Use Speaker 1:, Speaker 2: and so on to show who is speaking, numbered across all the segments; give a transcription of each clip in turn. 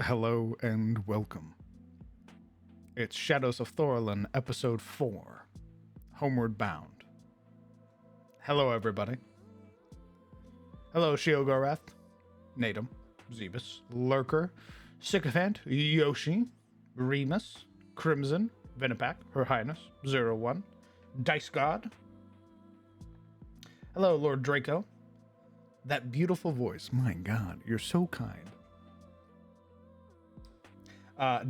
Speaker 1: Hello and welcome. It's Shadows of Thorolun, Episode 4, Homeward Bound. Hello, everybody. Hello, Shiogorath, Natum, Zebus, Lurker, Sycophant, Yoshi, Remus, Crimson, Vinipac, Her Highness, 01, Dice God. Hello, Lord Draco. That beautiful voice, my God, you're so kind.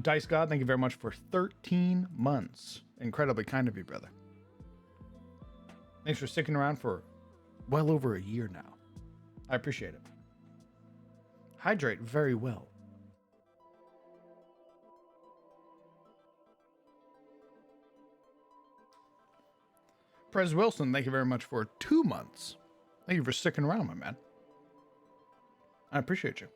Speaker 1: Dice God, thank you very much for 13 months. Incredibly kind of you, brother. Thanks for sticking around for well over a year now. I appreciate it. Hydrate very well. Prez Wilson, thank you very much for 2 months. Thank you for sticking around, my man. I appreciate you.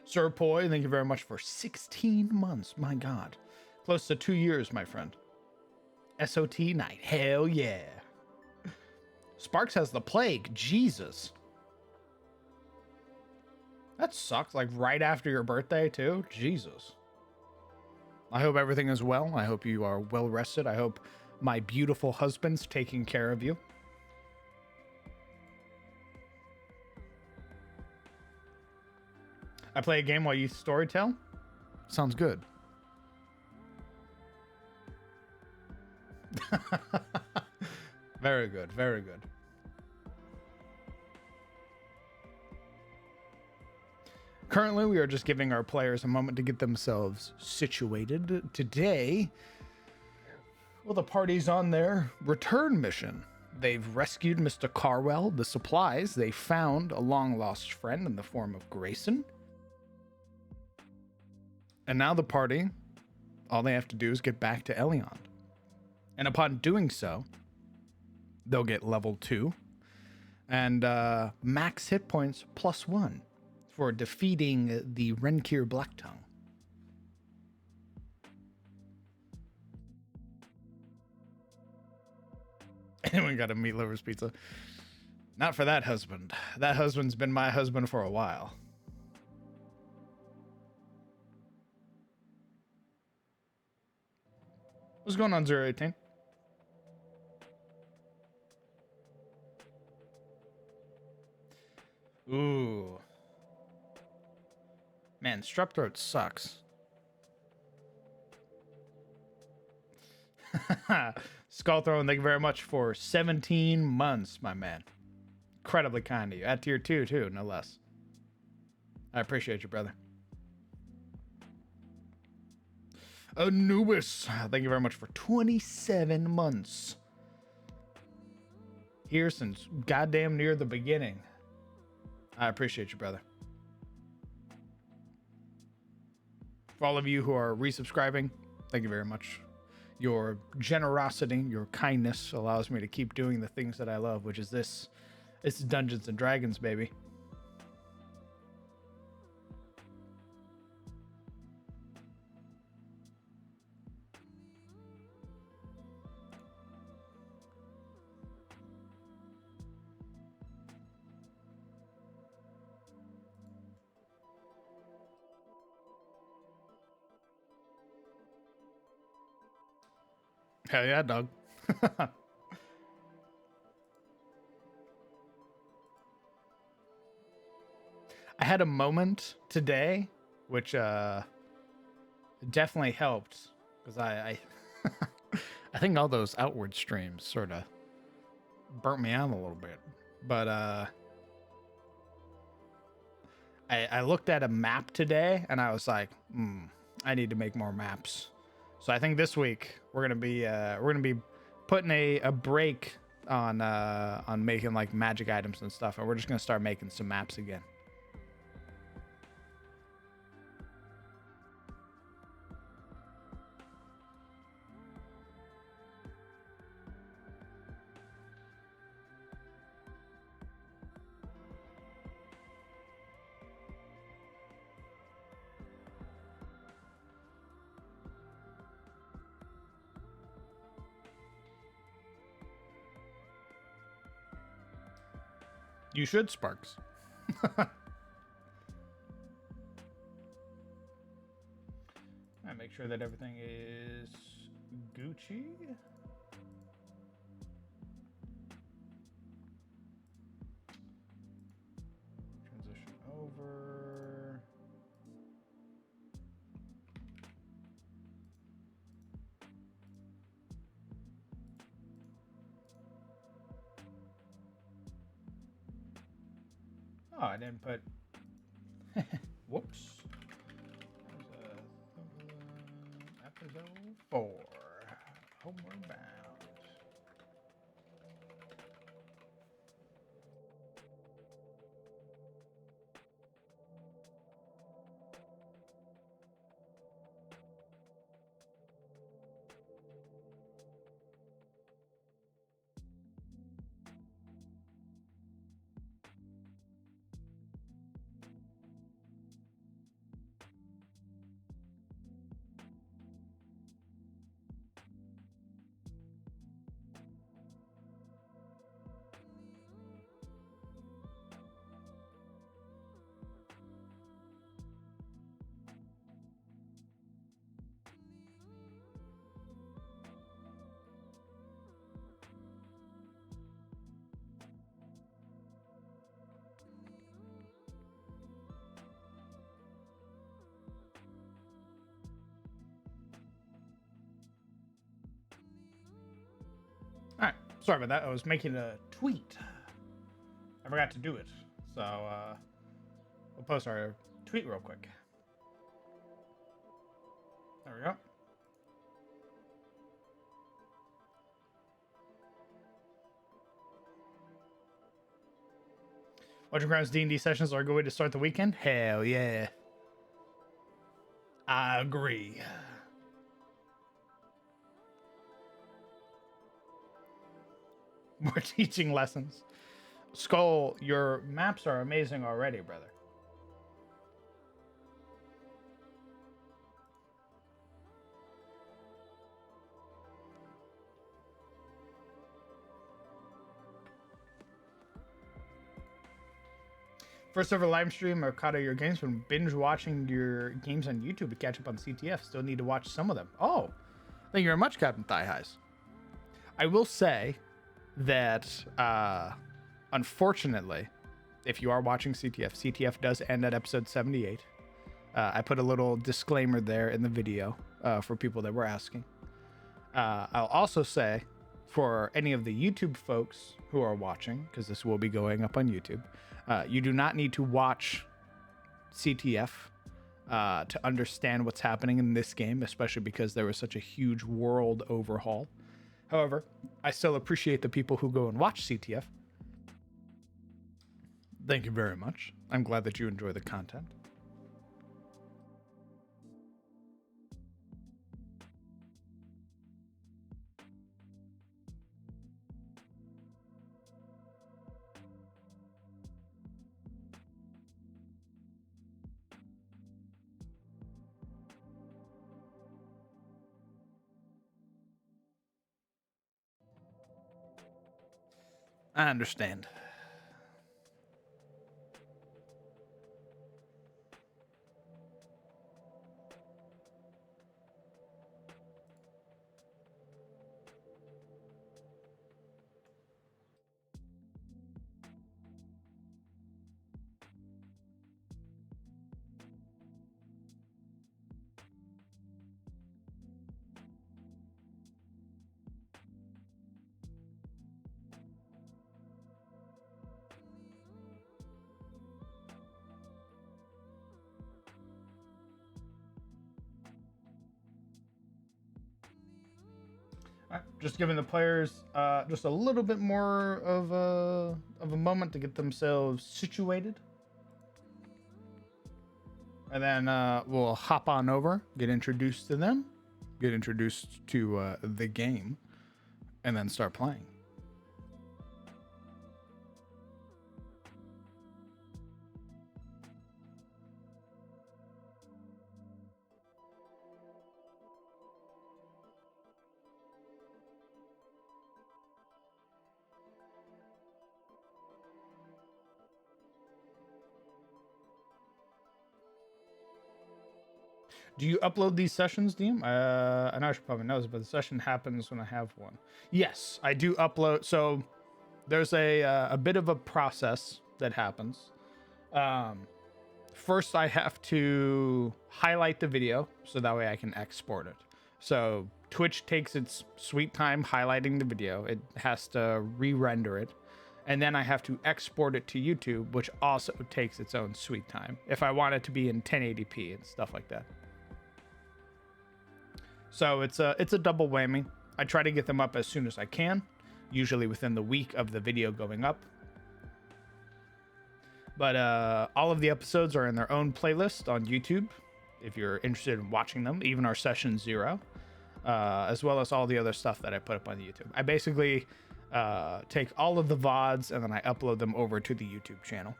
Speaker 1: Sir Poi, thank you very much for 16 months. My God. Close to 2 years, my friend. SOT night. Hell yeah. Sparks has the plague. Jesus. That sucks. Like right after your birthday, too. Jesus. I hope everything is well. I hope you are well rested. I hope my beautiful husband's taking care of you. I play a game while you storytell? Sounds good. Very good, very good. Currently, we are just giving our players a moment to get themselves situated. Today, well, the party's on their return mission. They've rescued Mr. Carwell, the supplies. They found a long-lost friend in the form of Grayson. And now the party, all they have to do is get back to Eliond. And upon doing so, they'll get level 2 and max hit points +1 for defeating the Renkir Blacktongue. Anyone got a meat lover's pizza? Not for that husband. That husband's been my husband for a while. What's going on, 018? Ooh. Man, strep throat sucks. Skull Throne, thank you very much for 17 months, my man. Incredibly kind of you. At tier 2, too, no less. I appreciate you, brother. Anubis, thank you very much for 27 months. Here since goddamn near the beginning. I appreciate you, brother. For all of you who are resubscribing, thank you very much. Your generosity, your kindness allows me to keep doing the things that I love, which is this. It's Dungeons and Dragons, baby. Hell yeah, dog. I had a moment today, which definitely helped, because I I think all those outward streams sort of burnt me out a little bit. But I looked at a map today, and I was like, I need to make more maps. So I think this week we're gonna be putting a break on making like magic items and stuff, and we're just gonna start making some maps again. You should, Sparks. sure that everything is Gucci. Transition over. Oh, I didn't put. Whoops. Episode 4. Homeward Bound. Alright, sorry about that. I was making a tweet. I forgot to do it. So, we'll post our tweet real quick. There we go. Watching Crimes D&D sessions are a good way to start the weekend? Hell yeah. I agree. More teaching lessons. Skull, your maps are amazing already, brother. First ever live stream of caught your games from binge watching your games on YouTube to catch up on CTF. Still need to watch some of them. Oh, thank you very much, Captain Thigh Highs. I will say that, unfortunately, if you are watching CTF does end at episode 78. I put a little disclaimer there in the video for people that were asking. I'll also say for any of the YouTube folks who are watching, because this will be going up on YouTube, you do not need to watch CTF to understand what's happening in this game, especially because there was such a huge world overhaul. However, I still appreciate the people who go and watch CTF. Thank you very much. I'm glad that you enjoy the content. I understand. All right, just giving the players just a little bit more of a moment to get themselves situated. And then we'll hop on over, get introduced to them, get introduced to the game, and then start playing. Do you upload these sessions, DM? I know I should probably know this, but the session happens when I have one. Yes, I do upload. So there's a bit of a process that happens. First, I have to highlight the video so that way I can export it. So Twitch takes its sweet time highlighting the video. It has to re-render it. And then I have to export it to YouTube, which also takes its own sweet time if I want it to be in 1080p and stuff like that. So it's a double whammy. I try to get them up as soon as I can, usually within the week of the video going up. But all of the episodes are in their own playlist on YouTube, if you're interested in watching them, even our session 0, as well as all the other stuff that I put up on YouTube. I basically take all of the VODs and then I upload them over to the YouTube channel.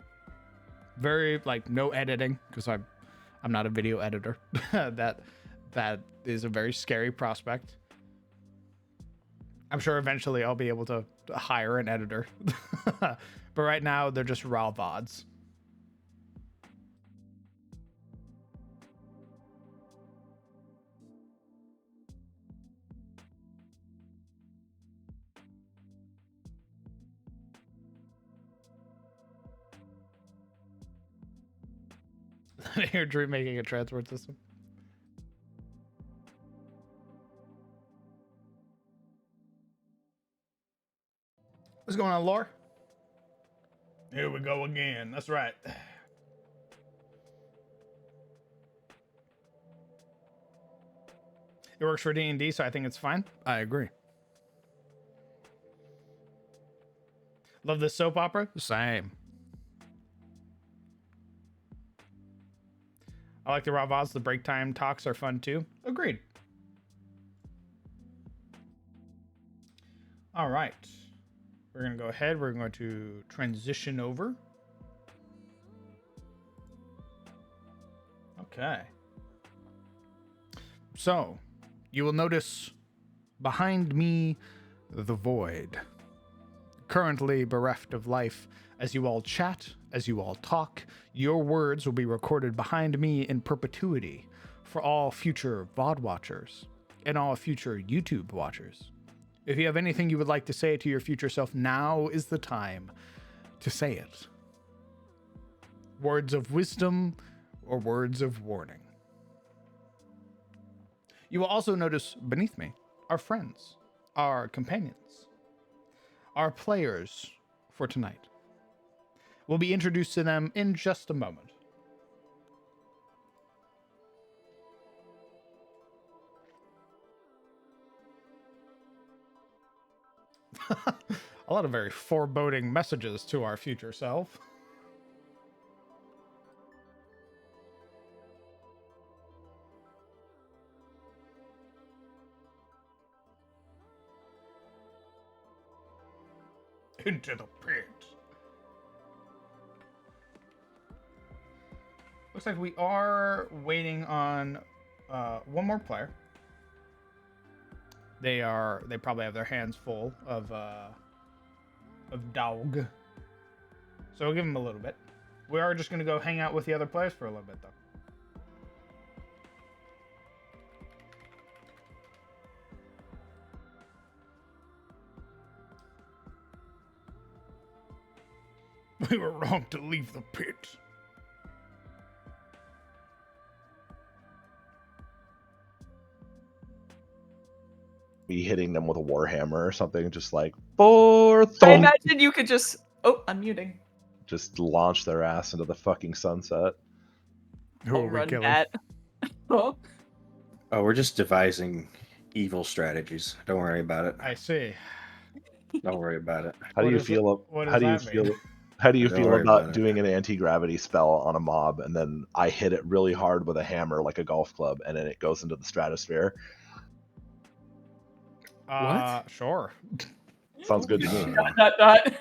Speaker 1: Very, like, no editing, because I'm not a video editor. That is a very scary prospect. I'm sure eventually I'll be able to hire an editor. But right now, they're just raw VODs. I hear Dream making a transport system. What's going on, Lore? Here we go again. That's right. It works for D&D, so I think it's fine. I agree. Love this soap opera? Same. I like the raw VODs. The break time talks are fun too. Agreed. All right. We're going to go ahead. We're going to transition over. Okay. So, you will notice behind me the void. Currently bereft of life, as you all chat, as you all talk, your words will be recorded behind me in perpetuity for all future VOD watchers and all future YouTube watchers. If you have anything you would like to say to your future self, now is the time to say it. Words of wisdom or words of warning. You will also notice beneath me our friends, our companions, our players for tonight. We'll be introduced to them in just a moment. A lot of very foreboding messages to our future self. Into the pit. Looks like we are waiting on one more player. They probably have their hands full of dog. So we'll give them a little bit. We are just going to go hang out with the other players for a little bit, though. We were wrong to leave the pit.
Speaker 2: Be hitting them with a warhammer or something, just like for
Speaker 3: I imagine you could just unmuting.
Speaker 2: Just launch their ass into the fucking sunset.
Speaker 1: Who are we
Speaker 3: Run
Speaker 1: killing?
Speaker 3: that. Oh,
Speaker 4: we're just devising evil strategies. Don't worry about it.
Speaker 1: I see.
Speaker 4: Don't worry about it.
Speaker 2: How do
Speaker 1: What
Speaker 2: you
Speaker 1: does
Speaker 2: feel?
Speaker 1: what
Speaker 2: How
Speaker 1: does
Speaker 2: do you
Speaker 1: that
Speaker 2: feel?
Speaker 1: mean?
Speaker 2: How do you
Speaker 4: Don't
Speaker 2: feel
Speaker 4: worry
Speaker 2: about
Speaker 4: about it.
Speaker 2: doing an anti-gravity spell on a mob and then I hit it really hard with a hammer like a golf club and then it goes into the stratosphere?
Speaker 4: What?
Speaker 1: Sure.
Speaker 2: Sounds good to me.
Speaker 3: dot.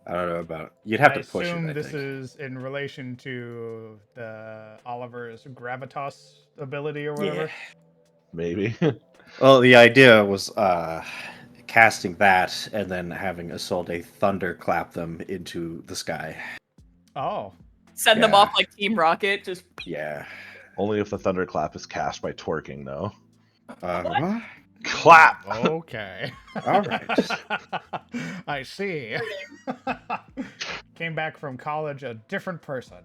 Speaker 4: I don't know about it. You'd have
Speaker 1: I
Speaker 4: to push
Speaker 1: assume
Speaker 4: it. I
Speaker 1: this
Speaker 4: think.
Speaker 1: is in relation to the Oliver's gravitas ability or whatever.
Speaker 2: Maybe.
Speaker 4: Well, the idea was casting that and then having Isolde thunderclap them into the sky.
Speaker 1: Oh,
Speaker 3: Send them
Speaker 4: Yeah.
Speaker 3: off like Team Rocket. Just
Speaker 4: Yeah.
Speaker 2: Only if the thunderclap is cast by twerking, though.
Speaker 4: What?
Speaker 2: Clap!
Speaker 1: Okay.
Speaker 4: All right.
Speaker 1: I see. Came back from college a different person.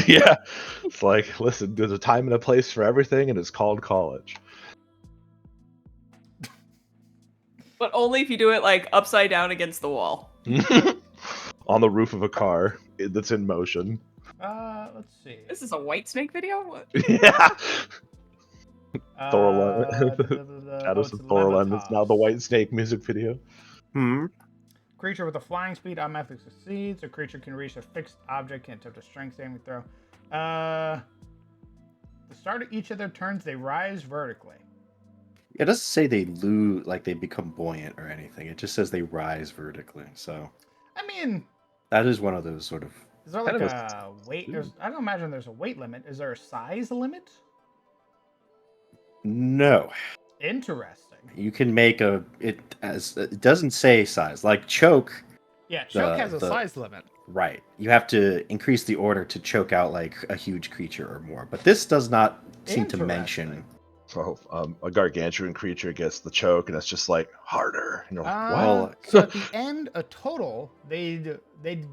Speaker 2: Yeah. It's like, listen, there's a time and a place for everything, and it's called college.
Speaker 3: But only if you do it like upside down against the wall.
Speaker 2: On the roof of a car that's in motion.
Speaker 1: Let's see.
Speaker 3: This is a White Snake video? What?
Speaker 2: Yeah.
Speaker 1: Oh,
Speaker 2: Shadows
Speaker 1: it's
Speaker 2: of Thorolun. It's now the
Speaker 1: Levitas.
Speaker 2: White Snake music video.
Speaker 1: Creature with a flying speed automatically succeeds. A creature can reach a fixed object, can attempt a strength saving throw. The start of each of their turns, they rise vertically.
Speaker 4: It doesn't say they lose, like they become buoyant or anything. It just says they rise vertically. So
Speaker 1: I mean,
Speaker 4: that is one of those sort of.
Speaker 1: is there like
Speaker 2: Kind of
Speaker 1: a weight? I don't imagine there's a weight limit. Is there a size limit?
Speaker 4: No,
Speaker 1: Interesting.
Speaker 4: you can make it doesn't say size. Like choke,
Speaker 1: Yeah, choke has a
Speaker 4: the-
Speaker 1: size limit.
Speaker 4: right? You have to increase the order to choke out like a huge creature or more. But this does not seem to mention.
Speaker 2: So a gargantuan creature gets the choke, and it's just like harder. And you're like,
Speaker 4: Well,
Speaker 1: So at the end, a total, they'd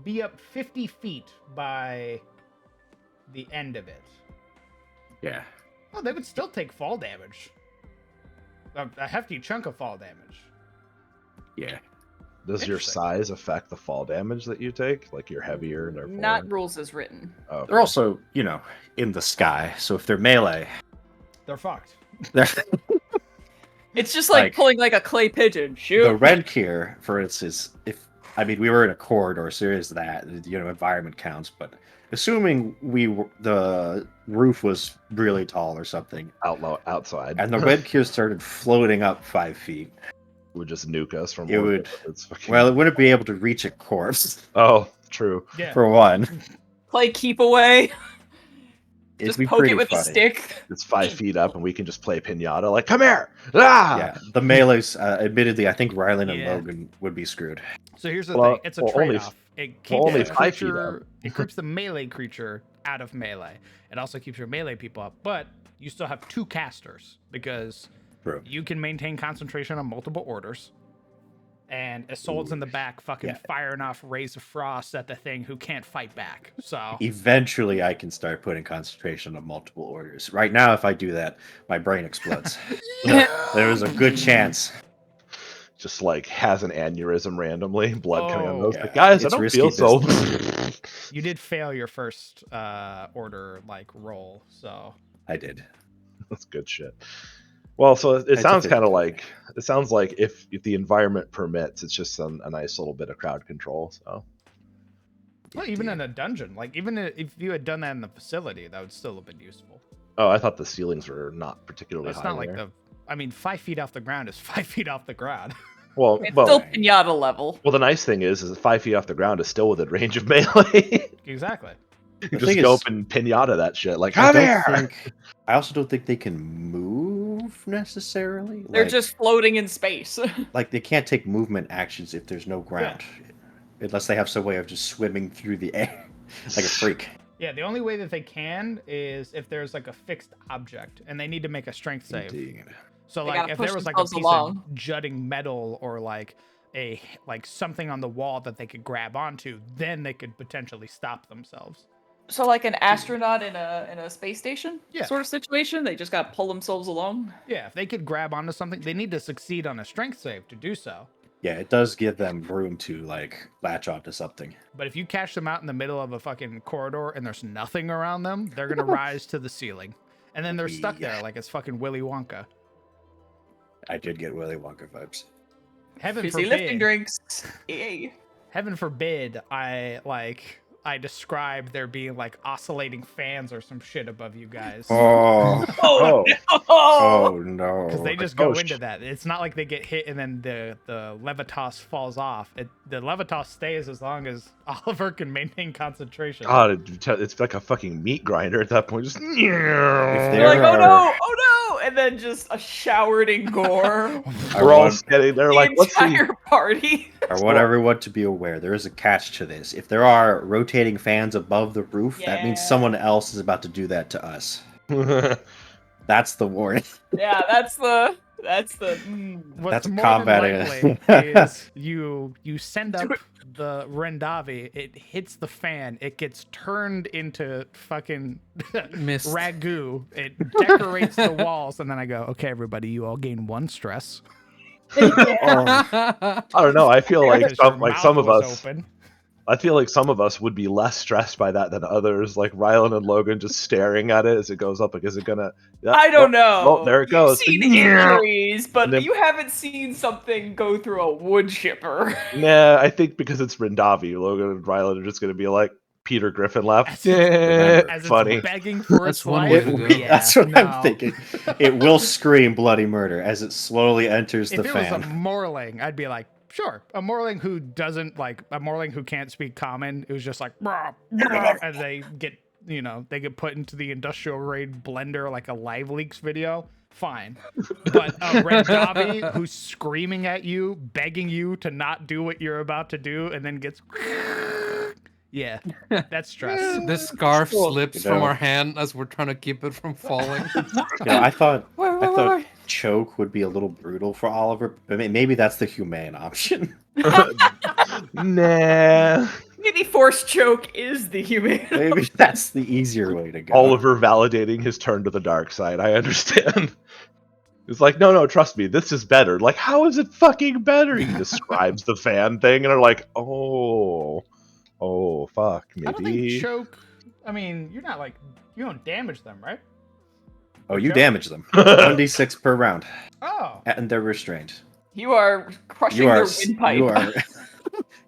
Speaker 1: be up 50 feet by the end of it.
Speaker 4: Yeah.
Speaker 1: Oh, they would still take fall damage. A hefty chunk of fall damage.
Speaker 4: Yeah.
Speaker 2: Does your
Speaker 1: Interesting.
Speaker 2: size affect the fall damage that you take? Like you're heavier and therefore.
Speaker 3: Not rules as written.
Speaker 2: Oh,
Speaker 4: They're also, in the sky. So if they're melee,
Speaker 1: They're fucked.
Speaker 4: they're
Speaker 3: It's just like pulling like a clay pigeon. Shoot.
Speaker 4: the red here, for instance, we were in a corridor, so there is that, environment counts, but assuming the roof was really tall or something,
Speaker 2: outside.
Speaker 4: and the red cure started floating up 5 feet,
Speaker 2: would just nuke us from.
Speaker 4: It
Speaker 2: one
Speaker 4: would-
Speaker 2: bit. It's fucking...
Speaker 4: well, it wouldn't be able to reach a corpse,
Speaker 2: Oh, true.
Speaker 1: Yeah.
Speaker 4: for one.
Speaker 3: Play keep away.
Speaker 4: It'd
Speaker 3: Just
Speaker 4: be
Speaker 3: poke
Speaker 4: pretty
Speaker 3: it with a
Speaker 4: funny.
Speaker 3: stick.
Speaker 2: It's 5 feet up, and we can just play pinata. Like, come here! Ah!
Speaker 4: Yeah, the melees, admittedly, I think Rylan and
Speaker 1: Yeah.
Speaker 4: Logan would be screwed.
Speaker 1: So here's the
Speaker 2: Well,
Speaker 1: thing. It's a
Speaker 2: well, only-
Speaker 1: trade-off. It keeps
Speaker 2: only
Speaker 1: the
Speaker 2: 5 feet
Speaker 1: creature. It keeps the melee creature out of melee. It also keeps your melee people up, but you still have 2 casters because
Speaker 4: True.
Speaker 1: you can maintain concentration on multiple orders. And Isolde's in the back fucking
Speaker 4: Yeah.
Speaker 1: firing off rays of frost at the thing who can't fight back. So
Speaker 4: Eventually, I can start putting concentration on multiple orders. Right now, if I do that, my brain explodes. There is a good chance.
Speaker 2: Just like has an aneurysm randomly, blood coming on those.
Speaker 1: Oh,
Speaker 2: Like,
Speaker 4: yeah.
Speaker 2: guys, I
Speaker 4: It's
Speaker 2: don't
Speaker 4: risky
Speaker 2: feel so.
Speaker 1: you did fail your first order like roll. So
Speaker 4: I did.
Speaker 2: That's good shit. Well, so it
Speaker 4: It's a
Speaker 2: sounds kind of
Speaker 4: 50-50.
Speaker 2: like if the environment permits, it's just a nice little bit of crowd control. So
Speaker 1: well, even in a dungeon, like even if you had done that in the facility, that would still have been useful.
Speaker 2: oh, I thought the ceilings were not particularly
Speaker 1: It's
Speaker 2: high.
Speaker 1: not like
Speaker 2: there.
Speaker 1: 5 feet off the ground is 5 feet off the ground.
Speaker 2: Well,
Speaker 3: It's
Speaker 2: well,
Speaker 3: still pinata level.
Speaker 2: well, the nice thing is that 5 feet off the ground is still within range of melee.
Speaker 1: Exactly.
Speaker 2: You
Speaker 4: The
Speaker 2: just
Speaker 4: thing
Speaker 2: go
Speaker 4: is-
Speaker 2: up and pinata that shit. Like,
Speaker 4: I
Speaker 2: come here!
Speaker 4: I also don't think they can move necessarily.
Speaker 3: They're
Speaker 4: Like-
Speaker 3: just floating in space.
Speaker 4: like they can't take movement actions if there's no ground, unless they have some way of just swimming through the air like a freak.
Speaker 1: Yeah, the only way that they can is if there's like a fixed object and they need to make a strength save.
Speaker 4: Indeed.
Speaker 1: So
Speaker 3: They
Speaker 1: like
Speaker 3: gotta
Speaker 1: if there
Speaker 3: push
Speaker 1: was like a
Speaker 3: themselves
Speaker 1: piece
Speaker 3: along.
Speaker 1: of jutting metal or like something on the wall that they could grab onto, then they could potentially stop themselves.
Speaker 3: So like an astronaut in a space station
Speaker 1: Yeah.
Speaker 3: sort of situation. They just gotta pull themselves along.
Speaker 1: Yeah, if they could grab onto something, they need to succeed on a strength save to do so.
Speaker 4: Yeah, it does give them room to like latch onto something.
Speaker 1: But if you catch them out in the middle of a fucking corridor and there's nothing around them, they're gonna rise to the ceiling. And then they're stuck there like it's fucking Willy Wonka.
Speaker 4: I did get Willy Wonka vibes.
Speaker 1: Heaven
Speaker 3: Fizzy lifting
Speaker 1: forbid.
Speaker 3: drinks. Yay.
Speaker 1: Heaven forbid I describe there being like oscillating fans or some shit above you guys.
Speaker 4: Oh,
Speaker 3: Oh,
Speaker 2: Oh,
Speaker 4: oh no!
Speaker 1: Because they just
Speaker 2: oh,
Speaker 1: go into that. It's not like they get hit and then the Levitas falls off. The Levitas stays as long as Oliver can maintain concentration.
Speaker 2: God, it's like a fucking meat grinder at that point. Just.
Speaker 3: They're
Speaker 4: There
Speaker 3: like, oh
Speaker 4: are-
Speaker 3: no, oh no, and then just a showered in gore.
Speaker 4: I
Speaker 2: We're all
Speaker 4: want-
Speaker 2: sitting there
Speaker 3: The
Speaker 2: like, let's see.
Speaker 3: entire party.
Speaker 4: I want everyone to be aware there is a catch to this. If there are rotating fans above the roof, that means
Speaker 3: Yeah.
Speaker 4: someone else is about to do that to us. That's the warning.
Speaker 3: Yeah, that's the.
Speaker 1: What's
Speaker 4: That's
Speaker 1: more
Speaker 4: combating.
Speaker 1: than likely is you send up the Rendavi, it hits the fan, it gets turned into fucking
Speaker 5: Mist.
Speaker 1: ragu, it decorates the walls, and then I go, okay, everybody, you all gain 1 stress.
Speaker 4: Oh,
Speaker 2: I don't know. I feel like
Speaker 1: Because your
Speaker 2: some, like
Speaker 1: mouth
Speaker 2: some of
Speaker 1: was
Speaker 2: us.
Speaker 1: open.
Speaker 2: I feel like some of us would be less stressed by that than others. Like Rylan and Logan just staring at it as it goes up. Like, is it gonna? Yeah,
Speaker 3: I don't know.
Speaker 2: Well, there it goes.
Speaker 3: You've seen injuries, but
Speaker 2: And then-
Speaker 3: you haven't seen something go through a wood chipper.
Speaker 2: Nah, I think because it's Rendavi, Logan and Rylan are just gonna be like Peter Griffin laugh.
Speaker 1: As
Speaker 2: As
Speaker 1: it's
Speaker 2: funny.
Speaker 1: begging for
Speaker 5: That's
Speaker 1: its
Speaker 5: one
Speaker 1: life.
Speaker 5: way to go.
Speaker 1: Yeah,
Speaker 4: that's what
Speaker 1: no.
Speaker 4: I'm thinking. It will scream bloody murder as it slowly enters
Speaker 1: If
Speaker 4: the
Speaker 1: it was a
Speaker 4: fan.
Speaker 1: Morling, I'd be like, sure. A Morling who doesn't like a Morling who can't speak common, who's just like, "Brah, brah," and they get, they get put into the industrial grade blender like a Live Leaks video. Fine, but a Rendavi who's screaming at you, begging you to not do what you're about to do, and then gets, yeah, that's stress.
Speaker 5: This scarf
Speaker 4: Well,
Speaker 5: slips
Speaker 4: you
Speaker 5: from
Speaker 4: know.
Speaker 5: our hand as we're trying to keep it from falling.
Speaker 4: I thought
Speaker 5: Wait.
Speaker 4: choke would be a little brutal for Oliver, but maybe that's the humane option.
Speaker 2: Nah.
Speaker 3: Maybe force choke is the human.
Speaker 4: Maybe that's the easier way to go.
Speaker 2: Oliver validating his turn to the dark side. I understand. It's like, no, trust me, this is better. Like, how is it fucking better? He describes the fan thing, and are like, oh, fuck,
Speaker 1: I don't
Speaker 2: maybe.
Speaker 1: think choke. I mean, you're not like you don't damage them, right?
Speaker 4: Oh, you
Speaker 1: Choke?
Speaker 4: damage them. 1d6 per round,
Speaker 1: Oh,
Speaker 4: and they're restrained.
Speaker 3: You are crushing
Speaker 4: You are.
Speaker 3: their windpipe.
Speaker 4: You are.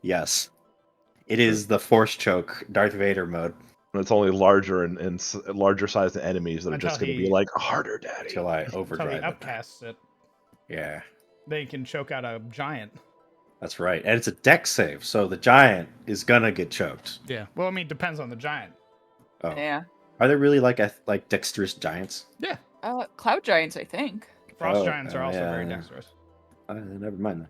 Speaker 4: Yes, it is the force choke, Darth Vader mode.
Speaker 2: And it's only larger and larger sized enemies that are
Speaker 1: Until
Speaker 2: just going to
Speaker 1: he-
Speaker 2: be like harder, daddy.
Speaker 4: Till I
Speaker 1: until he
Speaker 4: overdrive it.
Speaker 1: upcasts it,
Speaker 4: Yeah,
Speaker 1: they can choke out a giant.
Speaker 4: that's right. And it's a dex save, so the giant is gonna get choked.
Speaker 1: Yeah. Well, I mean, depends on the giant.
Speaker 4: Oh,
Speaker 3: Yeah.
Speaker 4: are there really like dexterous giants?
Speaker 1: Yeah.
Speaker 3: Cloud giants, I think.
Speaker 1: Frost
Speaker 4: Oh,
Speaker 1: giants are also very
Speaker 4: yeah.
Speaker 1: dexterous.
Speaker 4: Never mind that.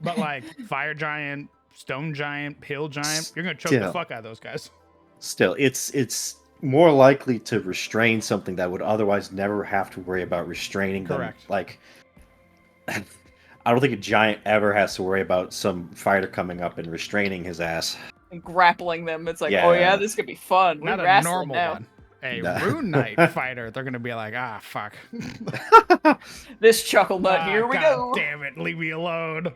Speaker 1: But like fire giant, stone giant, hill giant, you're gonna choke the
Speaker 4: Still.
Speaker 1: fuck out of those guys.
Speaker 4: Still, it's more likely to restrain something that would otherwise never have to worry about restraining them.
Speaker 1: Correct.
Speaker 4: Like, I don't think a giant ever has to worry about some fighter coming up and restraining his ass.
Speaker 3: And grappling them. It's like,
Speaker 4: Yeah.
Speaker 3: oh yeah, this could be fun. We're
Speaker 1: Not a
Speaker 3: wrestling
Speaker 1: normal
Speaker 3: now.
Speaker 1: one. A
Speaker 4: Nah.
Speaker 1: rune knight fighter, they're gonna be like, ah, fuck.
Speaker 3: This chuckle nut,
Speaker 1: Ah,
Speaker 3: here we
Speaker 1: God
Speaker 3: go.
Speaker 1: Damn it, leave me alone.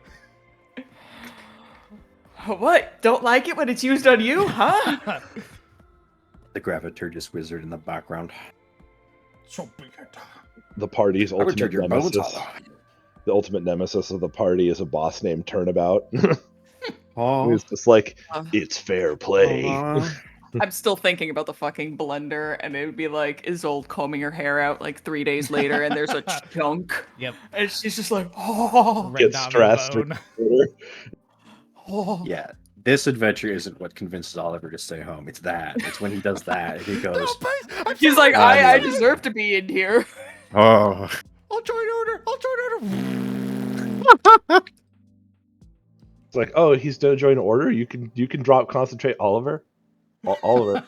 Speaker 3: What? Don't like it when it's used on you, huh?
Speaker 4: The Graviturgis wizard in the background.
Speaker 1: So be it.
Speaker 2: The party's
Speaker 4: I would
Speaker 2: ultimate
Speaker 4: turn your bones
Speaker 2: nemesis.
Speaker 4: hollow.
Speaker 2: The ultimate nemesis of the party is a boss named Turnabout.
Speaker 4: Oh,
Speaker 2: He's just like,
Speaker 3: Uh.
Speaker 2: it's fair play.
Speaker 3: I'm still thinking about the fucking blender, and it would be like Isolde combing her hair out like 3 days later, and there's a chunk,
Speaker 1: Yep.
Speaker 3: and she's just like, oh,
Speaker 2: Get
Speaker 1: Rendavi
Speaker 2: stressed.
Speaker 1: bone.
Speaker 3: oh.
Speaker 4: yeah. This adventure isn't what convinces Oliver to stay home. It's that. It's when he does that and he goes,
Speaker 1: No, please, I'm
Speaker 3: He's
Speaker 1: sorry.
Speaker 3: like, I deserve to be in here.
Speaker 4: "Oh,
Speaker 1: I'll join order. I'll join order.
Speaker 2: It's like, oh, he's gonna join order. You can drop concentrate Oliver. Oliver.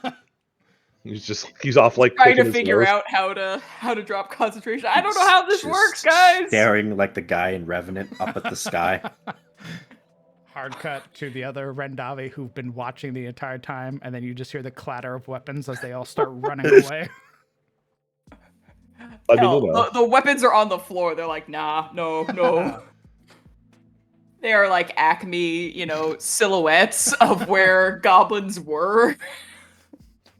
Speaker 2: He's off like
Speaker 3: Trying
Speaker 2: picking
Speaker 3: to
Speaker 2: his
Speaker 3: figure
Speaker 2: nose.
Speaker 3: out how to drop concentration. I don't know how this
Speaker 4: Just
Speaker 3: works, guys.
Speaker 4: Staring like the guy in Revenant up at the sky.
Speaker 1: Hard cut to the other Rendavi who've been watching the entire time, and then you just hear the clatter of weapons as they all start running away.
Speaker 2: I mean,
Speaker 3: Hell,
Speaker 2: you know.
Speaker 3: the weapons are on the floor. They're like, nah, no. They are like Acme, silhouettes of where goblins were.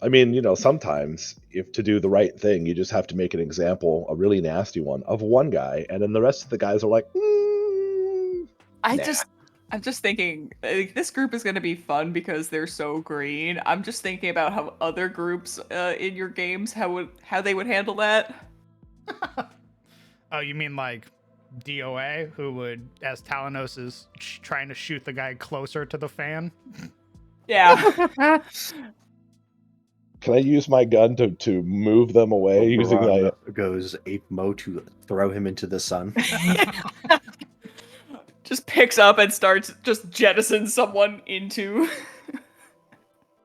Speaker 2: I mean, sometimes if to do the right thing, you just have to make an example, a really nasty one, of one guy, and then the rest of the guys are like,
Speaker 3: I'm just thinking, like, this group is going to be fun because they're so green. I'm just thinking about how other groups in your games, how they would handle that.
Speaker 1: Oh, you mean like DOA, who would, as Talanos is trying to shoot the guy closer to the fan?
Speaker 3: Yeah.
Speaker 2: can I use my gun to move them away using my...
Speaker 4: Baron goes ape mode to throw him into the sun.
Speaker 3: Just picks up and starts just jettisoning someone into.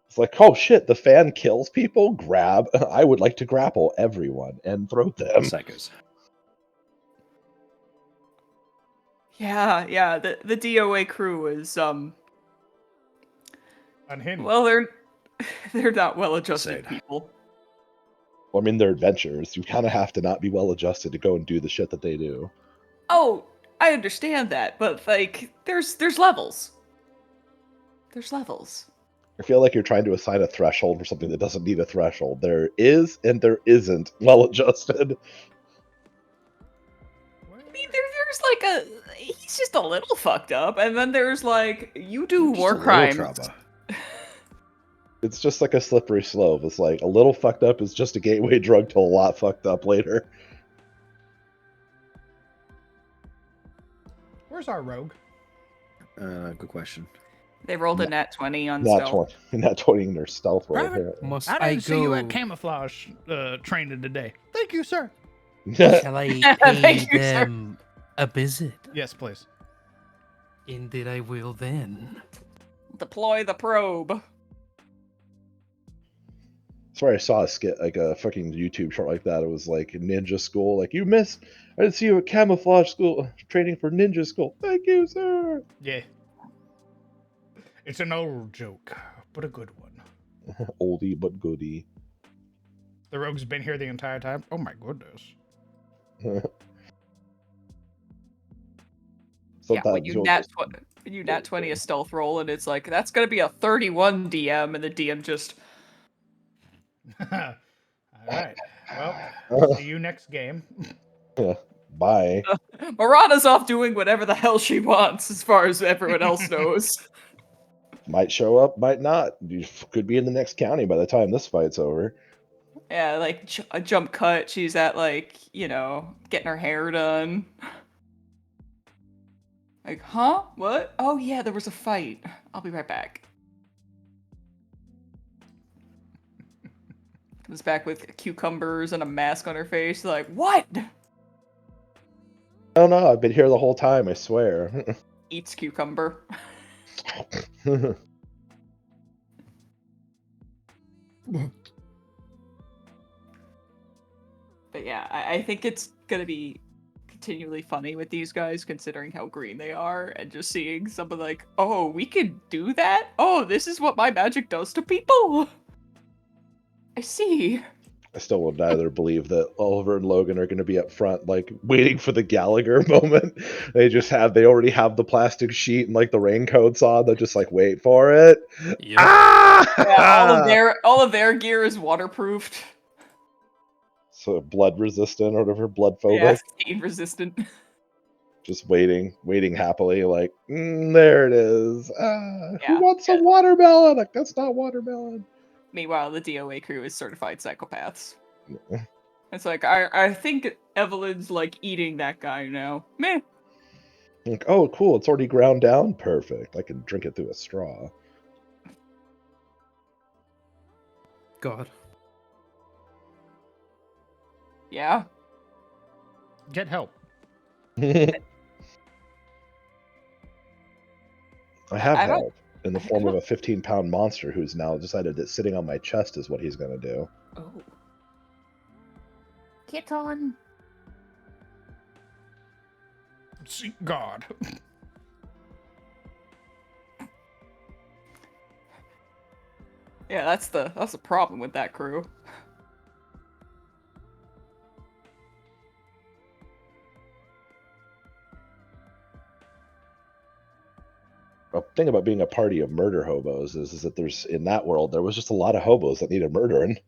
Speaker 2: It's It's like, oh shit, the fan kills people. Grab. I would like to grapple everyone and throw them.
Speaker 4: Psychos.
Speaker 3: Yeah. The DOA crew is
Speaker 1: Unhinged.
Speaker 3: well, they're not well-adjusted
Speaker 4: Sad.
Speaker 3: people.
Speaker 2: Well, I mean, they're adventurers. You kind of have to not be well adjusted to go and do the shit that they do.
Speaker 3: Oh, I understand that, but like, there's levels. There's levels.
Speaker 2: I feel like you're trying to assign a threshold for something that doesn't need a threshold. There is and there isn't well adjusted.
Speaker 3: I mean, there's like he's just a little fucked up, and then there's like, you do
Speaker 4: Just a
Speaker 3: war
Speaker 4: little
Speaker 3: crimes.
Speaker 4: trouble.
Speaker 2: It's just like a slippery slope. It's like a little fucked up is just a gateway drug to a lot fucked up later.
Speaker 1: Where's our rogue?
Speaker 4: Good question.
Speaker 3: They rolled a nat 20 on
Speaker 2: Not
Speaker 3: stealth.
Speaker 2: 20, not 20 in their stealth roll.
Speaker 1: Private?
Speaker 2: apparently.
Speaker 5: Must
Speaker 1: I
Speaker 5: I
Speaker 1: didn't see you
Speaker 5: go?
Speaker 1: at camouflage training today. Thank you, sir.
Speaker 5: Shall I pay
Speaker 3: Thank you, sir.
Speaker 5: them a visit?
Speaker 1: Yes, please.
Speaker 5: Indeed, I will then.
Speaker 3: Deploy the probe.
Speaker 2: Sorry, I saw a skit, like a fucking YouTube short like that. It was like ninja school. Like, you missed. I didn't see you at camouflage school training for ninja school. Thank you, sir.
Speaker 1: Yeah. It's an old joke, but a good one.
Speaker 2: Oldie but goodie.
Speaker 1: The rogue's been here the entire time. Oh my goodness.
Speaker 3: Yeah,
Speaker 2: Sometimes
Speaker 3: when you
Speaker 2: you'll
Speaker 3: nat 20 a stealth roll, and it's like, that's gonna be a 31 DM, and the DM just,
Speaker 1: All right. Well, see you next game.
Speaker 2: Bye.
Speaker 3: Marana's off doing whatever the hell she wants, as far as everyone else knows.
Speaker 2: Might show up, might not. You could be in the next county by the time this fight's over.
Speaker 3: Yeah, like a jump cut. She's at like, getting her hair done. Like, huh? What? Oh yeah, there was a fight. I'll be right back. Comes back with cucumbers and a mask on her face. Like, what?
Speaker 2: I don't know. I've been here the whole time, I swear.
Speaker 3: Eats cucumber. But yeah, I think it's gonna be continually funny with these guys, considering how green they are, and just seeing someone like, oh, we could do that? Oh, this is what my magic does to people? I see.
Speaker 2: I still would neither believe that Oliver and Logan are going to be up front, like waiting for the Gallagher moment. They already have the plastic sheet and like the raincoats on. They're just like, wait for it.
Speaker 5: Yep.
Speaker 2: Ah!
Speaker 3: Yeah, all of their gear is waterproofed.
Speaker 2: So blood resistant or whatever, blood phobic.
Speaker 3: Yeah, stain resistant.
Speaker 2: Just waiting happily, like, there it is.
Speaker 3: Yeah,
Speaker 2: Who wants some watermelon? Like, that's not watermelon.
Speaker 3: Meanwhile, the DOA crew is certified psychopaths. It's like, I think Evelyn's like eating that guy now. Meh.
Speaker 2: Like, oh, cool, it's already ground down. Perfect. I can drink it through a straw.
Speaker 5: God.
Speaker 3: Yeah.
Speaker 1: Get help.
Speaker 2: I have
Speaker 3: I don't-
Speaker 2: help in the form of a 15-pound monster who's now decided that sitting on my chest is what he's going to do.
Speaker 3: Oh. Get on.
Speaker 1: Seek God.
Speaker 3: Yeah, that's the problem with that crew.
Speaker 2: The thing about being a party of murder hobos is that there's, in that world, there was just a lot of hobos that needed murdering.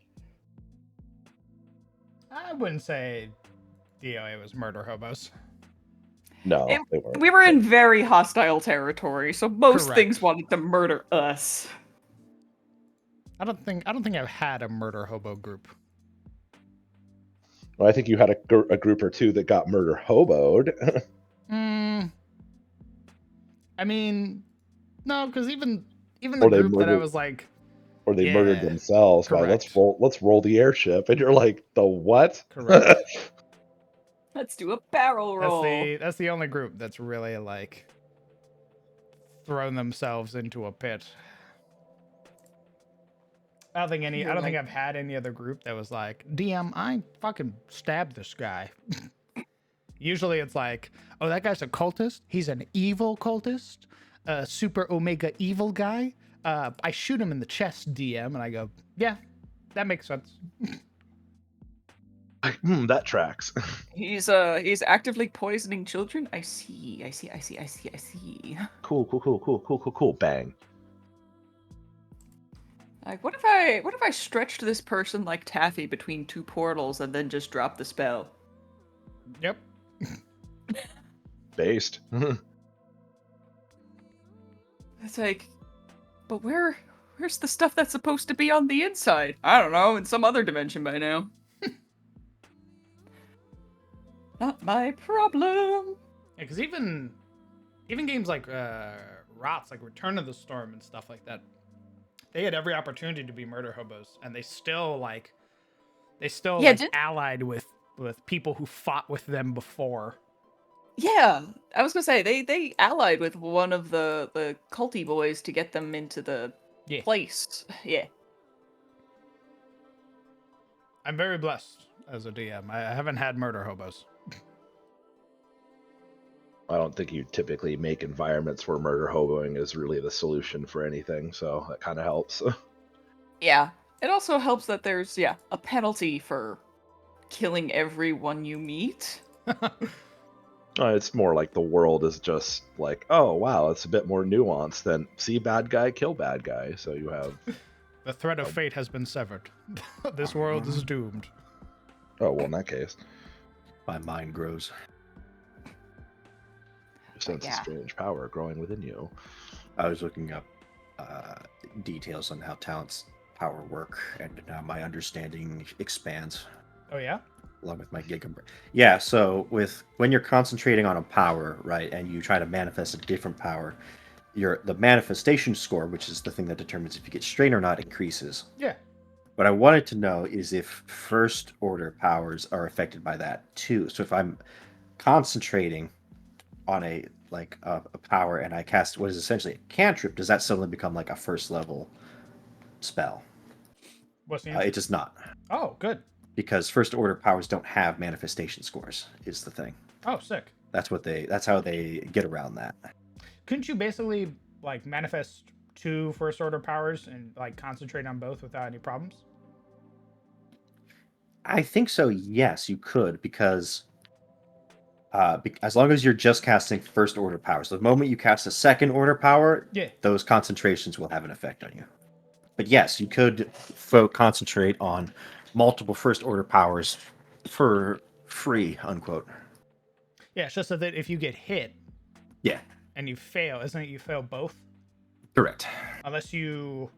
Speaker 1: I wouldn't say DOA was murder hobos.
Speaker 2: No, they weren't.
Speaker 3: We were in very hostile territory, so most
Speaker 1: Correct.
Speaker 3: things wanted to murder us.
Speaker 1: I don't think I've had a murder hobo group.
Speaker 2: Well, I think you had a group or two that got murder hoboed.
Speaker 1: I mean, no, because even the
Speaker 2: Or they
Speaker 1: group that I
Speaker 2: murdered-
Speaker 1: was like,
Speaker 2: Or they murdered
Speaker 1: Yeah,
Speaker 2: themselves by
Speaker 1: correct.
Speaker 2: let's roll the airship, and you're like, the what?
Speaker 1: correct.
Speaker 3: Let's do a barrel roll.
Speaker 1: That's the only group that's really like thrown themselves into a pit. I don't think any. I
Speaker 3: You're
Speaker 1: don't think
Speaker 3: like-
Speaker 1: I've had any other group that was like, DM, I fucking stabbed this guy. Usually it's like, oh, that guy's a cultist. He's an evil cultist, a super omega evil guy. I shoot him in the chest, DM, and I go, yeah, that makes sense.
Speaker 2: That tracks.
Speaker 3: He's actively poisoning children. I see.
Speaker 2: Cool. Bang.
Speaker 3: Like, what if I stretched this person like taffy between two portals and then just dropped the spell?
Speaker 1: Yep.
Speaker 2: Based.
Speaker 3: It's like, but where's the stuff that's supposed to be on the inside? I don't know, in some other dimension by now. Not my problem.
Speaker 1: Yeah, because even games like Rots, like Return of the Storm and stuff like that, they had every opportunity to be murder hobos, and they still
Speaker 3: Yeah,
Speaker 1: allied with people who fought with them before.
Speaker 3: Yeah, I was gonna say they allied with one of the culty boys to get them into the
Speaker 1: Yeah.
Speaker 3: place. Yeah.
Speaker 1: I'm very blessed as a DM. I haven't had murder hobos.
Speaker 2: I don't think you typically make environments where murder hoboing is really the solution for anything, so that kind of helps.
Speaker 3: Yeah. It also helps that there's a penalty for killing everyone you meet.
Speaker 2: It's more like the world is just like, oh wow, it's a bit more nuanced than see bad guy, kill bad guy. So you have
Speaker 1: The thread of fate has been severed. This world is doomed.
Speaker 2: oh well, in that case,
Speaker 4: My mind grows.
Speaker 2: you sense a
Speaker 3: Yeah.
Speaker 2: strange power growing within you.
Speaker 4: I was looking up details on how talents power work, and now my understanding expands
Speaker 1: Oh yeah?
Speaker 4: along with my gig. Yeah, so when you're concentrating on a power, right, and you try to manifest a different power, the manifestation score, which is the thing that determines if you get strain or not, increases.
Speaker 1: Yeah.
Speaker 4: What I wanted to know is if first order powers are affected by that too. So if I'm concentrating on a power and I cast what is essentially a cantrip, does that suddenly become like a first level spell?
Speaker 1: What's the
Speaker 4: It
Speaker 1: answer?
Speaker 4: does not,
Speaker 1: Oh, good.
Speaker 4: because first order powers don't have manifestation scores. Is the thing.
Speaker 1: Oh, sick.
Speaker 4: That's how they get around that.
Speaker 1: Couldn't you basically like manifest 2 first order powers and like concentrate on both without any problems?
Speaker 4: I think so. Yes, you could, because as long as you're just casting first order powers, the moment you cast a second order power,
Speaker 1: Yeah.
Speaker 4: those concentrations will have an effect on you. But yes, you could concentrate on multiple first order powers for free, unquote.
Speaker 1: Yeah, it's just so that if you get hit
Speaker 4: Yeah,
Speaker 1: and you fail, isn't it you fail both?
Speaker 4: correct.
Speaker 1: Unless you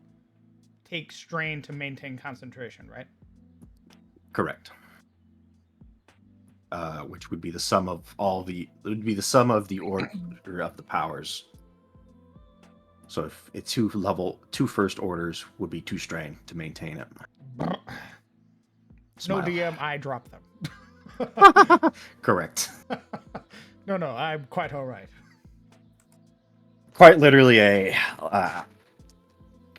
Speaker 1: take strain to maintain concentration, right?
Speaker 4: Correct. Which would be the sum of it would be the sum of the order of the powers. So if it's two first orders would be 2 strain to maintain it.
Speaker 1: No
Speaker 4: Smile.
Speaker 1: DM, I drop them.
Speaker 4: Correct.
Speaker 1: No, I'm quite all right.
Speaker 4: Quite literally a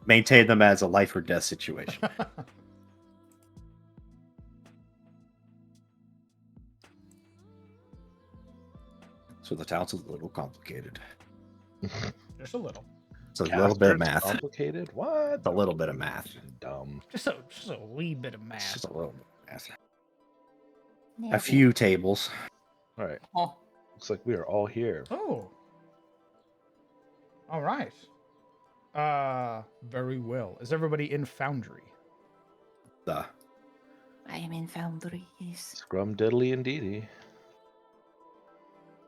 Speaker 4: maintain them as a life or death situation. So the talent's a little complicated.
Speaker 1: Just a little.
Speaker 4: It's a little bit of
Speaker 2: Caster's
Speaker 4: math.
Speaker 2: Complicated? What?
Speaker 4: It's a little bit of math.
Speaker 2: Dumb.
Speaker 1: Just a wee bit of
Speaker 4: It's
Speaker 1: math.
Speaker 4: just a little bit of math. A few tables.
Speaker 2: All right.
Speaker 3: Oh,
Speaker 2: Looks like we are all here.
Speaker 1: Oh. All right. Very well. Is everybody in Foundry?
Speaker 4: The
Speaker 3: I am in foundries.
Speaker 2: Scrum diddly indeedy.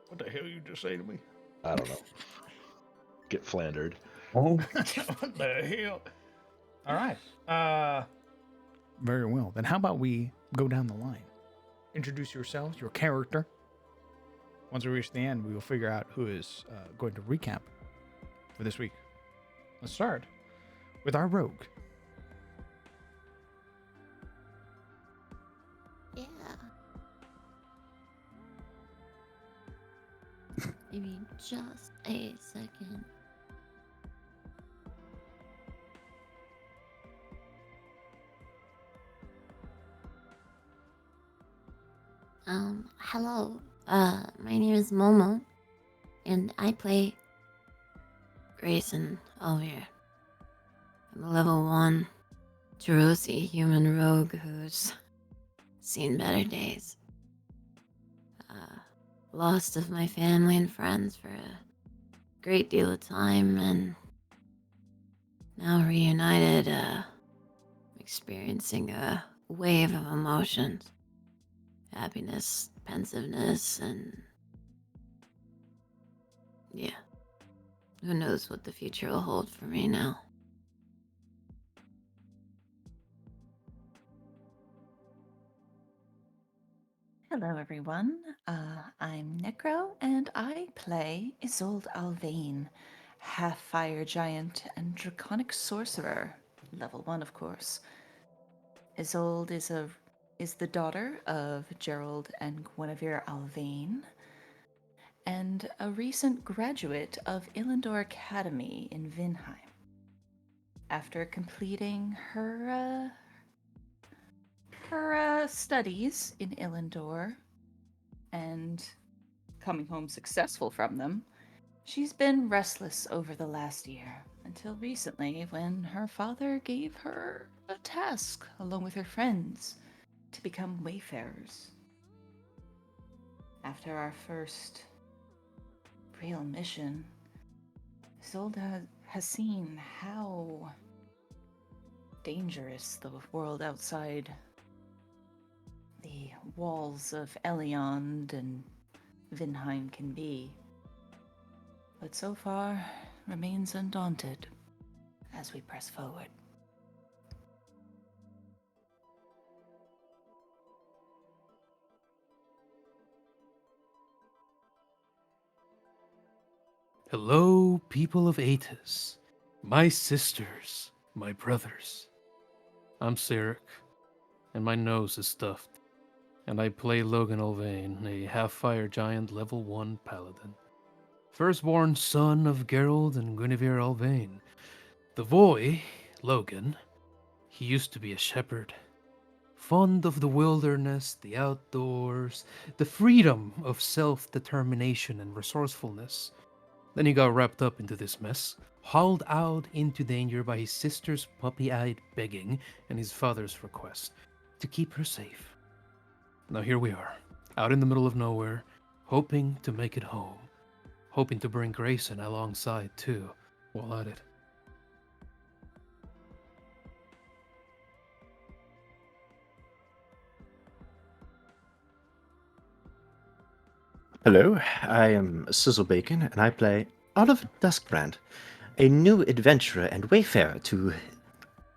Speaker 1: What the hell you just say to me?
Speaker 2: I don't know. Get flandered.
Speaker 4: oh,
Speaker 1: What the hell? All right. Very well. Then how about we go down the line? Introduce yourselves, your character. Once we reach the end, we will figure out who is going to recap for this week. Let's start with our rogue.
Speaker 6: Yeah. Maybe just a second. hello. My name is Momo, and I play Grayson Alvier. I'm a level 1 Jerosi human rogue who's seen better days. Lost of my family and friends for a great deal of time, and now reunited, experiencing a wave of emotions. Happiness, pensiveness, and yeah. Who knows what the future will hold for me now.
Speaker 7: Hello, everyone. I'm Necro, and I play Isolde Alvain, half-fire giant and draconic sorcerer, level 1, of course. Isolde is the daughter of Gerald and Guinevere Alvain, and a recent graduate of Illendor Academy in Vinheim. After completing her studies in Illendor and coming home successful from them, she's been restless over the last year, until recently when her father gave her a task, along with her friends, to become wayfarers. After our first real mission, Isolde has seen how dangerous the world outside the walls of Eliond and Vinheim can be, but so far remains undaunted as we press forward.
Speaker 5: Hello, people of Aetus, my sisters, my brothers. I'm Sarek, and my nose is stuffed, and I play Logan Alvain, a half-fire giant level 1 paladin. Firstborn son of Gerald and Guinevere Alvain. The boy, Logan, he used to be a shepherd, fond of the wilderness, the outdoors, the freedom of self-determination and resourcefulness. Then he got wrapped up into this mess, hauled out into danger by his sister's puppy-eyed begging and his father's request to keep her safe. Now here we are, out in the middle of nowhere, hoping to make it home. Hoping to bring Grayson alongside too, while at it.
Speaker 4: Hello, I am Sizzle Bacon, and I play Oliver Duskbrand, a new adventurer and wayfarer to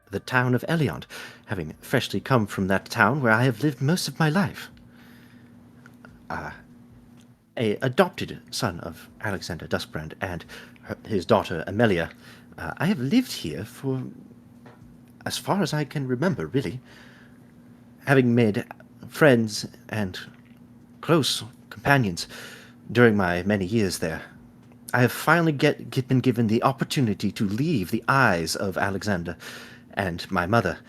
Speaker 4: the town of Eliond, having freshly come from that town where I have lived most of my life. A adopted son of Alexander Duskbrand and his daughter Amelia. I have lived here for as far as I can remember, really, having made friends and close companions during my many years there. I have finally been given the opportunity to leave the eyes of Alexander and my mother,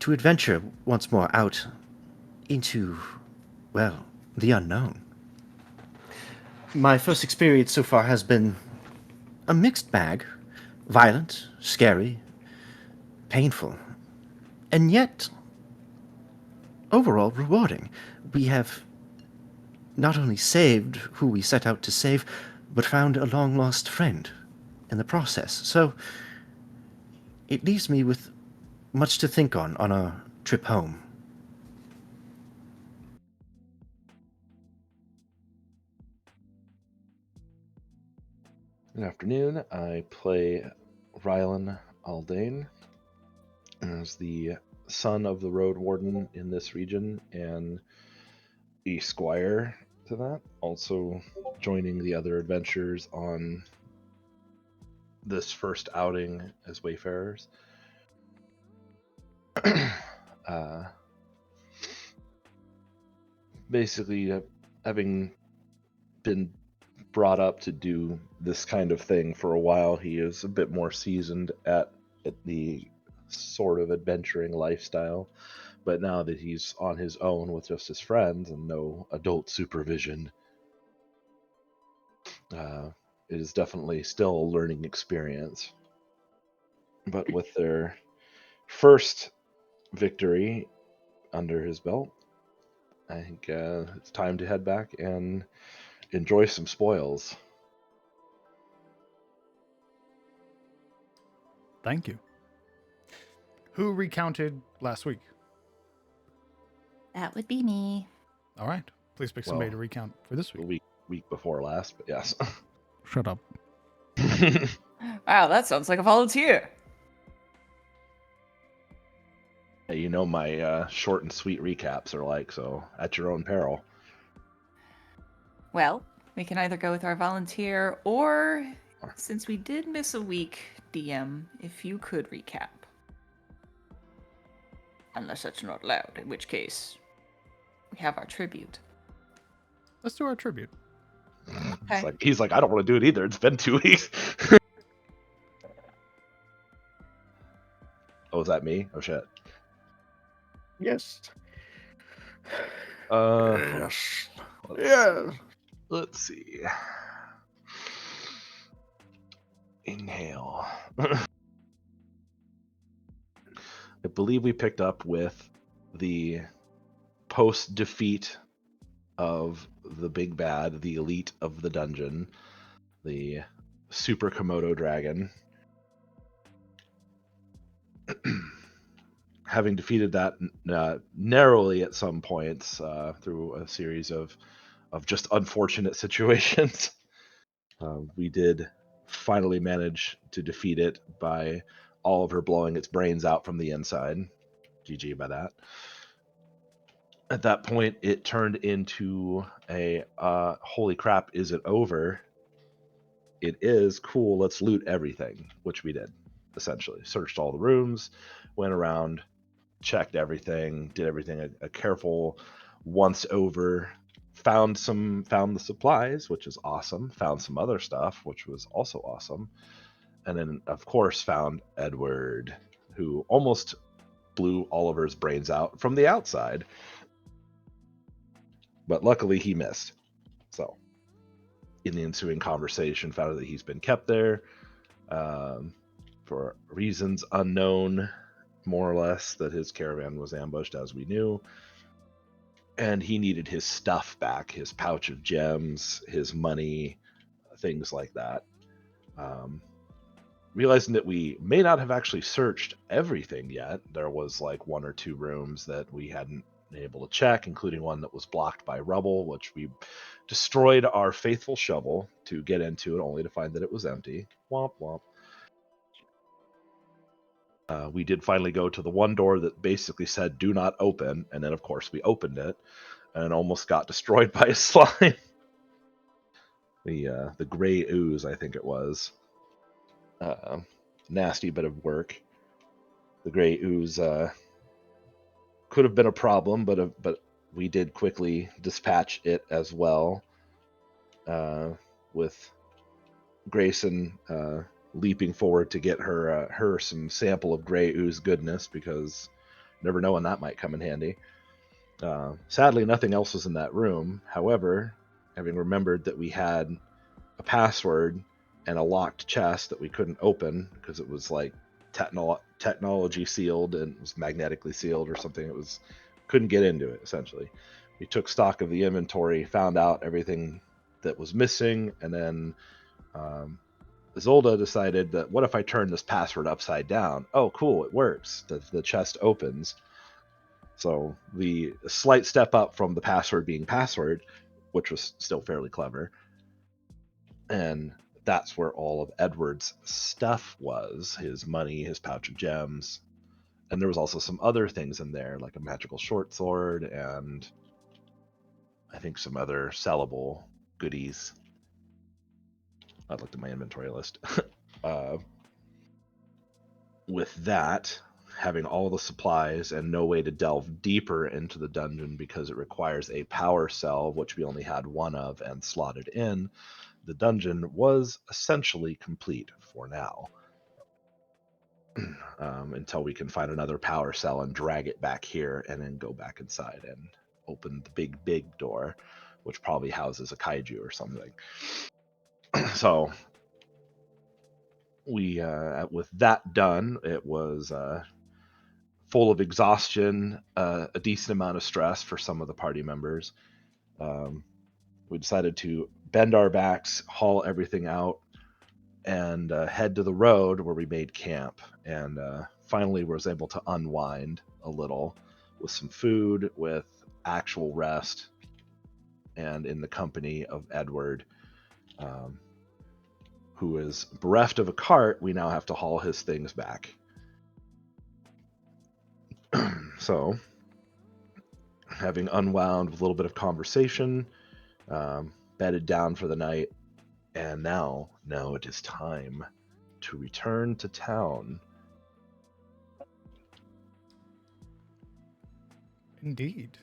Speaker 4: to adventure once more out into, well, the unknown. My first experience so far has been a mixed bag. Violent, scary, painful, and yet overall rewarding. We have not only saved who we set out to save, but found a long-lost friend in the process. So it leaves me with much to think on our trip home.
Speaker 2: Good afternoon. I play Rylan Aldane as the son of the road warden in this region and a squire to that. Also joining the other adventurers on this first outing as wayfarers. Basically, having been brought up to do this kind of thing for a while, he is a bit more seasoned at the sort of adventuring lifestyle, But now that he's on his own with just his friends and no adult supervision, it is definitely still a learning experience. But with their first victory under his belt, I think it's time to head back and enjoy some spoils.
Speaker 1: Thank you. Who recounted last week?
Speaker 7: That would be me.
Speaker 1: All right. Please pick somebody
Speaker 2: Well,
Speaker 1: to recount for this
Speaker 2: The
Speaker 1: week.
Speaker 2: week before last, but yes.
Speaker 1: Shut up.
Speaker 3: Wow, that sounds like a volunteer.
Speaker 2: Hey, you know my short and sweet recaps are like, so at your own peril.
Speaker 3: Well, we can either go with our volunteer, or since we did miss a week, DM, if you could recap. Unless that's not allowed, in which case we have our tribute.
Speaker 1: Let's do our tribute.
Speaker 3: Okay.
Speaker 2: He's like, I don't want to do it either. It's been 2 weeks. Oh, is that me? Oh shit.
Speaker 4: Yes.
Speaker 2: Yes.
Speaker 4: Yeah.
Speaker 2: Let's see. Inhale. I believe we picked up with the post defeat of the big bad, the elite of the dungeon, the Super Komodo dragon. Having defeated that narrowly at some points through a series of just unfortunate situations, we did finally manage to defeat it by all of her blowing its brains out from the inside. GG by that. At that point, it turned into a holy crap, is it over? It is cool, let's loot everything, which we did, essentially. Searched all the rooms, went around, checked everything, did everything a careful once over, found the supplies, which is awesome, found some other stuff, which was also awesome, and then of course found Edward, who almost blew Oliver's brains out from the outside, but luckily he missed. So in the ensuing conversation, found out that he's been kept there for reasons unknown, more or less, that his caravan was ambushed, as we knew, and he needed his stuff back, his pouch of gems, his money, things like that. Realizing that we may not have actually searched everything yet, there was like 1 or 2 rooms that we hadn't been able to check, including one that was blocked by rubble, which we destroyed our faithful shovel to get into it, only to find that it was empty. Womp womp. We did finally go to the one door that basically said "do not open," and then of course we opened it and almost got destroyed by a slime. The gray ooze, I think it was. Nasty bit of work. The gray ooze could have been a problem, but we did quickly dispatch it as well, with Grayson leaping forward to get her some sample of gray ooze goodness, because you never know when that might come in handy. Sadly, nothing else was in that room. However, having remembered that we had a password and a locked chest that we couldn't open because it was like technology sealed and it was magnetically sealed or something, couldn't get into it, essentially. We took stock of the inventory, found out everything that was missing, and then Zolda decided that, what if I turn this password upside down? Oh, cool, it works. The chest opens. So the slight step up from the password being password, which was still fairly clever, and that's where all of Edward's stuff was, his money, his pouch of gems, and there was also some other things in there, like a magical short sword and I think some other sellable goodies. I looked at my inventory list. With that, having all the supplies and no way to delve deeper into the dungeon because it requires a power cell, which we only had 1 of and slotted in, the dungeon was essentially complete for now. until we can find another power cell and drag it back here, and then go back inside and open the big door, which probably houses a kaiju or something. So we, with that done, it was full of exhaustion, a decent amount of stress for some of the party members. We decided to bend our backs, haul everything out, and head to the road where we made camp. And finally was able to unwind a little with some food, with actual rest, and in the company of Edward, who is bereft of a cart. We now have to haul his things back. So, having unwound with a little bit of conversation, bedded down for the night, and now it is time to return to town.
Speaker 1: Indeed.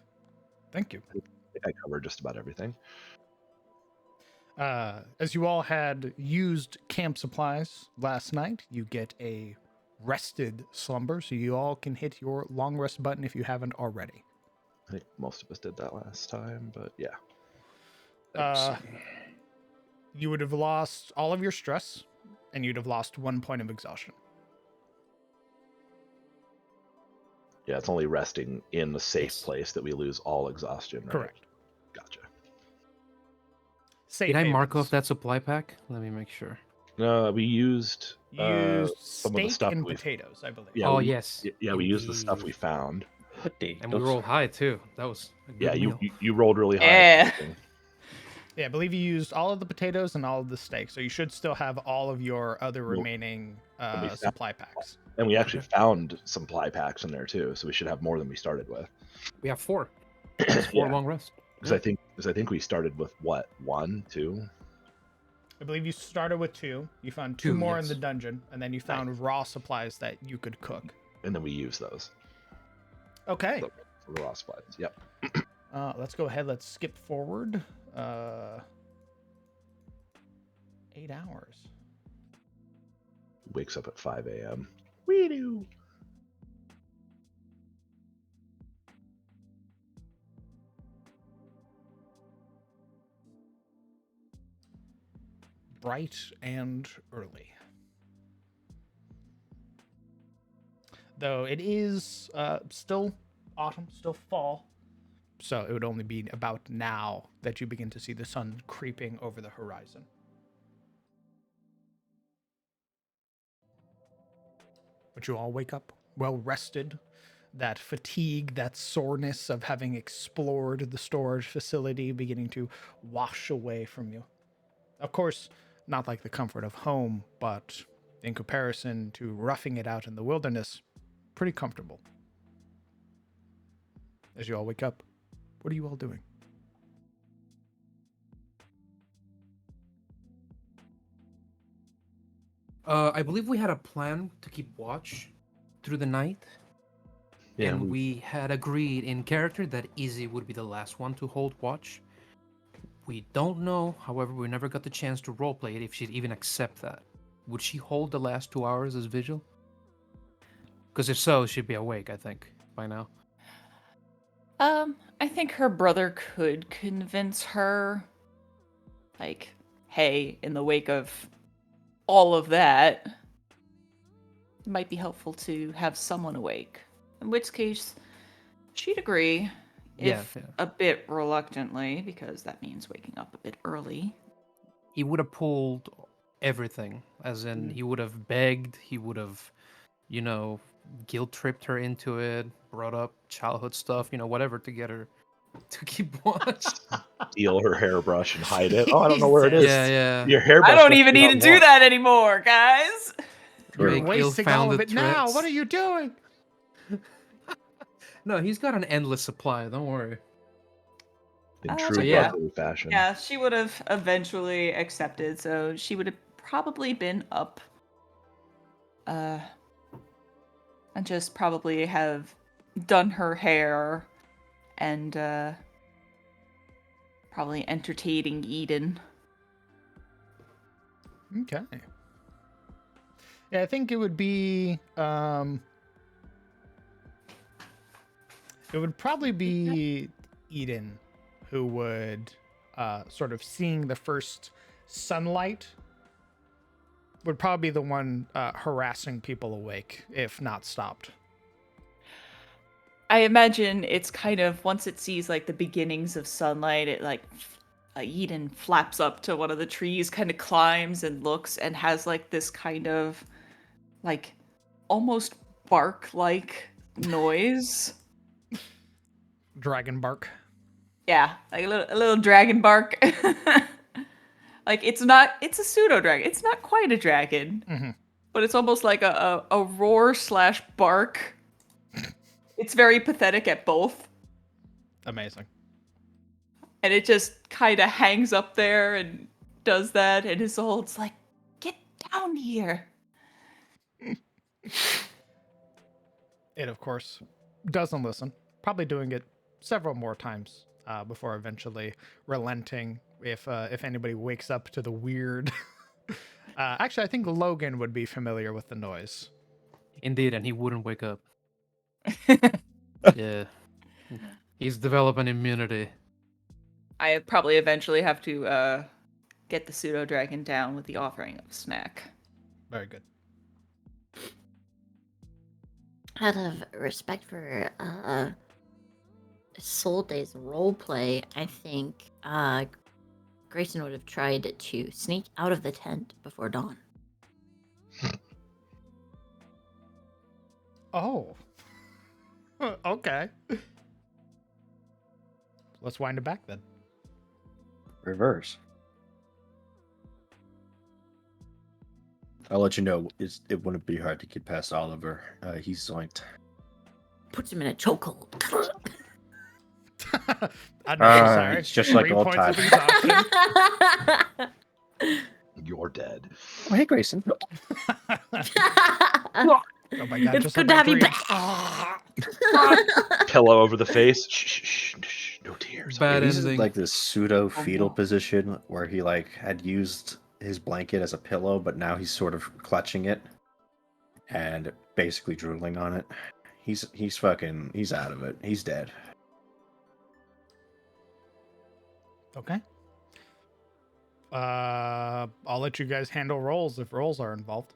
Speaker 1: Thank you.
Speaker 2: I think I covered just about everything.
Speaker 1: As you all had used camp supplies last night, you get a rested slumber, so you all can hit your long rest button if you haven't already.
Speaker 2: I think most of us did that last time, but yeah.
Speaker 1: You would have lost all of your stress, and you'd have lost 1 point of exhaustion.
Speaker 2: Yeah, it's only resting in the safe
Speaker 5: Yes.
Speaker 2: place that we lose all exhaustion, right?
Speaker 1: Correct.
Speaker 2: Gotcha.
Speaker 1: Safe
Speaker 5: Did I mark
Speaker 1: havens.
Speaker 5: off that supply pack? Let me make sure.
Speaker 2: No, we used
Speaker 1: Used
Speaker 2: some of the
Speaker 1: steak
Speaker 2: stuff
Speaker 1: and
Speaker 2: we
Speaker 1: potatoes, I believe.
Speaker 2: Yeah,
Speaker 5: Oh,
Speaker 2: we,
Speaker 5: yes.
Speaker 2: yeah, we used the stuff we
Speaker 5: Indeed.
Speaker 2: found.
Speaker 5: And we rolled high too. That was a good
Speaker 2: Yeah,
Speaker 5: meal.
Speaker 2: you rolled really high.
Speaker 3: Yeah.
Speaker 1: Yeah, I believe you used all of the potatoes and all of the steak, so you should still have all of your other
Speaker 2: Well,
Speaker 1: remaining
Speaker 2: we found-
Speaker 1: supply packs.
Speaker 2: And we actually found supply packs in there too, so we should have more than we started with.
Speaker 5: We have 4. That's 4
Speaker 2: Yeah.
Speaker 5: long rests.
Speaker 2: Because I think we started with what, 1, 2?
Speaker 1: I believe you started with 2. You found 2
Speaker 5: 2,
Speaker 1: more in
Speaker 5: yes.
Speaker 1: the dungeon, and then you found raw supplies that you could cook.
Speaker 2: And then we used those.
Speaker 1: Okay.
Speaker 2: So, for the raw supplies. Yep.
Speaker 1: Let's go ahead. Let's skip forward. 8 hours.
Speaker 2: Wakes up at 5 a.m. We do.
Speaker 1: Bright and early. Though it is still autumn, still fall. So it would only be about now that you begin to see the sun creeping over the horizon. But you all wake up well rested. That fatigue, that soreness of having explored the storage facility beginning to wash away from you. Of course, not like the comfort of home, but in comparison to roughing it out in the wilderness, pretty comfortable. As you all wake up, what are you all doing?
Speaker 5: I believe we had a plan to keep watch through the night.
Speaker 2: Yeah,
Speaker 5: and we had agreed in character that Izzy would be the last one to hold watch. We don't know, however, we never got the chance to roleplay it if she'd even accept that. Would she hold the last 2 hours as vigil? Because if so, she'd be awake, I think, by now.
Speaker 3: I think her brother could convince her, like, hey, in the wake of all of that, it might be helpful to have someone awake. In which case, she'd agree, if
Speaker 5: Yeah.
Speaker 3: a bit reluctantly, because that means waking up a bit early.
Speaker 5: He would have pulled everything, as in he would have begged, he would have, guilt-tripped her into it, brought up childhood stuff, whatever to get her to keep watch.
Speaker 2: Steal her hairbrush and hide it. Oh, I don't know where it is.
Speaker 5: Yeah, yeah.
Speaker 2: Your hairbrush.
Speaker 3: I don't
Speaker 2: must
Speaker 3: even
Speaker 2: be
Speaker 3: need
Speaker 2: on
Speaker 3: to do
Speaker 2: one.
Speaker 3: that anymore, guys!
Speaker 1: You're
Speaker 5: Make
Speaker 1: wasting all of
Speaker 5: ill-founded
Speaker 1: it now.
Speaker 5: threats.
Speaker 1: What are you doing?
Speaker 5: No, he's got an endless supply, don't worry.
Speaker 2: In
Speaker 3: So
Speaker 2: true
Speaker 3: yeah.
Speaker 2: brotherly fashion.
Speaker 3: Yeah, she would have eventually accepted, so she would have probably been up. And just probably have done her hair and probably entertaining Eden.
Speaker 1: Okay. Yeah, I think it would be. It would probably be Eden who would sort of seeing the first sunlight would probably be the one harassing people awake if not stopped.
Speaker 3: I imagine it's kind of once it sees like the beginnings of sunlight, it like Eden flaps up to one of the trees, kind of climbs and looks, and has like this kind of like almost bark-like noise.
Speaker 1: Dragon bark.
Speaker 3: Yeah, like a little dragon bark. Like it's a pseudo dragon. It's not quite a dragon,
Speaker 1: Mm-hmm.
Speaker 3: but it's almost like a roar slash bark. It's very pathetic at both.
Speaker 1: Amazing.
Speaker 3: And it just kind of hangs up there and does that, and his soul's like, get down here.
Speaker 1: It, of course, doesn't listen. Probably doing it several more times before eventually relenting if anybody wakes up to the weird. Actually, I think Logan would be familiar with the noise.
Speaker 5: Indeed, and he wouldn't wake up. Yeah. He's developing immunity.
Speaker 3: I probably eventually have to get the pseudo dragon down with the offering of a snack.
Speaker 1: Very good.
Speaker 6: Out of respect for Soul Day's roleplay, I think Grayson would have tried to sneak out of the tent before dawn.
Speaker 1: Oh. Okay. Let's wind it back then.
Speaker 4: Reverse. I'll let you know. It wouldn't be hard to get past Oliver. He's zoinked.
Speaker 6: Puts him in a chokehold.
Speaker 1: Unnecessary.
Speaker 4: It's just like
Speaker 1: 3
Speaker 4: old
Speaker 1: points of
Speaker 4: times.
Speaker 1: exhaustion.
Speaker 2: You're dead.
Speaker 4: Oh, hey, Grayson.
Speaker 1: Oh my god,
Speaker 6: It's
Speaker 1: just
Speaker 6: good
Speaker 1: like
Speaker 6: to
Speaker 1: my
Speaker 6: have you
Speaker 1: dreams.
Speaker 6: back.
Speaker 2: Pillow over the face. Shh. No tears.
Speaker 5: Bad
Speaker 4: He's in
Speaker 5: ending.
Speaker 4: like this pseudo fetal
Speaker 3: no.
Speaker 4: position where he like had used his blanket as a pillow, but now he's sort of clutching it and basically drooling on it. He's out of it. He's dead.
Speaker 1: Okay. I'll let you guys handle rolls if rolls are involved.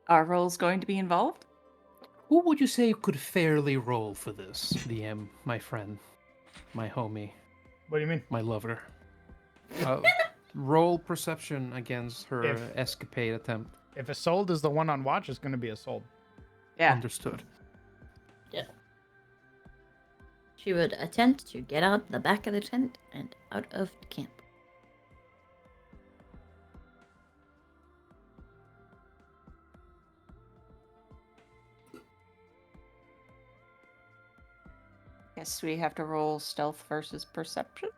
Speaker 3: Are rolls going to be involved?
Speaker 5: Who would you say could fairly roll for this? DM, my friend, my homie,
Speaker 1: What do you mean?
Speaker 5: my lover. Roll perception against her
Speaker 1: If-
Speaker 5: escapade attempt.
Speaker 1: If a sold is the one on watch, it's going to be a sold.
Speaker 3: Yeah.
Speaker 5: Understood.
Speaker 6: She would attempt to get out the back of the tent and out of camp.
Speaker 3: Guess we have to roll stealth versus perception.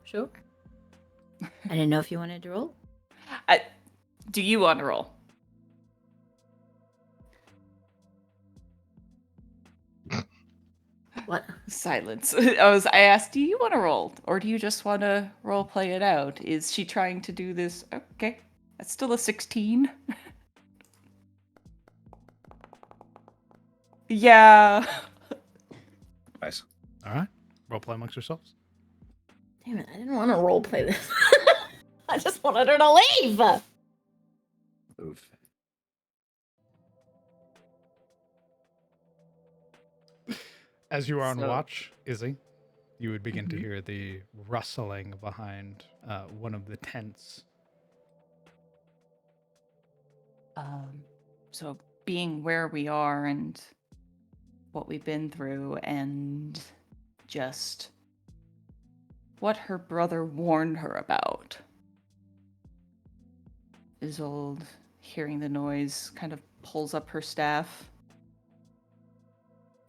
Speaker 6: Sure. I didn't know if you wanted to roll.
Speaker 3: Do you want to roll?
Speaker 6: What?
Speaker 3: Silence. I asked, do you want to roll? Or do you just want to role play it out? Is she trying to do this? Okay. That's still a 16. Yeah.
Speaker 4: Nice.
Speaker 1: All right. Role play amongst yourselves.
Speaker 6: Damn it, I didn't want to role play this. I just wanted her to leave.
Speaker 4: Oof.
Speaker 1: As you are on
Speaker 3: So-
Speaker 1: watch, Izzy, you would begin to
Speaker 3: Mhm.
Speaker 1: hear the rustling behind one of the tents.
Speaker 3: So being where we are and what we've been through and just what her brother warned her about. Isolde, hearing the noise, kind of pulls up her staff,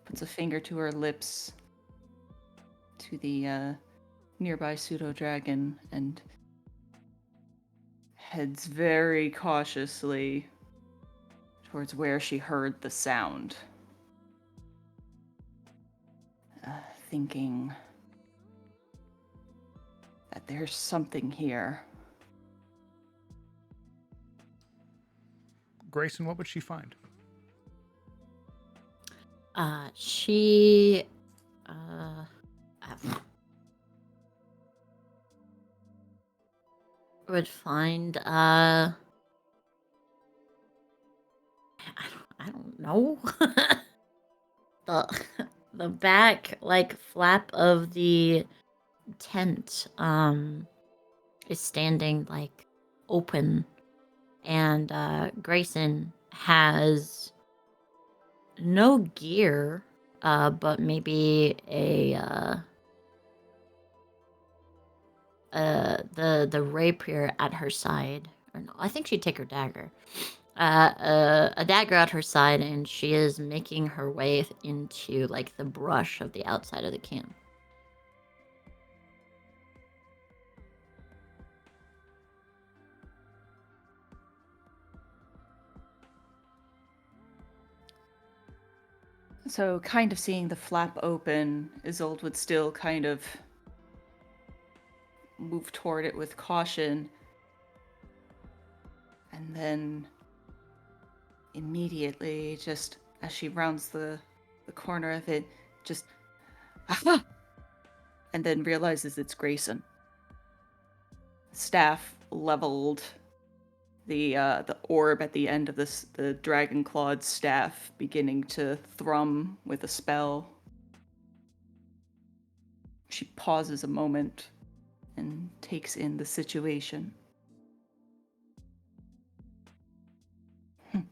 Speaker 3: puts a finger to her lips, to the nearby pseudo dragon, and heads very cautiously towards where she heard the sound. Thinking that there's something here.
Speaker 1: Grayson, what would she find?
Speaker 6: She would find I don't know. the the back like flap of the tent is standing like open, and Grayson has no gear, but maybe the rapier at her side. Or no, I think she'd take her dagger. A dagger at her side, and she is making her way into like the brush of the outside of the camp.
Speaker 7: So, kind of seeing the flap open, Isolde would still kind of move toward it with caution. And then immediately, just as she rounds the corner of it, just aha! And then realizes it's Grayson. Staff leveled, the orb at the end of the dragon clawed staff beginning to thrum with a spell. She pauses a moment and takes in the situation. Well,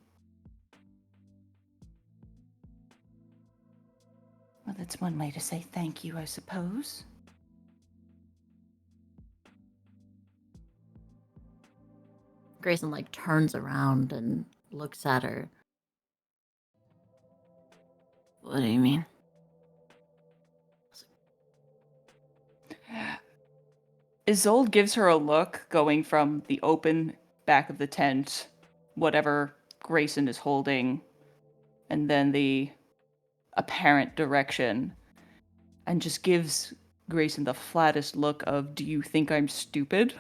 Speaker 7: that's one way to say thank you, I suppose.
Speaker 6: Grayson like turns around and looks at her. What do you mean?
Speaker 7: Isolde gives her a look going from the open back of the tent, whatever Grayson is holding, and then the apparent direction, and just gives Grayson the flattest look of, do you think I'm stupid?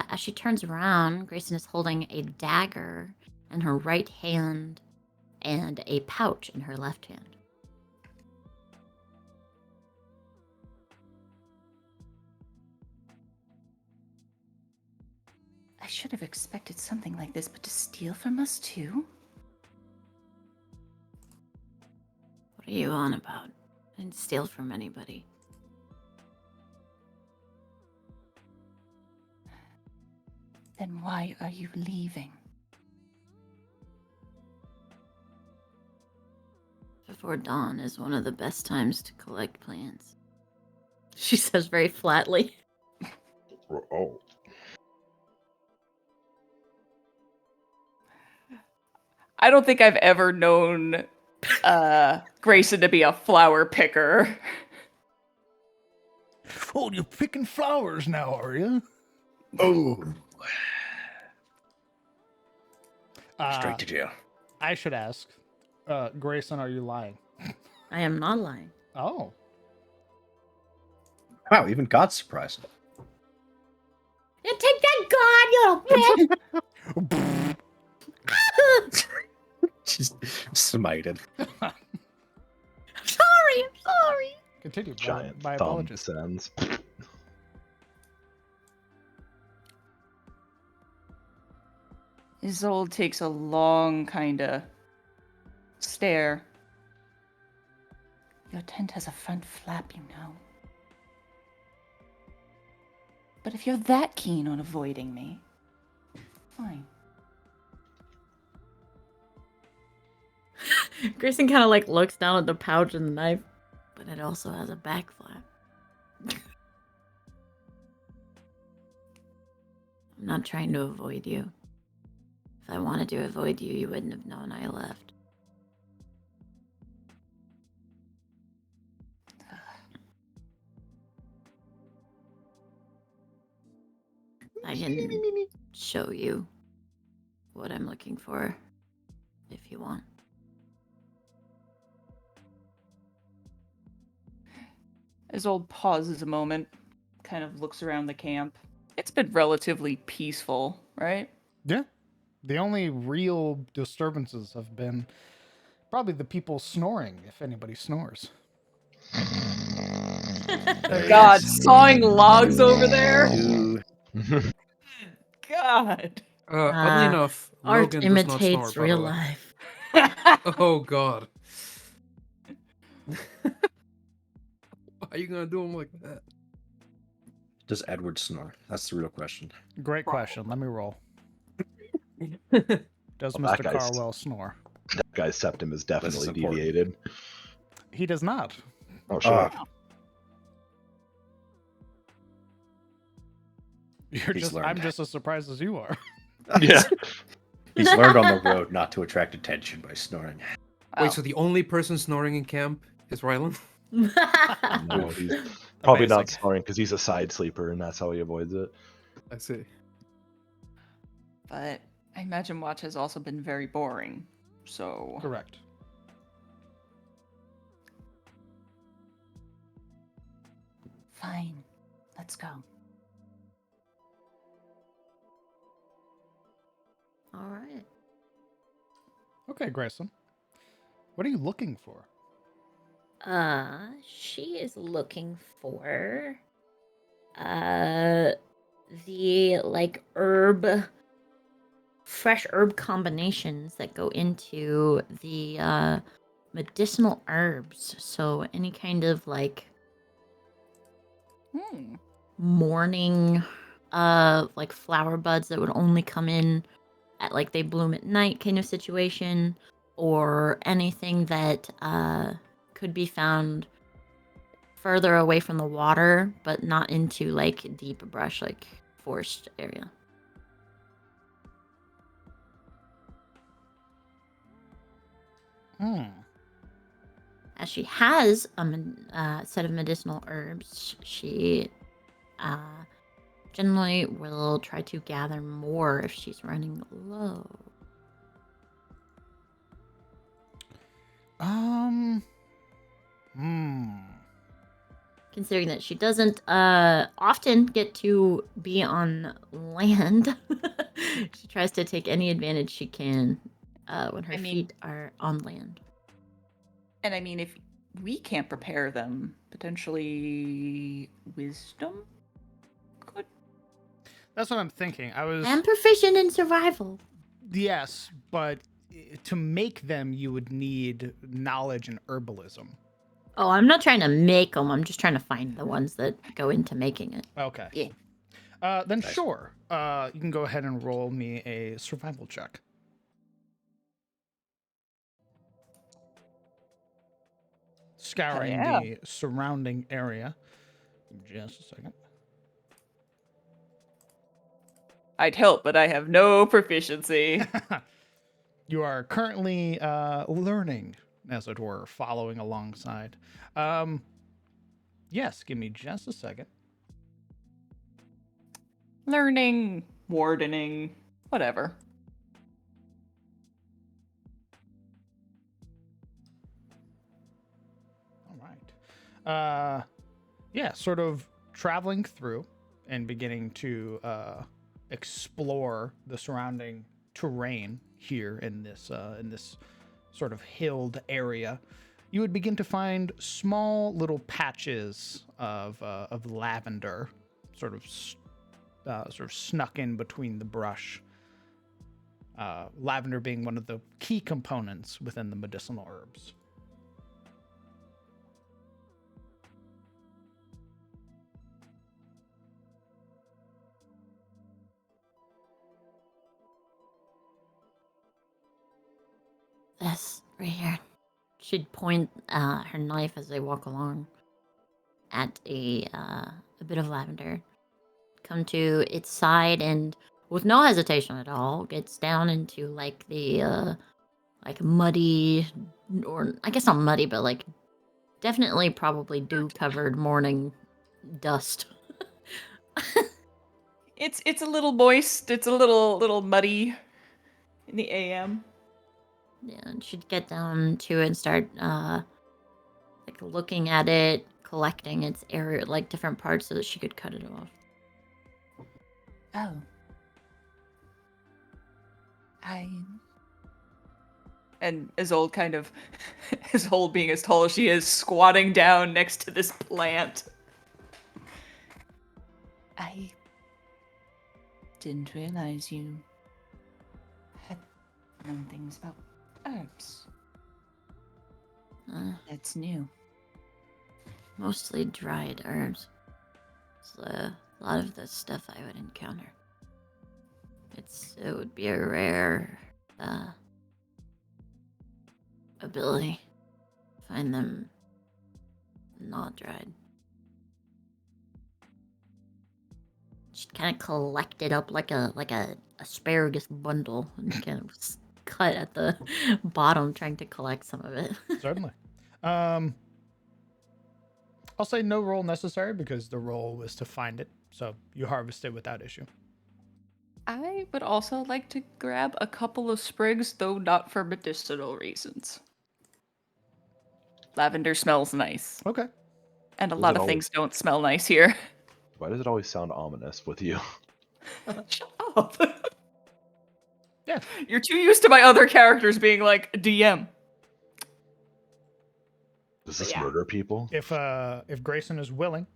Speaker 6: As she turns around, Grayson is holding a dagger in her right hand and a pouch in her left hand.
Speaker 7: I should have expected something like this, but to steal from us too?
Speaker 6: What are you on about? I didn't steal from anybody.
Speaker 7: Then why are you leaving?
Speaker 6: Before dawn is one of the best times to collect plants. She says very flatly.
Speaker 2: Oh.
Speaker 3: I don't think I've ever known Grayson to be a flower picker.
Speaker 1: Oh, you're picking flowers now, are you?
Speaker 4: Oh,
Speaker 1: Uh,
Speaker 4: straight to jail.
Speaker 1: I should ask, Grayson, are you lying?
Speaker 6: I am not lying.
Speaker 1: Oh.
Speaker 4: Wow, even God's surprised.
Speaker 6: You take that, God, you little bitch!
Speaker 4: She's smited.
Speaker 6: I'm sorry.
Speaker 1: Continue.
Speaker 2: Giant
Speaker 1: My
Speaker 2: thumb
Speaker 1: apologies.
Speaker 2: sends.
Speaker 7: Isolde takes a long kind of stare. Your tent has a front flap, you know. But if you're that keen on avoiding me, fine.
Speaker 6: Grayson kind of like looks down at the pouch and the knife, but it also has a back flap. I'm not trying to avoid you. If I wanted to avoid you, you wouldn't have known I left. I can show you what I'm looking for if you want.
Speaker 7: Isolde pauses a moment, kind of looks around the camp. It's been relatively peaceful
Speaker 3: right?
Speaker 1: Yeah. The only real disturbances have been probably the people snoring, if anybody snores.
Speaker 3: God, sawing logs over there.
Speaker 4: Ooh,
Speaker 3: God.
Speaker 5: Oddly enough,
Speaker 6: Art
Speaker 5: Logan does not snore,
Speaker 6: imitates
Speaker 5: by
Speaker 6: real
Speaker 5: the way.
Speaker 6: life.
Speaker 5: Oh god. Why are you gonna do him like that?
Speaker 4: does Edward snore? That's the real question.
Speaker 1: Great question. Let me roll. Does
Speaker 2: Well, that
Speaker 1: Mr.
Speaker 2: guy's-
Speaker 1: Carwell snore?
Speaker 2: That guy's septum is definitely
Speaker 4: important.
Speaker 2: deviated.
Speaker 1: He does not.
Speaker 2: Oh, shut
Speaker 4: Uh,
Speaker 2: up.
Speaker 4: He's learned.
Speaker 1: I'm just as surprised as you are.
Speaker 2: Yeah.
Speaker 4: He's learned on the road not to attract attention by snoring.
Speaker 3: Wow.
Speaker 5: Wait, so the only person snoring in camp is Rylan?
Speaker 2: No, he's probably not
Speaker 1: Amazing.
Speaker 2: snoring because he's a side sleeper, and that's how he avoids it.
Speaker 5: I see.
Speaker 3: But I imagine Watch has also been very boring. So
Speaker 1: Correct.
Speaker 7: Fine. Let's go.
Speaker 6: All right.
Speaker 1: Okay, Grayson. What are you looking for?
Speaker 6: She is looking for the like fresh herb combinations that go into the medicinal herbs. So any kind of like morning like flower buds that would only come in at like they bloom at night kind of situation, or anything that could be found further away from the water but not into like deep brush like forest area. As she has a set of medicinal herbs, she generally will try to gather more if she's running low. Considering that she doesn't often get to be on land, she tries to take any advantage she can when her feet are on land.
Speaker 3: And I mean, if we can't prepare them, potentially wisdom could.
Speaker 1: That's what I'm thinking.
Speaker 6: I'm proficient in survival.
Speaker 1: Yes, but to make them, you would need knowledge and herbalism.
Speaker 6: Oh, I'm not trying to make them. I'm just trying to find the ones that go into making it.
Speaker 1: Okay.
Speaker 3: Yeah.
Speaker 1: Then sure. You can go ahead and roll me a survival check. Scouring the surrounding area. Just a second.
Speaker 3: I'd help, but I have no proficiency.
Speaker 1: You are currently learning, as it were, following alongside. Yes, give me just a second.
Speaker 3: Learning, wardening, whatever.
Speaker 1: All right. Yeah, sort of traveling through and beginning to explore the surrounding terrain here in this sort of hilled area. You would begin to find small little patches of lavender, sort of snuck in between the brush. Lavender being one of the key components within the medicinal herbs.
Speaker 6: This right here. She'd point her knife as they walk along at a bit of lavender. Come to its side and, with no hesitation at all, gets down into like the like muddy, or I guess not muddy, but like definitely probably dew-covered morning dust.
Speaker 3: It's a little moist. It's a little muddy in the AM.
Speaker 6: Yeah, and she'd get down to it and start like looking at it, collecting its area, like different parts, so that she could cut it off.
Speaker 7: Oh.
Speaker 3: And Isolde kind of, Isolde being as tall as she is, squatting down next to this plant.
Speaker 7: I didn't realize you had known things about herbs. That's new.
Speaker 6: Mostly dried herbs. It's a lot of the stuff I would encounter. It would be a rare ability. Find them not dried. Just kind of collect it up like a asparagus bundle and kind of cut at the bottom, trying to collect some of it.
Speaker 1: Certainly. I'll say no roll necessary because the roll was to find it, so you harvest it without issue.
Speaker 3: I would also like to grab a couple of sprigs, though not for medicinal reasons. Lavender smells nice.
Speaker 1: Okay.
Speaker 3: And a
Speaker 2: Does
Speaker 3: lot
Speaker 2: it
Speaker 3: of things don't smell nice here.
Speaker 2: Why does it always sound ominous with you?
Speaker 3: Shut up.
Speaker 1: Yeah.
Speaker 3: You're too used to my other characters being like, DM.
Speaker 2: Does this
Speaker 3: Yeah.
Speaker 2: murder people?
Speaker 1: If Grayson is willing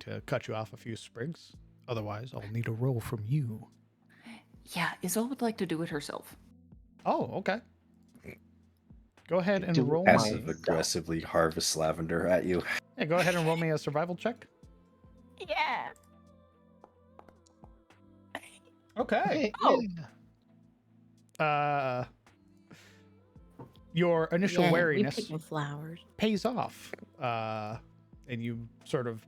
Speaker 1: to cut you off a few sprigs, otherwise I'll need a roll from you.
Speaker 3: Yeah, Isolde would like to do it herself.
Speaker 1: Oh, okay. Go ahead and
Speaker 4: Do
Speaker 1: roll
Speaker 4: passive
Speaker 1: me.
Speaker 4: aggressively harvest lavender at you.
Speaker 1: Yeah, go ahead and roll me a survival check.
Speaker 7: Yeah.
Speaker 1: Okay.
Speaker 2: Oh.
Speaker 1: Your initial
Speaker 6: Yeah, we
Speaker 1: wariness
Speaker 6: picking flowers.
Speaker 1: pays off, and you sort of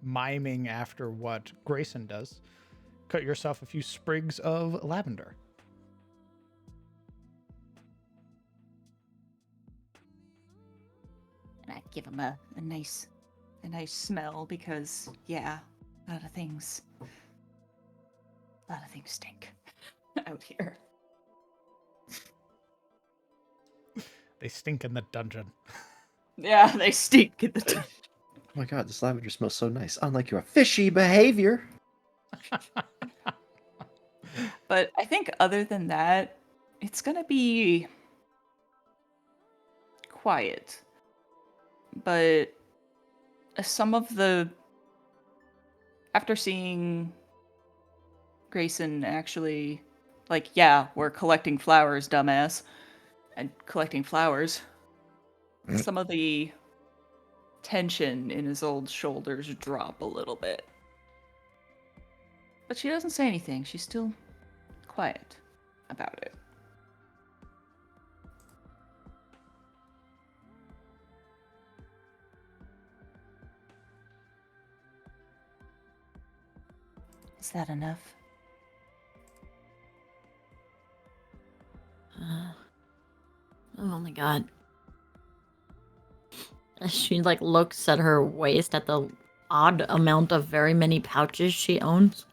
Speaker 1: miming after what Grayson does, cut yourself a few sprigs of lavender.
Speaker 7: And I give him a nice smell because, yeah, a lot of things stink out here.
Speaker 1: They stink in the dungeon.
Speaker 3: Yeah, they stink in the
Speaker 4: Oh my god, this lavender smells so nice. Unlike your fishy behavior.
Speaker 3: But I think other than that, it's gonna be quiet. But some of the... After seeing Grayson actually, like, yeah, we're collecting flowers, dumbass, and collecting flowers, some of the tension in Isolde's shoulders drop a little bit. But she doesn't say anything. She's still quiet about it.
Speaker 7: Is that enough?
Speaker 6: I've only got. She like looks at her waist at the odd amount of very many pouches she owns.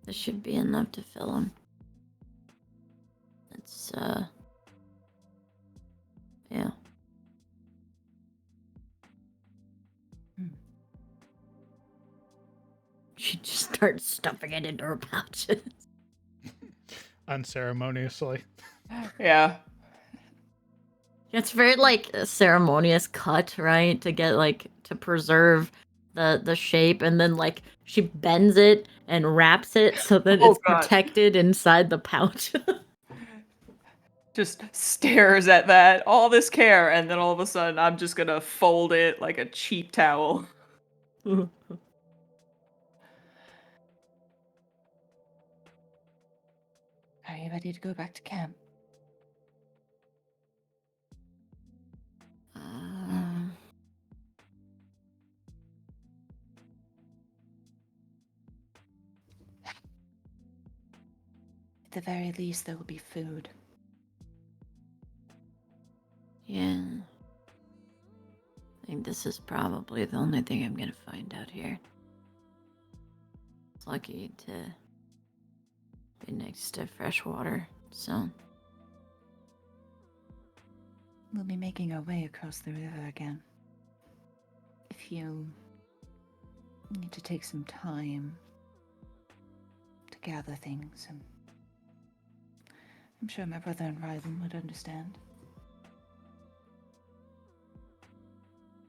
Speaker 6: This should be enough to fill them. It's yeah. She just starts stuffing it into her pouches.
Speaker 1: Unceremoniously.
Speaker 3: Yeah.
Speaker 6: It's very like a ceremonious cut, right? To get like to preserve the shape, and then like she bends it and wraps it so that
Speaker 3: Oh,
Speaker 6: it's
Speaker 3: God.
Speaker 6: protected inside the pouch.
Speaker 3: Just stares at that, all this care, and then all of a sudden I'm just gonna fold it like a cheap towel.
Speaker 7: Are you ready to go back to camp? At the very least, there will be food.
Speaker 6: Yeah. I think this is probably the only thing I'm gonna find out here. It's lucky to be next to fresh water, so.
Speaker 7: We'll be making our way across the river again. If you need to take some time gather things. And I'm sure my brother and Rylan would understand.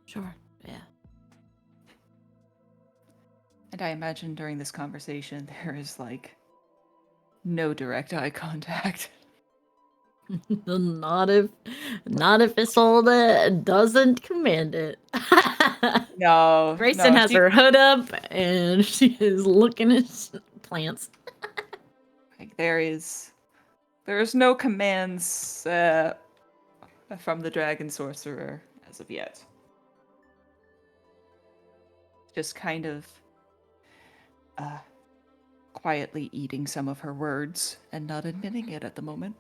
Speaker 6: Sure. Yeah.
Speaker 7: And I imagine during this conversation there is like no direct eye contact.
Speaker 6: not if Isolde doesn't command it.
Speaker 7: No,
Speaker 6: Grayson has her hood up and she is looking at plants.
Speaker 7: Like there is no commands from the dragon sorcerer as of yet. Just kind of quietly eating some of her words and not admitting it at the moment.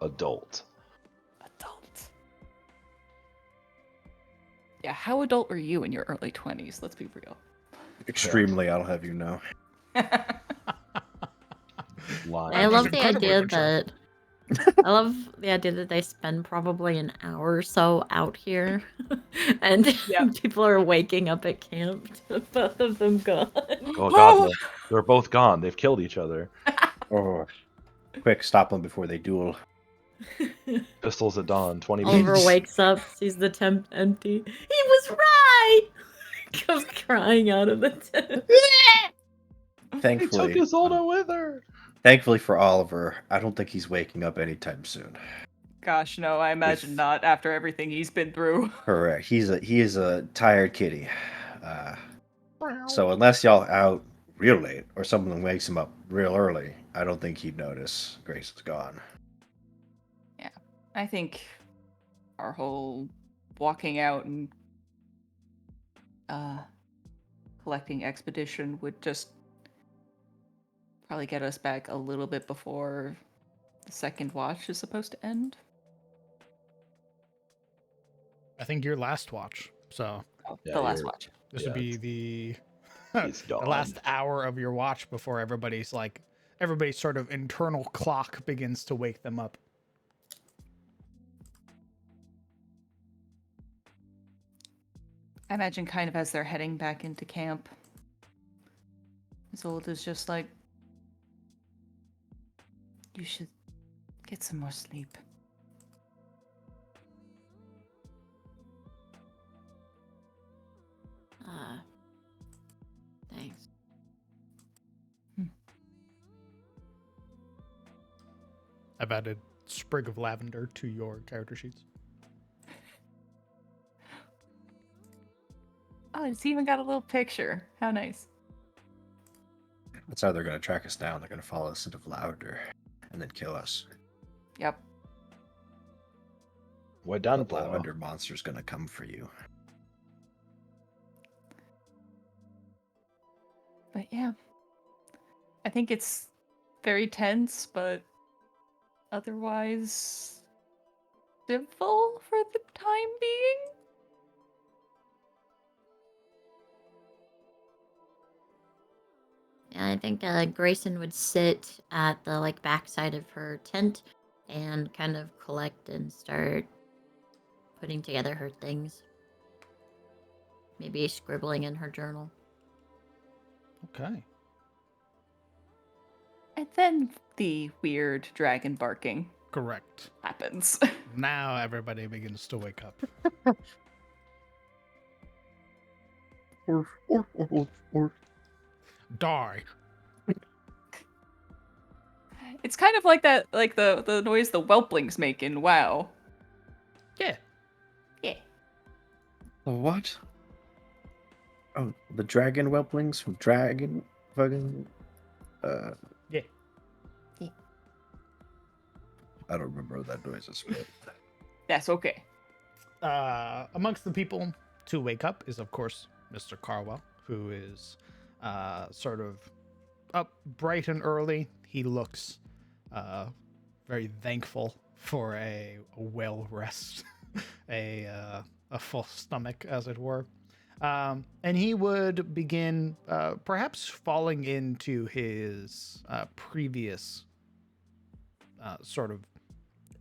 Speaker 2: Adult.
Speaker 7: Adult. Yeah, how adult were you in your early 20s? Let's be real.
Speaker 4: Extremely, I'll have you know.
Speaker 2: Lying.
Speaker 6: I love
Speaker 1: She's
Speaker 6: the
Speaker 1: incredibly
Speaker 6: idea
Speaker 1: mature.
Speaker 6: that they spend probably an hour or so out here, and
Speaker 7: Yeah.
Speaker 6: people are waking up at camp. Both of them gone.
Speaker 2: Oh god, they're both gone. They've killed each other.
Speaker 4: Oh, quick, stop them before they duel.
Speaker 2: Pistols at dawn, 20
Speaker 6: Oliver
Speaker 2: minutes.
Speaker 6: wakes up, sees the tent empty. He was right. Comes crying out of the tent.
Speaker 2: They took
Speaker 4: Thankfully,
Speaker 2: Isolde with her.
Speaker 4: thankfully for Oliver, I don't think he's waking up anytime soon.
Speaker 7: Gosh, no, I imagine not after everything he's been through.
Speaker 4: Correct. He is a tired kitty. So unless y'all out real late or someone wakes him up real early, I don't think he'd notice Grace is gone.
Speaker 7: Yeah. I think our whole walking out and collecting expedition would just probably get us back a little bit before the second watch is supposed to end.
Speaker 1: I think your last watch. So
Speaker 2: Yeah,
Speaker 7: The last
Speaker 2: you're-
Speaker 7: watch.
Speaker 1: this would be the
Speaker 2: It's
Speaker 1: the
Speaker 2: dawn.
Speaker 1: last hour of your watch before everybody's sort of internal clock begins to wake them up.
Speaker 7: I imagine kind of as they're heading back into camp, Isolde's just like, you should get some more sleep.
Speaker 6: Thanks.
Speaker 1: I've added sprig of lavender to your character sheets.
Speaker 7: Oh, it's even got a little picture. How nice.
Speaker 4: That's how they're going to track us down. They're going to follow us into lavender and then kill us.
Speaker 7: Yep.
Speaker 2: We're done,
Speaker 4: The
Speaker 2: bro.
Speaker 4: lavender monster's going to come for you.
Speaker 7: But yeah. I think it's very tense, but otherwise civil for the time being.
Speaker 6: Yeah, I think Grayson would sit at the backside of her tent and kind of collect and start putting together her things. Maybe scribbling in her journal.
Speaker 1: Okay.
Speaker 7: And then the weird dragon barking
Speaker 1: Correct.
Speaker 7: happens.
Speaker 1: Now everybody begins to wake up. Die.
Speaker 7: It's kind of like that, like the noise the whelplings make in WoW.
Speaker 1: Yeah.
Speaker 7: Yeah.
Speaker 4: The what? Oh, the dragon whelplings from Dragon fucking.
Speaker 1: Yeah.
Speaker 7: Yeah.
Speaker 4: I don't remember what that noise is. But...
Speaker 7: That's okay.
Speaker 1: Amongst the people to wake up is, of course, Mr. Carwell, who is sort of up bright and early. He looks very thankful for a well rest, a full stomach, as it were. And he would begin perhaps falling into his previous sort of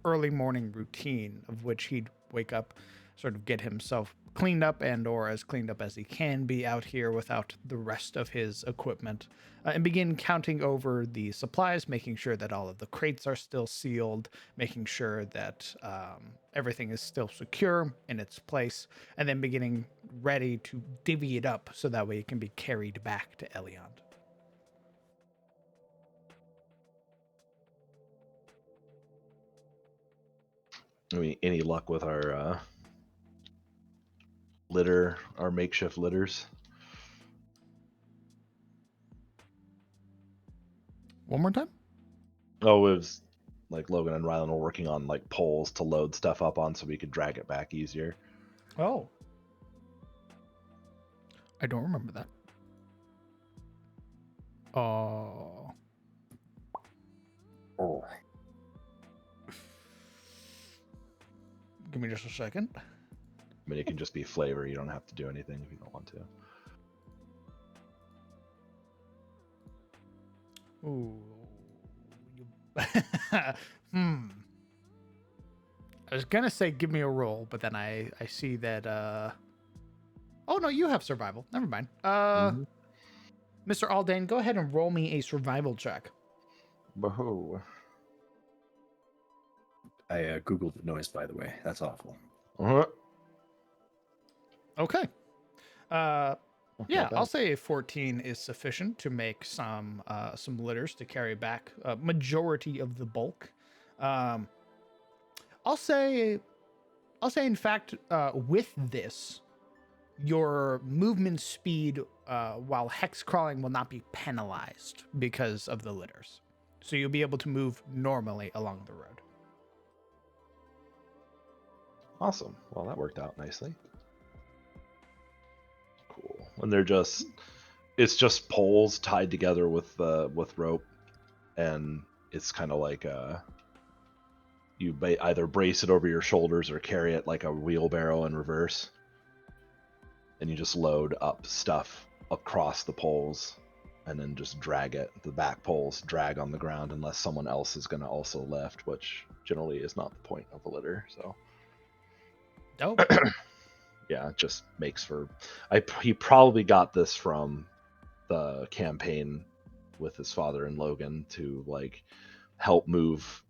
Speaker 1: early morning routine, of which he'd wake up sort of get himself cleaned up and or as cleaned up as he can be out here without the rest of his equipment, and begin counting over the supplies, making sure that all of the crates are still sealed, making sure that everything is still secure in its place, and then beginning ready to divvy it up so that way it can be carried back to Eliand.
Speaker 2: I mean, any luck with our our makeshift litters?
Speaker 1: One more time?
Speaker 2: Oh, it was like Logan and Rylan were working on like poles to load stuff up on so we could drag it back easier.
Speaker 1: Oh. I don't remember that. Oh.
Speaker 4: Oh.
Speaker 1: Give me just a second.
Speaker 2: I mean, it can just be flavor. You don't have to do anything if you don't want to.
Speaker 1: Ooh. I was gonna say give me a roll, but then I see that oh no, you have survival. Never mind.
Speaker 2: Mhm.
Speaker 1: Mr. Aldane, go ahead and roll me a survival check.
Speaker 2: Whoa.
Speaker 4: I googled the noise, by the way. That's awful.
Speaker 2: Uh-huh.
Speaker 1: Okay. Yeah,
Speaker 2: Not
Speaker 1: I'll
Speaker 2: bad.
Speaker 1: say a 14 is sufficient to make some litters to carry back majority of the bulk. I'll say in fact with this, your movement speed while hex crawling will not be penalized because of the litters. So you'll be able to move normally along the road.
Speaker 2: Awesome. Well, that worked out nicely. Cool. And it's just poles tied together with rope, and it's kind of like you either brace it over your shoulders or carry it like a wheelbarrow in reverse, and you just load up stuff across the poles, and then just drag it. The back poles drag on the ground unless someone else is going to also lift, which generally is not the point of a litter. So.
Speaker 1: Dope.
Speaker 2: Yeah, it just makes for. He probably got this from the campaign with his father and Logan to like help move.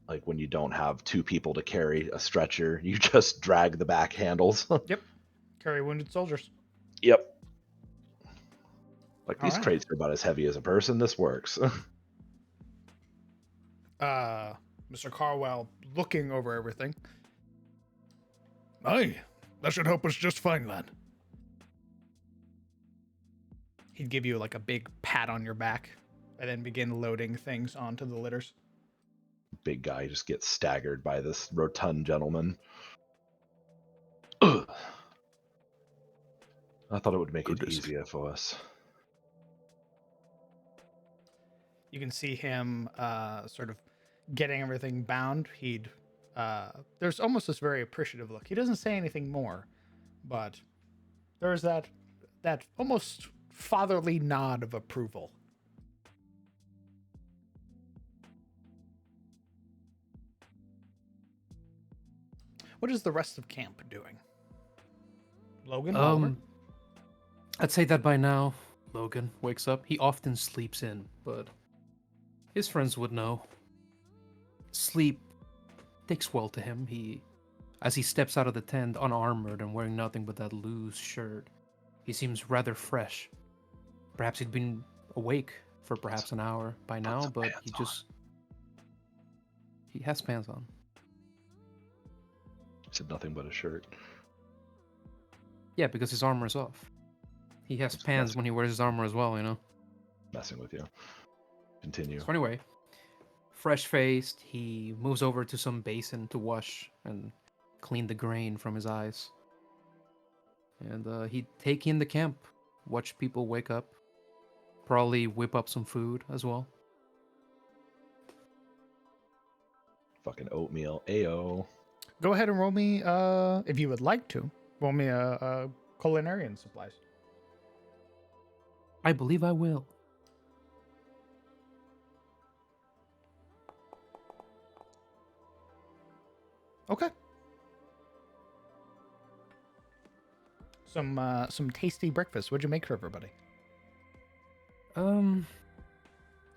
Speaker 2: Like when you don't have two people to carry a stretcher, you just drag the back handles.
Speaker 1: Yep. Carry wounded soldiers.
Speaker 2: Yep. Like
Speaker 1: All
Speaker 2: these
Speaker 1: right.
Speaker 2: crates are about as heavy as a person. This works.
Speaker 1: Mr. Carwell looking over everything. Aye, that should help us just fine, lad. He'd give you like a big pat on your back and then begin loading things onto the litters.
Speaker 2: Big guy just gets staggered by this rotund gentleman. Ugh. I thought it would make it easier for us.
Speaker 1: You can see him sort of getting everything bound. There's almost this very appreciative look. He doesn't say anything more, but there's that almost fatherly nod of approval. What is the rest of camp doing? Logan, Oliver?
Speaker 5: I'd say that by now, Logan wakes up. He often sleeps in, but his friends would know. Sleep takes well to him. As he steps out of the tent, unarmored and wearing nothing but that loose shirt, he seems rather fresh. Perhaps he'd been awake for perhaps an hour by now, but he has pants on.
Speaker 2: He said nothing but a shirt.
Speaker 5: Yeah, because his armor is off. He has pants when he wears his armor as well, you know?
Speaker 2: Messing with you. Continue.
Speaker 5: So anyway, fresh-faced, he moves over to some basin to wash and clean the grain from his eyes. And he'd take in the camp, watch people wake up, probably whip up some food as well.
Speaker 2: Fucking oatmeal. Ayo.
Speaker 1: Go ahead and roll me, if you would like to, roll me a culinarian supplies.
Speaker 5: I believe I will.
Speaker 1: Okay. some tasty breakfast. What'd you make for everybody?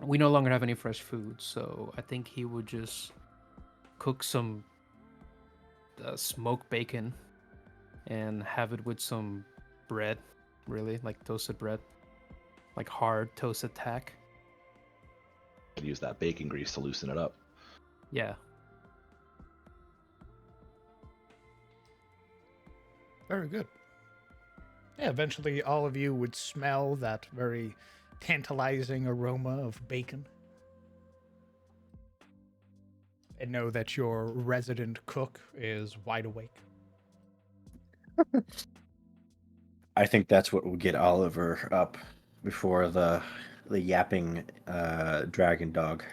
Speaker 5: We no longer have any fresh food, so I think he would just cook some smoked bacon and have it with some bread, really, like toasted bread, like hard toasted tack.
Speaker 2: Could use that bacon grease to loosen it up.
Speaker 5: Yeah.
Speaker 1: Very good. Yeah, eventually all of you would smell that very tantalizing aroma of bacon. And know that your resident cook is wide awake.
Speaker 4: I think that's what will get Oliver up before the yapping dragon dog.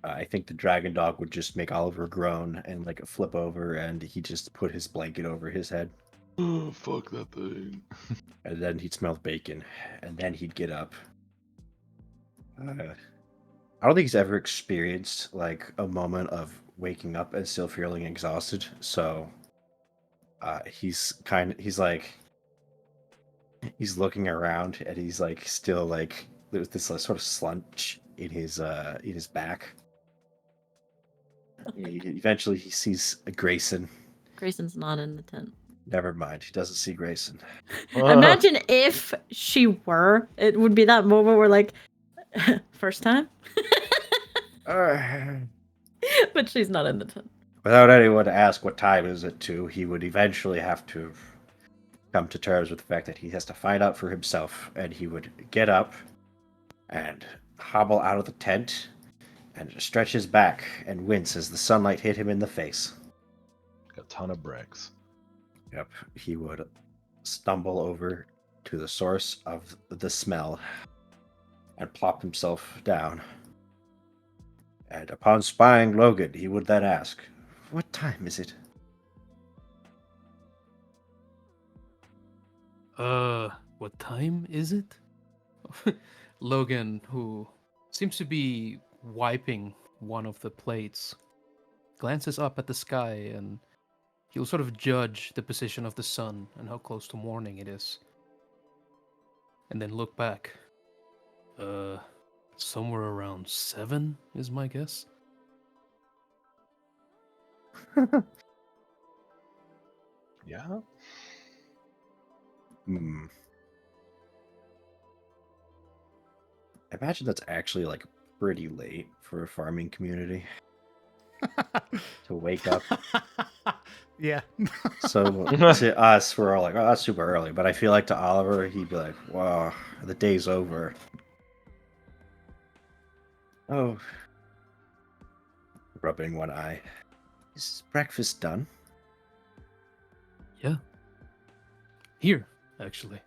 Speaker 4: I think the dragon dog would just make Oliver groan and like flip over, and he just put his blanket over his head,
Speaker 2: Oh, fuck that thing.
Speaker 4: and then he'd smell the bacon, and then he'd get up. I don't think he's ever experienced like a moment of waking up and still feeling exhausted. So he's looking around, and he's like still like there's this sort of slunch in his back. Eventually he sees Grayson.
Speaker 6: Grayson's not in the tent.
Speaker 4: Never mind, he doesn't see Grayson.
Speaker 6: Imagine if she were. It would be that moment where, like, first time? But she's not in the tent.
Speaker 4: Without anyone to ask what time is it to, he would eventually have to come to terms with the fact that he has to find out for himself, and he would get up and hobble out of the tent and stretch his back and wince as the sunlight hit him in the face.
Speaker 2: A ton of bricks.
Speaker 4: Yep, he would stumble over to the source of the smell and plop himself down. And upon spying Logan, he would then ask, "What time is it?"
Speaker 5: What time is it? Logan, who seems to be wiping one of the plates, glances up at the sky, and he'll sort of judge the position of the sun and how close to morning it is. And then look back. Somewhere around 7 is my guess.
Speaker 2: Yeah.
Speaker 4: Hmm. I imagine that's actually like pretty late for a farming community to wake up.
Speaker 1: Yeah.
Speaker 4: So to us, we're all like, "Oh, that's super early." But I feel like to Oliver, he'd be like, "Wow, the day's over." Oh, rubbing one eye. Is breakfast done?
Speaker 5: Yeah. Here, actually.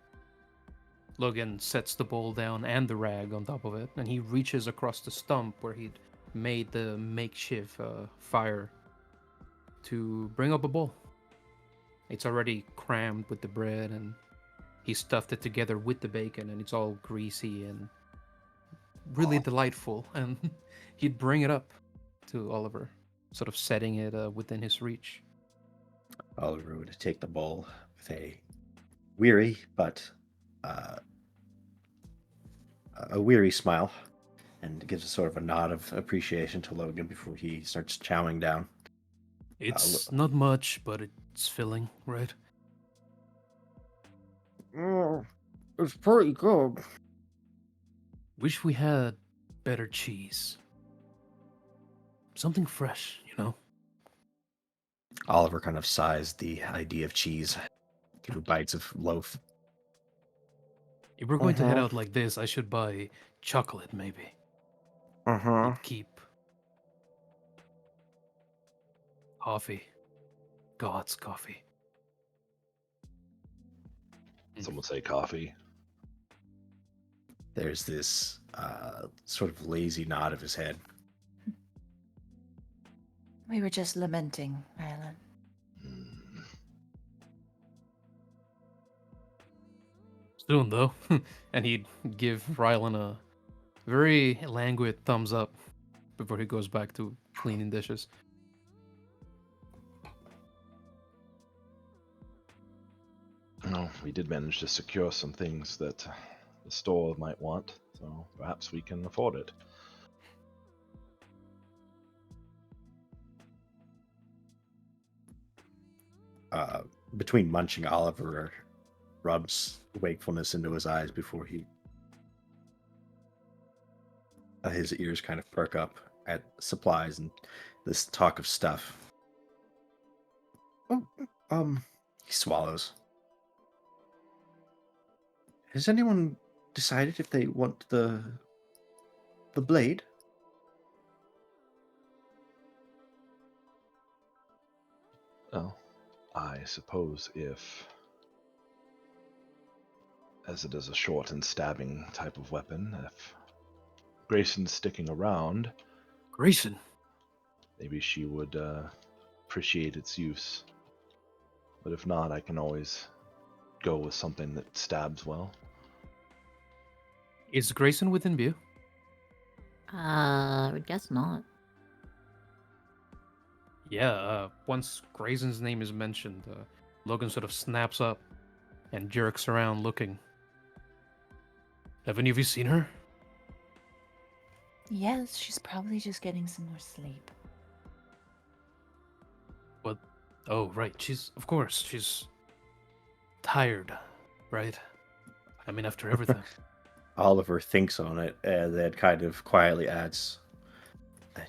Speaker 5: Logan sets the bowl down and the rag on top of it, and he reaches across the stump where he'd made the makeshift fire to bring up a bowl. It's already crammed with the bread, and he stuffed it together with the bacon, and it's all greasy and really delightful. And he'd bring it up to Oliver, sort of setting it within his reach.
Speaker 4: Oliver would take the bowl with a weary but a weary smile, and gives a sort of a nod of appreciation to Logan before he starts chowing down.
Speaker 5: It's not much, but it's filling, right?
Speaker 4: It's pretty good.
Speaker 5: Wish we had better cheese. Something fresh, you know?
Speaker 4: Oliver kind of sighs the idea of cheese through bites of loaf.
Speaker 5: If we're going to head out like this, I should buy chocolate, maybe. It'd keep. Coffee. God's coffee.
Speaker 2: Someone say coffee.
Speaker 4: There's this sort of lazy nod of his head.
Speaker 7: We were just lamenting, Rylan.
Speaker 5: Soon, though. And he'd give Rylan a very languid thumbs up before he goes back to cleaning dishes.
Speaker 2: Well, we did manage to secure some things that the store might want, so perhaps we can afford it.
Speaker 4: Between munching, Oliver rubs wakefulness into his eyes before his ears kind of perk up at supplies and this talk of stuff. Oh, he swallows. Has anyone decided if they want the blade?
Speaker 2: Well, I suppose if, as it is a short and stabbing type of weapon, if Grayson's sticking around,
Speaker 5: Grayson.
Speaker 2: maybe she would appreciate its use. But if not, I can always go with something that stabs well.
Speaker 5: Is Grayson within view?
Speaker 6: I would guess not.
Speaker 5: Yeah, once Grayson's name is mentioned, Logan sort of snaps up and jerks around looking. Have any of you seen her?
Speaker 7: Yes, she's probably just getting some more sleep.
Speaker 5: What? Oh, right. She's tired, right? I mean, after everything.
Speaker 4: Oliver thinks on it and then kind of quietly adds, I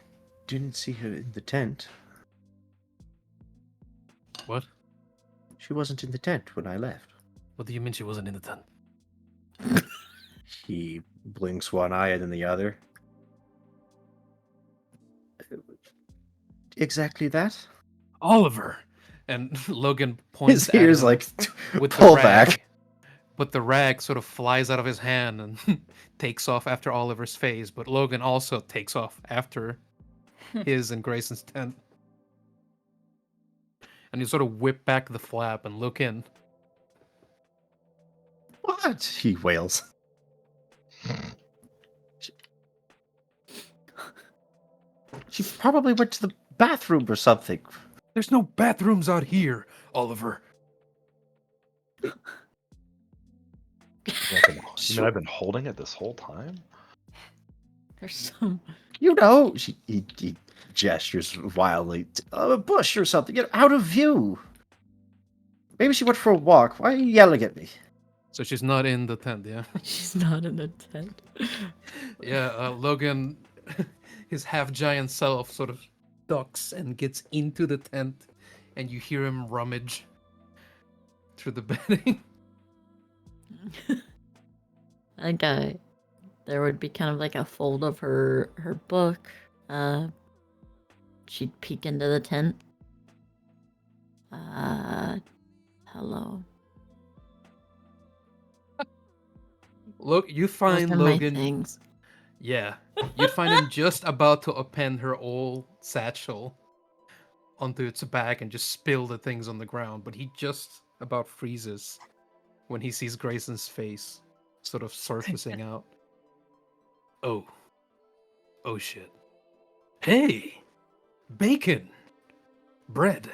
Speaker 4: didn't see her in the tent.
Speaker 5: What?
Speaker 4: She wasn't in the tent when I left.
Speaker 5: What do you mean she wasn't in the tent?
Speaker 4: He blinks one eye and then the other. Exactly that.
Speaker 5: Oliver! And Logan points
Speaker 4: His ears
Speaker 5: at him
Speaker 4: like
Speaker 5: with
Speaker 4: pull
Speaker 5: the rag.
Speaker 4: back.
Speaker 5: But the rag sort of flies out of his hand and takes off after Oliver's face. But Logan also takes off after his and Grayson's tent. And you sort of whip back the flap and look in.
Speaker 4: What? He wails. She probably went to the bathroom or something.
Speaker 5: There's no bathrooms out here, Oliver.
Speaker 2: You mean I've been holding it this whole time?
Speaker 6: There's some.
Speaker 4: You know, he gestures wildly. A bush or something. Get out of view. Maybe she went for a walk. Why are you yelling at me?
Speaker 5: So she's not in the tent, yeah?
Speaker 6: She's not in a tent.
Speaker 5: Yeah, Logan, his half-giant self sort of ducks and gets into the tent, and you hear him rummage through the bedding.
Speaker 6: I think there would be kind of like a fold of her book. She'd peek into the tent. Hello.
Speaker 5: Look, you
Speaker 6: Those
Speaker 5: find
Speaker 6: are my
Speaker 5: Logan.
Speaker 6: things.
Speaker 5: Yeah, you'd find him just about to append her old satchel onto its back and just spill the things on the ground, but he just about freezes when he sees Grayson's face sort of surfacing out. Oh shit. Hey, bacon, bread.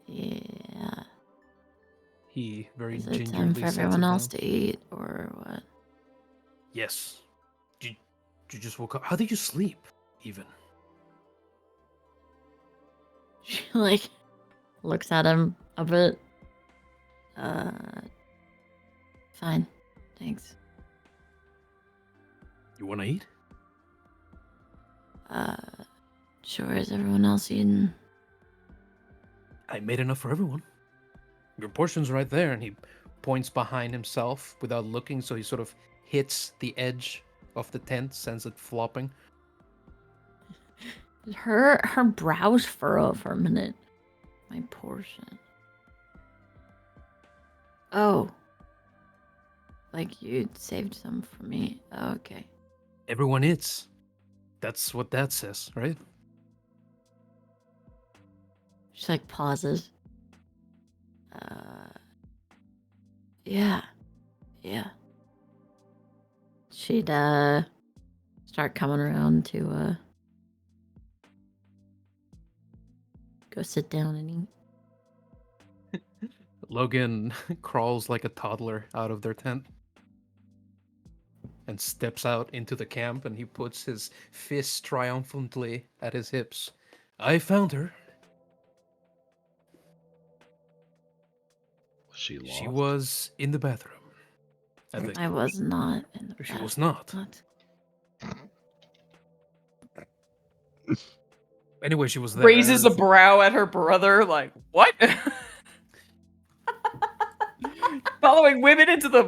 Speaker 6: Yeah.
Speaker 5: He very
Speaker 6: Is it
Speaker 5: gingerly
Speaker 6: time for
Speaker 5: sets it
Speaker 6: everyone else
Speaker 5: down.
Speaker 6: to eat, or what?
Speaker 5: Yes. You just woke up. How did you sleep, even?
Speaker 6: She like looks at him a bit. Fine, thanks.
Speaker 5: You want to eat?
Speaker 6: Sure. Is everyone else eating?
Speaker 5: I made enough for everyone. Your portion's right there, and he points behind himself without looking, so he sort of hits the edge of the tent, sends it flopping.
Speaker 6: Her brows furrow for a minute. My portion. Oh. Like you saved some for me. Okay.
Speaker 5: Everyone eats. That's what Dad says, right?
Speaker 6: She like pauses. Yeah. She'd start coming around to go sit down and eat.
Speaker 5: Logan crawls like a toddler out of their tent and steps out into the camp, and he puts his fist triumphantly at his hips. I found her.
Speaker 2: She lost.
Speaker 5: She was in the bathroom. I think.
Speaker 6: I was not in the
Speaker 5: She was not.
Speaker 6: What?
Speaker 5: Anyway, she was there.
Speaker 3: Raises a brow at her brother, like, what? Following women into the.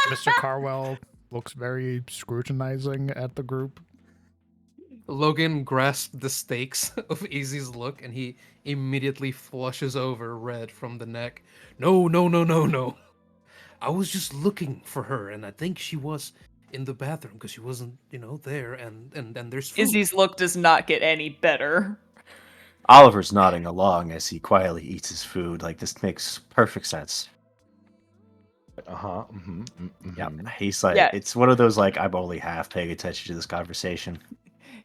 Speaker 1: Mr. Carwell looks very scrutinizing at the group.
Speaker 5: Logan grasped the stakes of Easy's look, and he immediately flushes over red from the neck. No, no, no, no, no. I was just looking for her, and I think she was in the bathroom because she wasn't, there, and there's food.
Speaker 3: Izzy's look does not get any better.
Speaker 4: Oliver's nodding along as he quietly eats his food. Like, this makes perfect sense.
Speaker 2: Uh-huh.
Speaker 4: Yeah, he's like,
Speaker 3: Yeah.
Speaker 4: it's one of those, like, I'm only half paying attention to this conversation.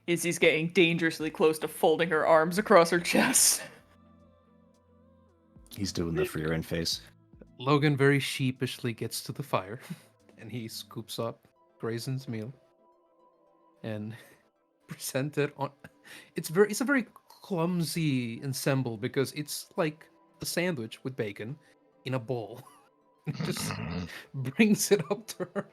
Speaker 3: Izzy's getting dangerously close to folding her arms across her chest.
Speaker 4: He's doing the for your in face.
Speaker 5: Logan very sheepishly gets to the fire, and he scoops up Grayson's meal and presents it on. It's a very clumsy ensemble because it's like a sandwich with bacon in a bowl. He just brings it up to her.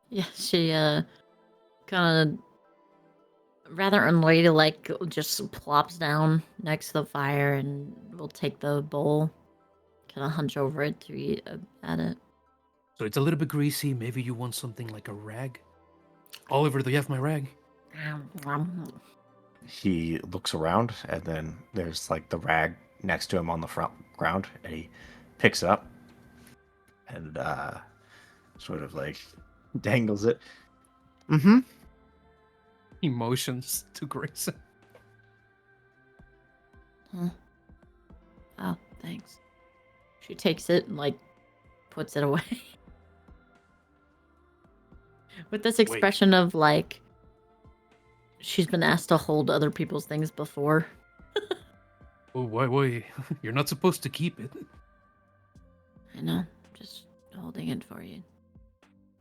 Speaker 6: Yeah, she kind of rather unladylike just plops down next to the fire and will take the bowl, kind of hunch over it to eat at it.
Speaker 5: So it's a little bit greasy. Maybe you want something like a rag? Oliver, do you have my rag?
Speaker 4: He looks around, and then there's like the rag next to him on the front ground, and he picks it up and sort of like dangles it. Mm-hmm.
Speaker 5: He motions to Grayson.
Speaker 6: Huh. Oh, thanks. She takes it and like puts it away. With this expression of like she's been asked to hold other people's things before.
Speaker 5: Oh, why? You're not supposed to keep it.
Speaker 6: I know. Just holding it for you.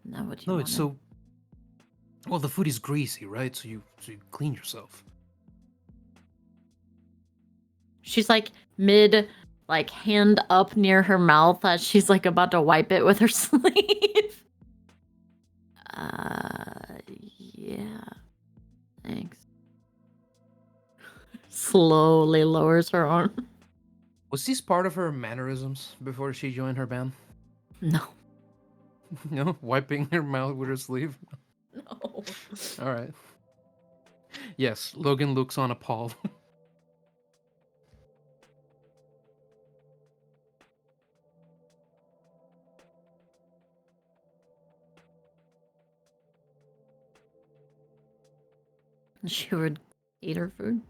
Speaker 6: Not what you
Speaker 5: No,
Speaker 6: wanted.
Speaker 5: it's so. Well, the food is greasy, right? So you clean yourself.
Speaker 6: She's like mid, like hand up near her mouth as she's like about to wipe it with her sleeve. Yeah. Thanks. Slowly lowers her arm.
Speaker 5: Was this part of her mannerisms before she joined her band?
Speaker 6: No.
Speaker 5: No, wiping her mouth with her sleeve.
Speaker 6: No.
Speaker 5: All right. Yes, Logan looks on appalled.
Speaker 6: She would eat her food.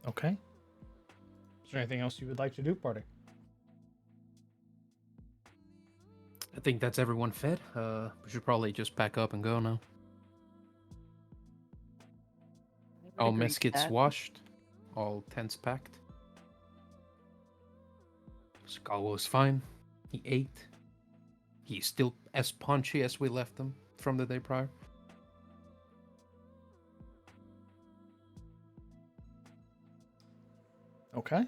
Speaker 1: Okay. Is there anything else you would like to do, party?
Speaker 5: I think that's everyone fed. We should probably just pack up and go now. All
Speaker 3: agree
Speaker 5: mess
Speaker 3: to
Speaker 5: kits
Speaker 3: that.
Speaker 5: washed. All tents packed. Skull was fine. He ate. He's still as punchy as we left him from the day prior.
Speaker 1: Okay.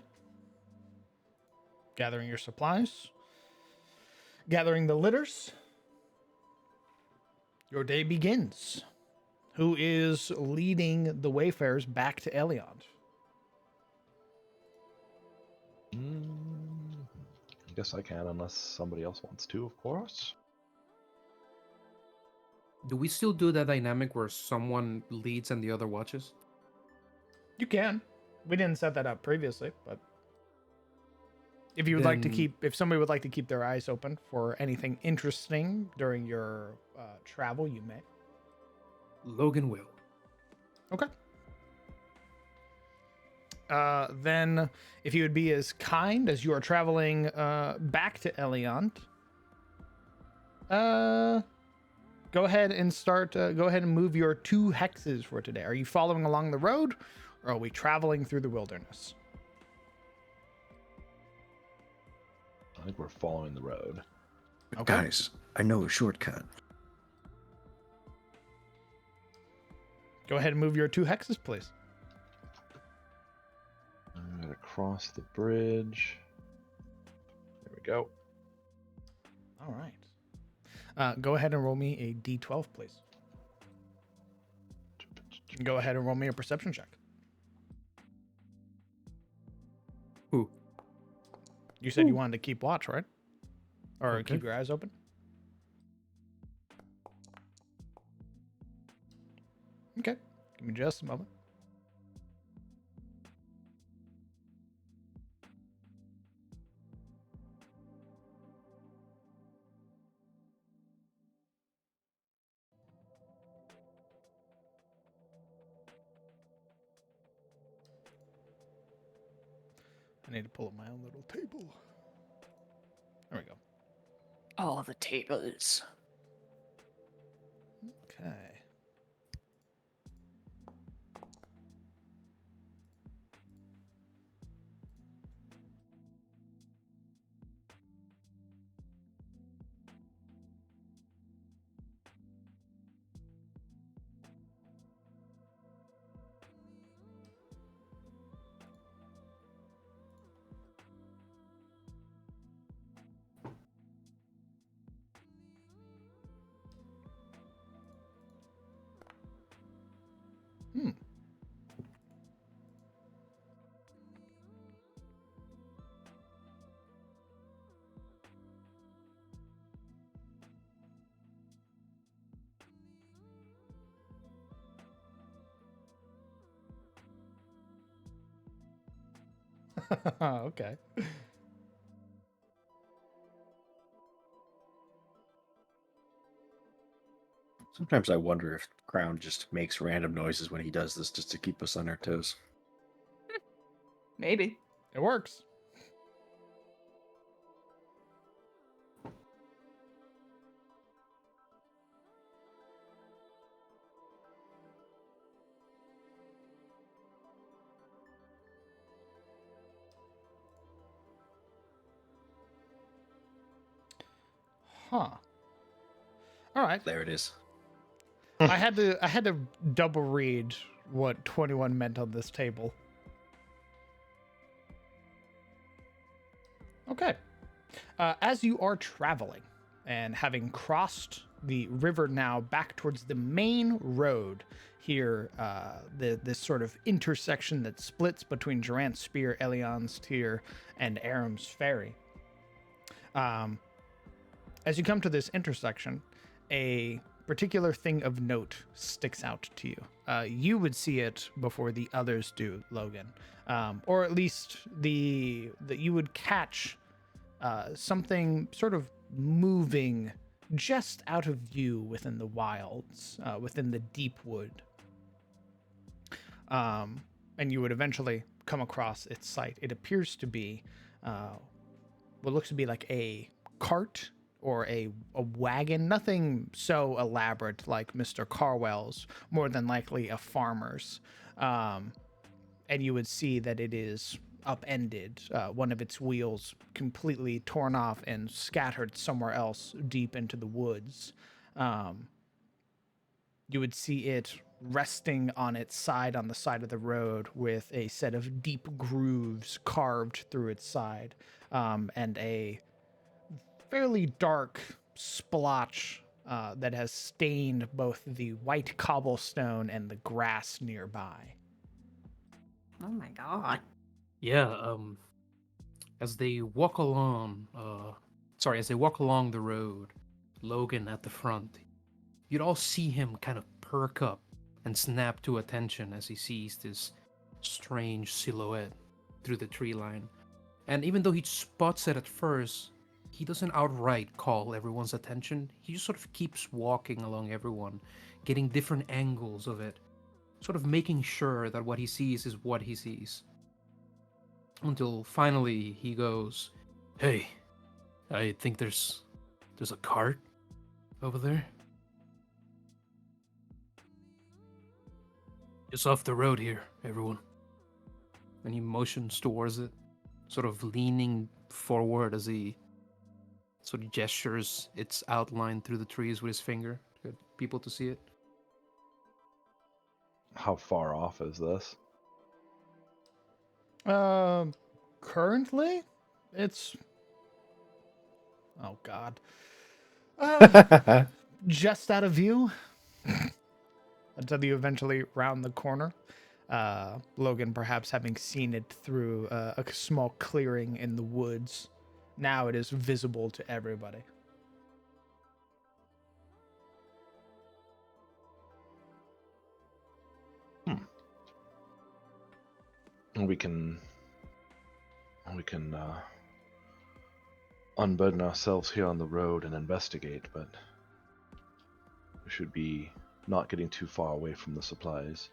Speaker 1: Gathering your supplies. Gathering the litters. Your day begins. Who is leading the wayfarers back to Eliond?
Speaker 2: I guess I can, unless somebody else wants to, of course.
Speaker 5: Do we still do that dynamic where someone leads and the other watches?
Speaker 1: You can. We didn't set that up previously, but If you would like to
Speaker 5: Then-
Speaker 1: if somebody would like to keep their eyes open for anything interesting during your travel, you may.
Speaker 5: Logan will.
Speaker 1: Okay. Then, if you would be as kind as you are traveling back to Eliant, go ahead and start. Go ahead and move your 2 hexes for today. Are you following along the road, or are we traveling through the wilderness?
Speaker 2: I think we're following the road.
Speaker 1: Okay.
Speaker 4: Guys, I know a shortcut.
Speaker 1: Go ahead and move your 2 hexes, please.
Speaker 2: I'm gonna cross the bridge. There we go.
Speaker 1: All right. Go ahead and roll me a d12, please. Go ahead and roll me a perception check.
Speaker 5: Who?
Speaker 1: You said you wanted to keep watch, right? Or
Speaker 5: Okay.
Speaker 1: keep your eyes open? Okay. Give me just a moment. I need to pull up my own little table. There we go.
Speaker 3: All the tables.
Speaker 1: Okay. Hmm. Okay.
Speaker 4: Sometimes I wonder if Crown just makes random noises when he does this just to keep us on our toes.
Speaker 3: Maybe.
Speaker 1: It works. Huh. All right.
Speaker 4: There it is.
Speaker 1: I had to double read what 21 meant on this table. Okay. As you are traveling and having crossed the river now back towards the main road here, this sort of intersection that splits between Durant's Spear, Elion's Tier, and Aram's Ferry. As you come to this intersection, a particular thing of note sticks out to you. You would see it before the others do, Logan, or at least that you would catch something sort of moving just out of view within the wilds, within the deep wood. And you would eventually come across its site. It appears to be what looks to be like a cart or a wagon, nothing so elaborate like Mr. Carwell's, more than likely a farmer's. And you would see that it is upended, one of its wheels completely torn off and scattered somewhere else deep into the woods. You would see it resting on its side on the side of the road with a set of deep grooves carved through its side, and a fairly dark splotch that has stained both the white cobblestone and the grass nearby.
Speaker 6: Oh my god.
Speaker 5: Yeah, as they walk along, as they walk along the road, Logan at the front, you'd all see him kind of perk up and snap to attention as he sees this strange silhouette through the tree line. And even though he spots it at first, he doesn't outright call everyone's attention. He just sort of keeps walking along everyone, getting different angles of it, sort of making sure that what he sees is what he sees. Until finally he goes, "Hey, I think there's a cart over there. Just off the road here, everyone." And he motions towards it, sort of leaning forward as he sort of gestures its outline through the trees with his finger to get people to see it.
Speaker 2: How far off is this?
Speaker 1: Currently, it's oh god, just out of view until you eventually round the corner. Logan, perhaps having seen it through a small clearing in the woods, now it is visible to everybody.
Speaker 2: We can unburden ourselves here on the road and investigate, but we should be not getting too far away from the supplies.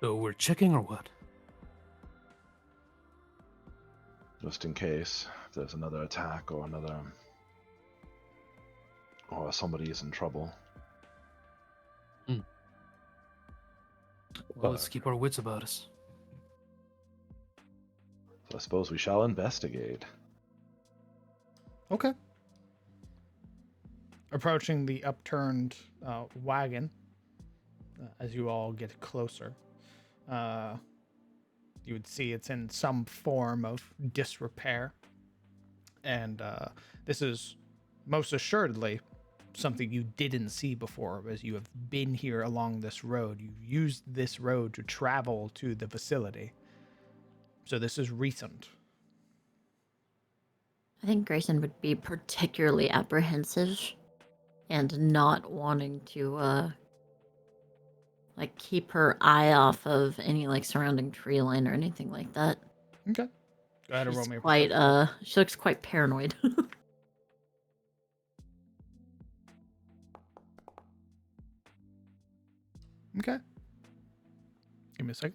Speaker 5: So we're checking or what?
Speaker 2: Just in case if there's another attack or somebody is in trouble.
Speaker 5: Well, let's keep our wits about us.
Speaker 2: So I suppose we shall investigate.
Speaker 1: Okay. Approaching the upturned wagon, as you all get closer, you would see it's in some form of disrepair. And this is most assuredly something you didn't see before, as you have been here along this road. You've used this road to travel to the facility. So this is recent.
Speaker 6: I think Grayson would be particularly apprehensive and not wanting to like keep her eye off of any like surrounding tree line or anything like that.
Speaker 1: Okay. Go ahead and roll
Speaker 6: She's
Speaker 1: me a
Speaker 6: quite
Speaker 1: perception.
Speaker 6: she looks quite paranoid.
Speaker 1: Okay. Give me a second.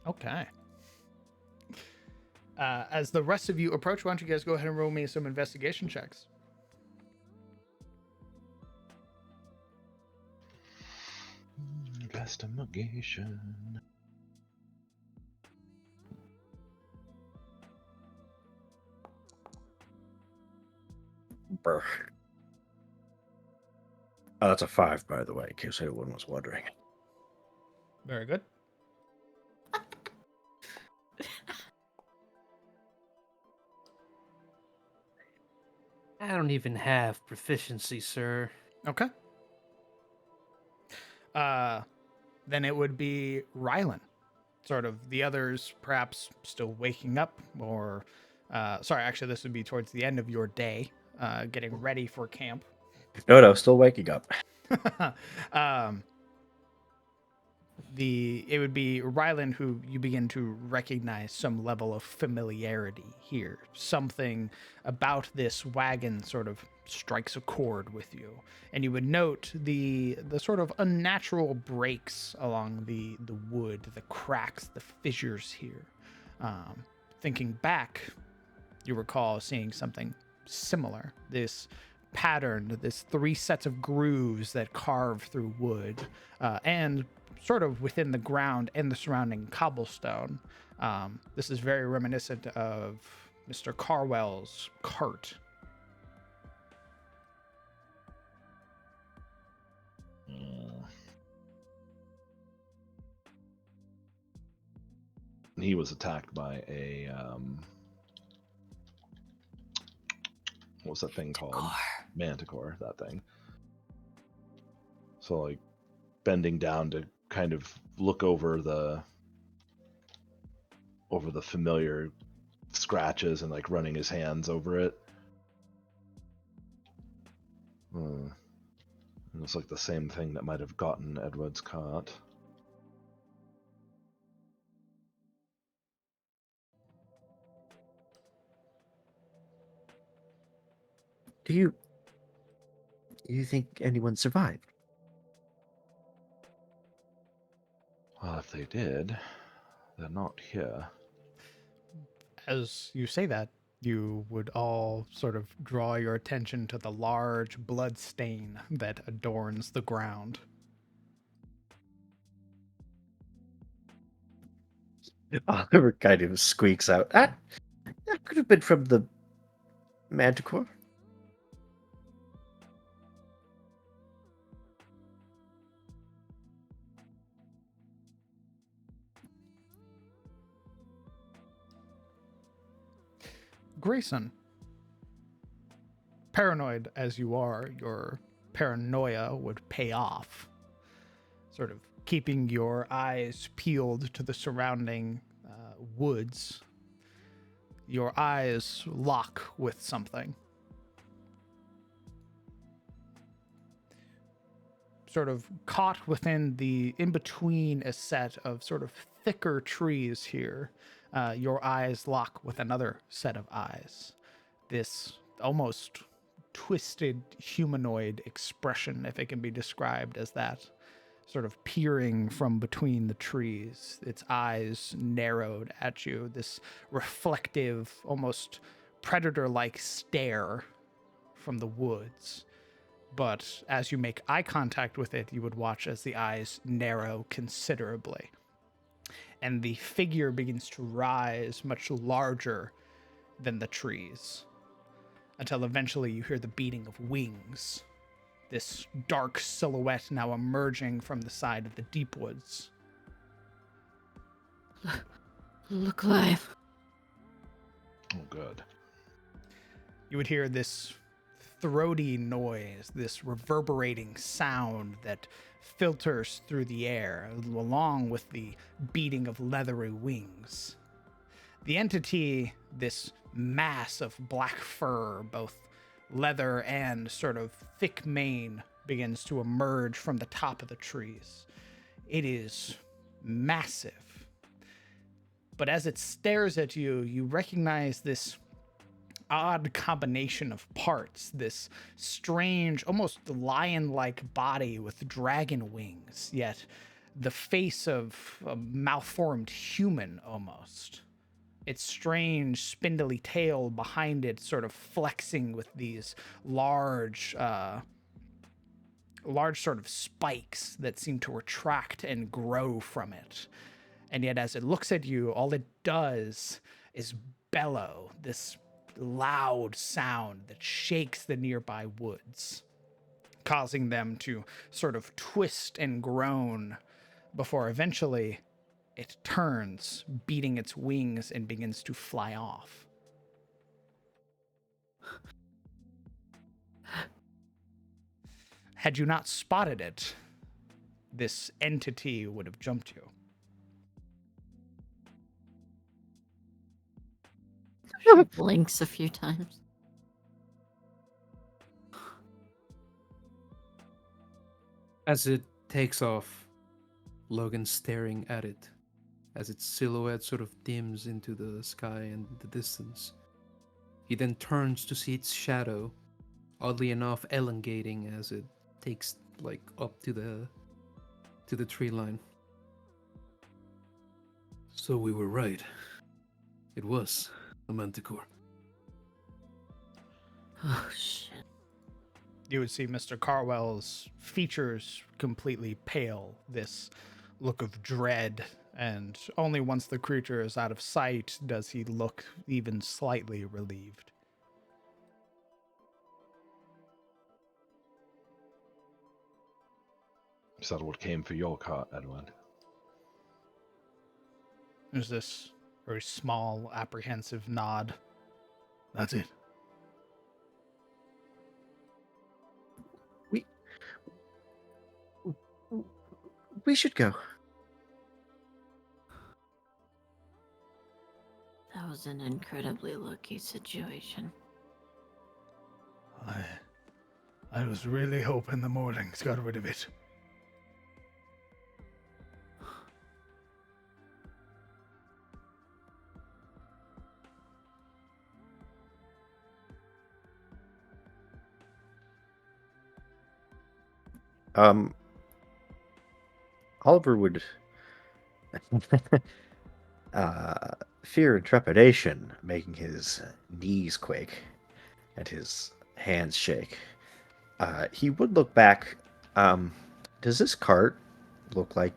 Speaker 1: Okay. As the rest of you approach, why don't you guys go ahead and roll me some investigation checks?
Speaker 2: Investigation.
Speaker 4: Brr. Oh, that's a 5, by the way, in case anyone was wondering.
Speaker 1: Very good.
Speaker 5: I don't even have proficiency, sir.
Speaker 1: Okay. Then it would be Rylan. Sort of the others perhaps still waking up, or sorry, actually this would be towards the end of your day, getting ready for camp.
Speaker 4: No, still waking up.
Speaker 1: It would be Rylan who you begin to recognize some level of familiarity here. Something about this wagon sort of strikes a chord with you, and you would note the sort of unnatural breaks along the wood, the cracks, the fissures here. Thinking back, you recall seeing something similar. This pattern, this 3 sets of grooves that carve through wood, and sort of within the ground and the surrounding cobblestone. This is very reminiscent of Mr. Carwell's cart.
Speaker 2: He was attacked by what was that thing called? Manticore, that thing. So like bending down to kind of look over the familiar scratches and like running his hands over it. It looks like the same thing that might have gotten Edward's cart.
Speaker 4: Do you think anyone survived?
Speaker 2: Well, if they did, they're not here.
Speaker 1: As you say that, you would all sort of draw your attention to the large blood stain that adorns the ground.
Speaker 4: Oliver kind of squeaks out. That could have been from the Manticore.
Speaker 1: Grayson, paranoid as you are, your paranoia would pay off. Sort of keeping your eyes peeled to the surrounding woods. Your eyes lock with something. Sort of caught within the in-between a set of sort of thicker trees here. Your eyes lock with another set of eyes. This almost twisted humanoid expression, if it can be described as that, sort of peering from between the trees, its eyes narrowed at you, this reflective, almost predator-like stare from the woods. But as you make eye contact with it, you would watch as the eyes narrow considerably. And the figure begins to rise much larger than the trees, until eventually you hear the beating of wings. This dark silhouette now emerging from the side of the deep woods.
Speaker 6: Look alive.
Speaker 2: Oh, good.
Speaker 1: You would hear this throaty noise, this reverberating sound that filters through the air, along with the beating of leathery wings. The entity, this mass of black fur, both leather and sort of thick mane, begins to emerge from the top of the trees. It is massive. But as it stares at you, you recognize this odd combination of parts, this strange, almost lion-like body with dragon wings, yet the face of a malformed human almost. Its strange, spindly tail behind it sort of flexing with these large sort of spikes that seem to retract and grow from it. And yet as it looks at you, all it does is bellow, this loud sound that shakes the nearby woods, causing them to sort of twist and groan before eventually it turns, beating its wings, and begins to fly off. Had you not spotted it, this entity would have jumped you.
Speaker 6: She blinks a few times.
Speaker 5: As it takes off, Logan's staring at it as its silhouette sort of dims into the sky and the distance. He then turns to see its shadow, oddly enough elongating as it takes like up to the tree line. So we were right. It was a manticore.
Speaker 6: Oh, shit.
Speaker 1: You would see Mr. Carwell's features completely pale, this look of dread, and only once the creature is out of sight does he look even slightly relieved.
Speaker 2: Is that what came for your cart, Edward?
Speaker 1: There's this very small, apprehensive nod. That's it.
Speaker 4: We should go.
Speaker 6: That was an incredibly lucky situation.
Speaker 1: I was really hoping the mornings got rid of it.
Speaker 4: Oliver would fear and trepidation, making his knees quake and his hands shake. He would look back. Does this cart look like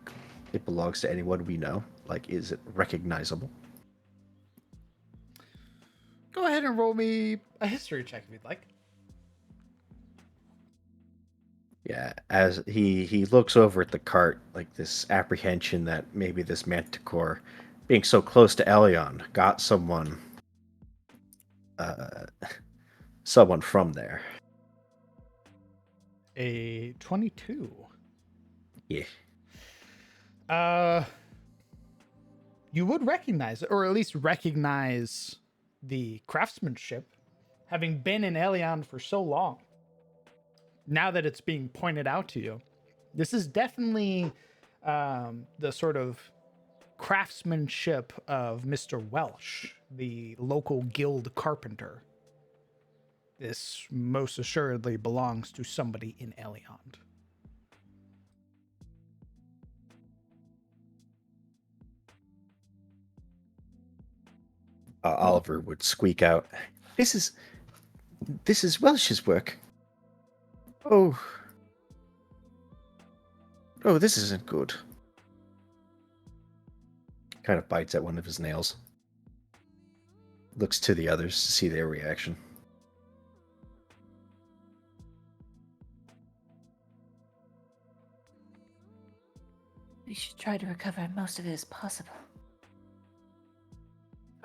Speaker 4: it belongs to anyone we know? Like, is it recognizable?
Speaker 1: Go ahead and roll me a history check if you'd like.
Speaker 4: Yeah, as he looks over at the cart, like this apprehension that maybe this Manticore, being so close to Elion, got someone from there.
Speaker 1: A 22.
Speaker 4: Yeah.
Speaker 1: You would recognize it, or at least recognize the craftsmanship, having been in Elion for so long. Now that it's being pointed out to you, this is definitely the sort of craftsmanship of Mr. Welsh, the local guild carpenter. This most assuredly belongs to somebody in Elion.
Speaker 4: Oliver would squeak out, This is Welsh's work. Oh, this isn't good." Kind of bites at one of his nails. Looks to the others to see their reaction.
Speaker 7: We should try to recover most of it as possible.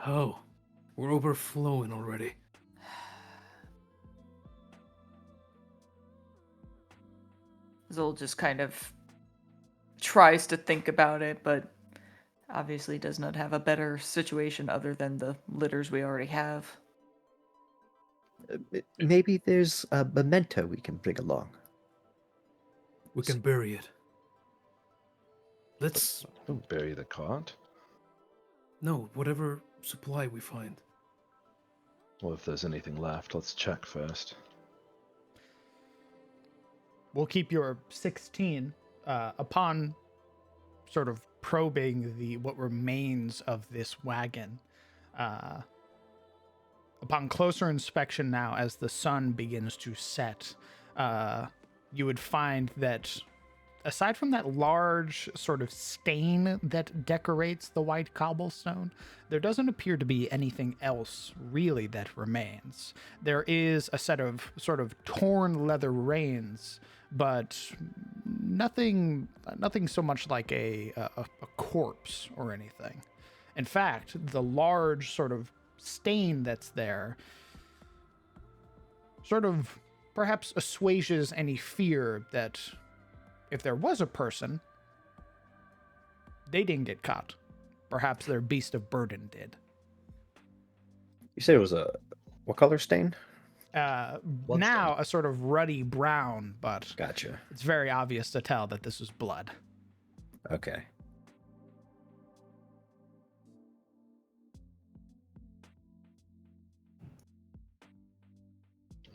Speaker 5: Oh, we're overflowing already.
Speaker 3: Zol just kind of tries to think about it, but obviously does not have a better situation other than the litters we already have.
Speaker 4: Maybe there's a memento we can bring along.
Speaker 5: We can bury it. Let's...
Speaker 2: Don't bury the cart.
Speaker 5: No, whatever supply we find.
Speaker 2: Well, if there's anything left, let's check first.
Speaker 1: We'll keep your 16 upon sort of probing what remains of this wagon. Upon closer inspection now, as the sun begins to set, you would find that aside from that large sort of stain that decorates the white cobblestone, there doesn't appear to be anything else really that remains. There is a set of sort of torn leather reins, but nothing so much like a corpse or anything. In fact, the large sort of stain that's there sort of perhaps assuages any fear that if there was a person, they didn't get caught. Perhaps their beast of burden did.
Speaker 4: You said it was what color stain?
Speaker 1: Now a sort of ruddy brown, but
Speaker 4: Gotcha.
Speaker 1: it's very obvious to tell that this is blood.
Speaker 4: Okay.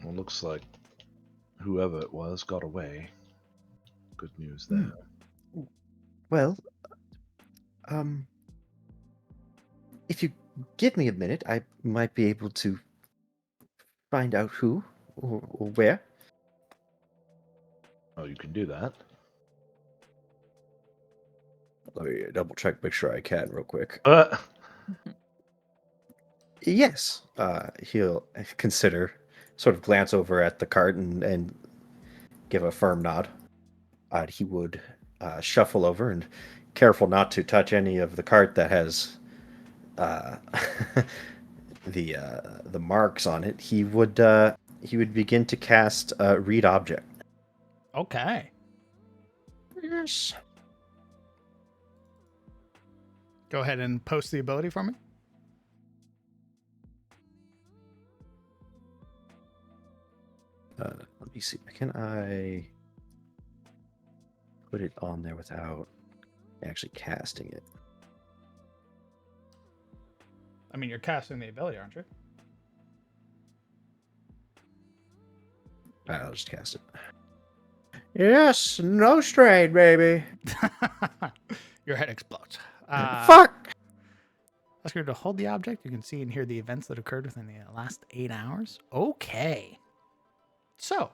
Speaker 2: Well, looks like whoever it was got away. Good news there.
Speaker 4: Well, if you give me a minute, I might be able to find out who or where.
Speaker 2: Oh, you can do that.
Speaker 4: Let me double check, make sure I can real quick. Yes. He'll consider, sort of glance over at the cart and give a firm nod. He would shuffle over and, careful not to touch any of the cart that has the marks on it. He would begin to cast read object.
Speaker 1: Okay.
Speaker 4: Yes.
Speaker 1: Go ahead and post the ability for me.
Speaker 4: Let me see. Can I put it on there without actually casting it?
Speaker 1: I mean, you're casting the ability, aren't you?
Speaker 4: I'll just cast it. Yes, no strain, baby.
Speaker 1: Your head explodes.
Speaker 4: Fuck!
Speaker 1: Ask her to hold the object. You can see and hear the events that occurred within the last 8 hours. Okay. So,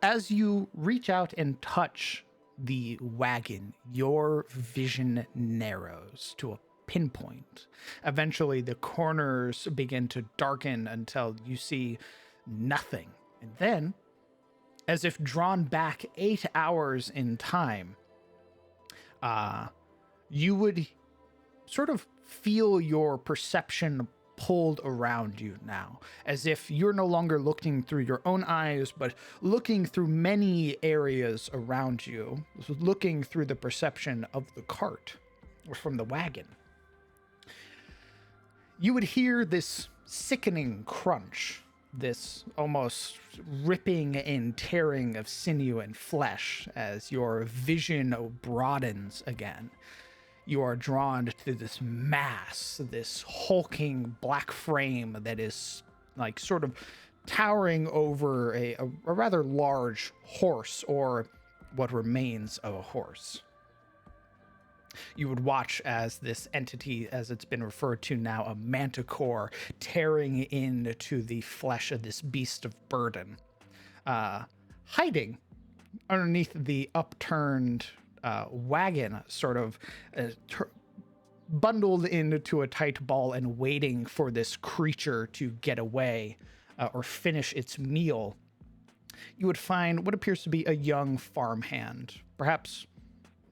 Speaker 1: as you reach out and touch the wagon, your vision narrows to a pinpoint. Eventually, the corners begin to darken until you see nothing. And then, as if drawn back 8 hours in time, you would sort of feel your perception pulled around you now, as if you're no longer looking through your own eyes, but looking through many areas around you, looking through the perception of the cart or from the wagon. You would hear this sickening crunch, this almost ripping and tearing of sinew and flesh as your vision broadens again. You are drawn to this mass, this hulking black frame that is like sort of towering over a rather large horse, or what remains of a horse. You would watch as this entity, as it's been referred to now, a manticore, tearing into the flesh of this beast of burden, hiding underneath the upturned wagon, sort of bundled into a tight ball and waiting for this creature to get away or finish its meal. You would find what appears to be a young farmhand, perhaps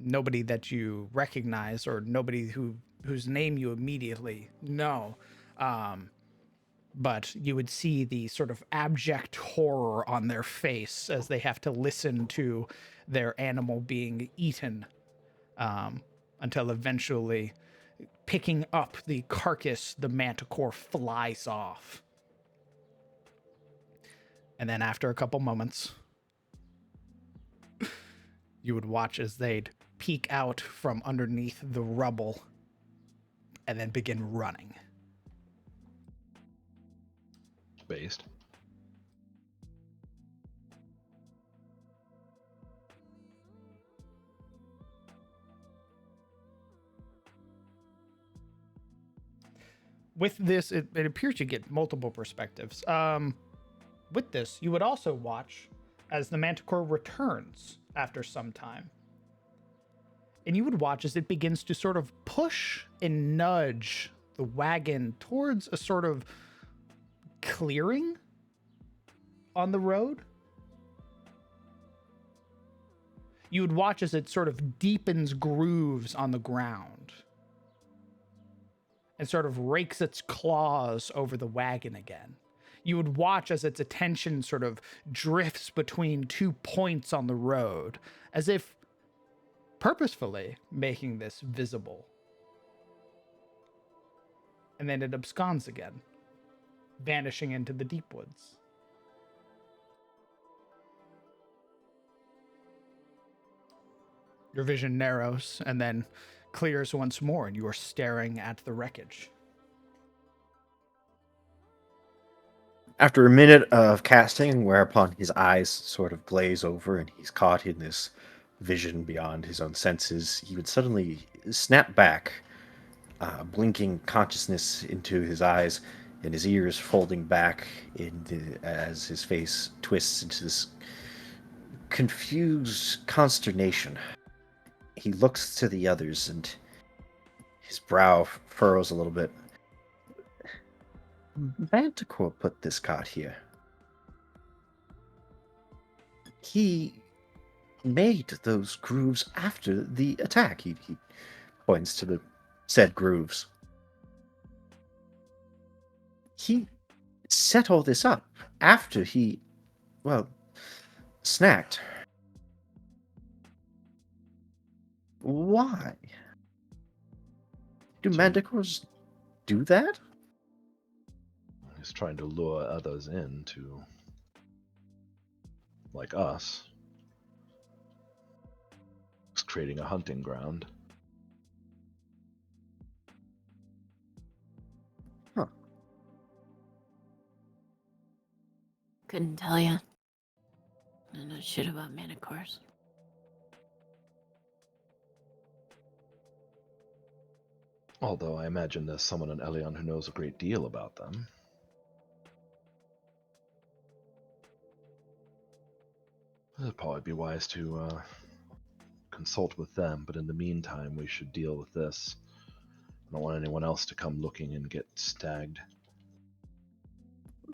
Speaker 1: nobody that you recognize or nobody whose name you immediately know. But you would see the sort of abject horror on their face as they have to listen to their animal being eaten, until eventually, picking up the carcass, the manticore flies off. And then after a couple moments, you would watch as they'd peek out from underneath the rubble and then begin running.
Speaker 2: Based.
Speaker 1: With this, it appears you get multiple perspectives. With this, you would also watch as the manticore returns after some time. And you would watch as it begins to sort of push and nudge the wagon towards a sort of clearing on the road. You would watch as it sort of deepens grooves on the ground and sort of rakes its claws over the wagon again. You would watch as its attention sort of drifts between 2 points on the road, as if purposefully making this visible. And then it absconds again, vanishing into the deep woods. Your vision narrows and then clears once more, and you are staring at the wreckage.
Speaker 4: After a minute of casting, whereupon his eyes sort of glaze over and he's caught in this vision beyond his own senses, he would suddenly snap back, blinking consciousness into his eyes and his ears folding back as his face twists into this confused consternation. He looks to the others and his brow furrows a little bit. Manticore put this cart here. He made those grooves after the attack. He points to the said grooves. He set all this up after he, snacked. Why? Do
Speaker 2: So-
Speaker 4: manticores do that?
Speaker 2: He's trying to lure others in to, like us. He's creating a hunting ground.
Speaker 6: Couldn't tell you. I don't know shit about manticores.
Speaker 2: Although I imagine there's someone in Elion who knows a great deal about them. It'd probably be wise to consult with them, but in the meantime, we should deal with this. I don't want anyone else to come looking and get stagged.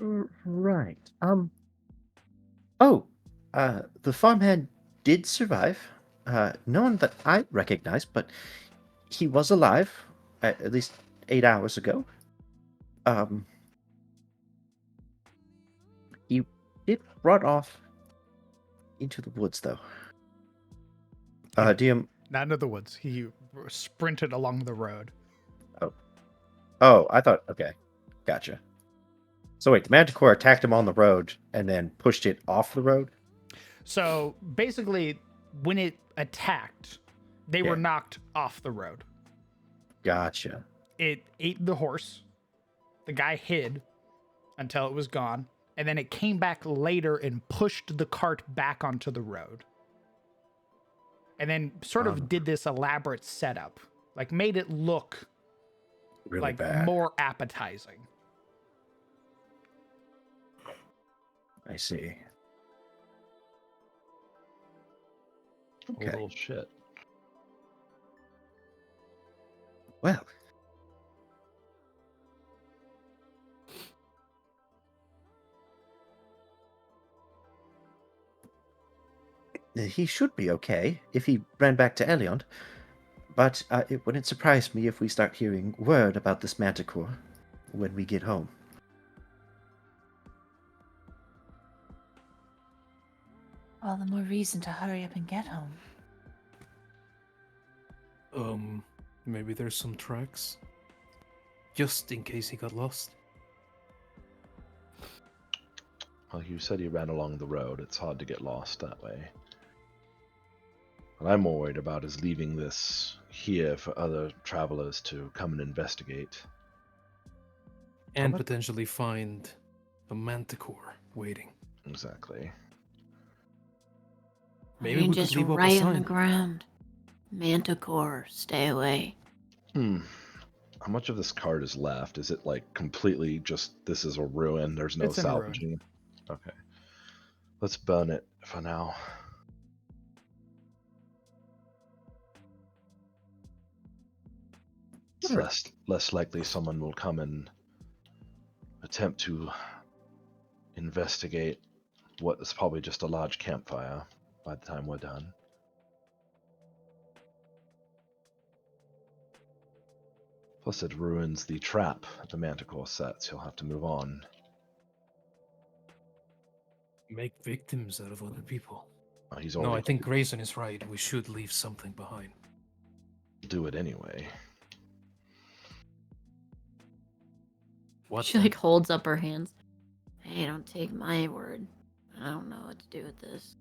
Speaker 4: Right. Oh, the farmhand did survive. No one that I recognize, but he was alive, at least 8 hours ago. He did run off into the woods, though. Do you...
Speaker 1: Not into the woods. He sprinted along the road.
Speaker 4: Oh, I thought... Okay, gotcha. So wait, the manticore attacked him on the road and then pushed it off the road?
Speaker 1: So basically, when it attacked, they were
Speaker 4: Yeah.
Speaker 1: knocked off the road.
Speaker 4: Gotcha.
Speaker 1: It ate the horse. The guy hid until it was gone. And then it came back later and pushed the cart back onto the road. And then sort of did this elaborate setup. Like made it look
Speaker 4: Really
Speaker 1: like
Speaker 4: bad.
Speaker 1: more appetizing.
Speaker 4: I see.
Speaker 2: Okay.
Speaker 4: Okay.
Speaker 2: Oh, shit.
Speaker 4: Well. He should be okay if he ran back to Elion. But it wouldn't surprise me if we start hearing word about this manticore when we get home.
Speaker 7: All the more reason to hurry up and get home.
Speaker 5: Maybe there's some tracks. Just in case he got lost.
Speaker 2: Well, you said he ran along the road. It's hard to get lost that way. What I'm more worried about is leaving this here for other travelers to come and investigate.
Speaker 5: And
Speaker 2: much-
Speaker 5: potentially find a manticore waiting.
Speaker 2: Exactly.
Speaker 5: Maybe
Speaker 6: You
Speaker 5: we could
Speaker 6: just
Speaker 5: leave up a
Speaker 6: right on the
Speaker 5: sign.
Speaker 6: ground. Manticore, stay away.
Speaker 2: How much of this card is left? Is it like completely just this is a ruin? There's no
Speaker 1: It's in ruin.
Speaker 2: salvaging. Okay. Let's burn it for now. It's
Speaker 4: Sure.
Speaker 2: less likely someone will come and attempt to investigate what is probably just a large campfire by the time we're done. Plus, it ruins the trap the manticore sets. He'll have to move on.
Speaker 5: Make victims out of other people.
Speaker 2: He's
Speaker 5: No, I
Speaker 2: already
Speaker 5: think Grayson is right. We should leave something behind.
Speaker 2: do it anyway.
Speaker 5: What?
Speaker 6: She like holds up her hands. Hey, don't take my word. I don't know what to do with this.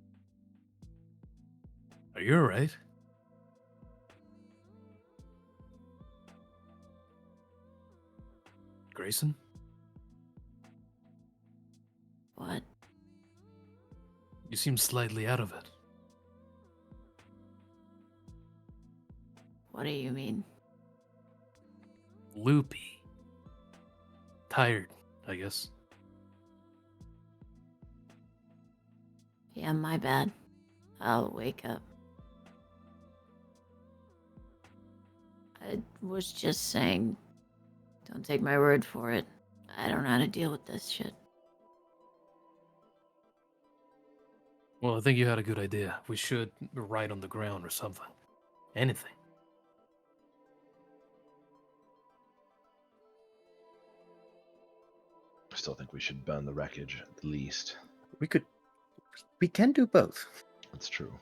Speaker 5: Are you alright? Grayson?
Speaker 6: What?
Speaker 5: You seem slightly out of it.
Speaker 6: What do you mean?
Speaker 5: Loopy. Tired, I guess.
Speaker 6: Yeah, my bad. I'll wake up. I was just saying, don't take my word for it. I don't know how to deal with this shit.
Speaker 5: Well, I think you had a good idea. We should write on the ground or something. Anything.
Speaker 2: I still think we should burn the wreckage at the least.
Speaker 4: We can do both.
Speaker 2: That's true.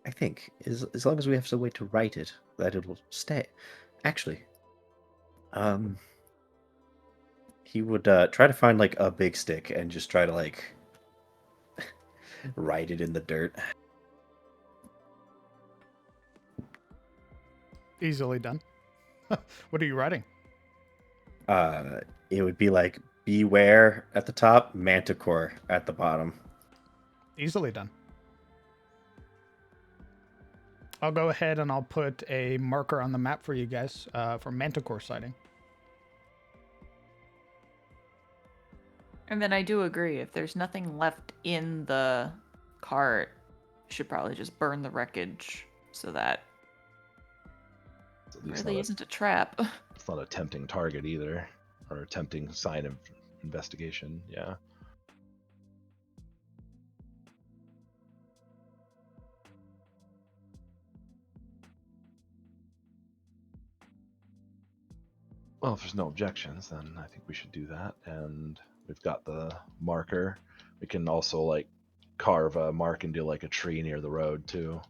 Speaker 4: I think, as long as we have some way to write it. that it will stay. Actually, he would try to find like a big stick and just try to like write it in the dirt.
Speaker 1: Easily done. What are you writing?
Speaker 4: It would be like beware at the top, manticore at the bottom.
Speaker 1: Easily done. I'll go ahead and I'll put a marker on the map for you guys for manticore sighting.
Speaker 3: And then I do agree, if there's nothing left in the cart, you should probably just burn the wreckage so that
Speaker 2: At
Speaker 3: it
Speaker 2: least
Speaker 3: really isn't a trap.
Speaker 2: it's not a tempting target either, or a tempting sign of investigation. Yeah. Well, if there's no objections, then I think we should do that. And we've got the marker. We can also like carve a mark into like a tree near the road too.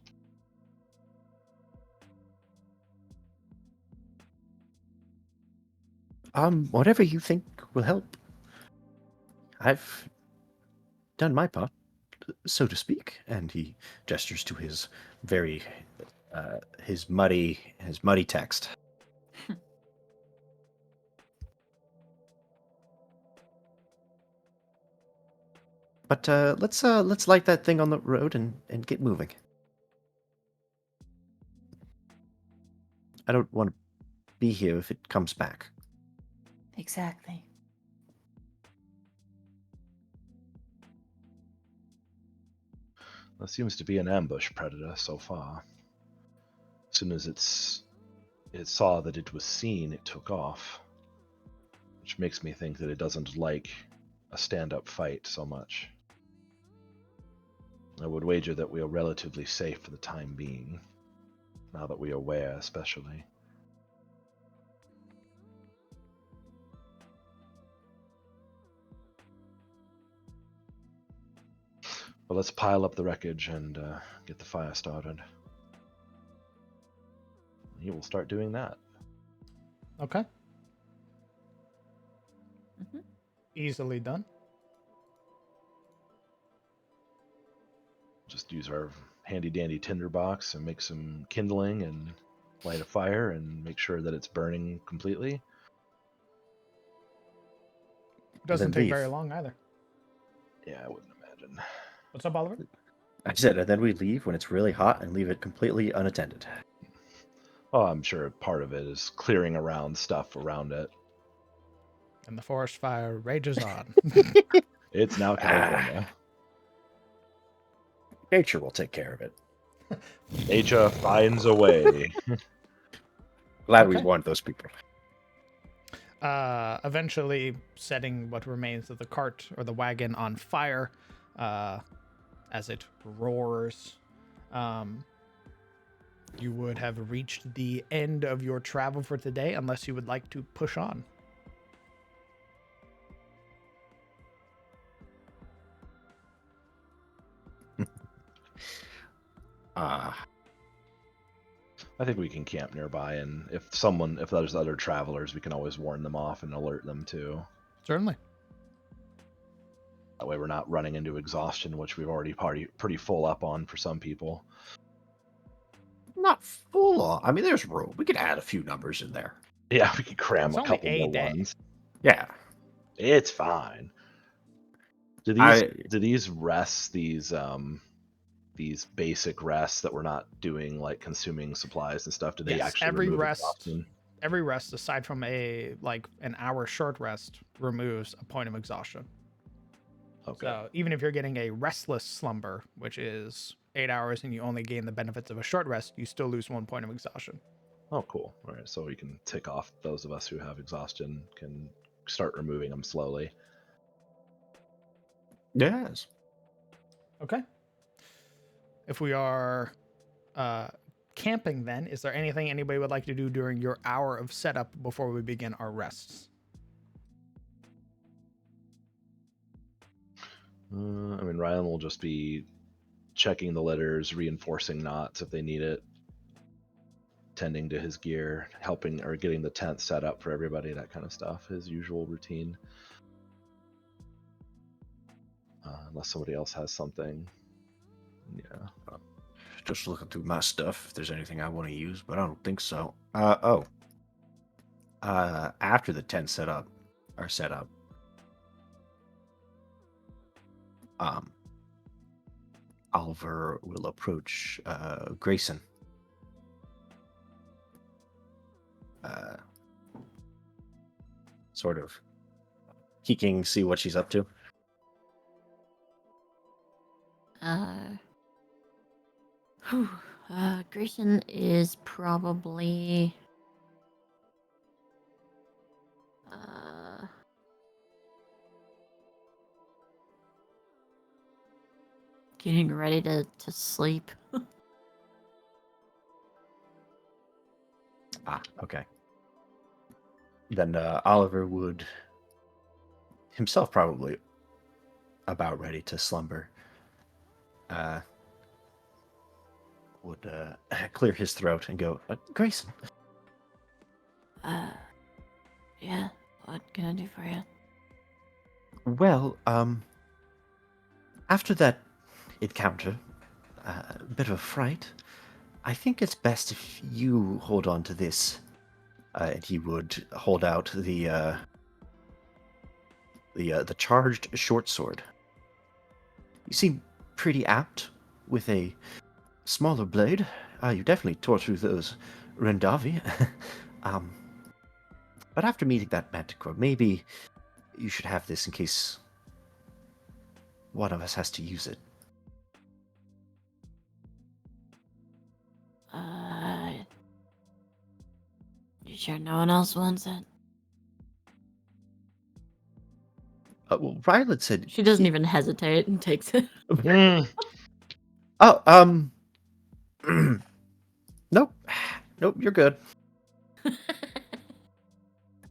Speaker 4: Whatever you think will help. I've done my part, so to speak. And he gestures to his very, his muddy text. But let's light that thing on the road and get moving. I don't want to be here if it comes back.
Speaker 7: Exactly.
Speaker 2: That seems to be an ambush predator so far. As soon as it saw that it was seen, it took off. Which makes me think that it doesn't like a stand-up fight so much. I would wager that we are relatively safe for the time being. Now that we are aware, especially. But let's pile up the wreckage and get the fire started. He will start doing that.
Speaker 1: Okay.
Speaker 3: Mhm.
Speaker 1: Easily done.
Speaker 2: Just use our handy dandy tinderbox and make some kindling and light a fire and make sure that it's burning completely.
Speaker 1: Doesn't
Speaker 4: then
Speaker 1: take very
Speaker 4: leave.
Speaker 1: long either.
Speaker 2: Yeah, I wouldn't imagine.
Speaker 1: What's up, Oliver?
Speaker 4: I said, and then we leave when it's really hot and leave it completely unattended.
Speaker 2: Oh, I'm sure part of it is clearing around stuff around it.
Speaker 1: And the forest fire rages on.
Speaker 2: It's now California.
Speaker 4: Nature will take care of it.
Speaker 2: Nature finds a way.
Speaker 4: Glad we
Speaker 1: Okay.
Speaker 4: warned those people.
Speaker 1: Eventually setting what remains of the cart or the wagon on fire as it roars. You would have reached the end of your travel for today unless you would like to push on.
Speaker 2: I think we can camp nearby, and if there's other travelers, we can always warn them off and alert them too.
Speaker 1: Certainly.
Speaker 2: That way we're not running into exhaustion, which we've already pretty full up on for some people.
Speaker 4: Not full on. I mean, there's room. We could add a few numbers in there.
Speaker 2: Yeah, we could cram
Speaker 1: It's
Speaker 2: a
Speaker 1: only
Speaker 2: couple
Speaker 1: a
Speaker 2: more
Speaker 1: day.
Speaker 2: ones.
Speaker 4: Yeah.
Speaker 2: It's fine. Do these rests, these basic rests that we're not doing, like consuming supplies and stuff, do they
Speaker 1: Yes,
Speaker 2: actually
Speaker 1: every
Speaker 2: remove
Speaker 1: rest
Speaker 2: exhaustion?
Speaker 1: every rest aside from an hour short rest removes a point of exhaustion.
Speaker 2: Okay.
Speaker 1: So even if you're getting a restless slumber, which is 8 hours and you only gain the benefits of a short rest, you still lose 1 point of exhaustion.
Speaker 2: Oh, cool. All right, so we can tick off those of us who have exhaustion, can start removing them slowly.
Speaker 4: Yes.
Speaker 1: Okay. If we are camping, then, is there anything anybody would like to do during your hour of setup before we begin our rests?
Speaker 2: I mean, Ryan will just be checking the letters, reinforcing knots if they need it. tending to his gear, helping or getting the tent set up for everybody, that kind of stuff. His usual routine. Unless somebody else has something. Yeah.
Speaker 4: Just looking through my stuff if there's anything I want to use, but I don't think so. After the tent set up, Oliver will approach Grayson. Sort of peeking, see what she's up to.
Speaker 6: Grayson is probably getting ready to sleep.
Speaker 4: Okay. Then Oliver would himself probably about ready to slumber. Would clear his throat and go, Grayson.
Speaker 6: Yeah, what can I do for you?
Speaker 4: Well, after that encounter, a bit of a fright, I think it's best if you hold on to this. And he would hold out the charged short sword. You seem pretty apt with a smaller blade. You definitely tore through those Rendavi. But after meeting that manticore, maybe you should have this in case one of us has to use it.
Speaker 6: You sure no one else wants it?
Speaker 4: Well, Ryland said
Speaker 6: She doesn't even hesitate and takes it.
Speaker 4: Oh, nope, you're good.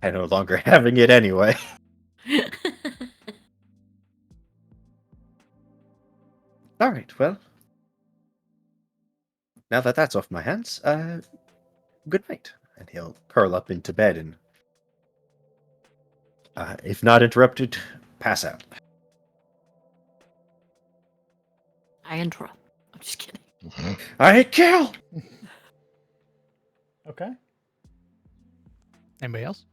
Speaker 4: I no longer having it anyway. All right, well, now that that's off my hands, good night. And he'll curl up into bed and, if not interrupted, pass out.
Speaker 6: I interrupt. I'm just kidding.
Speaker 4: I kill!
Speaker 1: Okay. Anybody else?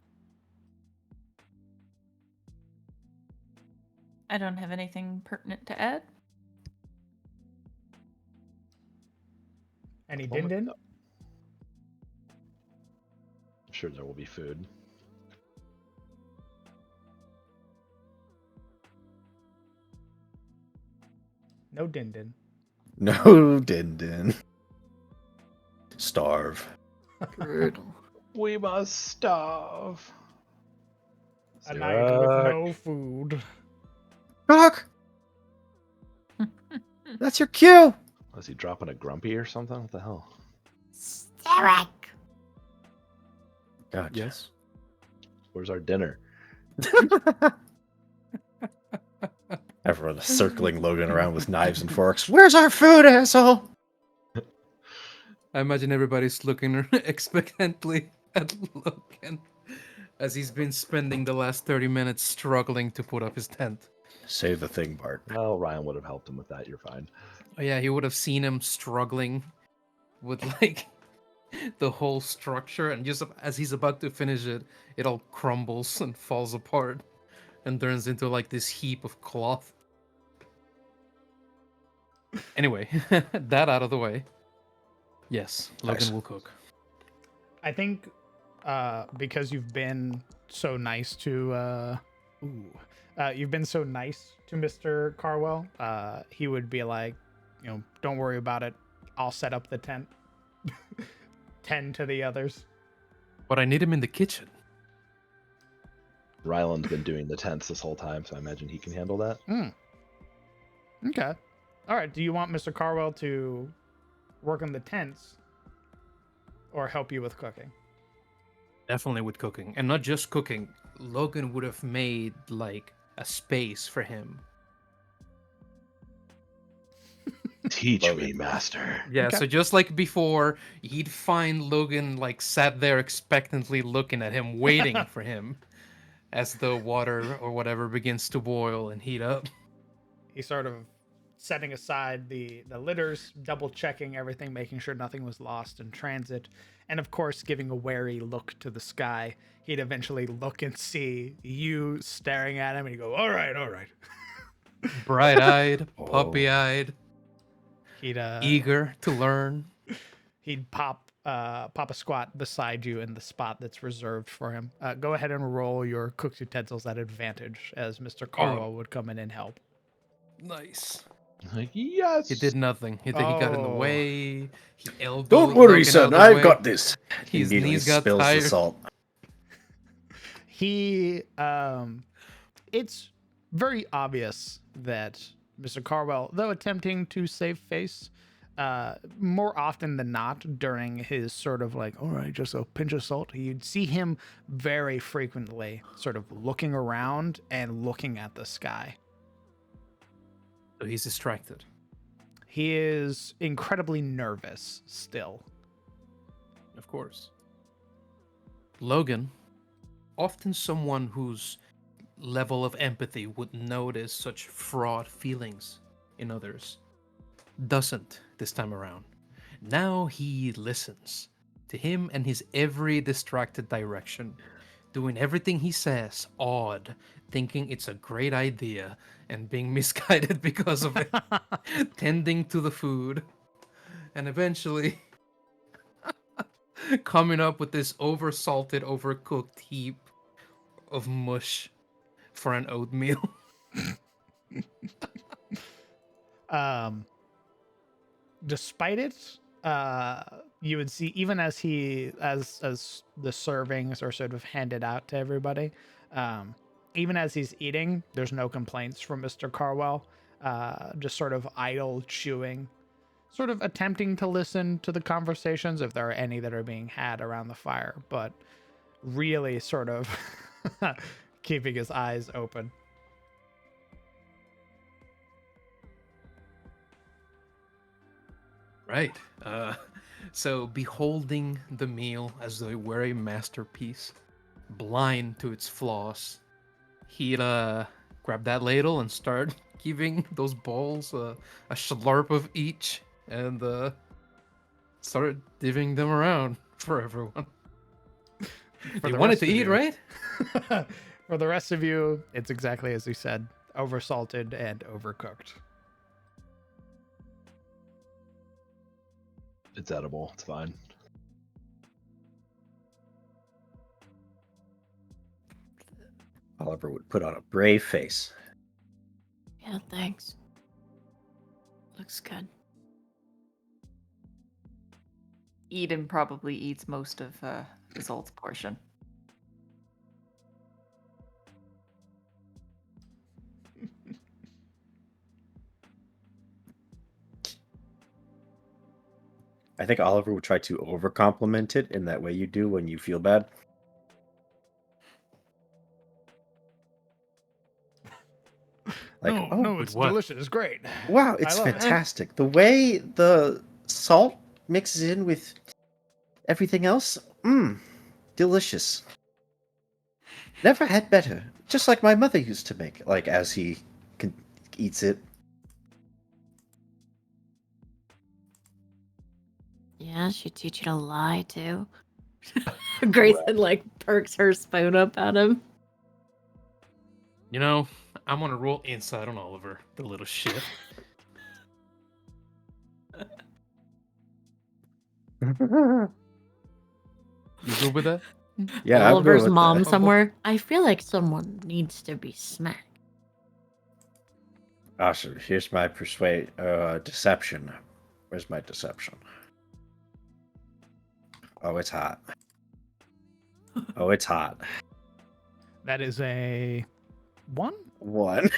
Speaker 7: I don't have anything pertinent to add.
Speaker 1: Any din din?
Speaker 2: I'm sure there will be food.
Speaker 1: No din din.
Speaker 4: No, Din. Starve.
Speaker 6: Brutal.
Speaker 2: We must starve.
Speaker 1: A night with no food.
Speaker 4: Doc! That's your cue!
Speaker 2: Was he dropping a grumpy or something? What the hell?
Speaker 6: Derek!
Speaker 4: God,
Speaker 5: Yes.
Speaker 2: Where's our dinner?
Speaker 4: Everyone circling Logan around with knives and forks. Where's our food, asshole?
Speaker 5: I imagine everybody's looking expectantly at Logan as he's been spending the last 30 minutes struggling to put up his tent.
Speaker 4: Say the thing, Bart.
Speaker 2: Well, Ryan would have helped him with that. You're fine.
Speaker 5: Oh, yeah, he would have seen him struggling with like the whole structure, and just as he's about to finish it, it all crumbles and falls apart and turns into like this heap of cloth. Anyway, that out of the way. Yes, Logan
Speaker 4: Nice.
Speaker 5: will cook.
Speaker 1: I think because you've been so nice to you've been so nice to Mr. Carwell, he would be like, don't worry about it. I'll set up the tent. Tend to the others.
Speaker 5: But I need him in the kitchen.
Speaker 2: Ryland's been doing the tents this whole time, so I imagine he can handle that.
Speaker 1: Okay. All right. Do you want Mr. Carwell to work on the tents or help you with cooking?
Speaker 5: Definitely with cooking. And not just cooking. Logan would have made like a space for him.
Speaker 2: Teach
Speaker 4: Logan.
Speaker 2: me, master.
Speaker 5: Yeah,
Speaker 1: Okay.
Speaker 5: so just like before, he'd find Logan like sat there expectantly looking at him, waiting for him as the water or whatever begins to boil and heat up.
Speaker 1: He's sort of setting aside the litters, double checking everything, making sure nothing was lost in transit, and of course giving a wary look to the sky. He'd eventually look and see you staring at him, and he'd go, all right, all right.
Speaker 5: Bright-eyed,
Speaker 4: Oh.
Speaker 5: puppy-eyed,
Speaker 1: He'd
Speaker 5: eager to learn.
Speaker 1: he'd pop a squat beside you in the spot that's reserved for him. Go ahead and roll your cooked utensils at advantage, as Mr. Carwell would come in and help.
Speaker 5: Nice.
Speaker 2: Like, yes.
Speaker 5: He did nothing. He got in the
Speaker 1: Oh.
Speaker 5: way. He elbowed
Speaker 4: Don't worry,
Speaker 5: Logan
Speaker 4: son.
Speaker 5: out of the
Speaker 4: I've
Speaker 5: way.
Speaker 4: got this. He
Speaker 5: His
Speaker 4: immediately
Speaker 5: knees got
Speaker 4: spills the
Speaker 5: tired.
Speaker 4: salt.
Speaker 1: He it's very obvious that Mr. Carwell, though attempting to save face, more often than not during his sort of like, all right, just a pinch of salt, you'd see him very frequently sort of looking around and looking at the sky.
Speaker 5: So he's distracted.
Speaker 1: He is incredibly nervous still.
Speaker 5: Of course. Logan, often someone whose level of empathy would notice such fraught feelings in others, doesn't this time around. Now he listens to him and his every distracted direction, doing everything he says, awed, thinking it's a great idea, and being misguided because of it, tending to the food, and eventually coming up with this oversalted, overcooked heap of mush for an oatmeal.
Speaker 1: Despite it, you would see even as the servings are sort of handed out to everybody, even as he's eating, there's no complaints from Mr. Carwell. Just sort of idle chewing, sort of attempting to listen to the conversations if there are any that are being had around the fire, but really sort of keeping his eyes open.
Speaker 5: Right. So beholding the meal as though it were a masterpiece, blind to its flaws, he'd grab that ladle and start giving those balls a slurp of each, and started divvying them around for everyone.
Speaker 1: For
Speaker 5: You
Speaker 1: the
Speaker 5: wanted
Speaker 1: rest
Speaker 5: to
Speaker 1: of
Speaker 5: eat,
Speaker 1: you.
Speaker 5: right?
Speaker 1: For the rest of you, it's exactly as you said, oversalted and overcooked.
Speaker 2: It's edible. It's fine.
Speaker 4: Oliver would put on a brave face.
Speaker 6: Yeah, thanks. Looks good.
Speaker 3: Eden probably eats most of Isolde's portion.
Speaker 4: I think Oliver would try to overcompliment it in that way you do when you feel bad. Like,
Speaker 1: no,
Speaker 5: with
Speaker 1: it's
Speaker 5: what?
Speaker 1: delicious. It's great.
Speaker 4: wow, it's
Speaker 1: love it.
Speaker 4: fantastic. The way the salt mixes in with everything else, delicious. Never had better. Just like my mother used to make. Like as he eats it.
Speaker 6: Yeah, she teach you to lie too. Grayson like perks her spoon up at him.
Speaker 5: You know, I'm gonna roll inside on Oliver, the little shit. You good with that?
Speaker 4: Yeah, I'm good
Speaker 6: Oliver's
Speaker 4: with
Speaker 6: mom
Speaker 4: that.
Speaker 6: somewhere. I feel like someone needs to be smacked.
Speaker 4: Awesome. Here's my deception. Where's my deception? Oh, it's hot. Oh, it's hot.
Speaker 1: That is a 1.
Speaker 4: 1.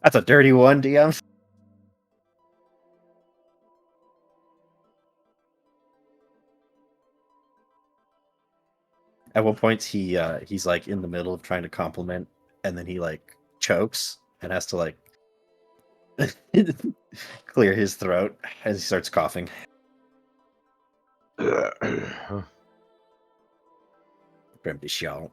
Speaker 4: That's a dirty 1, DM. At one point, he's like in the middle of trying to compliment, and then he like chokes and has to like clear his throat as he starts coughing. Grim to shout.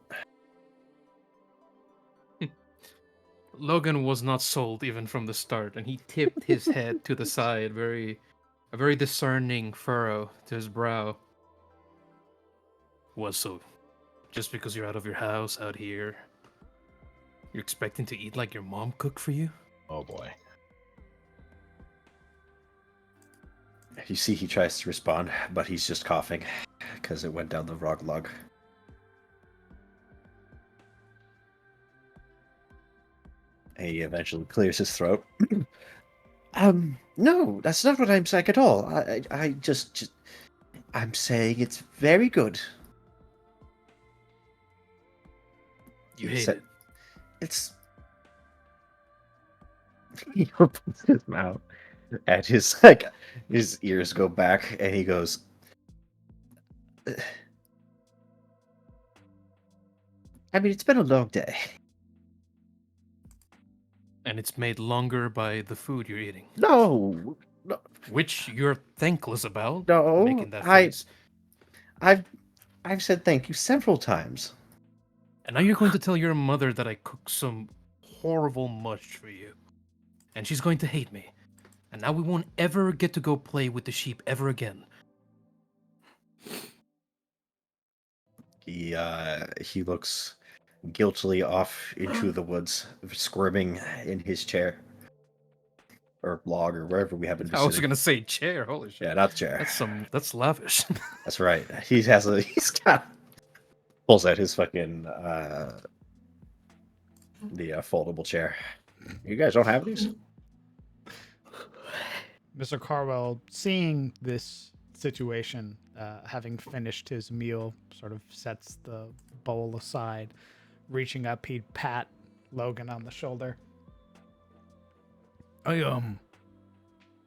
Speaker 5: Logan was not sold even from the start, and he tipped his head to the side, a very discerning furrow to his brow. Was so, just because you're out of your house out here, you're expecting to eat like your mom cooked for you?
Speaker 2: Oh boy.
Speaker 4: You see, he tries to respond, but he's just coughing because it went down the wrong lug. He eventually clears his throat. No, that's not what I'm saying at all. I just, I'm saying it's very good.
Speaker 5: You
Speaker 4: He
Speaker 5: hate
Speaker 4: said-
Speaker 5: it.
Speaker 4: It's. He opens his mouth, and his ears go back, and he goes. I mean, it's been a long day.
Speaker 5: And it's made longer by the food you're eating,
Speaker 4: No,
Speaker 5: which you're thankless about.
Speaker 4: no,
Speaker 5: Making that face.
Speaker 4: I've said thank you several times.
Speaker 5: And now you're going to tell your mother that I cooked some horrible mush for you. And she's going to hate me. And now we won't ever get to go play with the sheep ever again.
Speaker 4: He looks guiltily off into the woods, squirming in his chair or log or wherever we happen to be
Speaker 5: I was
Speaker 4: sitting.
Speaker 5: gonna say chair. Holy shit.
Speaker 4: Yeah, not the chair.
Speaker 5: That's lavish.
Speaker 4: That's right. He's got pulls out his fucking the foldable chair. You guys don't have these?
Speaker 1: Mr. Carwell, seeing this situation, having finished his meal, sort of sets the bowl aside. Reaching up, he'd pat Logan on the shoulder.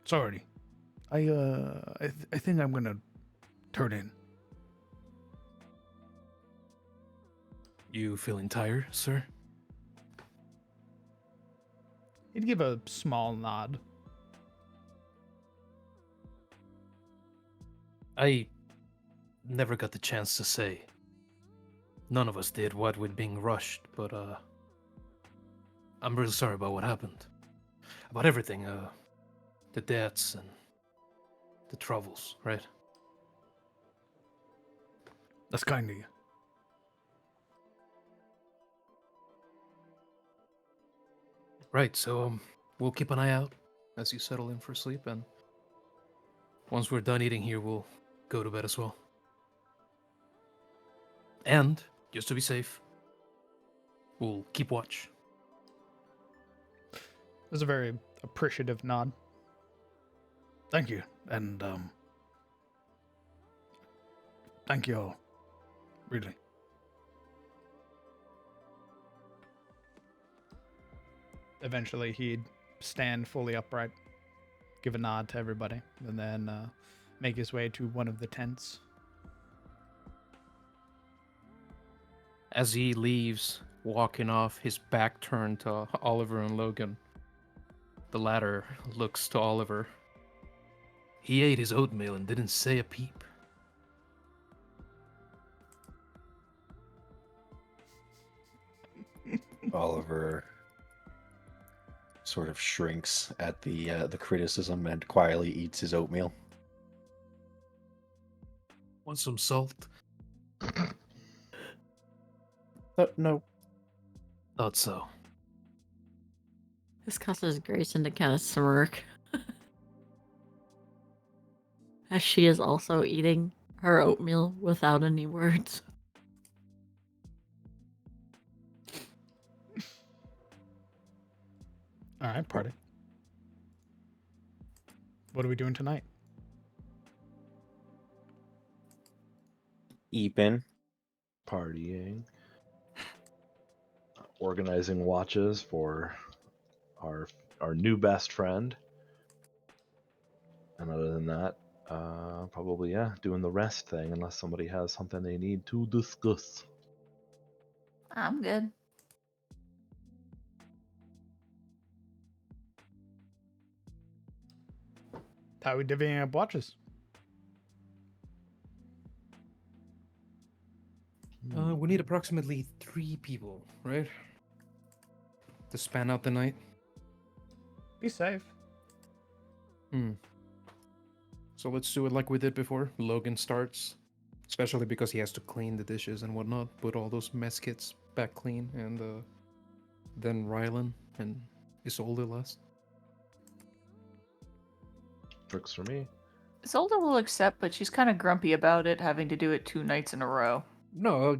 Speaker 1: Sorry. I think I'm gonna turn in.
Speaker 5: You feeling tired, sir?
Speaker 1: He'd give a small nod.
Speaker 5: I never got the chance to say. None of us did, what with being rushed, but I'm really sorry about what happened. About everything, the debts and the troubles, right?
Speaker 1: That's kind of you.
Speaker 5: Right, so we'll keep an eye out as you settle in for sleep, and once we're done eating here, we'll go to bed as well. And, just to be safe, we'll keep watch.
Speaker 1: There's a very appreciative nod. Thank you, and thank you all. Really. Eventually, he'd stand fully upright, give a nod to everybody, and then make his way to one of the tents.
Speaker 5: As he leaves, walking off, his back turned to Oliver and Logan. The latter looks to Oliver. He ate his oatmeal and didn't say a peep.
Speaker 4: Oliver sort of shrinks at the criticism and quietly eats his oatmeal.
Speaker 5: Want some salt?
Speaker 4: No.
Speaker 5: Thought so.
Speaker 6: This causes Grayson to kind of smirk. As she is also eating her oatmeal without any words.
Speaker 1: All right, party. What are we doing tonight?
Speaker 4: Eepin.
Speaker 2: Partying. Organizing watches for our new best friend. And other than that, probably doing the rest thing unless somebody has something they need to discuss.
Speaker 7: I'm good.
Speaker 1: How are we divvying up watches?
Speaker 5: We need approximately 3 people, right? To span out the night.
Speaker 1: Be safe.
Speaker 5: So let's do it like we did before. Logan starts, especially because he has to clean the dishes and whatnot, put all those mess kits back clean, and then Rylan and Isolde last.
Speaker 2: Works for me.
Speaker 3: Isolde will accept, but she's kind of grumpy about it, having to do it 2 nights in a row.
Speaker 5: No,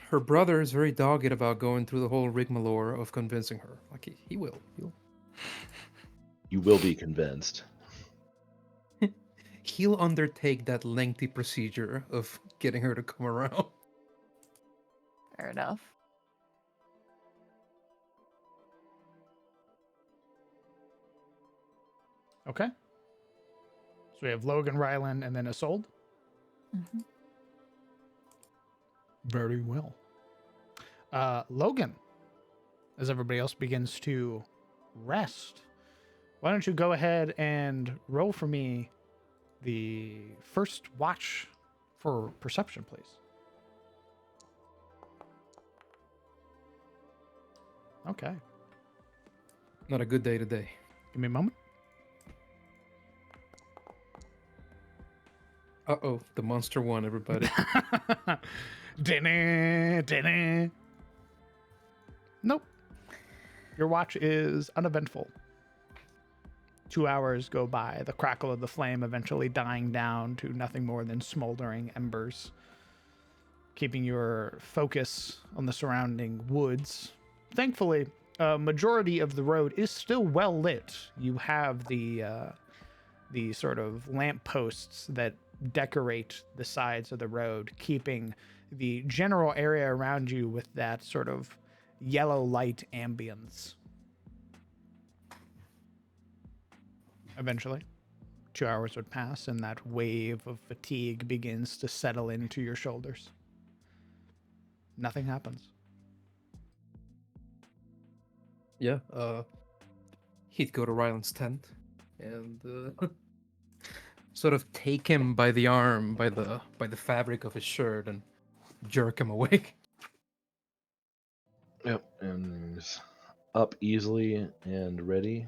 Speaker 5: her brother is very dogged about going through the whole rigmarole of convincing her. Like he will.
Speaker 2: You will be convinced.
Speaker 5: He'll undertake that lengthy procedure of getting her to come around.
Speaker 3: Fair enough.
Speaker 1: Okay. So we have Logan, Rylan, and then Isolde.
Speaker 3: Mm-hmm.
Speaker 1: Very well. Logan, as everybody else begins to rest, why don't you go ahead and roll for me the first watch for perception, please? Okay.
Speaker 5: Not a good day today.
Speaker 1: Give me a moment.
Speaker 5: Uh-oh, the monster won, everybody.
Speaker 1: Da-na. Nope. Your watch is uneventful. 2 hours go by, the crackle of the flame eventually dying down to nothing more than smoldering embers, keeping your focus on the surrounding woods. Thankfully, a majority of the road is still well lit. You have the sort of lamp posts that decorate the sides of the road, keeping the general area around you with that sort of yellow light ambience. Eventually, 2 hours would pass, and that wave of fatigue begins to settle into your shoulders. Nothing happens.
Speaker 5: Yeah, he'd go to Ryland's tent and sort of take him by the arm, by the fabric of his shirt, and jerk him awake.
Speaker 2: Yep, and he's up easily and ready,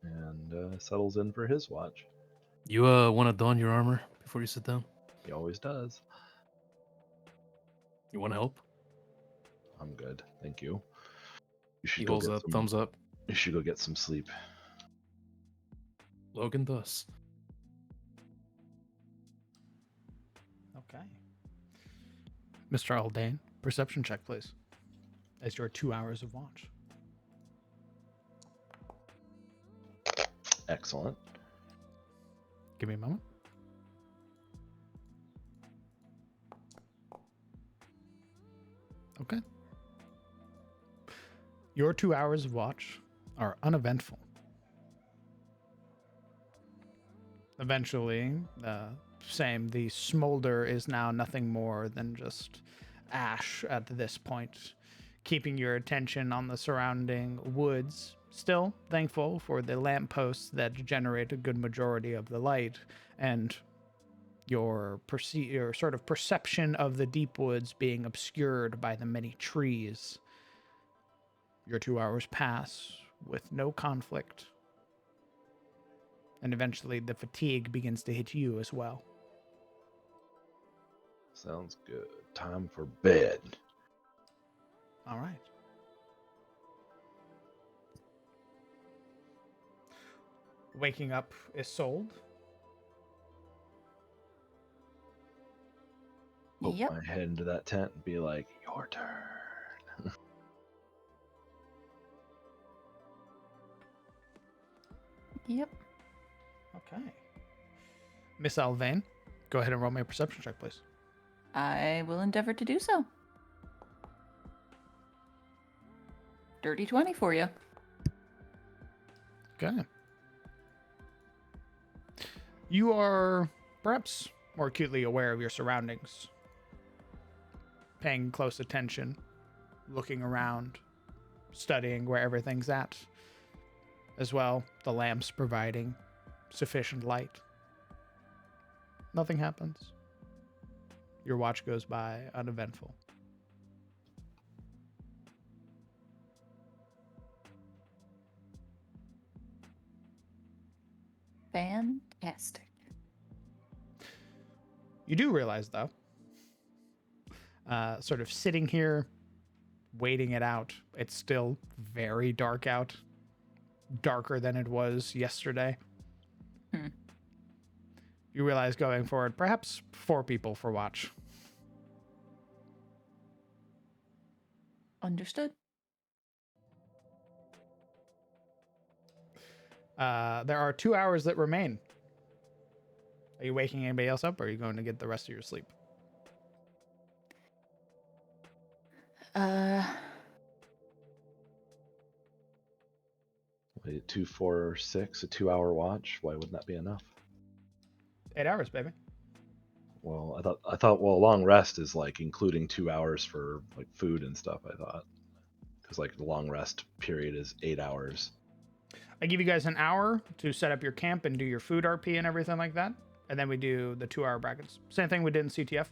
Speaker 2: and settles in for his watch.
Speaker 5: You want to don your armor before you sit down?
Speaker 2: He always does.
Speaker 5: You want to help?
Speaker 2: I'm good, thank you. You
Speaker 5: He
Speaker 2: should go
Speaker 5: holds
Speaker 2: get
Speaker 5: up,
Speaker 2: some.
Speaker 5: thumbs up.
Speaker 2: You should go get some sleep.
Speaker 5: Logan does.
Speaker 1: Okay. Mr. Aldane, perception check, please, as your 2 hours of watch.
Speaker 2: Excellent.
Speaker 1: Give me a moment. Okay. Your 2 hours of watch are uneventful. Eventually, the smolder is now nothing more than just ash at this point, keeping your attention on the surrounding woods. Still thankful for the lampposts that generate a good majority of the light, and your sort of perception of the deep woods being obscured by the many trees. Your 2 hours pass with no conflict, and eventually the fatigue begins to hit you as well.
Speaker 2: Sounds good. Time for bed.
Speaker 1: All right. Waking up is sold.
Speaker 2: Poke
Speaker 7: Yep.
Speaker 2: my head into that tent and be like, your turn.
Speaker 7: Yep.
Speaker 1: Okay. Miss Alvain, go ahead and roll me a perception check, please.
Speaker 7: I will endeavor to do so. Dirty 20 for you.
Speaker 1: Okay. You are perhaps more acutely aware of your surroundings, paying close attention, looking around, studying where everything's at. As well, the lamps providing sufficient light. Nothing happens. Your watch goes by uneventful.
Speaker 7: Fantastic.
Speaker 1: You do realize, though, sort of sitting here, waiting it out, it's still very dark out. Darker than it was yesterday. You realize going forward, perhaps 4 people for watch.
Speaker 7: Understood.
Speaker 1: There are 2 hours that remain. Are you waking anybody else up, or are you going to get the rest of your sleep?
Speaker 2: Wait, 2, 4, 6, a 2-hour watch. Why wouldn't that be enough?
Speaker 1: 8 hours, baby.
Speaker 2: Well, I thought. Well, a long rest is like including 2 hours for like food and stuff. I thought, because like the long rest period is 8 hours.
Speaker 1: I give you guys an hour to set up your camp and do your food RP and everything like that, and then we do the 2-hour brackets. Same thing we did in CTF.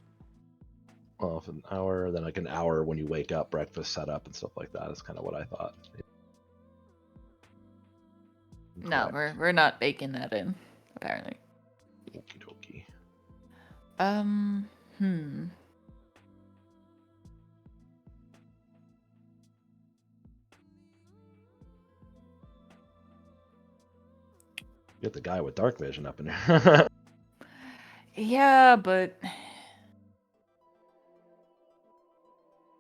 Speaker 2: Well, if an hour, then like an hour when you wake up, breakfast setup and stuff like that is kind of what I thought.
Speaker 7: No, we're not baking that in, apparently.
Speaker 2: Okie dokie. Get the guy with dark vision up in here.
Speaker 7: Yeah, but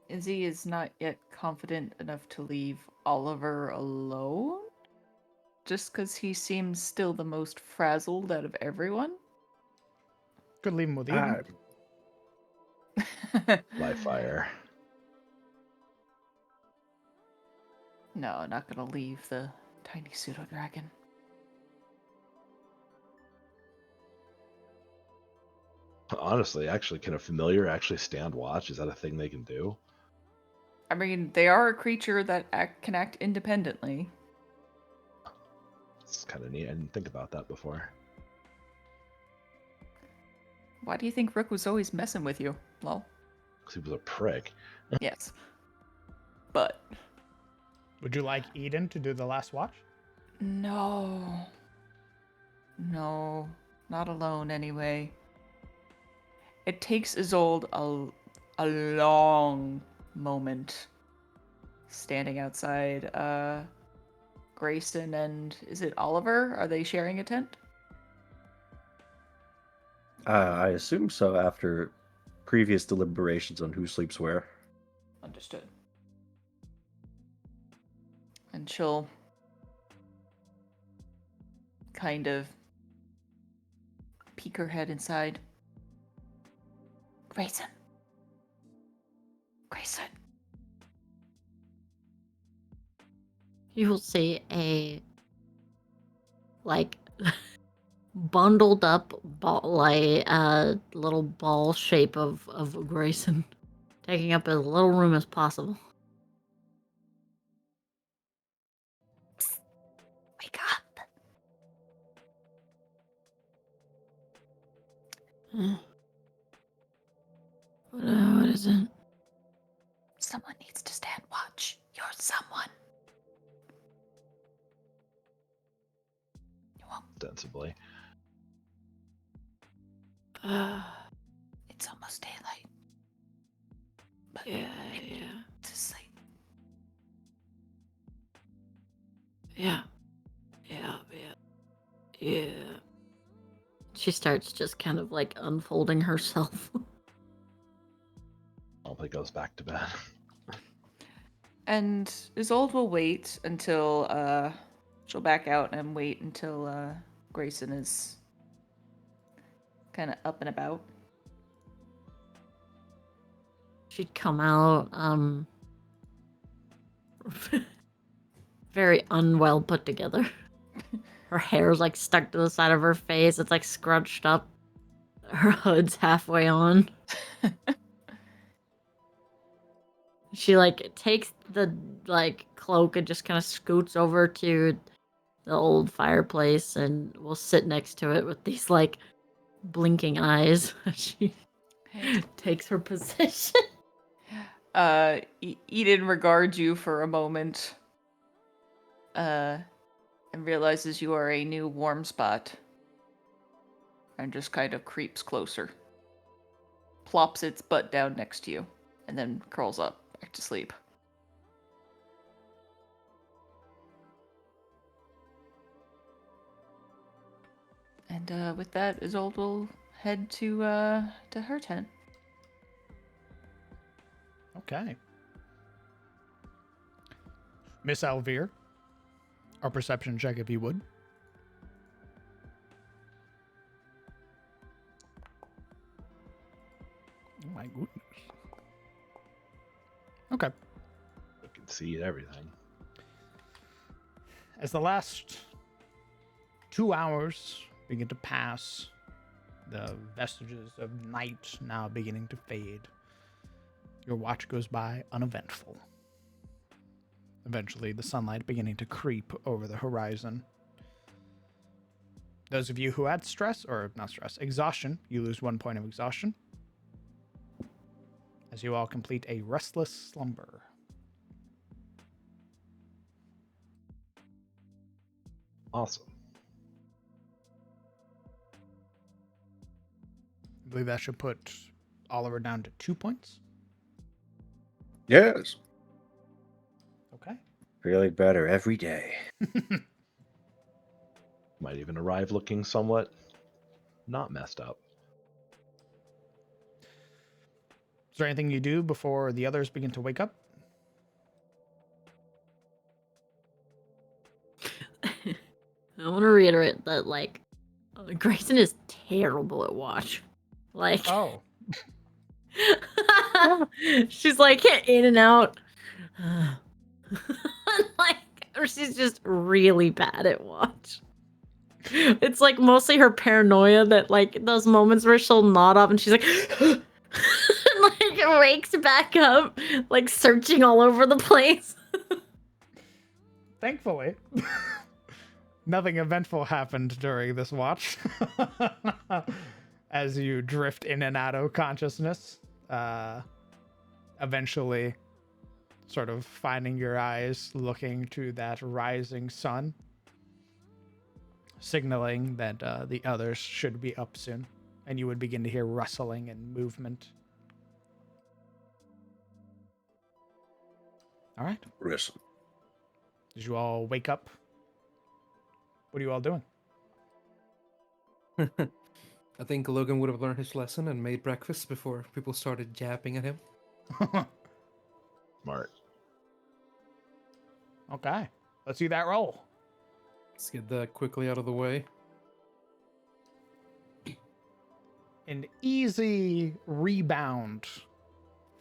Speaker 7: Izzy is not yet confident enough to leave Oliver alone? Just because he seems still the most frazzled out of everyone?
Speaker 1: Could leave him with Eden.
Speaker 2: Live fire.
Speaker 7: No, not gonna leave the tiny pseudo dragon.
Speaker 2: Honestly, actually, can a familiar actually stand watch? Is that a thing they can do?
Speaker 7: I mean, they are a creature that can act independently.
Speaker 2: It's kind of neat. I didn't think about that before.
Speaker 7: Why do you think Rook was always messing with you? Lol.
Speaker 2: Because he was a prick.
Speaker 7: Yes. But
Speaker 1: Would you like Eden to do the last watch?
Speaker 7: no. No. Not alone anyway. It takes Isolde a long moment standing outside. Grayson and is it Oliver? Are they sharing a tent?
Speaker 4: I assume so after previous deliberations on who sleeps where.
Speaker 7: Understood. And she'll kind of peek her head inside. Grayson. Grayson.
Speaker 6: You will see a like bundled up ball, like little ball shape of Grayson, taking up as little room as possible.
Speaker 7: Psst. Wake up.
Speaker 6: What is it?
Speaker 7: Someone needs to stand watch. You're someone. You won't.
Speaker 2: Ostensibly.
Speaker 7: It's almost daylight. But
Speaker 6: Yeah.
Speaker 7: to sleep.
Speaker 6: Yeah. She starts just kind of like unfolding herself.
Speaker 2: Probably goes back to bed.
Speaker 7: And Isolde will wait until she'll back out and wait until Grayson is kind of up and about.
Speaker 6: She'd come out, very unwell put together. Her hair's like stuck to the side of her face. It's like scrunched up. Her hood's halfway on. She like takes the like cloak and just kind of scoots over to the old fireplace and will sit next to it with these like blinking eyes as she takes her position.
Speaker 3: Eden regards you for a moment, and realizes you are a new warm spot, and just kind of creeps closer, plops its butt down next to you, and then curls up back to sleep. And with that, Isolde will head to her tent.
Speaker 1: Okay. Miss Alvear, a perception check if you would. Oh my goodness. Okay.
Speaker 2: You can see everything.
Speaker 1: As the last 2 hours begin to pass, the vestiges of night now beginning to fade, your watch goes by uneventful. Eventually, the sunlight beginning to creep over the horizon. Those of you who had exhaustion, you lose 1 point of exhaustion as you all complete a restless slumber.
Speaker 2: Awesome.
Speaker 1: I believe that should put Oliver down to 2 points.
Speaker 4: Yes.
Speaker 1: Okay.
Speaker 4: Feeling better every day.
Speaker 2: Might even arrive looking somewhat not messed up.
Speaker 1: Is there anything you do before the others begin to wake up?
Speaker 6: I want to reiterate that, like, Grayson is terrible at watch. Like,
Speaker 1: Oh.
Speaker 6: she's like in and out. Like, or she's just really bad at watch. It's like mostly her paranoia that, like, those moments where she'll nod off and she's like, and, like, wakes back up, like, searching all over the place.
Speaker 1: Thankfully, nothing eventful happened during this watch. As you drift in and out of consciousness, eventually sort of finding your eyes looking to that rising sun, signaling that the others should be up soon, and you would begin to hear rustling and movement. All right.
Speaker 4: Listen.
Speaker 1: Did you all wake up? What are you all doing?
Speaker 5: I think Logan would have learned his lesson and made breakfast before people started yapping at him.
Speaker 2: Smart.
Speaker 1: Okay. Let's see that roll.
Speaker 5: Let's get that quickly out of the way.
Speaker 1: An easy rebound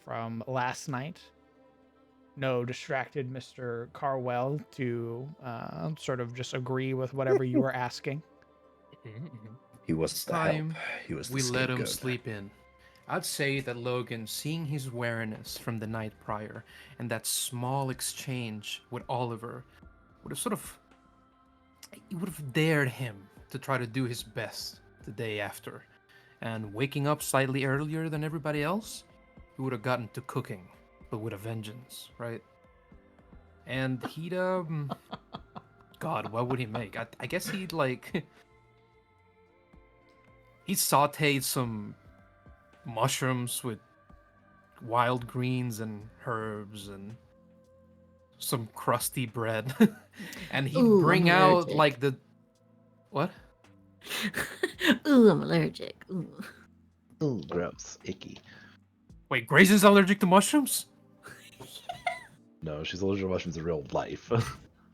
Speaker 1: from last night. No distracted Mr. Carwell to sort of just agree with whatever you were asking.
Speaker 4: He was the
Speaker 5: Time
Speaker 4: help. He was the
Speaker 5: we let him
Speaker 4: scapegoat.
Speaker 5: sleep in. I'd say that Logan, seeing his wariness from the night prior and that small exchange with Oliver, would have it would have dared him to try to do his best the day after. And waking up slightly earlier than everybody else, he would have gotten to cooking, but with a vengeance, right? And he'd, God, what would he make? I guess he'd, like, he sauteed some mushrooms with wild greens and herbs and some crusty bread. And he'd
Speaker 6: Ooh,
Speaker 5: bring
Speaker 6: I'm
Speaker 5: out,
Speaker 6: allergic.
Speaker 5: like, the... What?
Speaker 6: Ooh, I'm allergic. Ooh.
Speaker 2: Ooh, gross. Icky.
Speaker 5: Wait, Grayson's allergic to mushrooms?
Speaker 2: No, she's allergic to mushrooms in real life.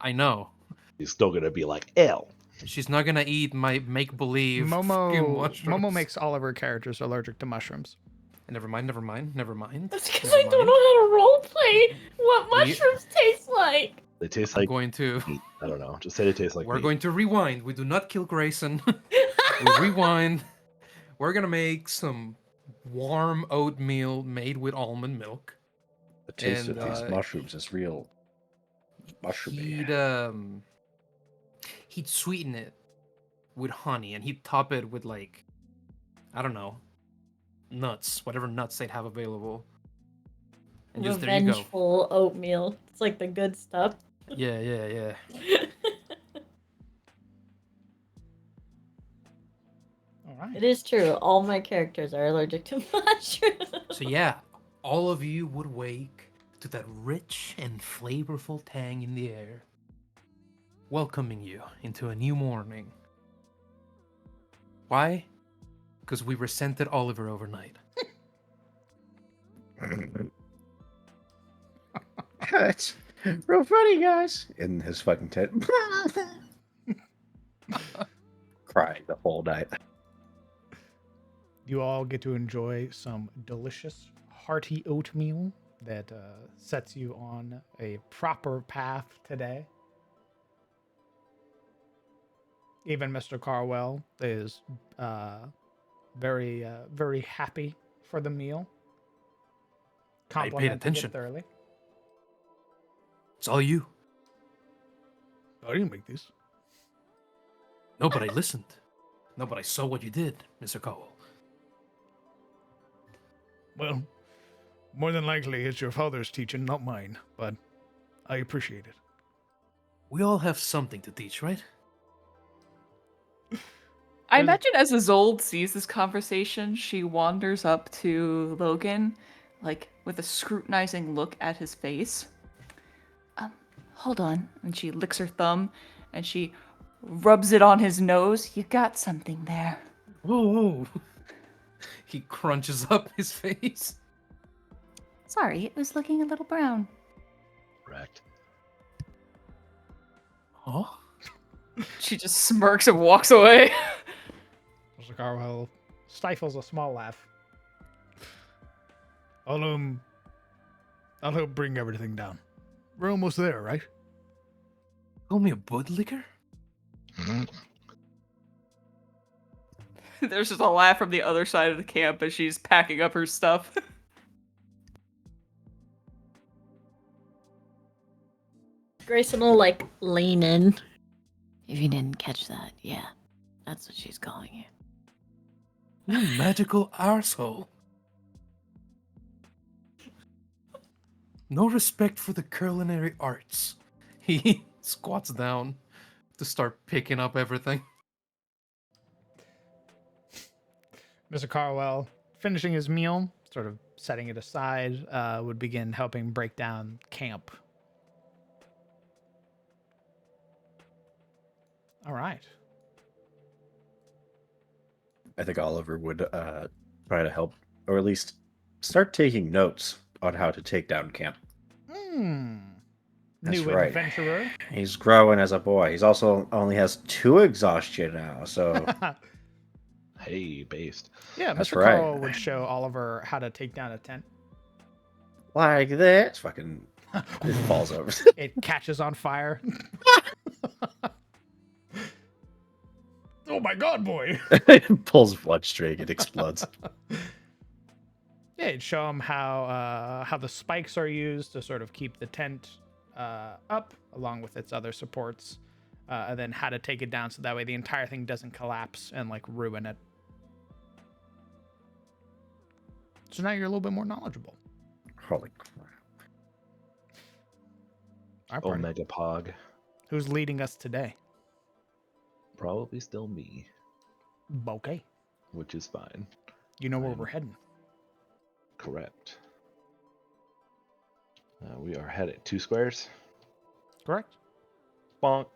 Speaker 5: I know.
Speaker 2: He's still gonna be like, ew.
Speaker 5: She's not gonna eat my make-believe fucking
Speaker 1: Momo
Speaker 5: mushrooms.
Speaker 1: makes all of her characters allergic to mushrooms.
Speaker 5: Never mind.
Speaker 6: That's because I don't know how to roleplay what mushrooms taste like.
Speaker 2: They taste
Speaker 5: I'm
Speaker 2: like
Speaker 5: going to...
Speaker 2: meat. I don't know. Just say they taste like
Speaker 5: We're
Speaker 2: meat.
Speaker 5: going to rewind. We do not kill Grayson. We rewind. We're gonna make some warm oatmeal made with almond milk.
Speaker 4: The taste
Speaker 5: And,
Speaker 4: of these mushrooms is real mushroomy.
Speaker 5: He'd sweeten it with honey, and he'd top it with, like, I don't know, nuts, whatever nuts they'd have available. And just there you go.
Speaker 6: Revengeful oatmeal. It's like the good stuff.
Speaker 5: Yeah, yeah, yeah.
Speaker 1: All right.
Speaker 6: It is true. All my characters are allergic to mushrooms.
Speaker 5: So yeah, all of you would wake to that rich and flavorful tang in the air, welcoming you into a new morning. Why? Because we resented Oliver overnight.
Speaker 4: It's real funny, guys. In his fucking tent. Crying the whole night.
Speaker 1: You all get to enjoy some delicious, hearty oatmeal that sets you on a proper path today. Even Mr. Carwell is very happy for the meal.
Speaker 5: I paid
Speaker 1: Complimented
Speaker 5: attention.
Speaker 1: it thoroughly.
Speaker 5: It's all you.
Speaker 1: I didn't make this.
Speaker 5: No, but I listened. No, but I saw what you did, Mr. Cowell.
Speaker 1: Well, more than likely it's your father's teaching, not mine, but I appreciate it.
Speaker 5: We all have something to teach, right?
Speaker 3: I imagine as Isolde sees this conversation, she wanders up to Logan, like with a scrutinizing look at his face. Hold on. And she licks her thumb and she rubs it on his nose. You got something there.
Speaker 5: Whoa. He crunches up his face.
Speaker 7: Sorry, it was looking a little brown.
Speaker 2: Correct.
Speaker 5: Huh?
Speaker 3: She just smirks and walks away.
Speaker 1: Mr. Carwell stifles a small laugh. I'll help bring everything down. We're almost there, right?
Speaker 5: Call me a bootlicker?
Speaker 3: There's just a laugh from the other side of the camp as she's packing up her stuff.
Speaker 6: Grayson will like lean in. If you didn't catch that, yeah, that's what she's calling you.
Speaker 5: You magical arsehole. No respect for the culinary arts. He squats down to start picking up everything.
Speaker 1: Mr. Carwell, finishing his meal, sort of setting it aside, would begin helping break down camp. All right.
Speaker 4: I think Oliver would try to help, or at least start taking notes on how to take down camp. That's
Speaker 1: New
Speaker 4: right.
Speaker 1: adventurer.
Speaker 4: He's growing as a boy. He's also only has 2 exhaustion now, so
Speaker 2: Hey, based.
Speaker 1: Yeah,
Speaker 4: That's
Speaker 1: Mr.
Speaker 4: right.
Speaker 1: Carwell would show Oliver how to take down a tent.
Speaker 4: like this. Fucking it falls over.
Speaker 1: It catches on fire. Oh my god, boy!
Speaker 4: It pulls one string, it explodes.
Speaker 1: Yeah, it'd show him how the spikes are used to sort of keep the tent up, along with its other supports, and then how to take it down so that way the entire thing doesn't collapse and like ruin it. So now you're a little bit more knowledgeable.
Speaker 4: Holy crap.
Speaker 1: Our party.
Speaker 2: Omega Pog.
Speaker 1: Who's leading us today?
Speaker 2: Probably still me,
Speaker 1: Okay.
Speaker 2: which is fine.
Speaker 1: You know where we're heading.
Speaker 2: Correct. We are headed 2 squares.
Speaker 1: Correct.
Speaker 2: Bonk.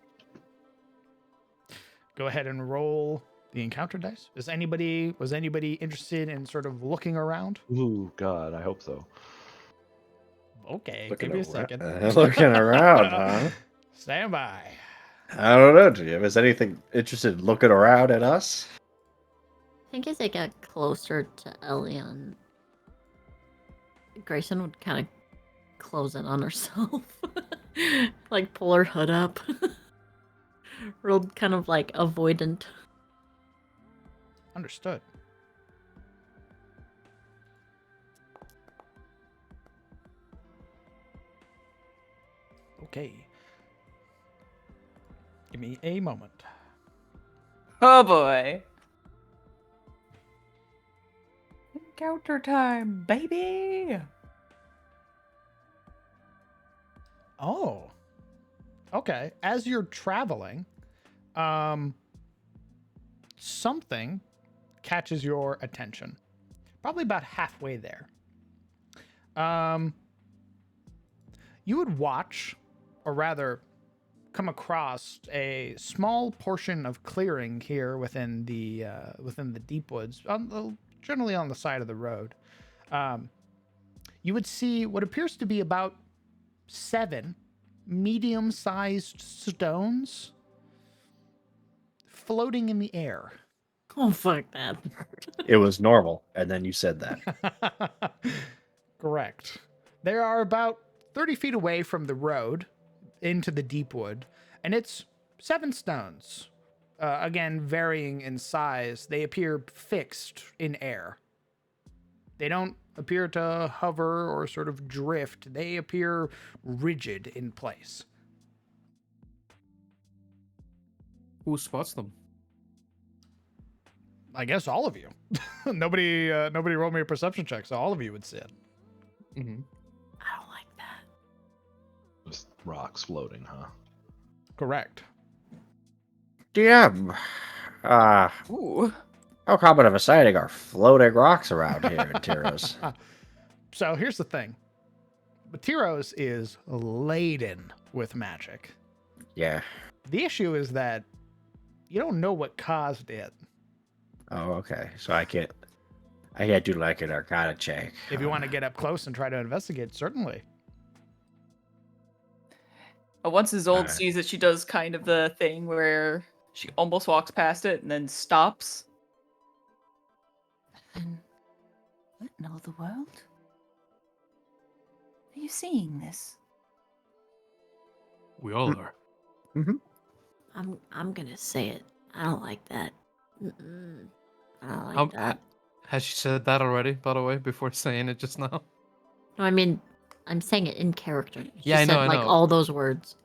Speaker 1: Go ahead and roll the encounter dice. Was anybody interested in sort of looking around?
Speaker 2: Ooh, God, I hope so.
Speaker 1: Okay,
Speaker 4: Looking
Speaker 1: give me a
Speaker 4: around-
Speaker 1: second.
Speaker 4: looking around, huh?
Speaker 1: Stand by.
Speaker 4: I don't know, Jim. Is anything interested in looking around at us?
Speaker 6: I think as they get closer to Elion, Grayson would kind of close in on herself. Like pull her hood up. Real kind of like avoidant.
Speaker 1: Understood. Okay. Give me a moment.
Speaker 3: Oh boy. Encounter time, baby!
Speaker 1: Oh. Okay. As you're traveling, something catches your attention. Probably about halfway there. You would watch, or rather, come across a small portion of clearing here within the deep woods, generally on the side of the road. You would see what appears to be about 7 medium-sized stones floating in the air.
Speaker 6: Oh, fuck that.
Speaker 4: It was normal, and then you said that.
Speaker 1: Correct. They are about 30 feet away from the road into the deep wood, and it's 7 stones. Again, varying in size. They appear fixed in air. They don't appear to hover or sort of drift. They appear rigid in place.
Speaker 5: Who spots them?
Speaker 1: I guess all of you. Nobody rolled me a perception check, so all of you would see it.
Speaker 5: Mm-hmm.
Speaker 6: I don't like that.
Speaker 2: Just rocks floating, huh?
Speaker 1: Correct.
Speaker 4: DM.
Speaker 3: Ooh.
Speaker 4: How common of a sighting are floating rocks around here in Tyros?
Speaker 1: So here's the thing. Tyros is laden with magic.
Speaker 4: Yeah.
Speaker 1: The issue is that you don't know what caused it.
Speaker 4: Oh, okay. So I can't do like an Arcana check.
Speaker 1: If you want to get up close and try to investigate, certainly.
Speaker 3: Once Isolde
Speaker 4: Alright.
Speaker 3: sees it, she does kind of the thing where she almost walks past it and then stops.
Speaker 7: And what in all the world? Are you seeing this?
Speaker 5: We all are.
Speaker 6: I'm gonna say it. I don't like that. Mm-mm. I don't like
Speaker 5: How-
Speaker 6: that.
Speaker 5: Has she said that already, by the way, before saying it just now?
Speaker 6: No, I mean, I'm saying it in character. She
Speaker 5: Yeah, I
Speaker 6: said,
Speaker 5: know, I
Speaker 6: like,
Speaker 5: know.
Speaker 6: all those words.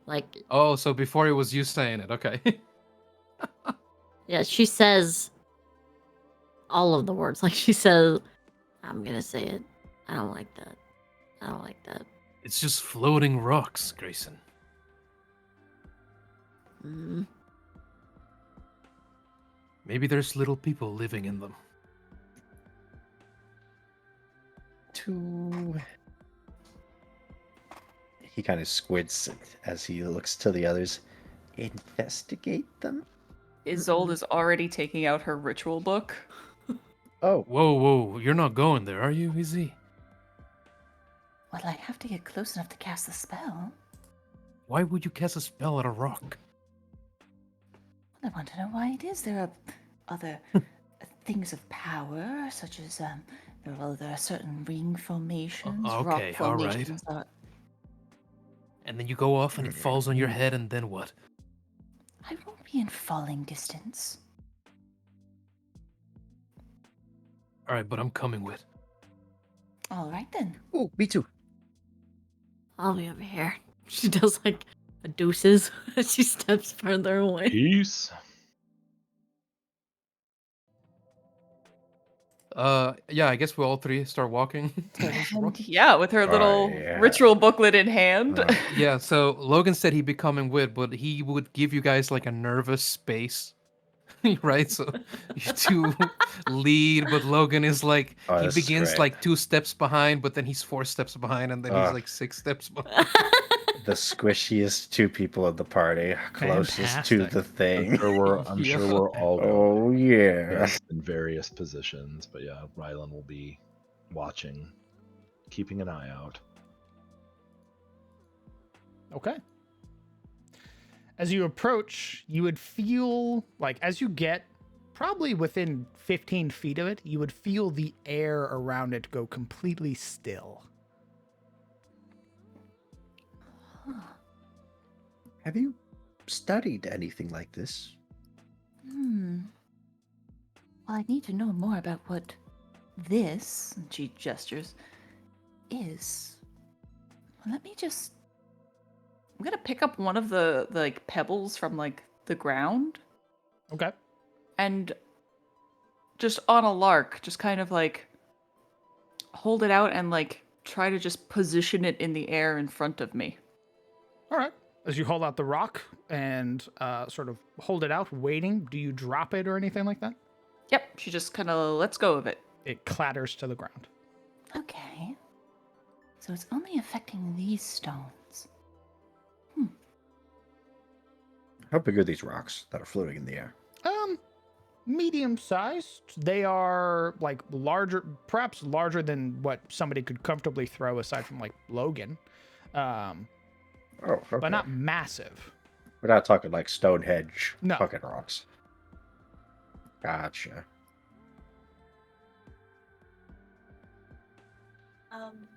Speaker 6: Like,
Speaker 5: Oh, so before it was you saying it, okay.
Speaker 6: yeah, she says all of the words. Like, she says, I'm gonna say it. I don't like that. I don't like that.
Speaker 5: It's just floating rocks, Grayson.
Speaker 6: Mm.
Speaker 5: Maybe there's little people living in them.
Speaker 4: He kind of squints as he looks to the others. Investigate them?
Speaker 3: Isolde is already taking out her ritual book.
Speaker 4: Oh,
Speaker 5: Whoa, you're not going there, are you, Izzy?
Speaker 7: Well, I have to get close enough to cast the spell.
Speaker 5: Why would you cast a spell at a rock?
Speaker 7: Well, I want to know why it is. There are other things of power, such as there are certain ring formations,
Speaker 5: okay,
Speaker 7: rock
Speaker 5: all right.
Speaker 7: formations.
Speaker 5: And then you go off and it falls on your head, and then what?
Speaker 7: I won't be in falling distance.
Speaker 5: Alright, but I'm coming with.
Speaker 7: All right then.
Speaker 4: oh, me too.
Speaker 6: I'll be over here. She does, like, a deuces as she steps further away.
Speaker 2: Peace.
Speaker 5: Yeah, I guess we all three start walking. towards the rock.
Speaker 3: And yeah, with her little
Speaker 4: yeah.
Speaker 3: ritual booklet in hand.
Speaker 5: Yeah, so Logan said he'd be coming with, but he would give you guys like a nervous space. Right? So you two lead, but Logan is like
Speaker 4: Oh,
Speaker 5: he
Speaker 4: this is
Speaker 5: begins
Speaker 4: great.
Speaker 5: like 2 steps behind, but then he's 4 steps behind, and then he's like 6 steps behind.
Speaker 4: The squishiest 2 people in the party, closest to
Speaker 1: Fantastic.
Speaker 4: the thing.
Speaker 2: I'm sure we're all going
Speaker 4: Oh, yeah.
Speaker 2: in various positions, but yeah, Rylan will be watching, keeping an eye out.
Speaker 1: Okay. As you approach, you would feel like as you get probably within 15 feet of it, you would feel the air around it go completely still.
Speaker 4: Have you studied anything like this?
Speaker 7: Well, I need to know more about what this, and she gestures, is. Well, let me just.
Speaker 3: I'm gonna pick up one of the like pebbles from like the ground
Speaker 1: Okay.
Speaker 3: and just on a lark, just kind of like hold it out and like try to just position it in the air in front of me.
Speaker 1: All right. As you hold out the rock and sort of hold it out, waiting, do you drop it or anything like that?
Speaker 3: Yep, she just kind of lets go of it.
Speaker 1: It clatters to the ground.
Speaker 7: Okay. So it's only affecting these stones.
Speaker 4: How big are these rocks that are floating in the air?
Speaker 1: Medium sized. They are like larger, perhaps larger than what somebody could comfortably throw aside from like Logan.
Speaker 4: Oh, okay.
Speaker 1: But not massive.
Speaker 4: We're not talking like Stonehenge
Speaker 1: No.
Speaker 4: bucket rocks. Gotcha.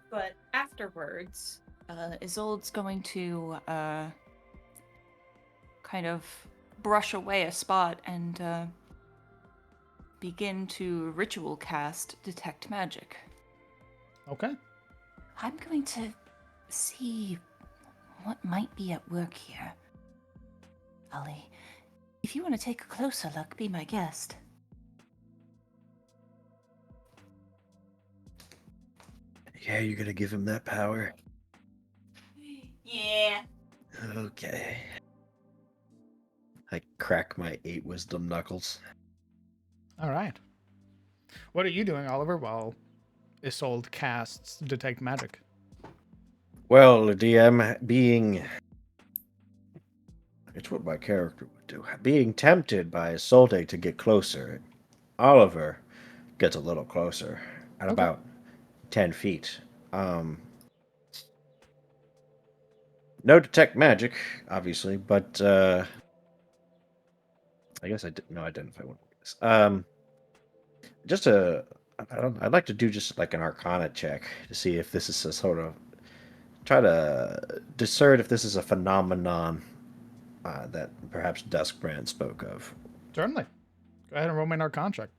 Speaker 7: But afterwards,
Speaker 3: Isolde's going to kind of brush away a spot and begin to ritual cast Detect Magic.
Speaker 1: Okay.
Speaker 7: I'm going to see what might be at work here. Ollie, if you want to take a closer look, be my guest.
Speaker 4: Yeah, you're gonna give him that power?
Speaker 7: Yeah.
Speaker 4: Okay. I crack my 8 wisdom knuckles.
Speaker 1: All right. What are you doing, Oliver, while Isolde casts Detect Magic?
Speaker 4: Well, DM, being... It's what my character would do. Being tempted by Isolde to get closer, Oliver gets a little closer at
Speaker 1: Okay.
Speaker 4: about 10 feet. No detect magic, obviously, but I guess I didn't. No, I didn't. If I want to just I'd like to do just like an Arcana check to see if this is a sort of try to discern if this is a phenomenon that perhaps Duskbrand spoke of.
Speaker 1: Certainly. Go ahead and roll me an Arcana check.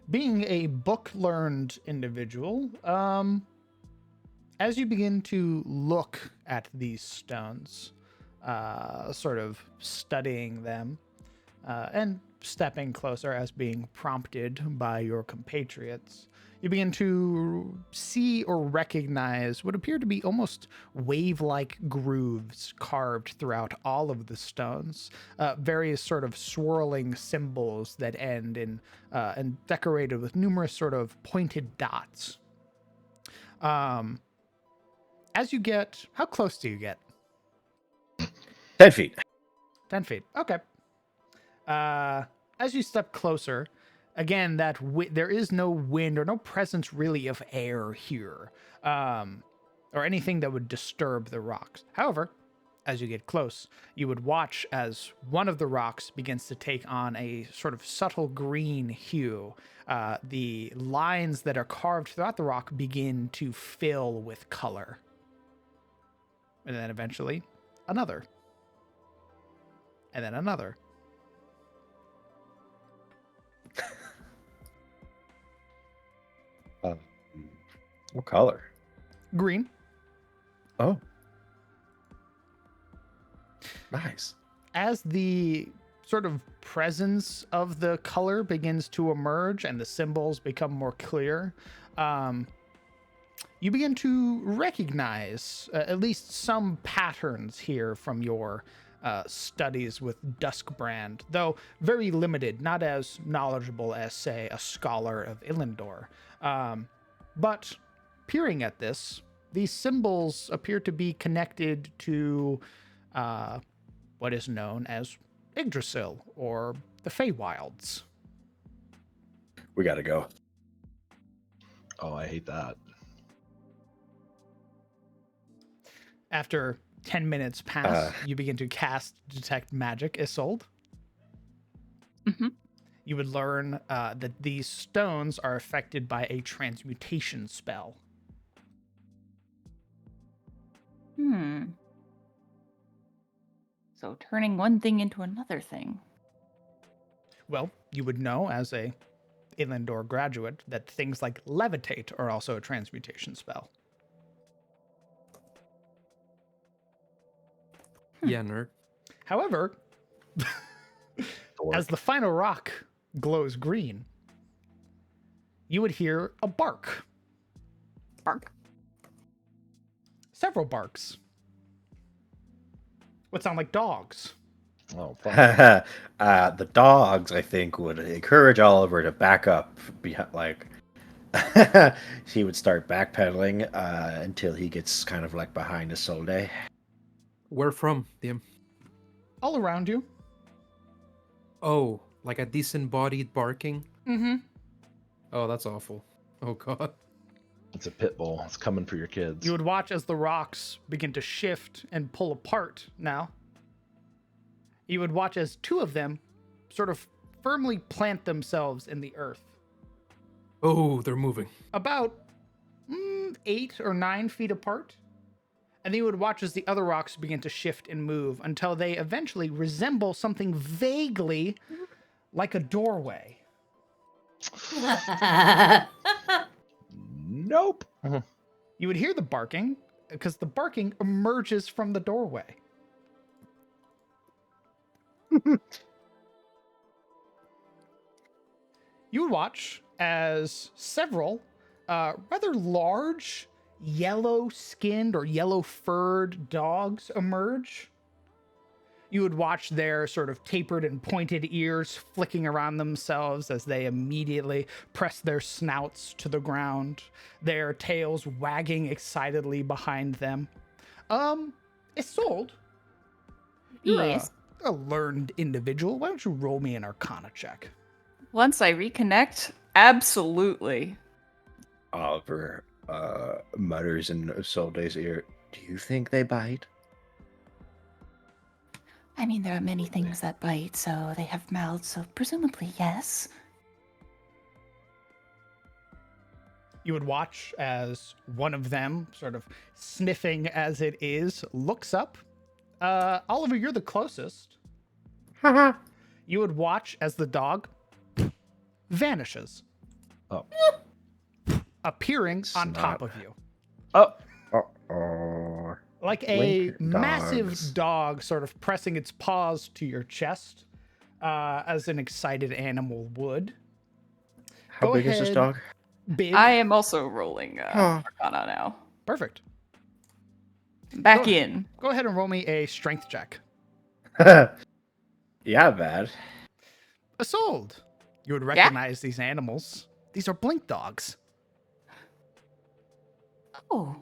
Speaker 1: Being a book-learned individual, as you begin to look at these stones, sort of studying them, and stepping closer as being prompted by your compatriots, you begin to see or recognize what appear to be almost wave-like grooves carved throughout all of the stones, various sort of swirling symbols that end in and decorated with numerous sort of pointed dots. As you get, how close do you get?
Speaker 4: 10 feet.
Speaker 1: 10 feet. Okay. As you step closer, again, there is no wind or no presence really of air here, or anything that would disturb the rocks. However, as you get close, you would watch as one of the rocks begins to take on a sort of subtle green hue. The lines that are carved throughout the rock begin to fill with color. And then eventually, another. And then another.
Speaker 4: What color?
Speaker 1: Green.
Speaker 4: Oh. Nice.
Speaker 1: As the sort of presence of the color begins to emerge and the symbols become more clear, you begin to recognize at least some patterns here from your studies with Duskbrand, though very limited, not as knowledgeable as, say, a scholar of Illendor. But peering at this, these symbols appear to be connected to what is known as Yggdrasil, or the Feywilds.
Speaker 4: We gotta go.
Speaker 2: Oh, I hate that.
Speaker 1: After 10 minutes pass, you begin to cast Detect Magic, Isolde.
Speaker 3: Mm-hmm.
Speaker 1: You would learn that these stones are affected by a transmutation spell.
Speaker 3: So turning one thing into another thing.
Speaker 1: Well, you would know as a Illendor graduate that things like levitate are also a transmutation spell.
Speaker 5: Yeah, nerd.
Speaker 1: However, as the final rock glows green, you would hear a bark.
Speaker 3: Bark.
Speaker 1: Several barks. What sound like dogs.
Speaker 2: Oh, fuck.
Speaker 4: The dogs, I think, would encourage Oliver to back up. Like, he would start backpedaling until he gets kind of like behind Isolde.
Speaker 5: Where from, DM?
Speaker 1: All around you.
Speaker 5: Oh, like a disembodied barking?
Speaker 1: Mm-hmm.
Speaker 5: Oh, that's awful. Oh, God.
Speaker 2: It's a pit bull. It's coming for your kids.
Speaker 1: You would watch as the rocks begin to shift and pull apart now. You would watch as two of them sort of firmly plant themselves in the earth.
Speaker 5: Oh, they're moving.
Speaker 1: About 8 or 9 feet apart. And then you would watch as the other rocks begin to shift and move until they eventually resemble something vaguely like a doorway.
Speaker 2: Nope.
Speaker 1: You would hear the barking because the barking emerges from the doorway. You would watch as several rather large yellow-skinned or yellow-furred dogs emerge. You would watch their sort of tapered and pointed ears flicking around themselves as they immediately press their snouts to the ground, their tails wagging excitedly behind them. Isolde, you're
Speaker 3: Yes.
Speaker 1: a learned individual. Why don't you roll me an Arcana check?
Speaker 3: Once I reconnect, absolutely.
Speaker 4: Oliver mutters in Isolde's ear, "Do you think they bite?"
Speaker 7: I mean, there are many things that bite, so they have mouths, so presumably yes.
Speaker 1: You would watch as one of them, sort of sniffing as it is, looks up. Oliver, you're the closest. You would watch as the dog vanishes,
Speaker 2: Oh.
Speaker 1: appearing on top
Speaker 4: Snap.
Speaker 1: of you.
Speaker 2: Oh.
Speaker 4: Uh-oh.
Speaker 1: Like a
Speaker 4: Blink
Speaker 1: massive
Speaker 4: dogs.
Speaker 1: dog sort of pressing its paws to your chest, as an excited animal would.
Speaker 4: How
Speaker 1: Go
Speaker 4: big is this
Speaker 1: ahead.
Speaker 4: dog?
Speaker 1: Big.
Speaker 3: I am also rolling
Speaker 4: Huh.
Speaker 3: Arcana now.
Speaker 1: Perfect.
Speaker 3: Back
Speaker 1: Go-
Speaker 3: in.
Speaker 1: Go ahead and roll me a strength check.
Speaker 4: Yeah, bad.
Speaker 1: Isolde. You would recognize these animals. These are blink dogs.
Speaker 7: Oh,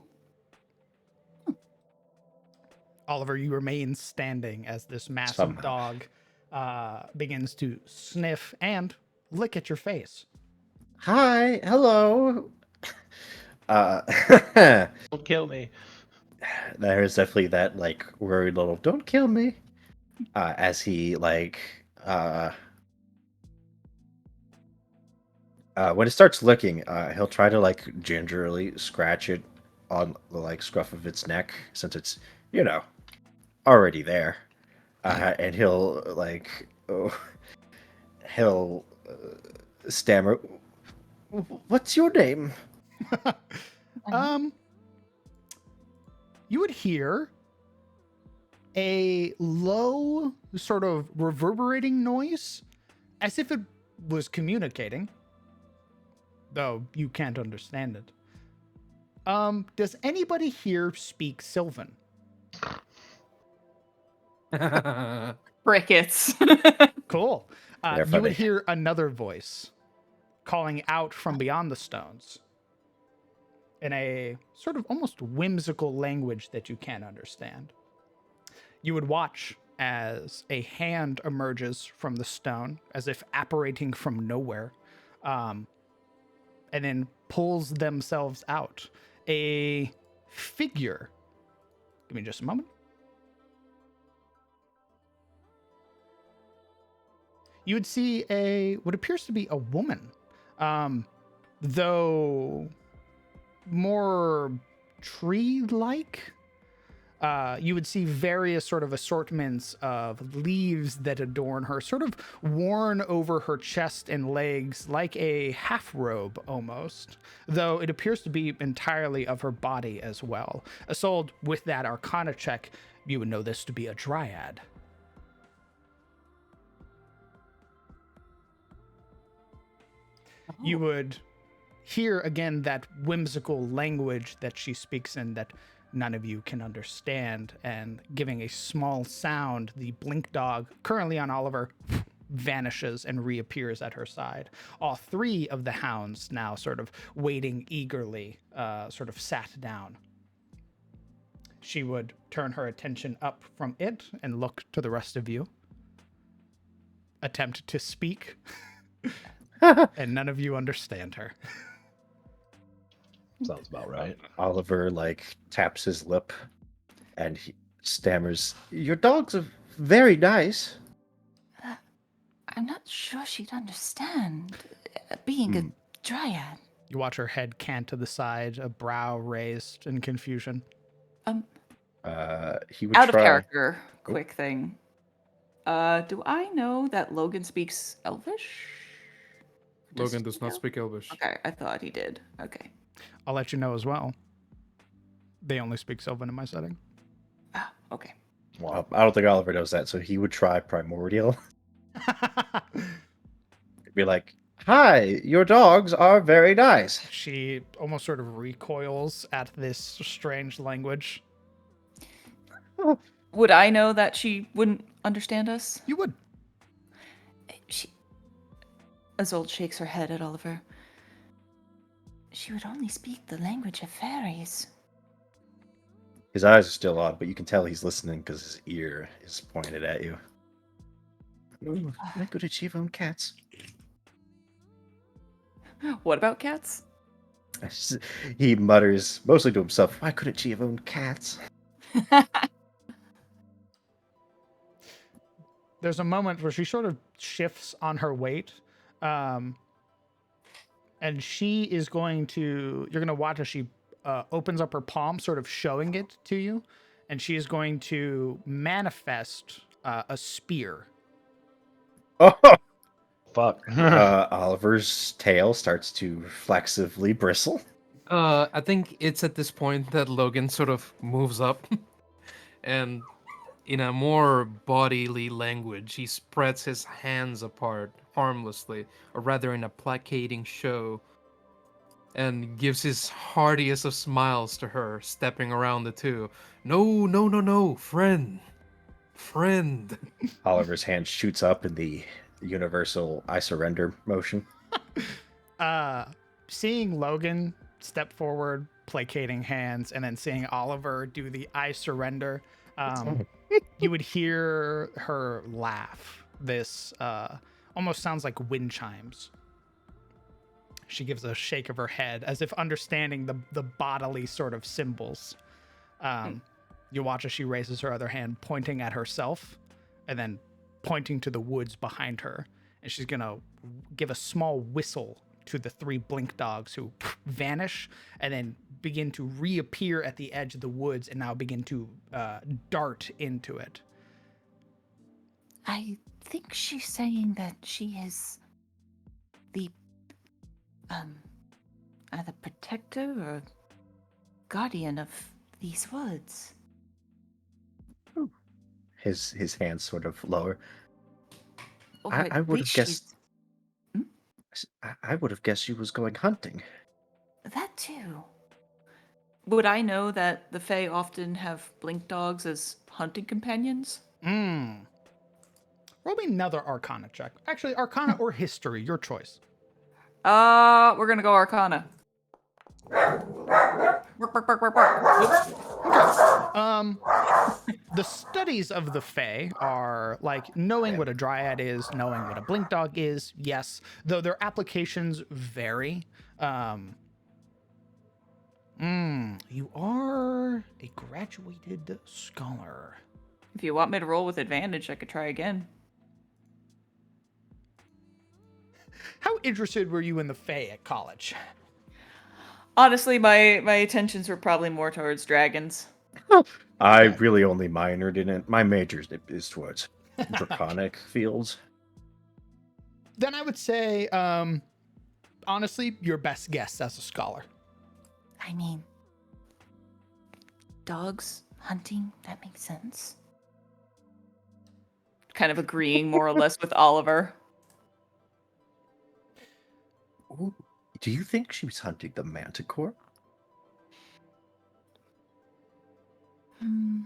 Speaker 1: Oliver, you remain standing as this massive
Speaker 4: Somehow.
Speaker 1: dog begins to sniff and lick at your face.
Speaker 4: Hi, hello.
Speaker 2: Don't kill me.
Speaker 4: There's definitely that like worried little "don't kill me" as he like when it starts licking, he'll try to like gingerly scratch it on the like scruff of its neck since it's already there, and he'll like he'll stammer, "What's your name?"
Speaker 1: You would hear a low sort of reverberating noise as if it was communicating, though you can't understand it. Does anybody here speak Sylvan?
Speaker 3: Crickets.
Speaker 1: Cool.
Speaker 4: They're
Speaker 1: You
Speaker 4: funny.
Speaker 1: would hear another voice calling out from beyond the stones in a sort of almost whimsical language that you can't understand. You would watch as a hand emerges from the stone, as if apparating from nowhere, and then pulls themselves out. A figure. Give me just a moment. You would see what appears to be a woman, though more tree-like. You would see various sort of assortments of leaves that adorn her, sort of worn over her chest and legs like a half robe almost, though it appears to be entirely of her body as well. Isolde, with that Arcana check, you would know this to be a dryad. You
Speaker 3: Oh.
Speaker 1: would hear again that whimsical language that she speaks in that none of you can understand, and giving a small sound, the blink dog currently on Oliver vanishes and reappears at her side. All three of the hounds now sort of waiting eagerly, sort of sat down. She would turn her attention up from it and look to the rest of you. Attempt to speak, and none of you understand her.
Speaker 2: Sounds about right.
Speaker 4: Oliver like taps his lip and he stammers, "Your dogs are very nice."
Speaker 7: I'm not sure she'd understand being a dryad.
Speaker 1: You watch her head cant to the side, a brow raised in confusion.
Speaker 4: He would
Speaker 3: Out
Speaker 4: try.
Speaker 3: of character, quick thing. Do I know that Logan speaks Elvish?
Speaker 5: Logan does not speak Elvish.
Speaker 3: Okay, I thought he did. Okay.
Speaker 1: I'll let you know as well. They only speak Sylvan in my setting.
Speaker 3: Ah, okay.
Speaker 4: Well, I don't think Oliver knows that, so he would try primordial. Be like, "Hi, your dogs are very nice."
Speaker 1: She almost sort of recoils at this strange language.
Speaker 3: Would I know that she wouldn't understand us?
Speaker 1: You would.
Speaker 7: She. Isolde shakes her head at Oliver. She would only speak the language of fairies.
Speaker 4: His eyes are still on, but you can tell he's listening because his ear is pointed at you. Ooh, I could achieve own cats.
Speaker 3: What about cats?
Speaker 4: He mutters, mostly to himself, "Why couldn't she have owned cats?"
Speaker 1: There's a moment where she sort of shifts on her weight. And she is going to, you're going to watch as she opens up her palm, sort of showing it to you. And she is going to manifest a spear.
Speaker 4: Oh!
Speaker 2: Fuck.
Speaker 4: Oliver's tail starts to flexively bristle.
Speaker 5: I think it's at this point that Logan sort of moves up and in a more bodily language, he spreads his hands apart harmlessly, or rather in a placating show, and gives his heartiest of smiles to her, stepping around the two. No, friend. Friend.
Speaker 4: Oliver's hand shoots up in the universal "I surrender" motion.
Speaker 1: Seeing Logan step forward, placating hands, and then seeing Oliver do the "I surrender," you would hear her laugh. This almost sounds like wind chimes. She gives a shake of her head as if understanding the bodily sort of symbols. You watch as she raises her other hand, pointing at herself, and then pointing to the woods behind her. And she's going to give a small whistle to the three blink dogs who vanish and then begin to reappear at the edge of the woods and now begin to dart into it.
Speaker 7: I think she's saying that she is the either protector or guardian of these woods.
Speaker 4: His hands sort of lower.
Speaker 7: Or
Speaker 4: I
Speaker 7: at
Speaker 4: would have
Speaker 7: least
Speaker 4: guessed.
Speaker 7: she's-
Speaker 4: I would have guessed she was going hunting.
Speaker 7: That too.
Speaker 3: Would I know that the Fae often have blink dogs as hunting companions?
Speaker 1: Roll me another Arcana check. Actually, Arcana or History, your choice.
Speaker 3: We're gonna go Arcana. Work, work, work, work, work.
Speaker 1: The studies of the Fae are like knowing what a dryad is, knowing what a blink dog is, yes, though their applications vary. You are a graduated scholar.
Speaker 3: If you want me to roll with advantage, I could try again.
Speaker 1: How interested were you in the Fae at college?
Speaker 3: Honestly, my attentions were probably more towards dragons.
Speaker 4: I really only minored in it. My major is towards draconic fields.
Speaker 1: Then I would say, honestly, your best guess as a scholar.
Speaker 7: I mean, dogs hunting, that makes sense.
Speaker 3: Kind of agreeing more or less with Oliver.
Speaker 4: Ooh, do you think she was hunting the manticore?
Speaker 7: Hmm.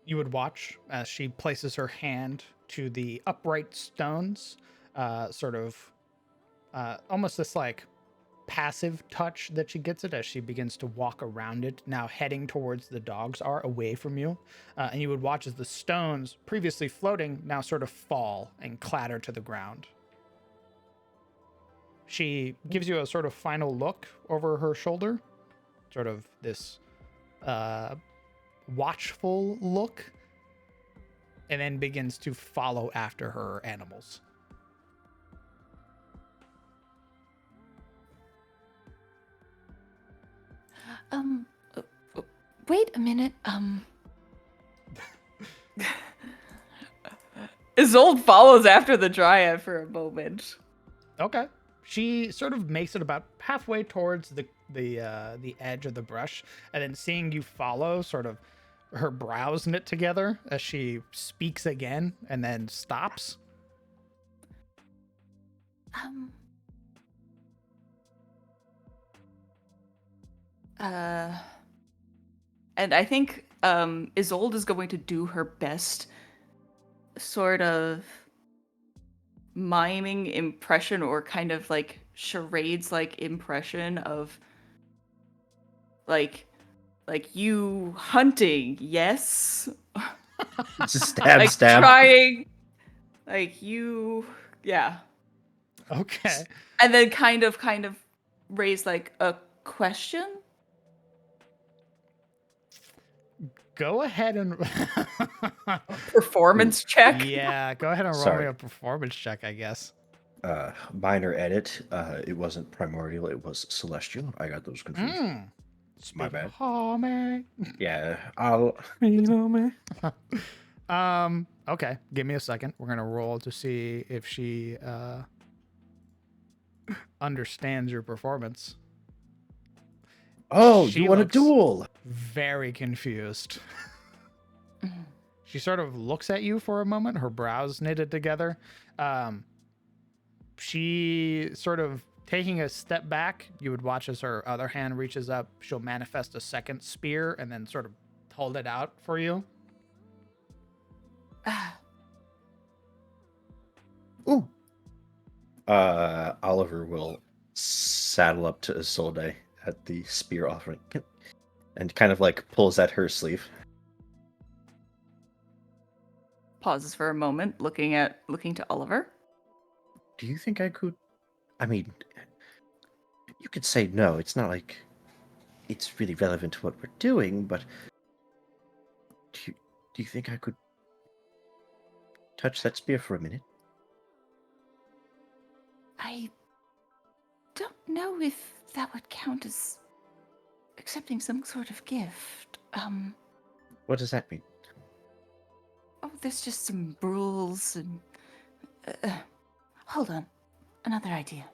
Speaker 1: You would watch as she places her hand to the upright stones, sort of almost this like passive touch that she gets it as she begins to walk around it, now heading towards the dogs are away from you. And you would watch as the stones previously floating now sort of fall and clatter to the ground. She gives you a sort of final look over her shoulder, sort of this watchful look, and then begins to follow after her animals.
Speaker 7: Uh, wait a minute.
Speaker 3: Isolde follows after the dryad for a moment.
Speaker 1: Okay. She sort of makes it about halfway towards the edge of the brush, and then seeing you follow, sort of her brows knit together as she speaks again, and then stops.
Speaker 7: Um.
Speaker 3: And I think Isolde is going to do her best sort of miming impression or kind of like charades like impression of like you hunting, yes?
Speaker 4: Just stab,
Speaker 3: Like
Speaker 4: stab.
Speaker 3: trying like you yeah.
Speaker 1: Okay.
Speaker 3: And then kind of raise like a question.
Speaker 1: Go ahead and
Speaker 3: Performance check.
Speaker 1: yeah, go ahead and roll
Speaker 4: Sorry.
Speaker 1: me a performance check, I guess.
Speaker 4: Minor edit. It wasn't primordial. It was celestial. I got those confused. My bad.
Speaker 1: Oh man.
Speaker 4: Yeah, I'll.
Speaker 1: Okay, give me a second. We're gonna roll to see if she understands your performance.
Speaker 4: Oh,
Speaker 1: She
Speaker 4: you want a
Speaker 1: looks
Speaker 4: duel?
Speaker 1: Very confused. She sort of looks at you for a moment, her brows knitted together. She sort of taking a step back, you would watch as her other hand reaches up. She'll manifest a second spear and then sort of hold it out for you.
Speaker 4: Ooh. Oliver will saddle up to Isolde at the spear offering and kind of like pulls at her sleeve.
Speaker 3: Pauses for a moment, looking to Oliver.
Speaker 4: Do you think I could? I mean, you could say no. It's not like it's really relevant to what we're doing, but do you think I could touch that spear for a minute?
Speaker 7: I don't know if that would count as accepting some sort of gift.
Speaker 4: What does that mean?
Speaker 7: Oh, there's just some rules and. Hold on. Another idea.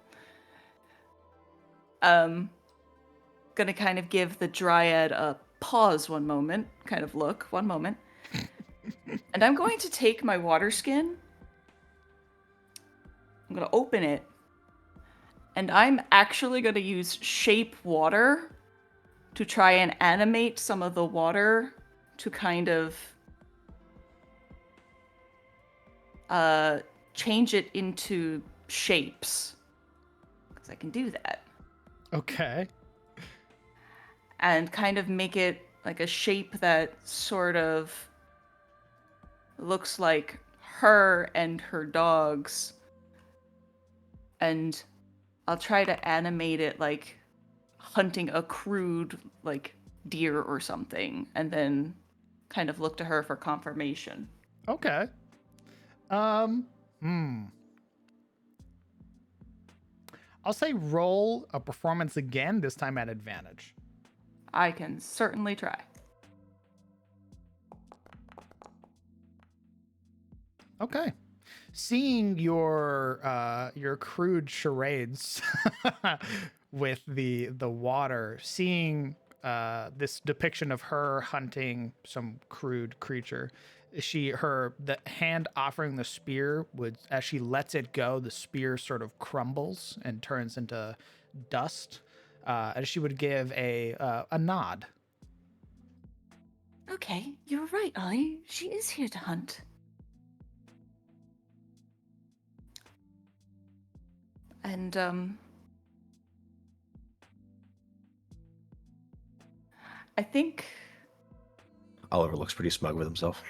Speaker 3: Gonna kind of give the dryad a pause one moment, kind of look, one moment. And I'm going to take my water skin. I'm gonna open it. And I'm actually gonna use shape water to try and animate some of the water to kind of change it into shapes. Because I can do that.
Speaker 1: Okay.
Speaker 3: And kind of make it like a shape that sort of looks like her and her dogs. And I'll try to animate it like hunting a crude like deer or something, and then kind of look to her for confirmation.
Speaker 1: Okay. I'll say roll a performance again, this time at advantage.
Speaker 3: I can certainly try.
Speaker 1: Okay. Seeing your crude charades with the water, seeing this depiction of her hunting some crude creature. The hand offering the spear would, as she lets it go, the spear sort of crumbles and turns into dust. And she would give a nod.
Speaker 7: Okay, you're right, Ollie. She is here to hunt. And, I think
Speaker 4: Oliver looks pretty smug with himself.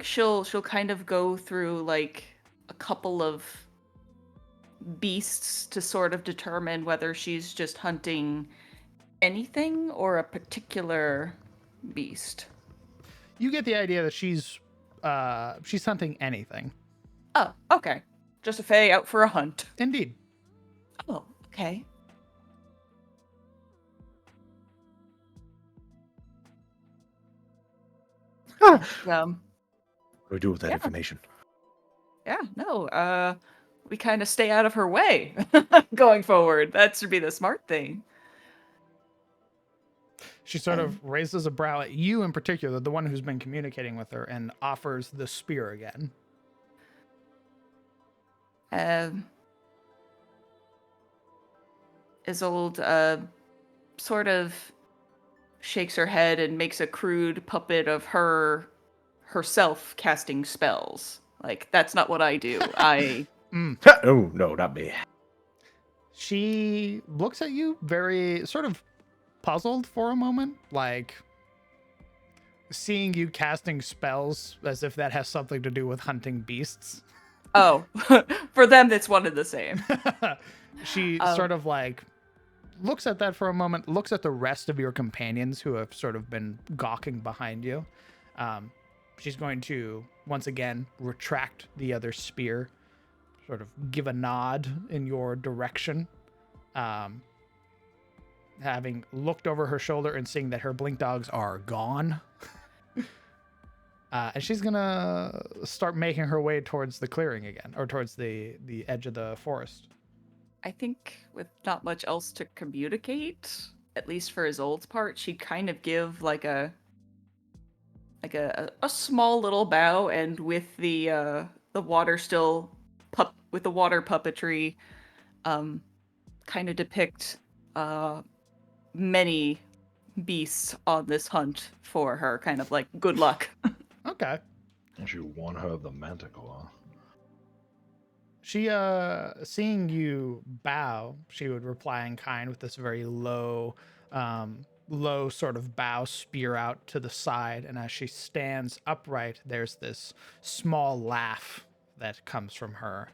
Speaker 3: she'll kind of go through like a couple of beasts to sort of determine whether she's just hunting anything or a particular beast.
Speaker 1: You get the idea that she's hunting anything.
Speaker 3: Oh, okay. Just a fae out for a hunt.
Speaker 1: Indeed.
Speaker 7: Oh, okay.
Speaker 3: Um,
Speaker 4: What do we do with that
Speaker 3: Yeah.
Speaker 4: information?
Speaker 3: yeah, no, we kind of stay out of her way going forward. That should be the smart thing.
Speaker 1: She sort of raises a brow at you in particular, the one who's been communicating with her, and offers the spear again.
Speaker 3: Isolde sort of shakes her head and makes a crude puppet of herself casting spells. Like, that's not what I do.
Speaker 4: Oh, no, not me.
Speaker 1: She looks at you very sort of puzzled for a moment, like seeing you casting spells as if that has something to do with hunting beasts.
Speaker 3: Oh, for them, it's one and the same.
Speaker 1: She sort of like looks at that for a moment, looks at the rest of your companions who have sort of been gawking behind you. She's going to once again retract the other spear, sort of give a nod in your direction. Having looked over her shoulder and seeing that her blink dogs are gone. And she's gonna start making her way towards the clearing again, or towards the edge of the forest.
Speaker 3: I think with not much else to communicate, at least for his old part, she'd kind of give like a small little bow, and with the water still with the water puppetry, kind of depict many beasts on this hunt for her, kind of like good luck.
Speaker 1: Okay.
Speaker 2: And you warn her of the manticore.
Speaker 1: She, seeing you bow, she would reply in kind with this very low sort of bow, spear out to the side. And as she stands upright, there's this small laugh that comes from her,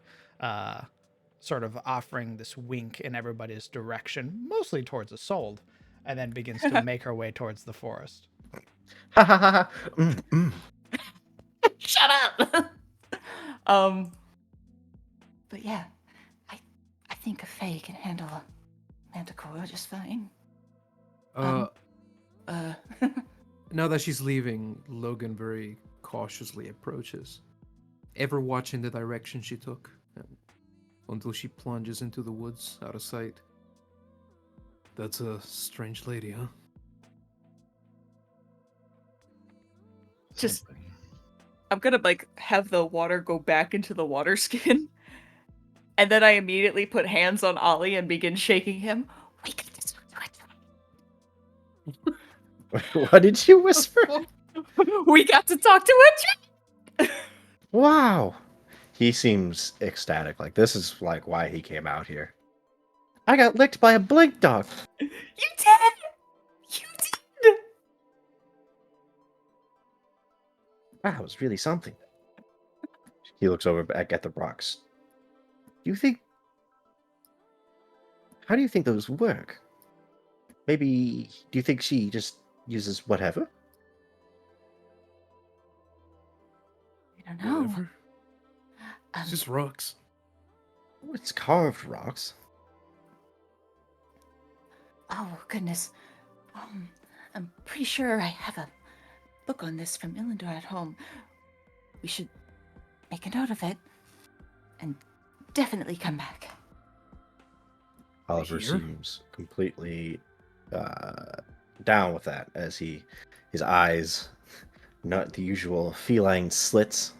Speaker 1: sort of offering this wink in everybody's direction, mostly towards Isolde, and then begins to make her way towards the forest.
Speaker 4: Ha ha ha ha.
Speaker 3: Shut up.
Speaker 7: But yeah, I think a fae can handle a manticore just fine.
Speaker 5: Now that she's leaving, Logan very cautiously approaches, ever watching the direction she took, until she plunges into the woods out of sight. That's a strange lady, huh?
Speaker 3: Just-
Speaker 2: Something.
Speaker 3: I'm gonna like have the water go back into the water skin, and then I immediately put hands on Ollie and begin shaking him. We got this.
Speaker 4: What did you whisper?
Speaker 3: We got to talk to it.
Speaker 4: Wow. He seems ecstatic. Like, this is like why he came out here. I got licked by a blink dog.
Speaker 3: You did. You did.
Speaker 4: Wow, it was really something. He looks over back at the rocks. Do you think... How do you think those work? Maybe... Do you think she just uses whatever?
Speaker 7: I don't know.
Speaker 5: Whatever. It's just rocks.
Speaker 4: Oh, it's carved rocks.
Speaker 7: Oh goodness. I'm pretty sure I have a book on this from Illendor at home. We should make a note of it and definitely come back.
Speaker 4: Oliver
Speaker 5: Here?
Speaker 4: seems completely down with that as his eyes, not the usual feline slits,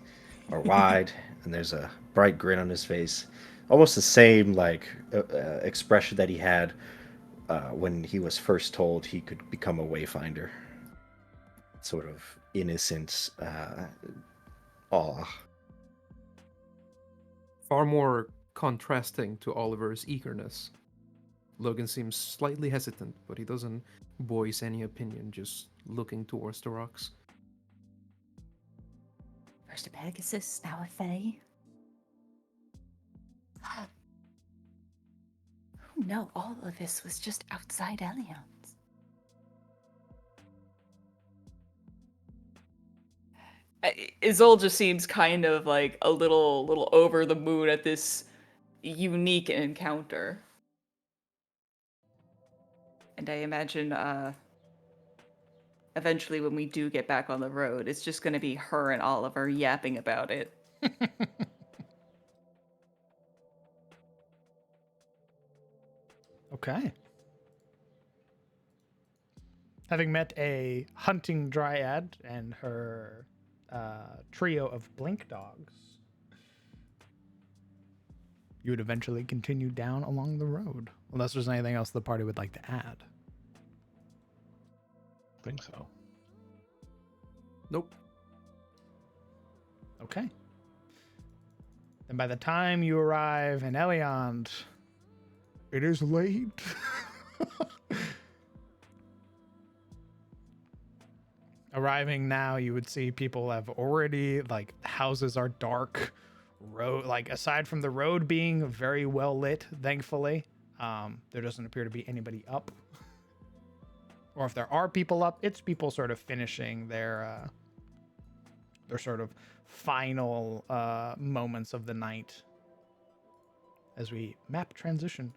Speaker 4: are wide, and there's a bright grin on his face, almost the same expression that he had when he was first told he could become a wayfinder. Sort of innocent awe.
Speaker 5: Far more contrasting to Oliver's eagerness. Logan seems slightly hesitant, but he doesn't voice any opinion, just looking towards the rocks.
Speaker 7: First a Pegasus, now a Fae. Who knew all of this was just outside Elion's?
Speaker 3: Isolde just seems kind of like a little over the moon at this unique encounter. And I imagine eventually when we do get back on the road, it's just going to be her and Oliver yapping about it.
Speaker 1: Okay. Having met a hunting dryad and her trio of blink dogs, you would eventually continue down along the road, unless there's anything else the party would like to add.
Speaker 2: I think so.
Speaker 5: Nope.
Speaker 1: Okay. And by the time you arrive in Eliond, it is late. Arriving now, you would see people have already, like, houses are dark. Road, like, aside from the road being very well lit, thankfully, there doesn't appear to be anybody up. Or if there are people up, it's people sort of finishing their sort of final moments of the night. As we map transition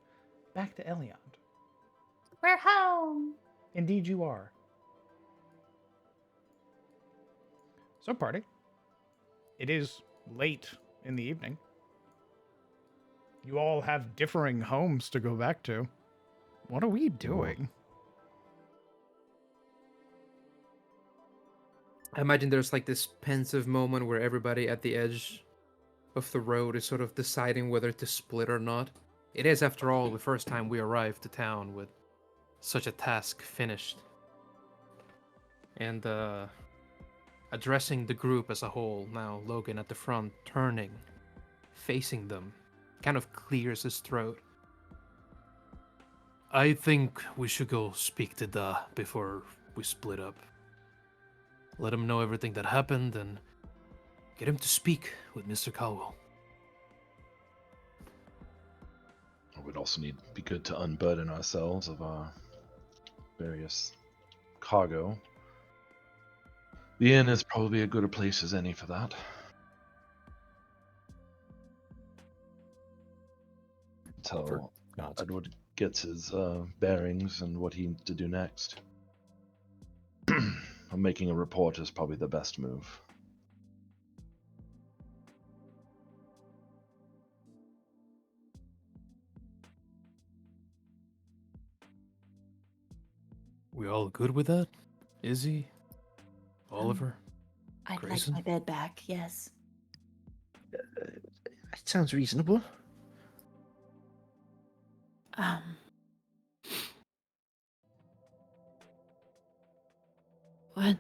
Speaker 1: back to Eliond.
Speaker 7: We're home.
Speaker 1: Indeed you are. So, party, it is late in the evening. You all have differing homes to go back to. What are we doing?
Speaker 5: I imagine there's like this pensive moment where everybody at the edge of the road is sort of deciding whether to split or not. It is, after all, the first time we arrived to town with such a task finished. And addressing the group as a whole, now Logan at the front, turning, facing them, kind of clears his throat. I think we should go speak to Da before we split up. Let him know everything that happened and get him to speak with Mr. Caldwell.
Speaker 2: It would also be good to unburden ourselves of our various cargo. The inn is probably a good a place as any for that. Until Edward gets his bearings and what he needs to do next. Making a report is probably the best move.
Speaker 5: We all good with that? Izzy? Oliver?
Speaker 7: I'd
Speaker 5: Grayson?
Speaker 7: like my bed back, yes.
Speaker 4: That sounds reasonable.
Speaker 6: What?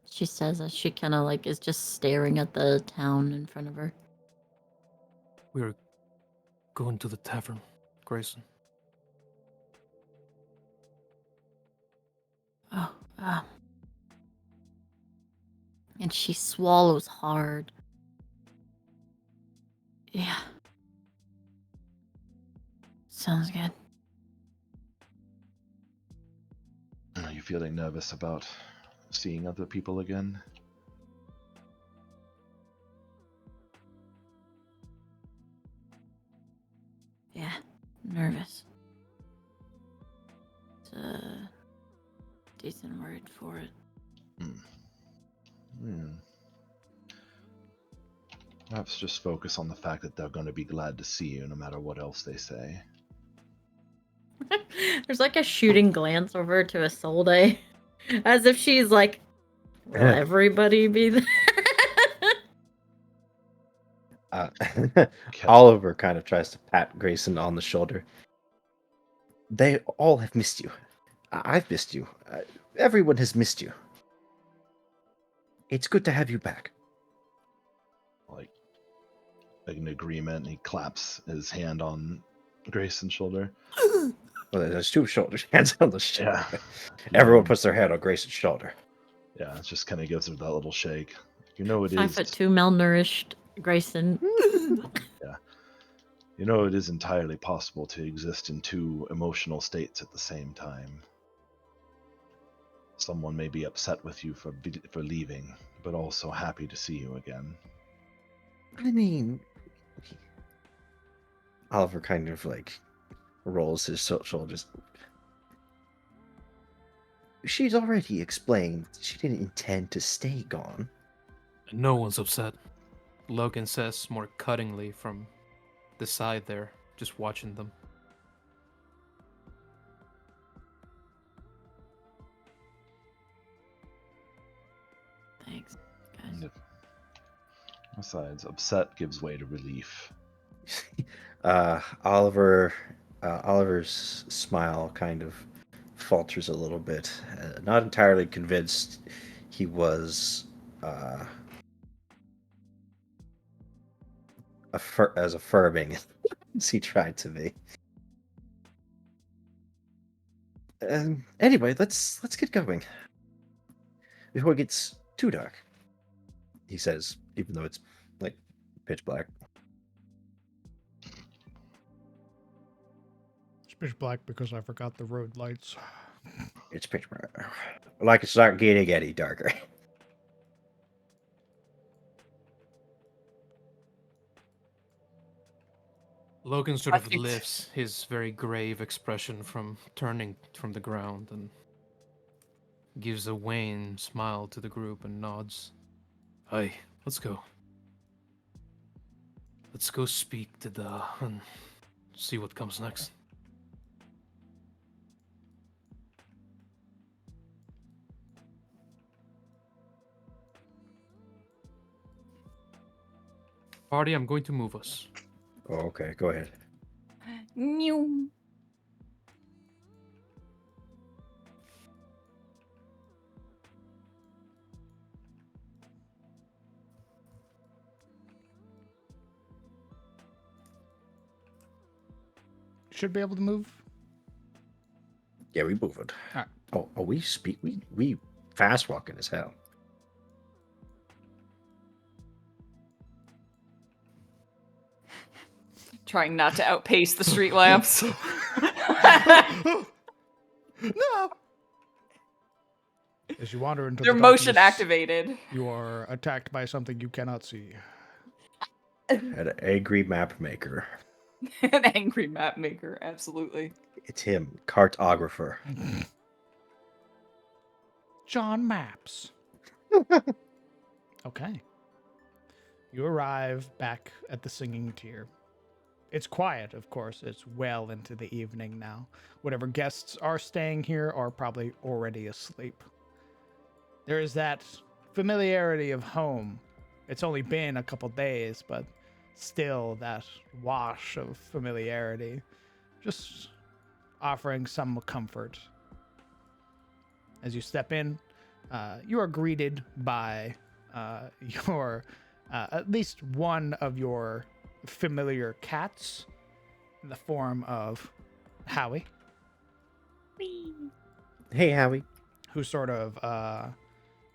Speaker 6: She says as she kind of like is just staring at the town in front of her.
Speaker 5: We're going to the tavern, Grayson.
Speaker 6: Oh, and she swallows hard. Yeah. Sounds good.
Speaker 2: Are you feeling nervous about seeing other people again?
Speaker 6: Yeah, nervous. It's a decent word for it.
Speaker 2: Perhaps just focus on the fact that they're going to be glad to see you no matter what else they say.
Speaker 6: There's like a shooting glance over to Isolde, as if she's like, will everybody be there?
Speaker 4: Oliver kind of tries to pat Grayson on the shoulder. They all have missed you. I've missed you. Everyone has missed you. It's good to have you back.
Speaker 2: Like an agreement. He claps his hand on Grayson's shoulder.
Speaker 4: Well, there's two shoulders, hands on the shoulder.
Speaker 2: Yeah.
Speaker 4: Everyone puts their hand on Grayson's shoulder.
Speaker 2: Yeah, it just kind of gives her that little shake. You know it
Speaker 6: 5'2"
Speaker 2: is.
Speaker 6: malnourished Grayson.
Speaker 2: You know it is entirely possible to exist in two emotional states at the same time. Someone may be upset with you for leaving, but also happy to see you again.
Speaker 4: I mean, Oliver kind of like rolls his shoulders. She's already explained she didn't intend to stay gone.
Speaker 5: No one's upset. Logan says more cuttingly from the side there, just watching them.
Speaker 6: Thanks, guys.
Speaker 2: Besides, upset gives way to relief.
Speaker 4: Oliver's smile kind of falters a little bit. Not entirely convinced he was as affirming as he tried to be. Anyway, let's get going before it gets too dark. He says, even though it's like pitch black.
Speaker 1: It's pitch black because I forgot the road lights.
Speaker 4: It's pitch black. Like it's not getting any darker.
Speaker 5: Logan sort
Speaker 3: I
Speaker 5: of
Speaker 3: think-
Speaker 5: lifts his very grave expression from turning from the ground and gives a wan smile to the group and nods. Aye, let's go. Let's go speak to the and see what comes next. Party, I'm going to move us.
Speaker 4: Oh, okay, go ahead.
Speaker 7: Mew.
Speaker 1: Should be able to move.
Speaker 4: Yeah, we move it.
Speaker 1: Alright.
Speaker 4: Oh, we fast walking as hell.
Speaker 3: Trying not to outpace the street lamps.
Speaker 1: No. As you wander into
Speaker 3: They're
Speaker 1: the
Speaker 3: motion
Speaker 1: darkness,
Speaker 3: activated.
Speaker 1: you are attacked by something you cannot see.
Speaker 4: An angry map maker.
Speaker 3: An angry map maker, absolutely.
Speaker 4: It's him, cartographer.
Speaker 1: John Maps. Okay. You arrive back at the Singing Tier. It's quiet, of course. It's well into the evening now. Whatever guests are staying here are probably already asleep. There is that familiarity of home. It's only been a couple days, but still that wash of familiarity. Just offering some comfort. As you step in, you are greeted by your at least one of your familiar cats in the form of Howie,
Speaker 4: Hey, Howie.
Speaker 1: who sort of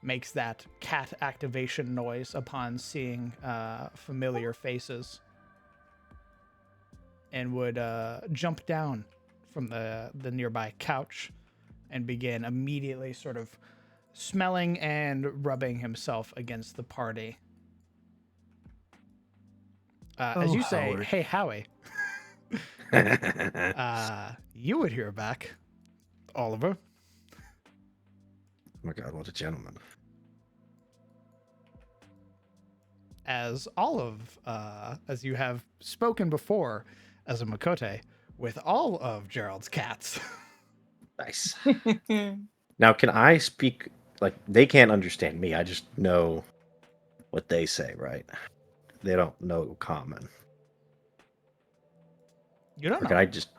Speaker 1: makes that cat activation noise upon seeing familiar faces and would jump down from the nearby couch and begin immediately sort of smelling and rubbing himself against the party. As
Speaker 5: Oh,
Speaker 1: you say,
Speaker 5: Howard.
Speaker 1: hey, Howie, you would hear back, Oliver.
Speaker 4: Oh my god, what a gentleman.
Speaker 1: As Olive, as you have spoken before as a Makote, with all of Gerald's cats.
Speaker 4: Nice. Now, can I speak? Like, they can't understand me. I just know what they say, right? They don't know common.
Speaker 1: You don't
Speaker 4: Or can
Speaker 1: know.
Speaker 4: I just?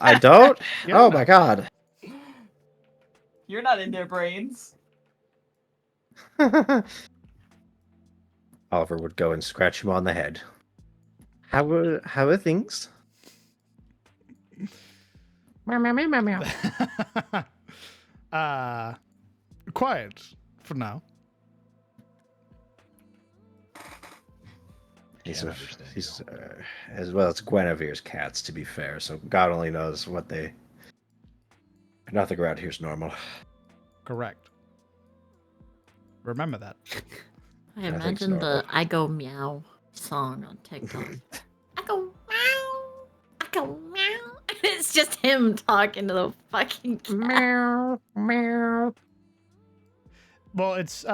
Speaker 4: I don't.
Speaker 1: You don't
Speaker 4: Oh my
Speaker 1: know.
Speaker 4: god.
Speaker 3: You're not in their brains.
Speaker 4: Oliver would go and scratch him on the head. How are things? Meow, meow, meow, meow, meow.
Speaker 1: Quiet for now.
Speaker 4: He's,
Speaker 2: Can't understand
Speaker 4: he's as well as Guinevere's cats, to be fair. So God only knows what they. Nothing around here's normal.
Speaker 1: Correct. Remember that.
Speaker 6: I
Speaker 4: think
Speaker 6: imagine
Speaker 4: so.
Speaker 6: the I Go Meow song on TikTok. I go meow. I go meow. It's just him talking to the fucking cat.
Speaker 4: Meow, meow.
Speaker 1: Well, it's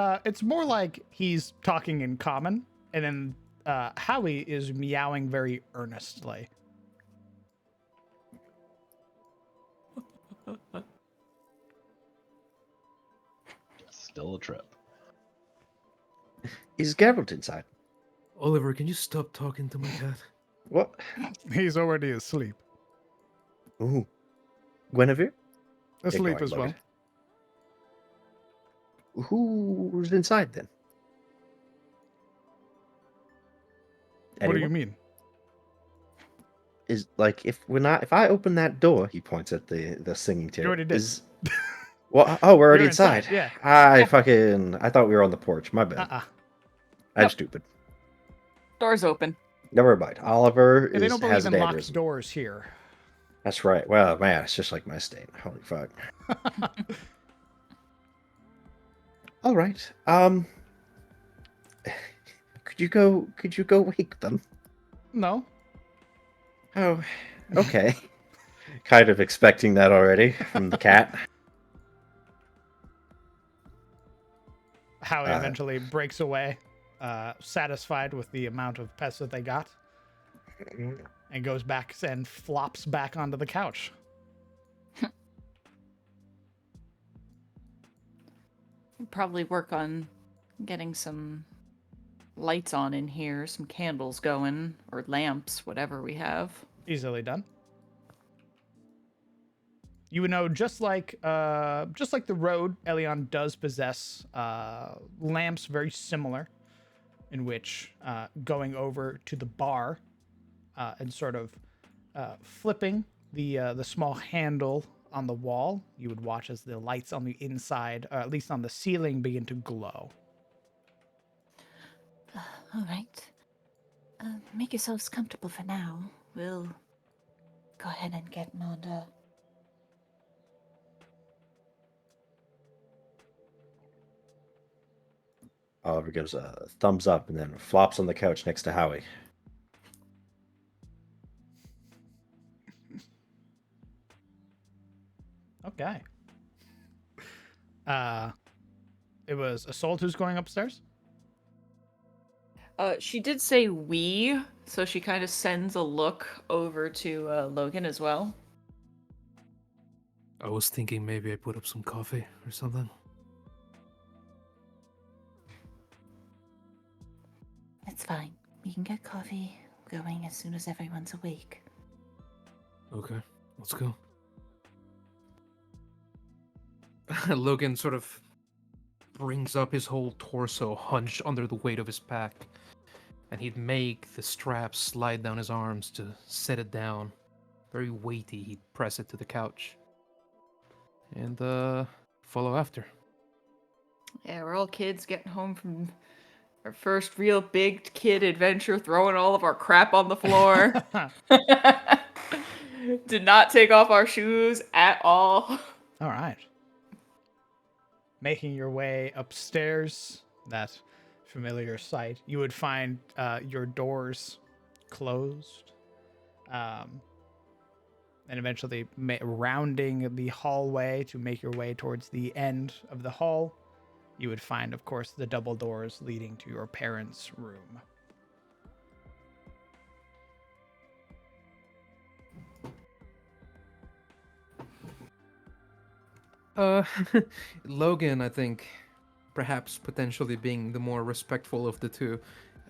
Speaker 1: more like he's talking in common, and then Howie is meowing very earnestly.
Speaker 2: Still a trip.
Speaker 4: Is Geralt inside?
Speaker 5: Oliver, can you stop talking to my cat?
Speaker 4: What?
Speaker 1: He's already asleep.
Speaker 4: Ooh. Guinevere?
Speaker 1: Asleep
Speaker 4: Ignore
Speaker 1: as well.
Speaker 4: Logan. Who's inside then?
Speaker 1: What do you
Speaker 4: Anyone?
Speaker 1: mean?
Speaker 4: Is like if I open that door, he points at the singing chair.
Speaker 1: You already did.
Speaker 4: Is well, oh, we're already
Speaker 1: You're
Speaker 4: inside.
Speaker 1: yeah.
Speaker 4: I thought we were on the porch. My bad. I'm
Speaker 3: Nope.
Speaker 4: stupid.
Speaker 3: Door's open.
Speaker 4: Never mind. Oliver
Speaker 1: And they don't believe
Speaker 4: has
Speaker 1: in
Speaker 4: an
Speaker 1: locked
Speaker 4: aneurysm.
Speaker 1: doors here.
Speaker 4: That's right. Well, man, it's just like my state. Holy fuck. All right. Could you go wake them?
Speaker 1: No.
Speaker 4: Oh, okay. Kind of expecting that already from the cat.
Speaker 1: Howie eventually breaks away, satisfied with the amount of pests that they got, and goes back and flops back onto the couch.
Speaker 3: Probably work on getting some lights on in here, some candles going, or lamps, whatever we have.
Speaker 1: Easily done. You would know, just like the road, Elion does possess lamps very similar, in which going over to the bar and sort of flipping the small handle on the wall, you would watch as the lights on the inside, or at least on the ceiling, begin to glow.
Speaker 7: All right. Make yourselves comfortable for now. We'll go ahead and get in order.
Speaker 4: Oliver gives a thumbs up and then flops on the couch next to Howie.
Speaker 1: Okay. It was Assault who's going upstairs?
Speaker 3: She did say we, so she kind of sends a look over to Logan as well.
Speaker 5: I was thinking maybe I put up some coffee or something.
Speaker 7: It's fine. We can get coffee going as soon as everyone's awake.
Speaker 5: Okay, let's go. Logan sort of brings up his whole torso hunched under the weight of his pack, and he'd make the straps slide down his arms to set it down. Very weighty, he'd press it to the couch. And follow after.
Speaker 3: Yeah, we're all kids getting home from our first real big kid adventure, throwing all of our crap on the floor. Did not take off our shoes at all.
Speaker 1: All right. Making your way upstairs, that familiar sight, you would find your doors closed, and eventually rounding the hallway to make your way towards the end of the hall, you would find, of course, the double doors leading to your parents' room.
Speaker 5: Uh, Logan, I think, perhaps potentially being the more respectful of the two,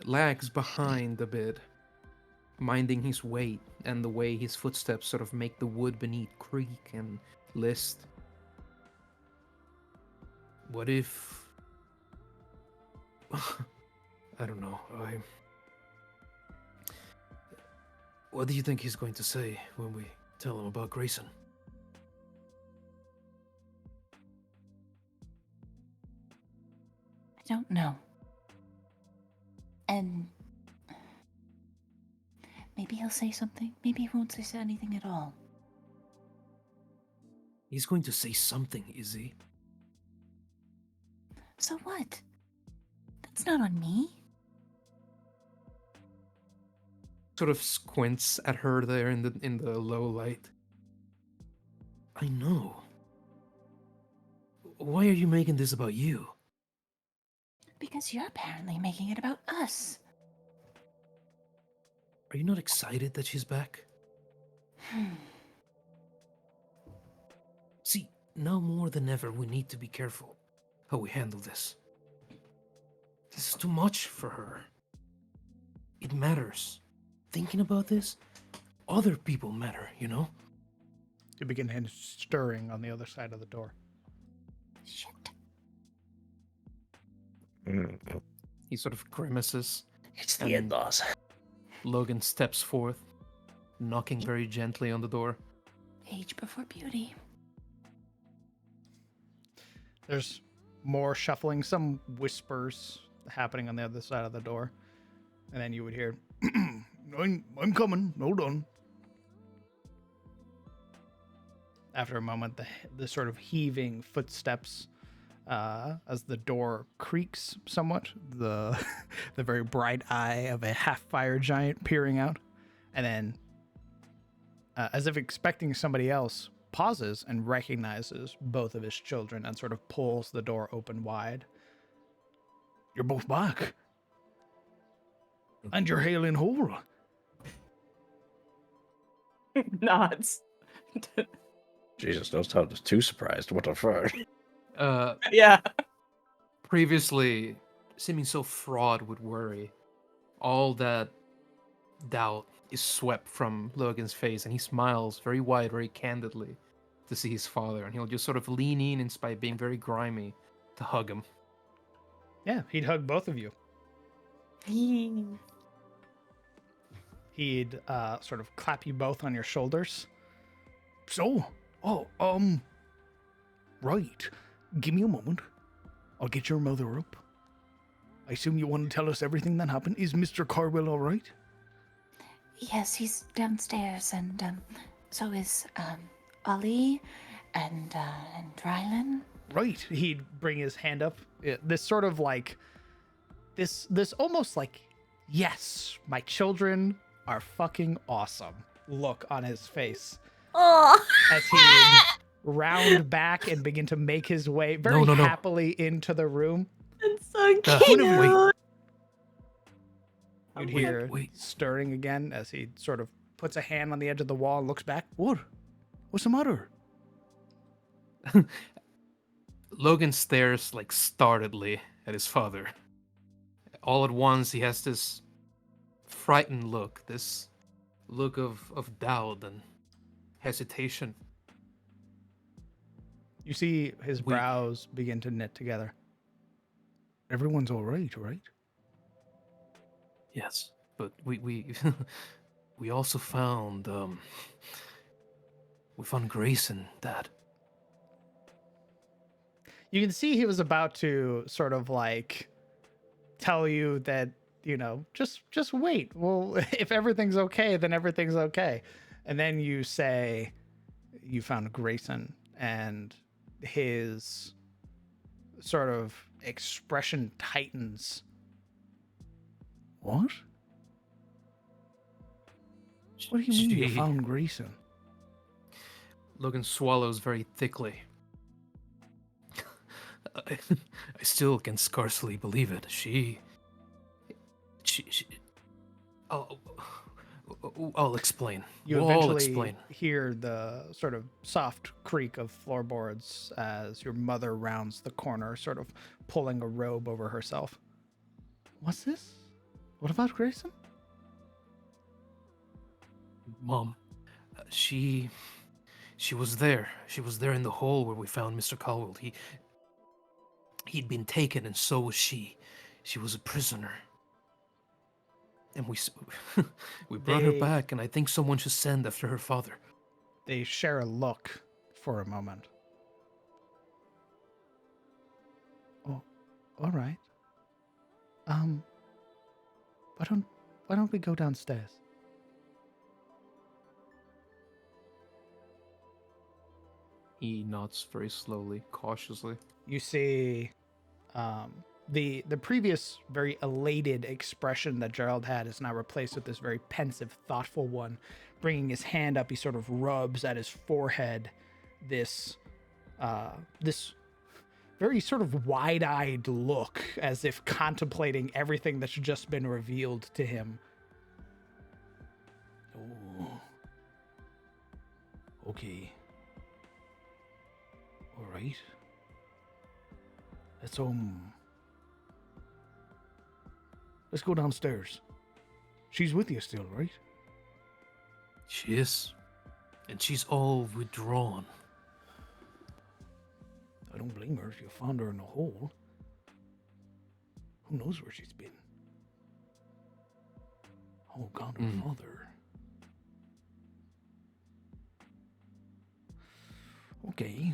Speaker 5: lags behind a bit, minding his weight and the way his footsteps sort of make the wood beneath creak and list. What if... I don't know. What do you think he's going to say when we tell him about Grayson?
Speaker 7: I don't know. And maybe he'll say something. Maybe he won't say anything at all.
Speaker 5: He's going to say something, is he?
Speaker 7: So what? That's not on me.
Speaker 5: Sort of squints at her there in the low light. I know. Why are you making this about you?
Speaker 7: Because you're apparently making it about us.
Speaker 5: Are you not excited that she's back? See, now more than ever, we need to be careful how we handle this. This is too much for her. It matters. Thinking about this, other people matter, you know?
Speaker 1: You begin hearing stirring on the other side of the door.
Speaker 7: Shit.
Speaker 5: He sort of grimaces.
Speaker 4: It's
Speaker 5: And
Speaker 4: the in-laws.
Speaker 5: Logan steps forth, knocking very gently on the door.
Speaker 7: Age before beauty.
Speaker 1: There's more shuffling, some whispers happening on the other side of the door. And then you would hear, I'm coming, hold on. After a moment, the sort of heaving footsteps as the door creaks somewhat, the the very bright eye of a half-fire giant peering out, and then, as if expecting somebody else, pauses and recognizes both of his children and sort of pulls the door open wide. You're both back. And you're hailing whole.
Speaker 3: Nods.
Speaker 4: Jesus, don't sound too surprised. What the fuck?
Speaker 3: Yeah.
Speaker 5: Previously, seeming so fraught with worry, all that doubt is swept from Logan's face, and he smiles very wide, very candidly to see his father, and he'll just sort of lean in spite being very grimy, to hug him.
Speaker 1: Yeah, he'd hug both of you. He'd sort of clap you both on your shoulders. So, right. Give me a moment. I'll get your mother up. I assume you want to tell us everything that happened. Is Mr. Carwell all right?
Speaker 7: Yes, he's downstairs, and so is Ollie and Thorolun.
Speaker 1: Right. He'd bring his hand up. This sort of like, this almost like, yes, my children are fucking awesome look on his face.
Speaker 6: Oh.
Speaker 1: As he'd round back and begin to make his way very
Speaker 5: No.
Speaker 1: happily into the room.
Speaker 6: It's so
Speaker 5: Uh,
Speaker 6: cute.
Speaker 5: wait.
Speaker 1: You'd hear
Speaker 5: wait.
Speaker 1: stirring again as he sort of puts a hand on the edge of the wall and looks back. What? What's the matter?
Speaker 5: Logan stares like startedly at his father. All at once, he has this frightened look, this look of doubt and hesitation.
Speaker 1: You see his
Speaker 5: We-
Speaker 1: brows begin to knit together. Everyone's all right, right?
Speaker 5: Yes, but we we also found we found Grayson, Dad.
Speaker 1: You can see he was about to sort of like tell you that, you know, just wait. Well, if everything's okay, then everything's okay. And then you say you found Grayson, and his sort of expression tightens. What? What do you mean you
Speaker 5: She-
Speaker 1: found Grayson?
Speaker 5: Logan swallows very thickly. I still can scarcely believe it. She oh, I'll explain.
Speaker 1: You
Speaker 5: We'll all
Speaker 1: eventually
Speaker 5: explain.
Speaker 1: hear the sort of soft creak of floorboards as your mother rounds the corner, sort of pulling a robe over herself. What's this? What about Grayson?
Speaker 5: Mom, she was there. She was there in the hole where we found Mr. Caldwell. He'd been taken, and so was she. She was a prisoner. And we brought her back, and I think someone should send after her father.
Speaker 1: They share a look for a moment. Oh, all right. Why don't we go downstairs?
Speaker 5: He nods very slowly, cautiously.
Speaker 1: You see the previous very elated expression that Gerald had is now replaced with this very pensive, thoughtful one. Bringing his hand up, he sort of rubs at his forehead this very sort of wide-eyed look, as if contemplating everything that's just been revealed to him. Oh. Okay. All right. Let's go downstairs. She's with you still, right?
Speaker 5: She is. And she's all withdrawn.
Speaker 1: I don't blame her if you found her in a hole. Who knows where she's been? Oh God, her father. Okay.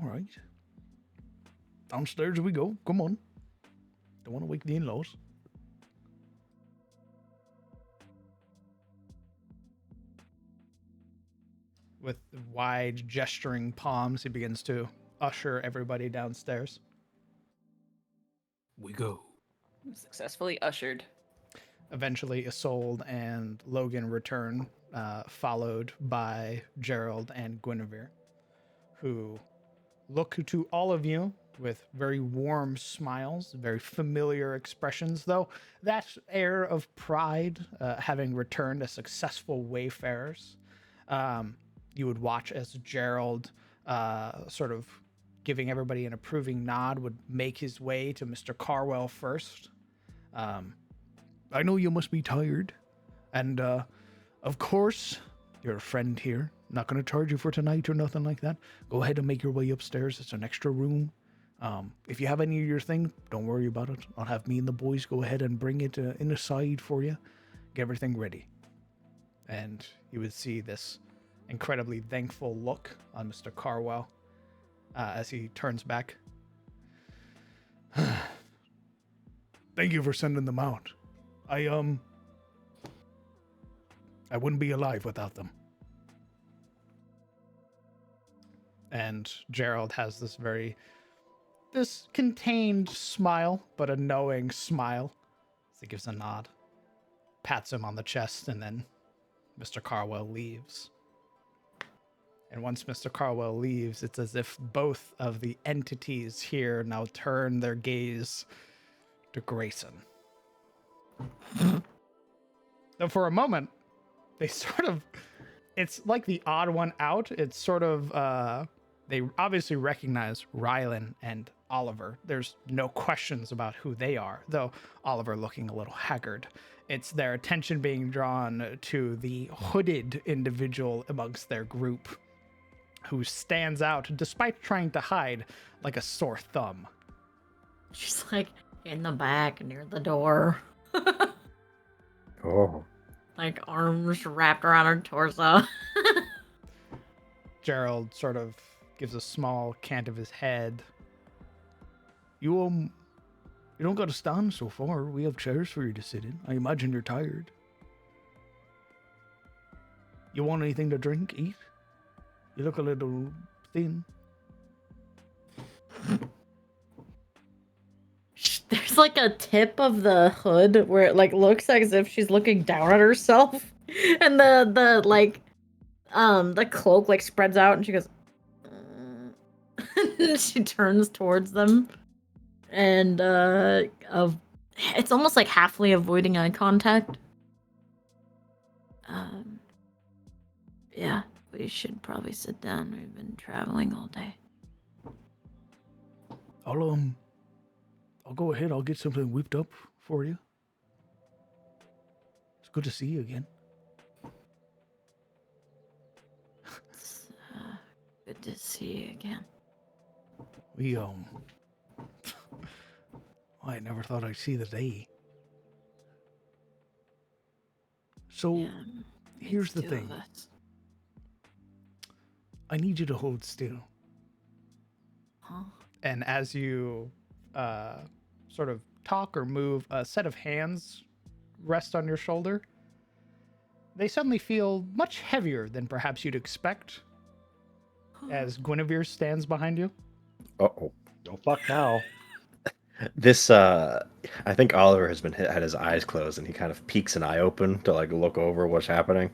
Speaker 1: All right. Downstairs we go. Come on. Don't want to wake the in-laws. With wide gesturing palms, he begins to usher everybody downstairs.
Speaker 5: We go.
Speaker 3: Successfully ushered.
Speaker 1: Eventually, Isolde and Logan return, followed by Gerald and Guinevere, who look to all of you with very warm smiles, very familiar expressions, though that air of pride, having returned as successful wayfarers. You would watch as Gerald, sort of giving everybody an approving nod, would make his way to Mr. Carwell first. I know you must be tired, and of course, you're a friend here. Not going to charge you for tonight or nothing like that. Go ahead and make your way upstairs. It's an extra room. If you have any of your things, don't worry about it. I'll have me and the boys go ahead and bring it in the side for you. Get everything ready. And you would see this incredibly thankful look on Mr. Carwell as he turns back. Thank you for sending them out. I wouldn't be alive without them. And Gerald has this contained smile, but a knowing smile. So he gives a nod, pats him on the chest, and then Mr. Carwell leaves. And once Mr. Carwell leaves, it's as if both of the entities here now turn their gaze to Grayson. Though for a moment, they sort of, it's like the odd one out. It's sort of, they obviously recognize Rylan and Oliver. There's no questions about who they are, though Oliver looking a little haggard. It's their attention being drawn to the hooded individual amongst their group who stands out despite trying to hide like a sore thumb.
Speaker 6: She's like in the back near the door.
Speaker 4: Oh.
Speaker 6: Like arms wrapped around her torso.
Speaker 1: Gerald sort of gives a small cant of his head. You don't got to stand so far. We have chairs for you to sit in. I imagine you're tired. You want anything to drink, eat? You look a little thin.
Speaker 6: There's like a tip of the hood where it like looks as if she's looking down at herself, and the cloak like spreads out, and she goes. She turns towards them, and It's almost like halfway avoiding eye contact. Yeah, we should probably sit down. We've been traveling all day.
Speaker 1: I'll go ahead. I'll get something whipped up for you. It's good to see you again.
Speaker 6: It's good to see you again.
Speaker 1: We I never thought I'd see the day. So
Speaker 6: Yeah,
Speaker 1: here's
Speaker 6: it's
Speaker 1: the
Speaker 6: two
Speaker 1: thing.
Speaker 6: of us.
Speaker 1: I need you to hold still.
Speaker 6: Huh?
Speaker 1: And as you sort of talk or move, a set of hands rest on your shoulder. They suddenly feel much heavier than perhaps you'd expect as Guinevere stands behind you.
Speaker 4: Uh-oh.
Speaker 2: Oh fuck now.
Speaker 4: This, I think Oliver has had his eyes closed, and he kind of peeks an eye open to like look over what's happening.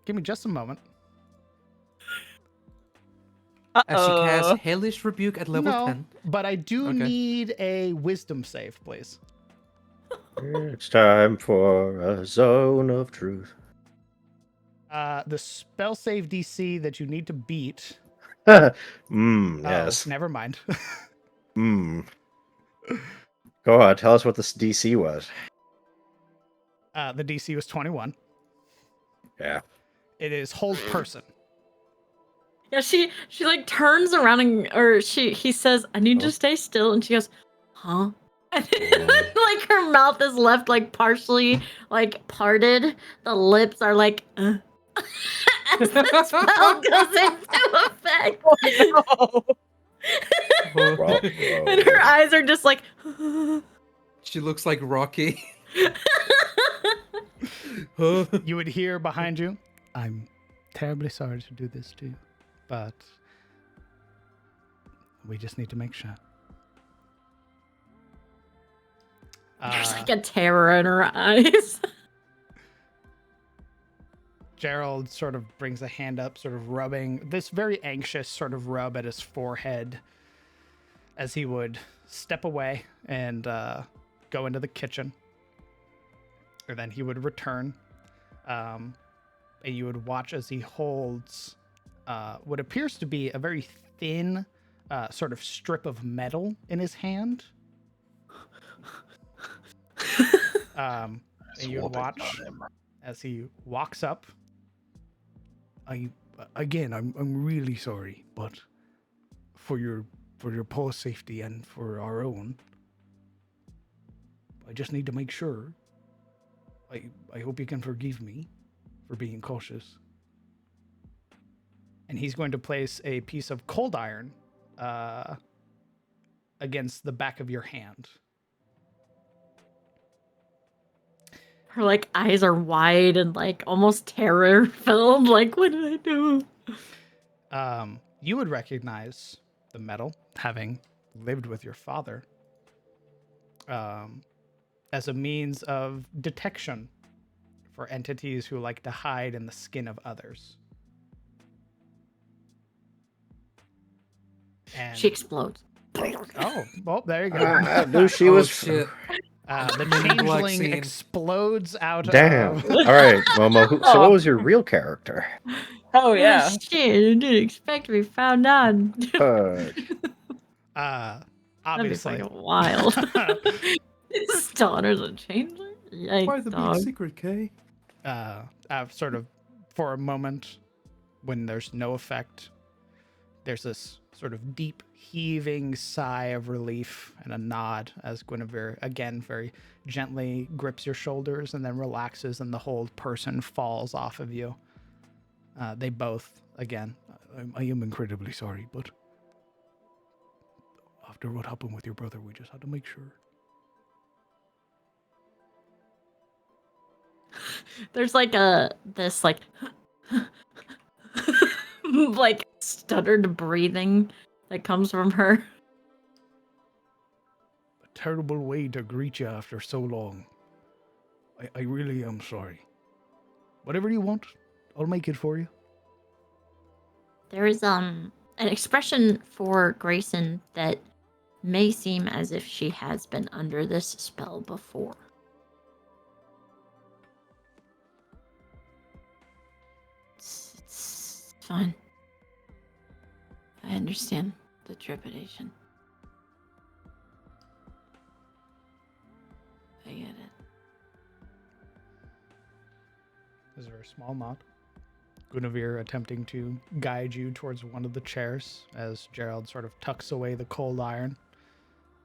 Speaker 1: Give me just a moment.
Speaker 5: As she casts Hellish Rebuke at level
Speaker 1: No,
Speaker 5: 10.
Speaker 1: but I do
Speaker 5: Okay.
Speaker 1: need a wisdom save, please.
Speaker 4: It's time for a zone of truth.
Speaker 1: The spell save DC that you need to beat.
Speaker 4: Yes.
Speaker 1: Oh, never mind.
Speaker 4: Go on, tell us what this DC was.
Speaker 1: The DC was 21.
Speaker 4: Yeah.
Speaker 1: It is hold person.
Speaker 6: Yeah, she like turns around he says, "I need to stay still," and she goes, "Huh?" And like her mouth is left like partially like parted. The lips are like as the spell goes into effect.
Speaker 3: Oh, no.
Speaker 4: Well,
Speaker 6: And her eyes are just like
Speaker 5: She looks like Rocky.
Speaker 1: You would hear behind you, "I'm terribly sorry to do this to you, but we just need to make sure."
Speaker 6: there's like a terror in her eyes.
Speaker 1: Gerald sort of brings a hand up, sort of rubbing this very anxious sort of rub at his forehead as he would step away and go into the kitchen. Or then he would return, and you would watch as he holds what appears to be a very thin sort of strip of metal in his hand. And you would watch as he walks up. I'm really sorry, but for your Paul's safety and for our own, I just need to make sure. I hope you can forgive me for being cautious. And he's going to place a piece of cold iron against the back of your hand.
Speaker 6: Her like eyes are wide and like almost terror filled. Like, what did I do?
Speaker 1: You would recognize the metal, having lived with your father, as a means of detection for entities who like to hide in the skin of others. And,
Speaker 6: She explodes.
Speaker 1: oh, well, there you go.
Speaker 4: I knew she
Speaker 5: Oh,
Speaker 4: was.
Speaker 5: shit.
Speaker 1: The
Speaker 5: Men in Black
Speaker 1: changeling
Speaker 5: scene.
Speaker 1: explodes out
Speaker 4: Damn.
Speaker 1: of...
Speaker 4: All right, Momo. So, what was your real character?
Speaker 3: Oh yeah.
Speaker 6: Shit, I didn't expect to be found out.
Speaker 4: Fuck.
Speaker 1: Obviously.
Speaker 6: That'd be fucking wild. His daughter's a changeling? Yikes,
Speaker 5: Why the big
Speaker 6: dog.
Speaker 5: secret, Kay?
Speaker 1: Sort of for a moment when there's no effect, there's this sort of deep heaving sigh of relief and a nod as Guinevere again very gently grips your shoulders and then relaxes and the whole person falls off of you. They both, again, I am incredibly sorry, but after what happened with your brother, we just had to make sure.
Speaker 6: There's like this like like stuttered breathing that comes from her.
Speaker 1: A terrible way to greet you after so long. I really am sorry. Whatever you want, I'll make it for you.
Speaker 6: There is an expression for Grayson that may seem as if she has been under this spell before. It's fine. I understand the trepidation. I get it.
Speaker 1: There's a very small nod. Guinevere attempting to guide you towards one of the chairs as Gerald sort of tucks away the cold iron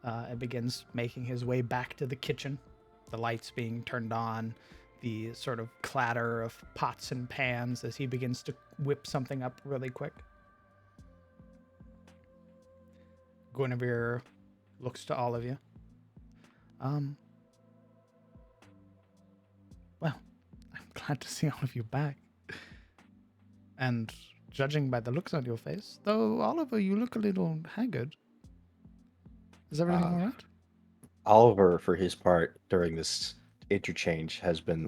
Speaker 1: and begins making his way back to the kitchen. The lights being turned on, the sort of clatter of pots and pans as he begins to whip something up really quick. Guinevere looks to all of you. Well, I'm glad to see all of you back. And judging by the looks on your face, though, Oliver, you look a little haggard. Is everything all right?
Speaker 4: Oliver, for his part, during this interchange, has been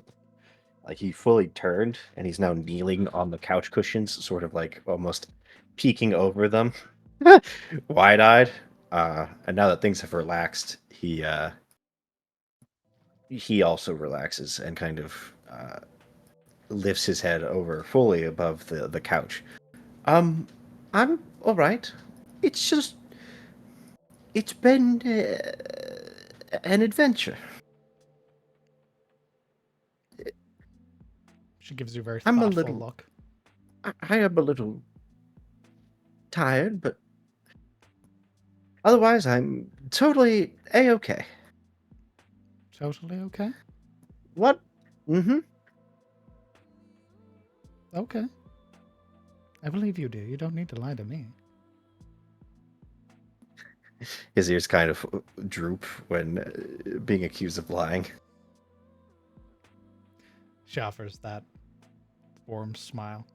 Speaker 4: like he fully turned and he's now kneeling on the couch cushions, sort of like almost peeking over them, wide-eyed. And now that things have relaxed, he also relaxes and kind of lifts his head over fully above the couch. I'm all right. It's just it's been an adventure.
Speaker 1: She gives you a very
Speaker 4: I'm a
Speaker 1: thoughtful
Speaker 4: little-
Speaker 1: look.
Speaker 4: I am a little tired, but otherwise I'm totally a-okay.
Speaker 1: Totally okay?
Speaker 4: What? Mm-hmm.
Speaker 1: Okay. I believe you do. You don't need to lie to me.
Speaker 4: His ears kind of droop when being accused of lying.
Speaker 1: She offers that warm smile.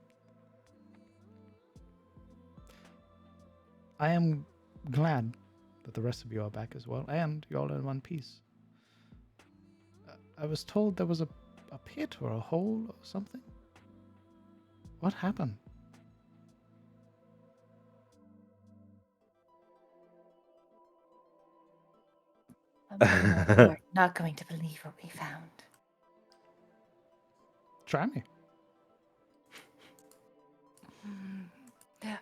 Speaker 1: I am glad that the rest of you are back as well, and you're all in one piece. I was told there was a pit or a hole or something. What happened?
Speaker 7: We're not going to believe what we found.
Speaker 1: Try me.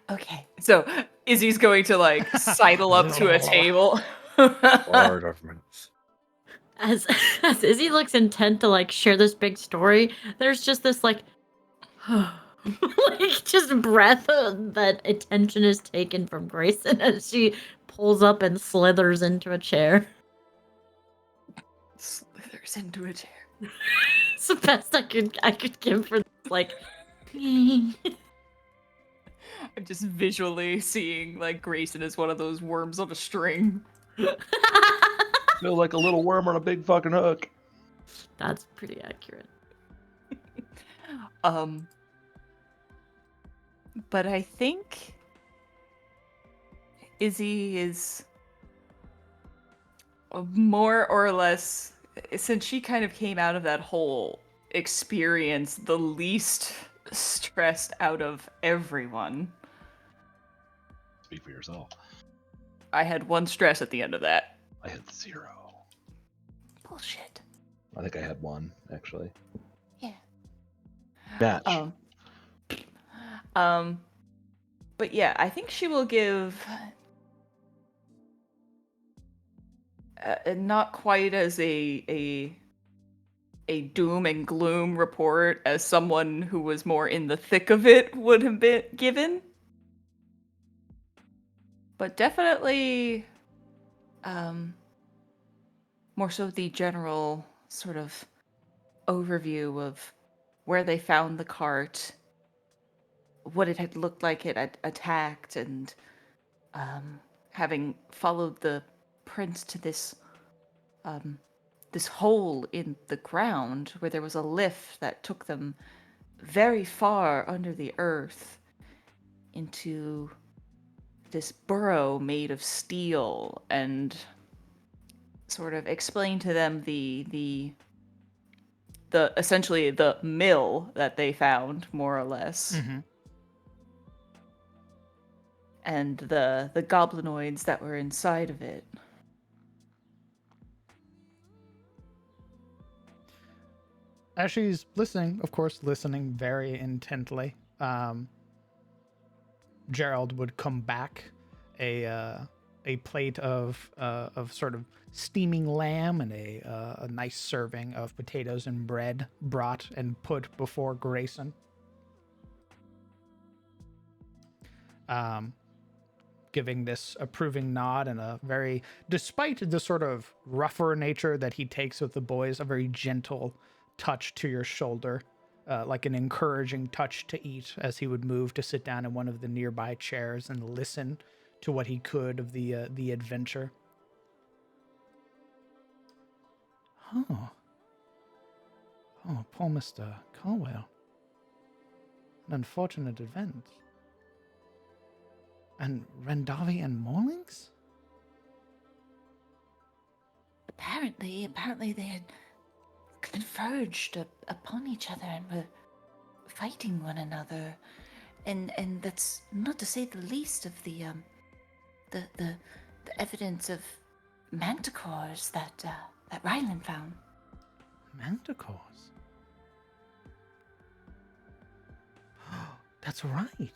Speaker 3: Okay, so Izzy's going to like sidle up to a table.
Speaker 4: Lord of mercy.
Speaker 6: As Izzy looks intent to like share this big story, there's just this like like just breath that attention is taken from Grayson as she pulls up and slithers into a chair.
Speaker 3: Slithers into a chair.
Speaker 6: It's the best I could give for this, like
Speaker 3: I'm just visually seeing like Grayson as one of those worms on a string.
Speaker 2: Feel like a little worm on a big fucking hook.
Speaker 6: That's pretty accurate.
Speaker 3: But I think Izzy is more or less, since she kind of came out of that whole experience the least stressed out of everyone.
Speaker 2: Speak for yourself.
Speaker 3: I had one stress at the end of that.
Speaker 2: I had 0.
Speaker 3: Bullshit.
Speaker 2: I think I had 1, actually.
Speaker 3: Yeah.
Speaker 2: Match.
Speaker 3: But yeah, I think she will give not quite as a doom and gloom report as someone who was more in the thick of it would have been given. But definitely more so the general sort of overview of where they found the cart, what it had looked like it had attacked, and having followed the prints to this this hole in the ground where there was a lift that took them very far under the earth into this burrow made of steel, and sort of explain to them the essentially the mill that they found, more or less.
Speaker 1: Mm-hmm.
Speaker 7: and the goblinoids that were inside of it.
Speaker 1: As she's listening, of course, listening very intently, Gerald would come back a plate of sort of steaming lamb and a nice serving of potatoes and bread brought and put before Grayson. Giving this approving nod and a very, despite the sort of rougher nature that he takes with the boys, a very gentle touch to your shoulder, like an encouraging touch to eat as he would move to sit down in one of the nearby chairs and listen to what he could of the adventure. Oh, poor Mr. Caldwell. An unfortunate event. And Rendavi and Morlings?
Speaker 7: Apparently they had converged upon each other and were fighting one another, and that's not to say the least of the evidence of manticores that Ryland found.
Speaker 1: Manticores? That's right.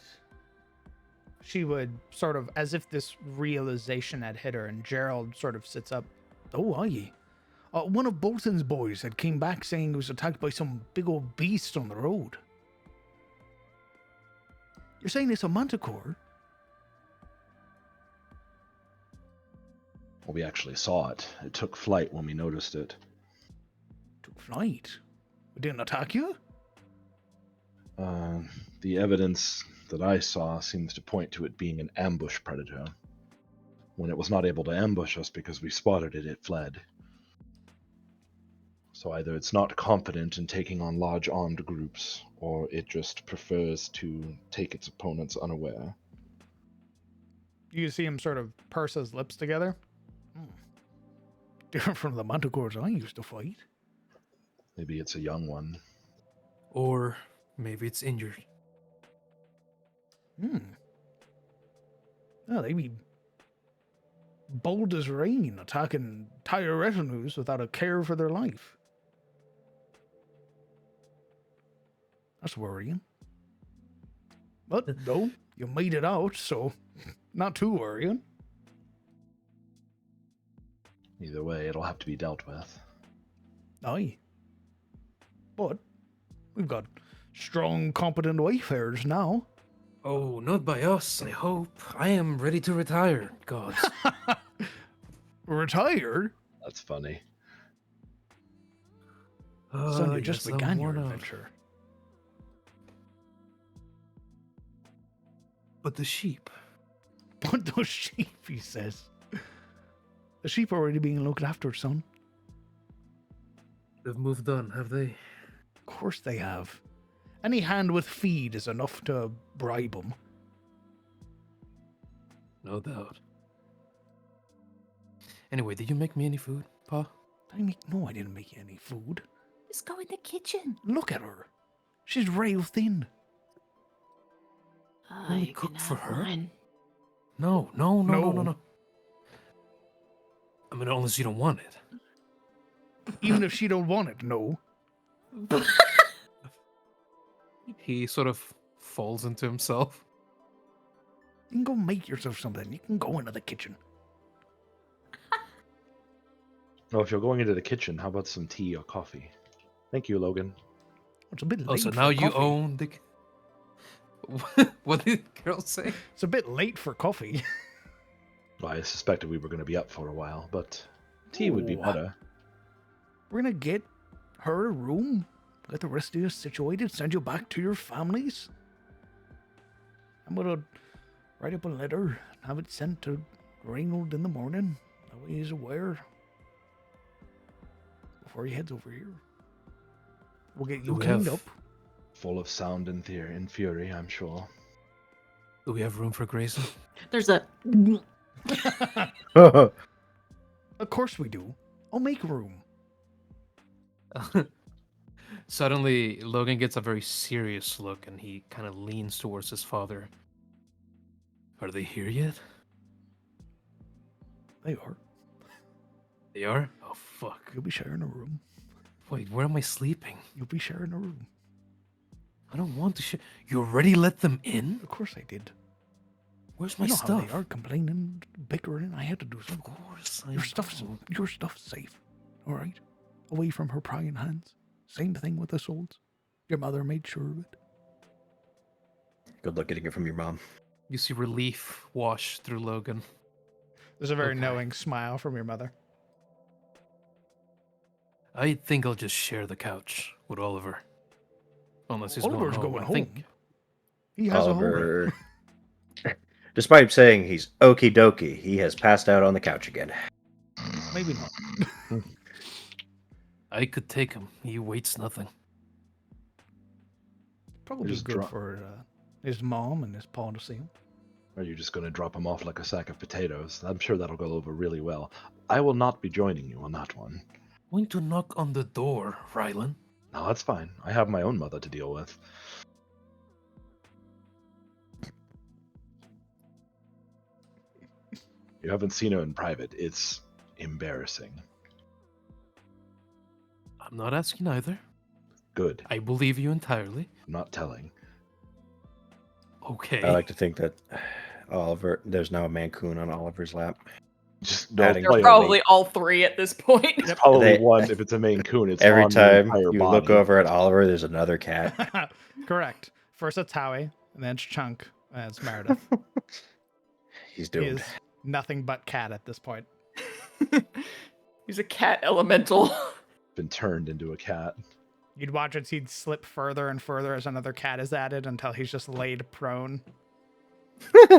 Speaker 1: She would sort of, as if this realization had hit her, and Gerald sort of sits up. Oh, are ye? One of Bolton's boys had came back saying he was attacked by some big old beast on the road. You're saying it's a manticore?
Speaker 2: Well, we actually saw it. It took flight when we noticed it.
Speaker 1: Took flight? It didn't attack you?
Speaker 2: The evidence that I saw seems to point to it being an ambush predator. When it was not able to ambush us because we spotted it, it fled. So either it's not confident in taking on large armed groups, or it just prefers to take its opponents unaware.
Speaker 1: You see him sort of purse his lips together. Different from the manticores I used to fight.
Speaker 2: Maybe it's a young one.
Speaker 5: Or maybe it's injured.
Speaker 1: Oh, they be bold as rain, attacking entire retinues without a care for their life. That's worrying. But no, you made it out, so not too worrying.
Speaker 2: Either way, it'll have to be dealt with.
Speaker 1: Aye. But we've got strong, competent wayfarers now.
Speaker 5: Oh, not by us, I hope. I am ready to retire, gods.
Speaker 1: Retired?
Speaker 2: That's funny.
Speaker 1: Son, you just
Speaker 5: yes, I'm
Speaker 1: began your
Speaker 5: worn out.
Speaker 1: adventure.
Speaker 5: But the sheep.
Speaker 1: But those sheep, he says. The sheep are already being looked after, son.
Speaker 5: They've moved on, have they?
Speaker 1: Of course they have. Any hand with feed is enough to bribe them.
Speaker 5: No doubt. Anyway, did you make me any food, Pa?
Speaker 1: No, I didn't make you any food.
Speaker 7: Just go in the kitchen.
Speaker 1: Look at her. She's rail thin.
Speaker 5: Only
Speaker 6: You
Speaker 5: cook
Speaker 6: can
Speaker 5: for
Speaker 6: have
Speaker 5: her?
Speaker 6: mine.
Speaker 5: No.
Speaker 1: No.
Speaker 5: I mean, unless you don't want it.
Speaker 1: Even if she don't want it, no.
Speaker 5: He sort of falls into himself.
Speaker 1: You can go make yourself something. You can go into the kitchen.
Speaker 2: Oh, if you're going into the kitchen, how about some tea or coffee? Thank you, Logan.
Speaker 1: It's a bit late
Speaker 5: Oh, so
Speaker 1: for
Speaker 5: now you
Speaker 1: coffee.
Speaker 5: own the... What did Carol say?
Speaker 1: It's a bit late for coffee.
Speaker 2: Well, I suspected we were going to be up for a while, but tea would be
Speaker 1: Oh.
Speaker 2: better.
Speaker 1: We're gonna get her a room, get the rest of you situated, send you back to your families. I'm gonna write up a letter and have it sent to Reynold in the morning. That way he's aware. Before he heads over here. We'll get you
Speaker 5: Do we
Speaker 1: cleaned
Speaker 5: have-
Speaker 1: up.
Speaker 2: Full of sound and fury, I'm sure.
Speaker 5: Do we have room for Grayson?
Speaker 6: There's a.
Speaker 1: Of course we do. I'll make room.
Speaker 5: Suddenly, Logan gets a very serious look and he kind of leans towards his father. Are they here yet?
Speaker 1: They are.
Speaker 5: They are? Oh, fuck.
Speaker 1: You'll be sharing a room.
Speaker 5: Wait, where am I sleeping?
Speaker 1: You'll be sharing a room.
Speaker 5: I don't want to share. You already let them in?
Speaker 1: Of course I did.
Speaker 5: Where's my
Speaker 1: You know
Speaker 5: stuff?
Speaker 1: how they are, complaining, bickering. I had to do
Speaker 5: Of
Speaker 1: something.
Speaker 5: course.
Speaker 1: Your stuff's safe. All right? Away from her prying hands. Same thing with the souls. Your mother made sure of it.
Speaker 4: Good luck getting it from your mom.
Speaker 5: You see relief wash through Logan.
Speaker 1: There's a very
Speaker 5: Okay.
Speaker 1: knowing smile from your mother.
Speaker 5: I think I'll just share the couch with Oliver. Unless he's
Speaker 1: Oliver's
Speaker 5: going home.
Speaker 1: going
Speaker 5: I think.
Speaker 1: home. He has a home.
Speaker 4: Oliver, despite saying he's okie dokie, he has passed out on the couch again.
Speaker 1: Maybe not.
Speaker 5: I could take him. He weights nothing.
Speaker 1: Probably
Speaker 2: Just
Speaker 1: good
Speaker 2: drop-
Speaker 1: for his mom and his pa to see him.
Speaker 2: Are you just going to drop him off like a sack of potatoes? I'm sure that'll go over really well. I will not be joining you on that one.
Speaker 5: Going to knock on the door, Rylan.
Speaker 2: No, that's fine. I have my own mother to deal with. You haven't seen her in private. It's embarrassing.
Speaker 5: I'm not asking either.
Speaker 2: Good.
Speaker 5: I believe you entirely.
Speaker 2: I'm not telling.
Speaker 5: Okay.
Speaker 4: I like to think that there's now a Mancoon on Oliver's lap.
Speaker 2: Just
Speaker 4: Adding
Speaker 3: They're
Speaker 4: Wait,
Speaker 3: probably all three at this point.
Speaker 2: It's probably
Speaker 4: They-
Speaker 2: one if it's a Maine Coon. It's
Speaker 4: Every
Speaker 2: on the
Speaker 4: time
Speaker 2: entire
Speaker 4: you
Speaker 2: body.
Speaker 4: look over at Oliver, there's another cat.
Speaker 1: Correct. First it's Howie, and then it's Chunk, and then it's Meredith.
Speaker 4: He's
Speaker 1: He
Speaker 4: doomed.
Speaker 1: is nothing but cat at this point.
Speaker 3: He's a cat elemental.
Speaker 2: Been turned into a cat.
Speaker 1: You'd watch it, he'd slip further and further as another cat is added until he's just laid prone.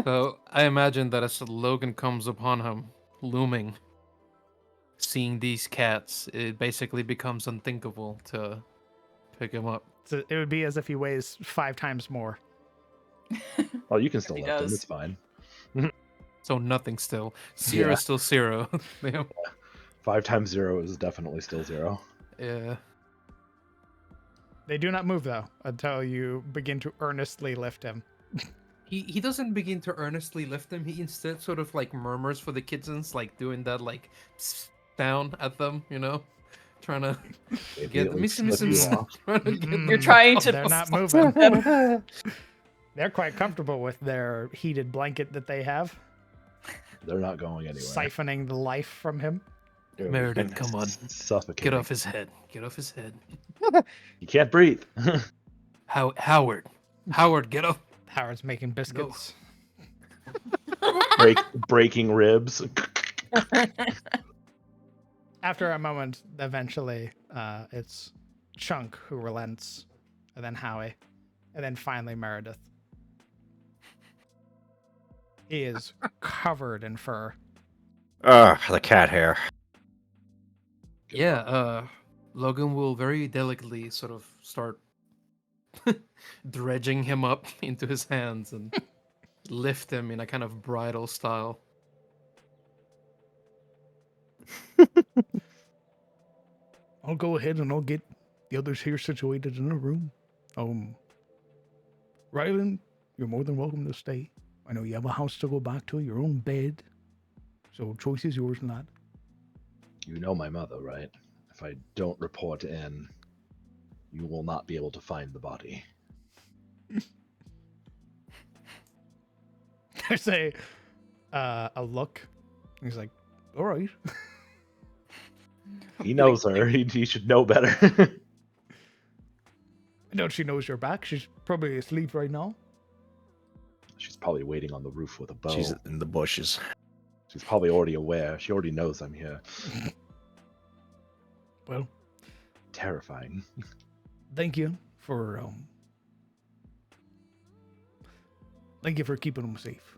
Speaker 5: So I imagine that as Logan comes upon him, looming, seeing these cats, it basically becomes unthinkable to pick him up.
Speaker 1: So it would be as if he weighs 5 times more.
Speaker 2: Oh, you can still
Speaker 3: He
Speaker 2: lift him.
Speaker 3: does.
Speaker 2: It's fine.
Speaker 5: So nothing still. Zero
Speaker 2: Yeah.
Speaker 5: still zero. Damn.
Speaker 2: 5 times 0 is definitely still 0.
Speaker 5: Yeah.
Speaker 1: They do not move though until you begin to earnestly lift him.
Speaker 5: He doesn't begin to earnestly lift them. He instead sort of like murmurs for the kittens, like doing that like sound at them, you know, trying to get
Speaker 2: Immediately
Speaker 5: missing.
Speaker 2: slip you off.
Speaker 3: You're trying to.
Speaker 1: They're not moving. They're quite comfortable with their heated blanket that they have,
Speaker 2: They're not going anywhere.
Speaker 1: siphoning the life from him.
Speaker 5: Meredith, come on,
Speaker 2: Suffocating.
Speaker 5: get off his head. Get off his head.
Speaker 2: You can't breathe.
Speaker 5: Howard, get off.
Speaker 1: Howard's making biscuits.
Speaker 2: Breaking ribs.
Speaker 1: After a moment, eventually, it's Chunk who relents, and then Howie, and then finally Meredith. He is covered in fur.
Speaker 4: The cat hair.
Speaker 5: Yeah, Logan will very delicately sort of start dredging him up into his hands and lift him in a kind of bridal style.
Speaker 1: I'll go ahead and I'll get the others here situated in a room. Rylan, you're more than welcome to stay. I know you have a house to go back to, your own bed. So choice is yours, lad.
Speaker 2: You know my mother, right? If I don't report in, you will not be able to find the body.
Speaker 1: There's a look. He's like, all right.
Speaker 2: He knows her. He should know better.
Speaker 1: I know she knows you're back. She's probably asleep right now.
Speaker 2: She's probably waiting on the roof with a bow.
Speaker 4: She's in the bushes.
Speaker 2: She's probably already aware. She already knows I'm here.
Speaker 1: Well,
Speaker 2: Terrifying.
Speaker 1: thank you for keeping them safe.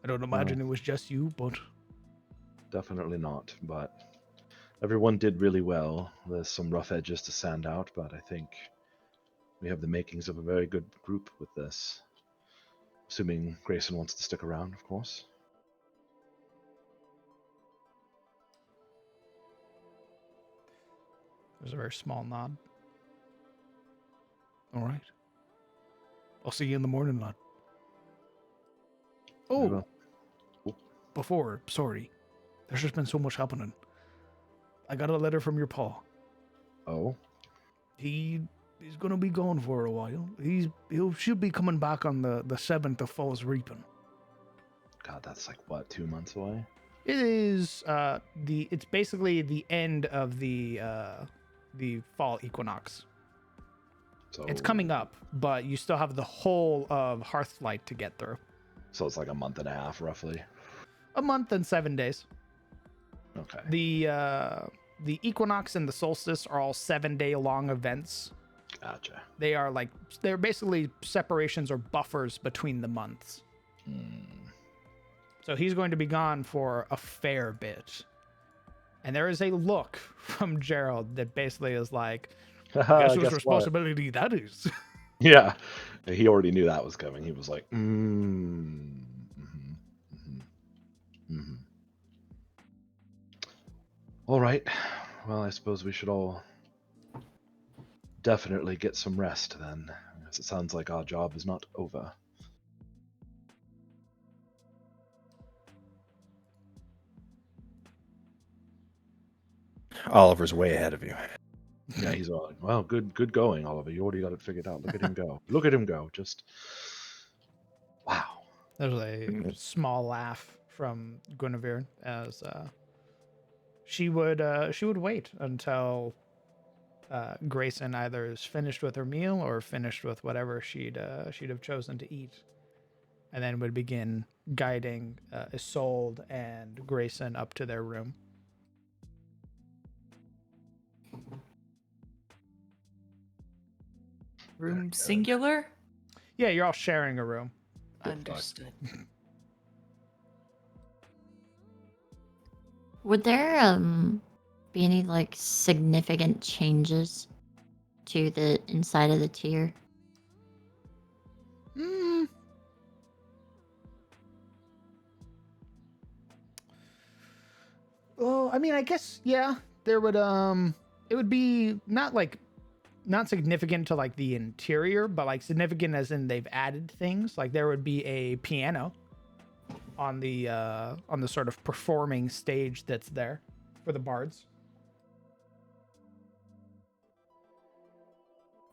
Speaker 1: I don't imagine it was just you, but
Speaker 2: Definitely not, but everyone did really well. There's some rough edges to sand out, but I think we have the makings of a very good group with this. Assuming Grayson wants to stick around, of course.
Speaker 1: there's a very small nod. All right. I'll see you in the morning, lad. Oh, before, sorry. There's just been so much happening. I got a letter from your pa.
Speaker 2: Oh,
Speaker 1: He's gonna be gone for a while. He should be coming back on the 7th of Fall's Reaping.
Speaker 2: God, that's like what, 2 months away?
Speaker 1: It is it's basically the end of the fall equinox.
Speaker 2: So
Speaker 1: It's coming up, but you still have the whole of Hearthlight to get through.
Speaker 2: So it's like a month and a half, roughly.
Speaker 1: A month and 7 days.
Speaker 2: Okay.
Speaker 1: The equinox and the solstice are all 7-day long events.
Speaker 2: Gotcha.
Speaker 1: They're basically separations or buffers between the months. So he's going to be gone for a fair bit. And there is a look from Gerald that basically is like, guess whose responsibility that is.
Speaker 2: Yeah. He already knew that was coming. He was like, All right. Well, I suppose we should all definitely get some rest then. Because it sounds like our job is not over.
Speaker 4: Oliver's way ahead of you.
Speaker 2: Yeah, he's all like, well, good going, Oliver. You already got it figured out. Look at him go. Look at him go. Just wow.
Speaker 1: There's a small laugh from Guinevere as she would wait until Grayson either is finished with her meal or finished with whatever she'd have chosen to eat, and then would begin guiding Isolde and Grayson up to their room.
Speaker 3: Room singular?
Speaker 1: Yeah, you're all sharing a room.
Speaker 3: Understood.
Speaker 6: Would there be any like significant changes to the inside of the tier?
Speaker 1: Well, I mean, I guess yeah, there would it would be not significant to like the interior, but like significant as in they've added things. Like there would be a piano on the sort of performing stage that's there for the bards.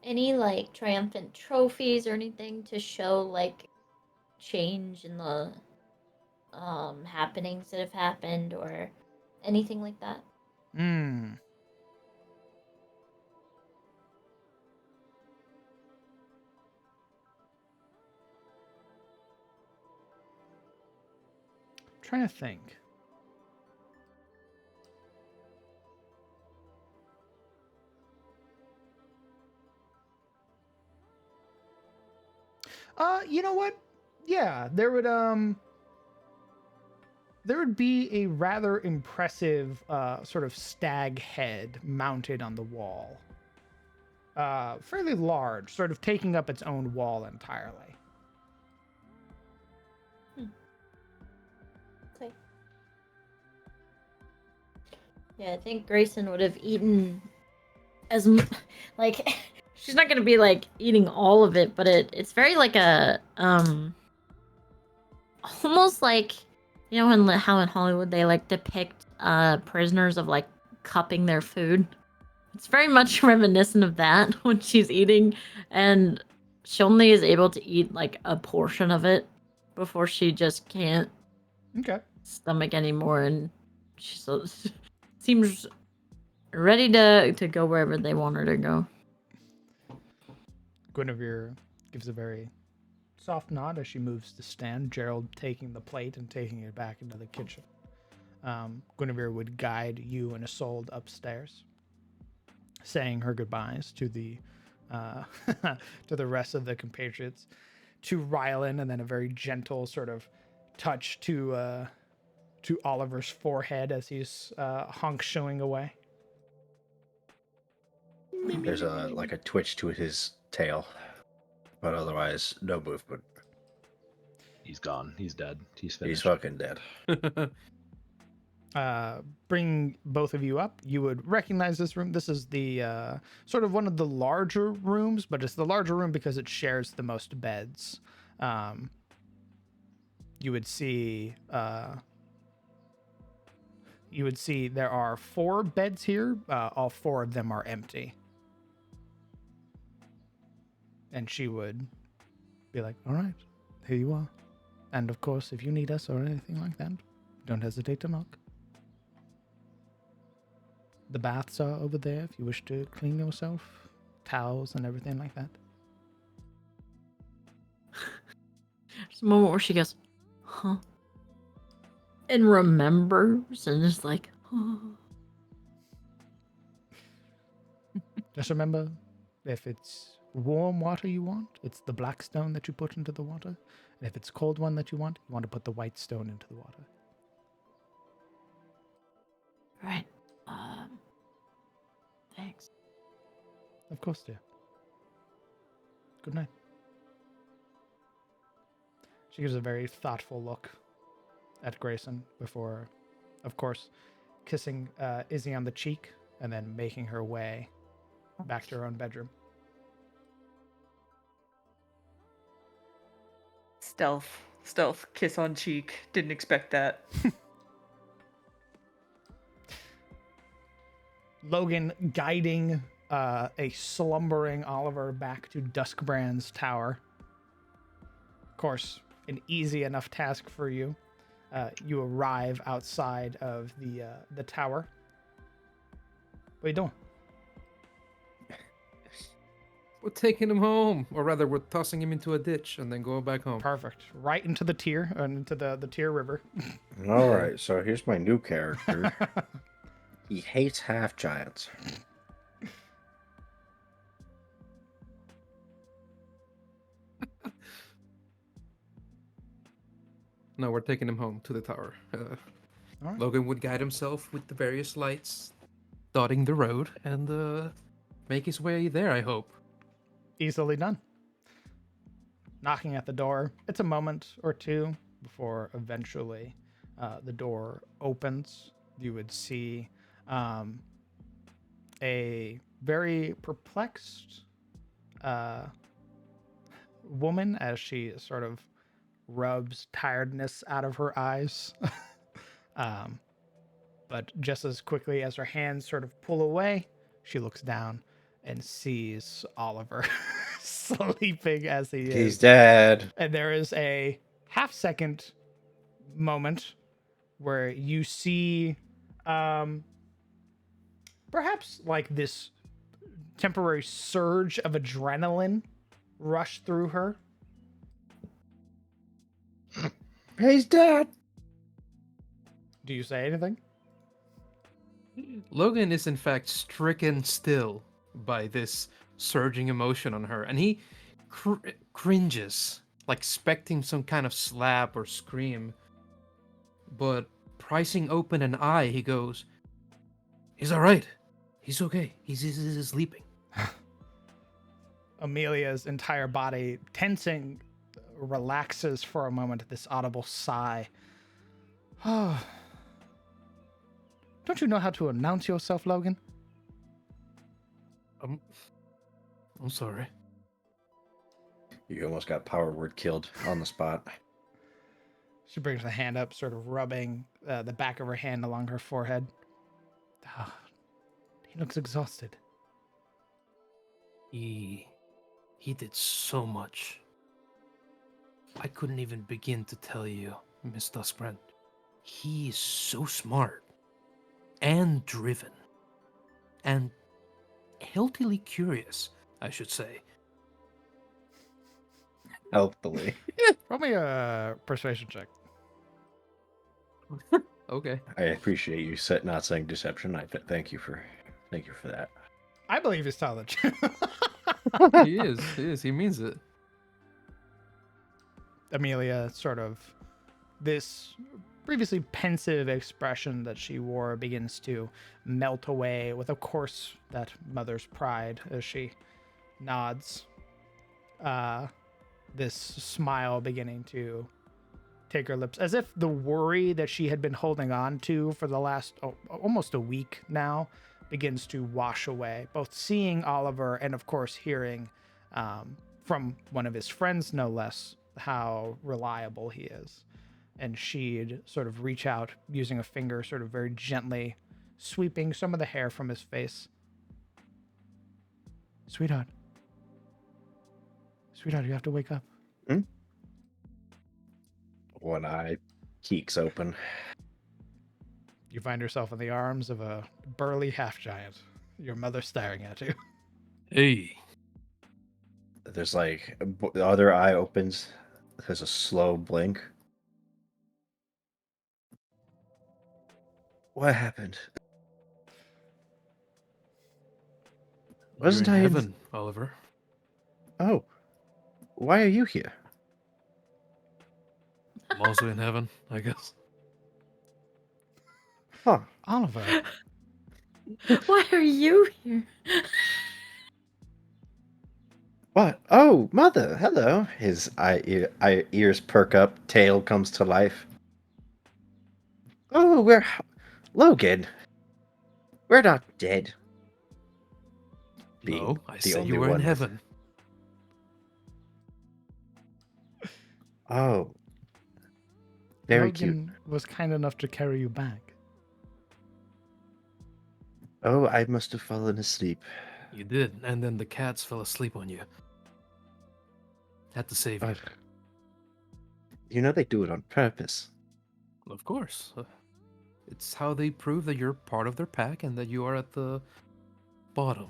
Speaker 6: Any like triumphant trophies or anything to show like change in the happenings that have happened or anything like that?
Speaker 1: Trying to think. You know what? Yeah, there would be a rather impressive sort of stag head mounted on the wall. Fairly large, sort of taking up its own wall entirely.
Speaker 6: Okay. Yeah, I think Grayson would have eaten like she's not gonna be like eating all of it, but it's very like a almost like, you know, how in Hollywood they like depict prisoners of like cupping their food. It's very much reminiscent of that when she's eating, and she only is able to eat like a portion of it before she just can't stomach anymore, and she seems ready to go wherever they want her to go.
Speaker 1: Guinevere gives a very soft nod as she moves to stand, Gerald taking the plate and taking it back into the kitchen. Guinevere would guide you and Isolde upstairs, saying her goodbyes to the to the rest of the compatriots, to Rylan, and then a very gentle sort of touch to Oliver's forehead as he's honk-showing away.
Speaker 4: There's a twitch to his tail, but otherwise no movement.
Speaker 2: He's gone. He's dead. He's finished.
Speaker 4: He's fucking dead.
Speaker 1: Bring both of you up. You would recognize this room. This is the sort of one of the larger rooms, but it's the larger room because it shares the most beds. you would see there are 4 beds here. All 4 of them are empty. And she would be like, all right, here you are. And of course, if you need us or anything like that, don't hesitate to knock. The baths are over there if you wish to clean yourself. Towels and everything like that.
Speaker 6: There's a moment where she goes, huh? And remembers and is like, huh.
Speaker 1: Just remember, if it's warm water you want, it's the black stone that you put into the water. And if it's cold one that you want to put the white stone into the water.
Speaker 6: Right. Thanks.
Speaker 1: Of course, dear. Good night. She gives a very thoughtful look at Grayson before, of course, kissing Izzy on the cheek and then making her way back to her own bedroom.
Speaker 3: Stealth, kiss on cheek. Didn't expect that.
Speaker 1: Logan guiding a slumbering Oliver back to Duskbrand's tower. Of course, an easy enough task for you. You arrive outside of the tower. What are you doing?
Speaker 5: We're taking him home, or rather, we're tossing him into a ditch and then going back home.
Speaker 1: Perfect. Right into the Tyr, into the Tyr River.
Speaker 4: All right, so here's my new character. He hates half giants.
Speaker 5: No, we're taking him home to the tower.
Speaker 1: All right.
Speaker 5: Logan would guide himself with the various lights, dotting the road, and make his way there, I hope.
Speaker 1: Easily done. Knocking at the door. It's a moment or two before eventually the door opens. You would see a very perplexed woman as she sort of rubs tiredness out of her eyes. But just as quickly as her hands sort of pull away, she looks down and sees Oliver sleeping as he is.
Speaker 4: He's dead.
Speaker 1: And there is a half-second moment where you see perhaps like this temporary surge of adrenaline rush through her.
Speaker 4: He's dead.
Speaker 1: Do you say anything?
Speaker 5: Logan is in fact stricken still by this surging emotion on her, and he cringes, like expecting some kind of slap or scream. But prising open an eye, he goes, "He's all right. He's okay. He's sleeping."
Speaker 1: Amelia's entire body tensing relaxes for a moment at this audible sigh. Don't you know how to announce yourself, Logan?
Speaker 5: I'm sorry.
Speaker 4: You almost got power word killed on the spot.
Speaker 1: She brings the hand up, sort of rubbing the back of her hand along her forehead. He looks exhausted.
Speaker 5: He did so much. I couldn't even begin to tell you, Miss Duskbrand. He is so smart and driven and healthily curious, I should say.
Speaker 4: Healthily.
Speaker 1: Roll me a persuasion check.
Speaker 5: Okay.
Speaker 4: I appreciate you not saying deception. Thank you for that.
Speaker 1: I believe he's telling the truth.
Speaker 5: He is. He means it.
Speaker 1: Amelia, sort of this previously pensive expression that she wore begins to melt away with, of course, that mother's pride as she nods. This smile beginning to take her lips, as if the worry that she had been holding on to for the last almost a week now begins to wash away, both seeing Oliver and, of course, hearing from one of his friends, no less, how reliable he is. and she'd sort of reach out using a finger, sort of very gently sweeping some of the hair from his face. Sweetheart. Sweetheart, you have to wake up.
Speaker 4: One eye keeks open.
Speaker 1: You find yourself in the arms of a burly half-giant, your mother staring at you.
Speaker 5: Hey,
Speaker 4: There's like the other eye opens. There's a slow blink. What happened? Wasn't
Speaker 5: you're in
Speaker 4: I
Speaker 5: heaven, Oliver?
Speaker 4: Oh, why are you here?
Speaker 5: I'm also in heaven, I guess.
Speaker 4: Huh?
Speaker 1: Oliver,
Speaker 6: Why are you here?
Speaker 4: What? Oh, mother. Hello. His ears perk up. Tail comes to life. Oh, we're Logan. We're not dead. Being
Speaker 5: No, I
Speaker 4: the
Speaker 5: said
Speaker 4: only
Speaker 5: you were in
Speaker 4: one with-
Speaker 5: heaven.
Speaker 4: Oh, very cute.
Speaker 1: Logan was kind enough to carry you back.
Speaker 4: Oh, I must have fallen asleep.
Speaker 5: You did, and then the cats fell asleep on you. Had to save you.
Speaker 4: You know they do it on purpose.
Speaker 5: Of course. It's how they prove that you're part of their pack and that you are at the bottom.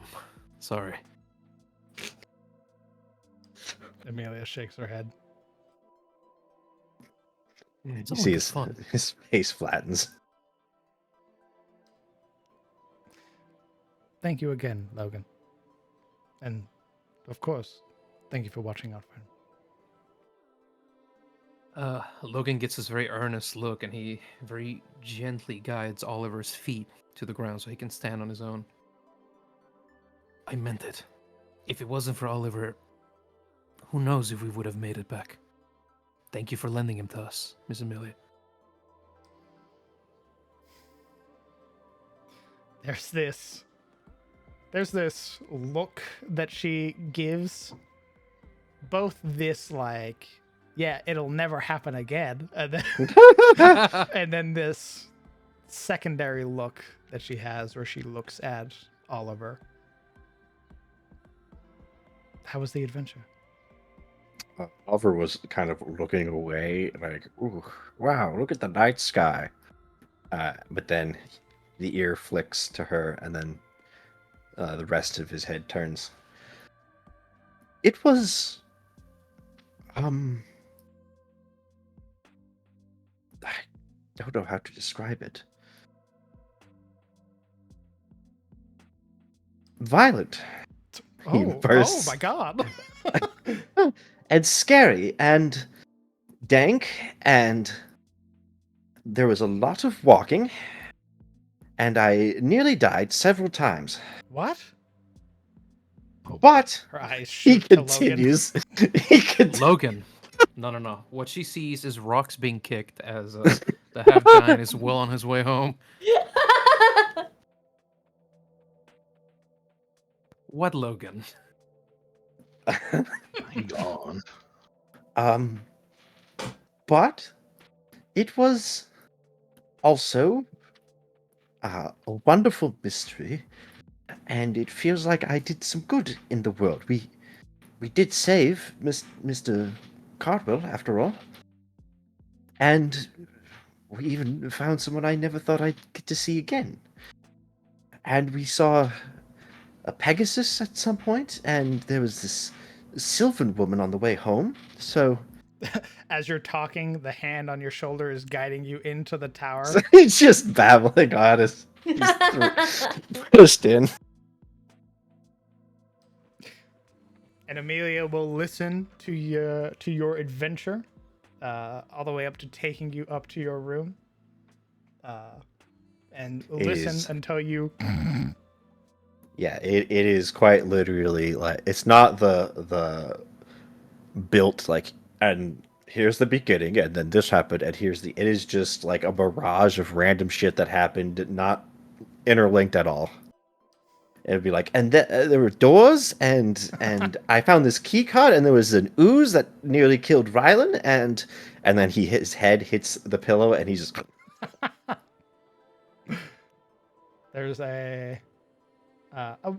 Speaker 5: Sorry.
Speaker 1: Amelia shakes her head.
Speaker 5: It's
Speaker 4: You
Speaker 5: all
Speaker 4: see
Speaker 5: good
Speaker 4: his,
Speaker 5: fun.
Speaker 4: his face flattens.
Speaker 1: Thank you again, Logan. And, of course, thank you for watching out for him.
Speaker 5: Logan gets this very earnest look and he very gently guides Oliver's feet to the ground so he can stand on his own. I meant it. If it wasn't for Oliver, who knows if we would have made it back. Thank you for lending him to us, Miss Amelia.
Speaker 1: There's this look that she gives. Both this, like, yeah, it'll never happen again. And then this secondary look that she has where she looks at Oliver. How was the adventure?
Speaker 4: Oliver was kind of looking away, like, ooh, wow, look at the night sky. But then the ear flicks to her, and then the rest of his head turns. It was, I don't know how to describe it. Violent. He
Speaker 1: Oh
Speaker 4: bursts.
Speaker 1: my god.
Speaker 4: And scary and dank, and there was a lot of walking, and I nearly died several times.
Speaker 1: What?
Speaker 4: But
Speaker 1: Her eyes
Speaker 4: he
Speaker 1: shoot to Logan.
Speaker 4: continues. He continues.
Speaker 5: Logan. No. What she sees is rocks being kicked as the half giant is well on his way home. What Logan?
Speaker 2: Gone.
Speaker 4: But it was also a wonderful mystery, and it feels like I did some good in the world. We did save Mr. Cardwell, after all, and we even found someone I never thought I'd get to see again. And we saw a Pegasus at some point, and there was this Sylvan woman on the way home. So
Speaker 1: As you're talking, the hand on your shoulder is guiding you into the tower.
Speaker 4: he's just babbling on us. He's pushed in.
Speaker 1: And Amelia will listen to your adventure, all the way up to taking you up to your room, and listen until you.
Speaker 4: Yeah, it is quite literally like, it's not the built like, and here's the beginning, and then this happened, and here's the. It is just like a barrage of random shit that happened, not interlinked at all. It'd be like, and there were doors, and I found this key card, and there was an ooze that nearly killed Rylan, and then his head hits the pillow, and he just
Speaker 1: There's a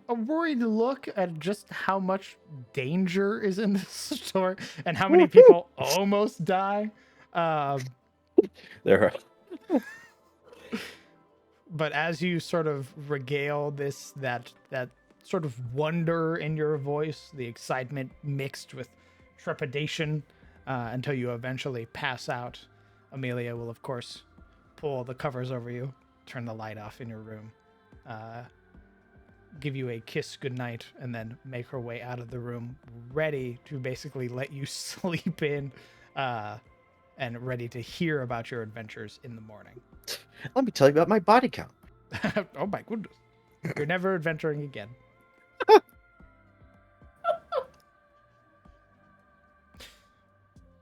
Speaker 1: worried look at just how much danger is in this store and how many people almost die.
Speaker 4: there.
Speaker 1: But as you sort of regale that sort of wonder in your voice, the excitement mixed with trepidation, until you eventually pass out, Amelia will of course pull the covers over you, turn the light off in your room, give you a kiss goodnight, and then make her way out of the room, ready to basically let you sleep in, and ready to hear about your adventures in the morning.
Speaker 4: Let me tell you about my body count.
Speaker 1: Oh my goodness. You're never adventuring again.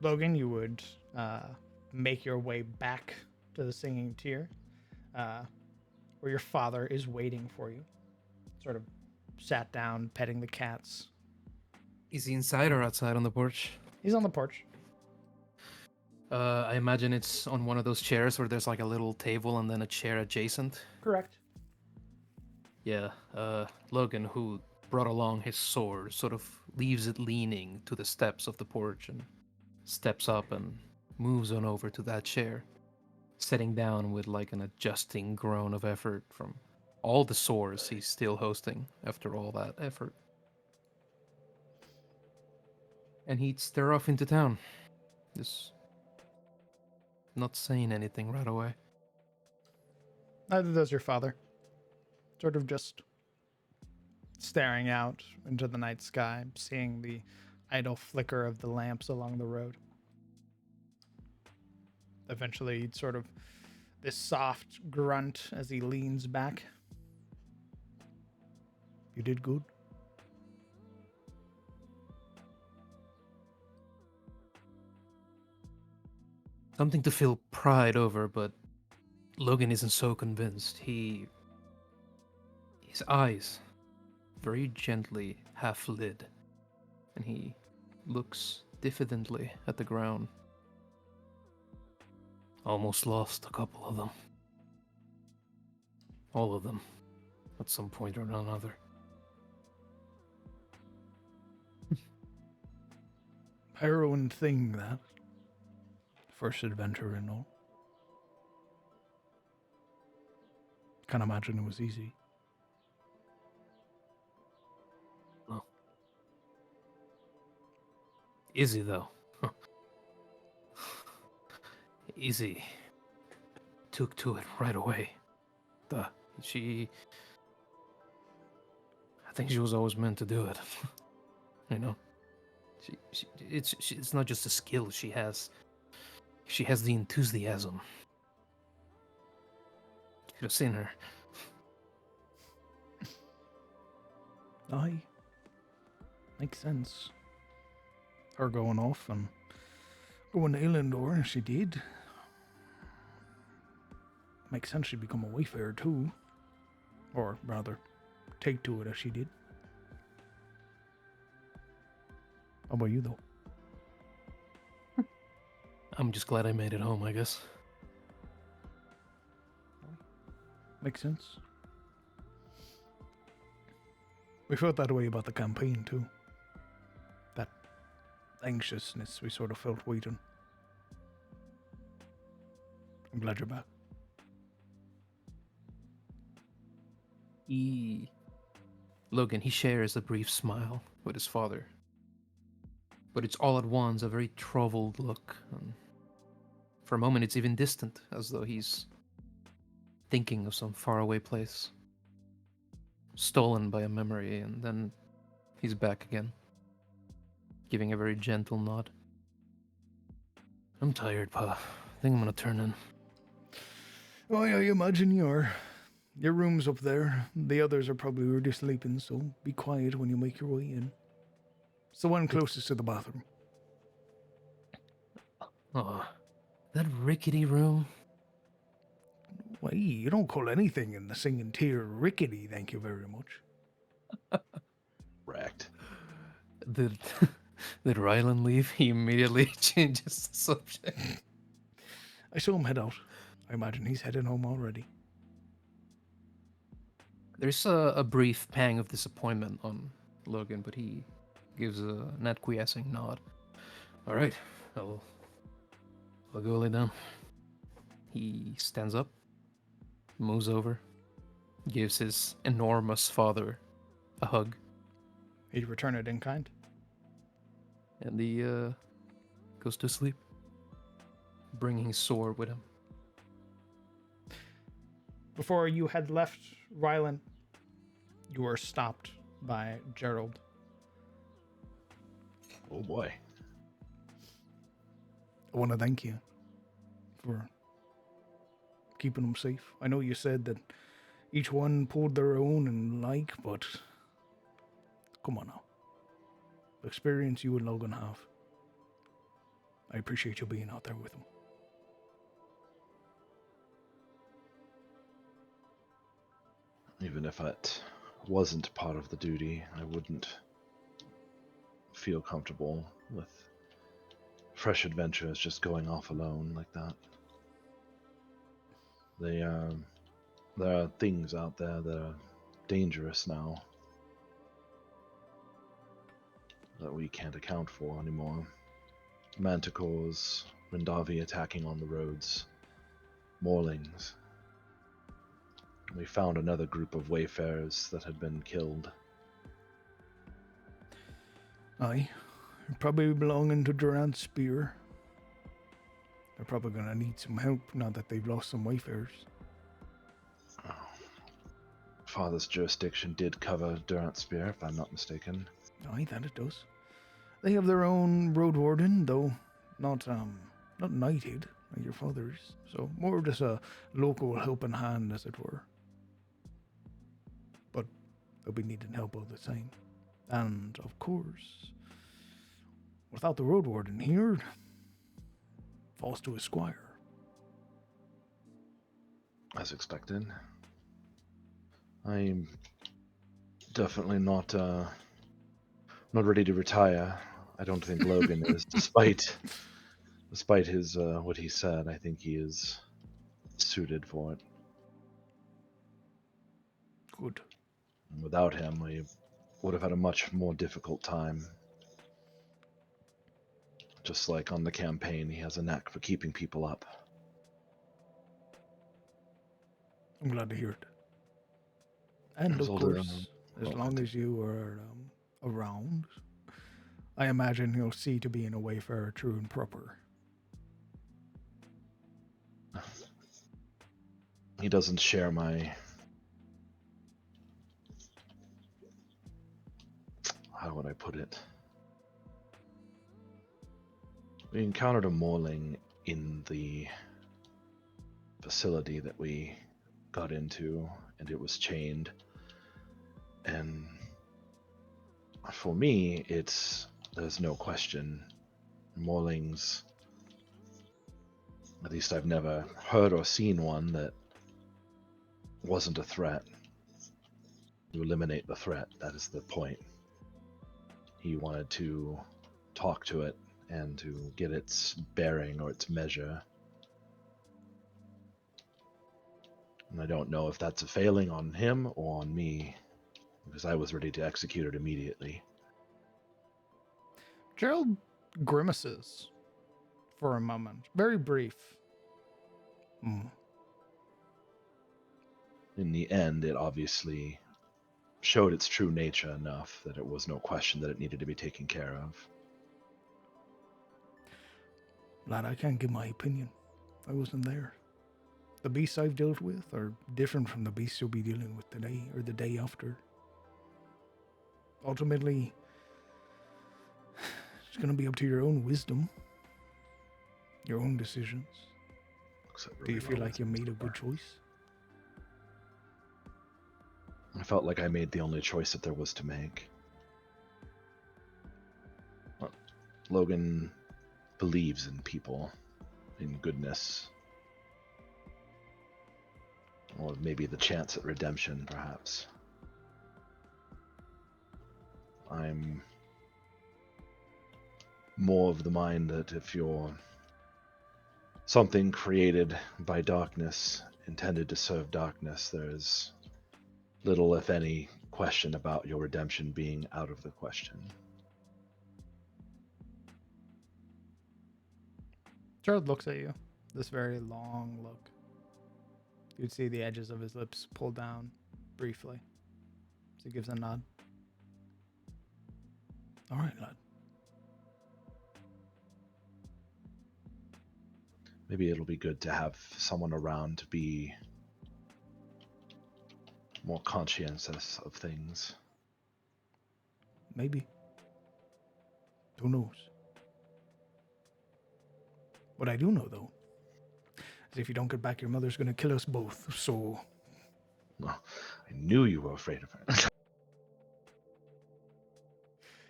Speaker 1: Logan, you would make your way back to the Singing Tier, where your father is waiting for you. Sort of sat down, petting the cats.
Speaker 5: Is he inside or outside on the porch?
Speaker 1: He's on the porch.
Speaker 5: I imagine it's on one of those chairs where there's like a little table and then a chair adjacent.
Speaker 1: Correct.
Speaker 5: Yeah, Logan, who brought along his sword, sort of leaves it leaning to the steps of the porch and steps up and moves on over to that chair, sitting down with like an adjusting groan of effort from all the sores he's still hosting after all that effort. And he'd stare off into town. Just not saying anything right away.
Speaker 1: Neither does your father. Sort of just staring out into the night sky, seeing the idle flicker of the lamps along the road. Eventually, sort of this soft grunt as he leans back. You did good.
Speaker 5: Something to feel pride over, but Logan isn't so convinced. His eyes very gently half lid, and he looks diffidently at the ground. Almost lost a couple of them. All of them, at some point or another.
Speaker 1: Harrowing thing, that. First adventure and all. Can't imagine it was easy.
Speaker 5: Oh. Izzy, though. Izzy took to it right away. I think she was always meant to do it. You know? It's not just a skill she has. She has the enthusiasm. You should have seen her.
Speaker 1: Aye. Makes sense. Her going off and going to Illendor, as she did. Makes sense she'd become a wayfarer too. Or rather, take to it as she did. How about you though?
Speaker 5: I'm just glad I made it home, I guess.
Speaker 1: Makes sense. We felt that way about the campaign too. That anxiousness we sort of felt waiting. I'm glad you're back.
Speaker 5: Logan, he shares a brief smile with his father. But it's all at once a very troubled look. And for a moment, it's even distant, as though he's thinking of some faraway place. Stolen by a memory, and then he's back again, giving a very gentle nod. I'm tired, Pa. I think I'm gonna turn in.
Speaker 1: Oh, yeah, I imagine you are. Your room's up there. The others are probably already sleeping, so be quiet when you make your way in. It's the one closest to the bathroom.
Speaker 5: Oh, that rickety room.
Speaker 1: Why, you don't call anything in the Singing Tier rickety, thank you very much.
Speaker 2: Wrecked.
Speaker 5: Did did Rylan leave? He immediately changes the subject.
Speaker 1: I saw him head out. I imagine he's heading home already.
Speaker 5: There's a brief pang of disappointment on Logan, but he gives an acquiescing nod. All right, I'll go lay down. He stands up, moves over, gives his enormous father a hug,
Speaker 1: He'd return it in kind.
Speaker 5: and he goes to sleep, bringing his sword with him.
Speaker 1: Before you had left Rylan, you were stopped by Gerald.
Speaker 2: Oh boy.
Speaker 1: I want to thank you for keeping them safe. I know you said that each one pulled their own and but come on now. The experience you and Logan have. I appreciate you being out there with them.
Speaker 2: Even if it wasn't part of the duty, I wouldn't feel comfortable with fresh adventures just going off alone like that. There are things out there that are dangerous now that we can't account for anymore. Manticores, Rendavi attacking on the roads, Morlings. We found another group of wayfarers that had been killed.
Speaker 1: Aye, probably belonging to Durant's Spear. They're probably going to need some help now that they've lost some wayfarers.
Speaker 2: Oh. Father's jurisdiction did cover Durant Spear, if I'm not mistaken.
Speaker 1: Aye, that it does. They have their own road warden, though not knighted like your father's. So more just a local helping hand, as it were. But they'll be needing help all the same. And of course, without the road warden here, falls to a squire.
Speaker 2: As expected. I'm definitely not ready to retire. I don't think Logan is, despite his what he said. I think he is suited for it.
Speaker 1: Good.
Speaker 2: And without him, we would have had a much more difficult time. Just like on the campaign, he has a knack for keeping people up.
Speaker 1: I'm glad to hear it. And
Speaker 2: There's
Speaker 1: of
Speaker 2: older,
Speaker 1: course, as long as you are around, I imagine he'll see to being a wayfarer true and proper.
Speaker 2: He doesn't share my... How would I put it? We encountered a Morling in the facility that we got into, and it was chained. And for me, there's no question. Morlings, at least I've never heard or seen one that wasn't a threat. You eliminate the threat, that is the point. He wanted to talk to it and to get its bearing or its measure. And I don't know if that's a failing on him or on me, because I was ready to execute it immediately.
Speaker 1: Gerald grimaces for a moment, very brief.
Speaker 2: In the end, it obviously showed its true nature enough that it was no question that it needed to be taken care of.
Speaker 1: Lad, I can't give my opinion. I wasn't there. The beasts I've dealt with are different from the beasts you'll be dealing with today or the day after. Ultimately, it's going to be up to your own wisdom, your own decisions. Do you feel like you made a good choice?
Speaker 2: I felt like I made the only choice that there was to make. Logan believes in people, in goodness, or maybe the chance at redemption, perhaps. I'm more of the mind that if you're something created by darkness, intended to serve darkness, there's little, if any, question about your redemption being out of the question.
Speaker 1: Gerald looks at you. This very long look. You'd see the edges of his lips pull down briefly. So he gives a nod. All right, lad.
Speaker 2: Maybe it'll be good to have someone around to be more conscientious of things.
Speaker 1: Maybe. Who knows? What I do know, though, is if you don't get back, your mother's going to kill us both. So,
Speaker 2: Well, I knew you were afraid of her.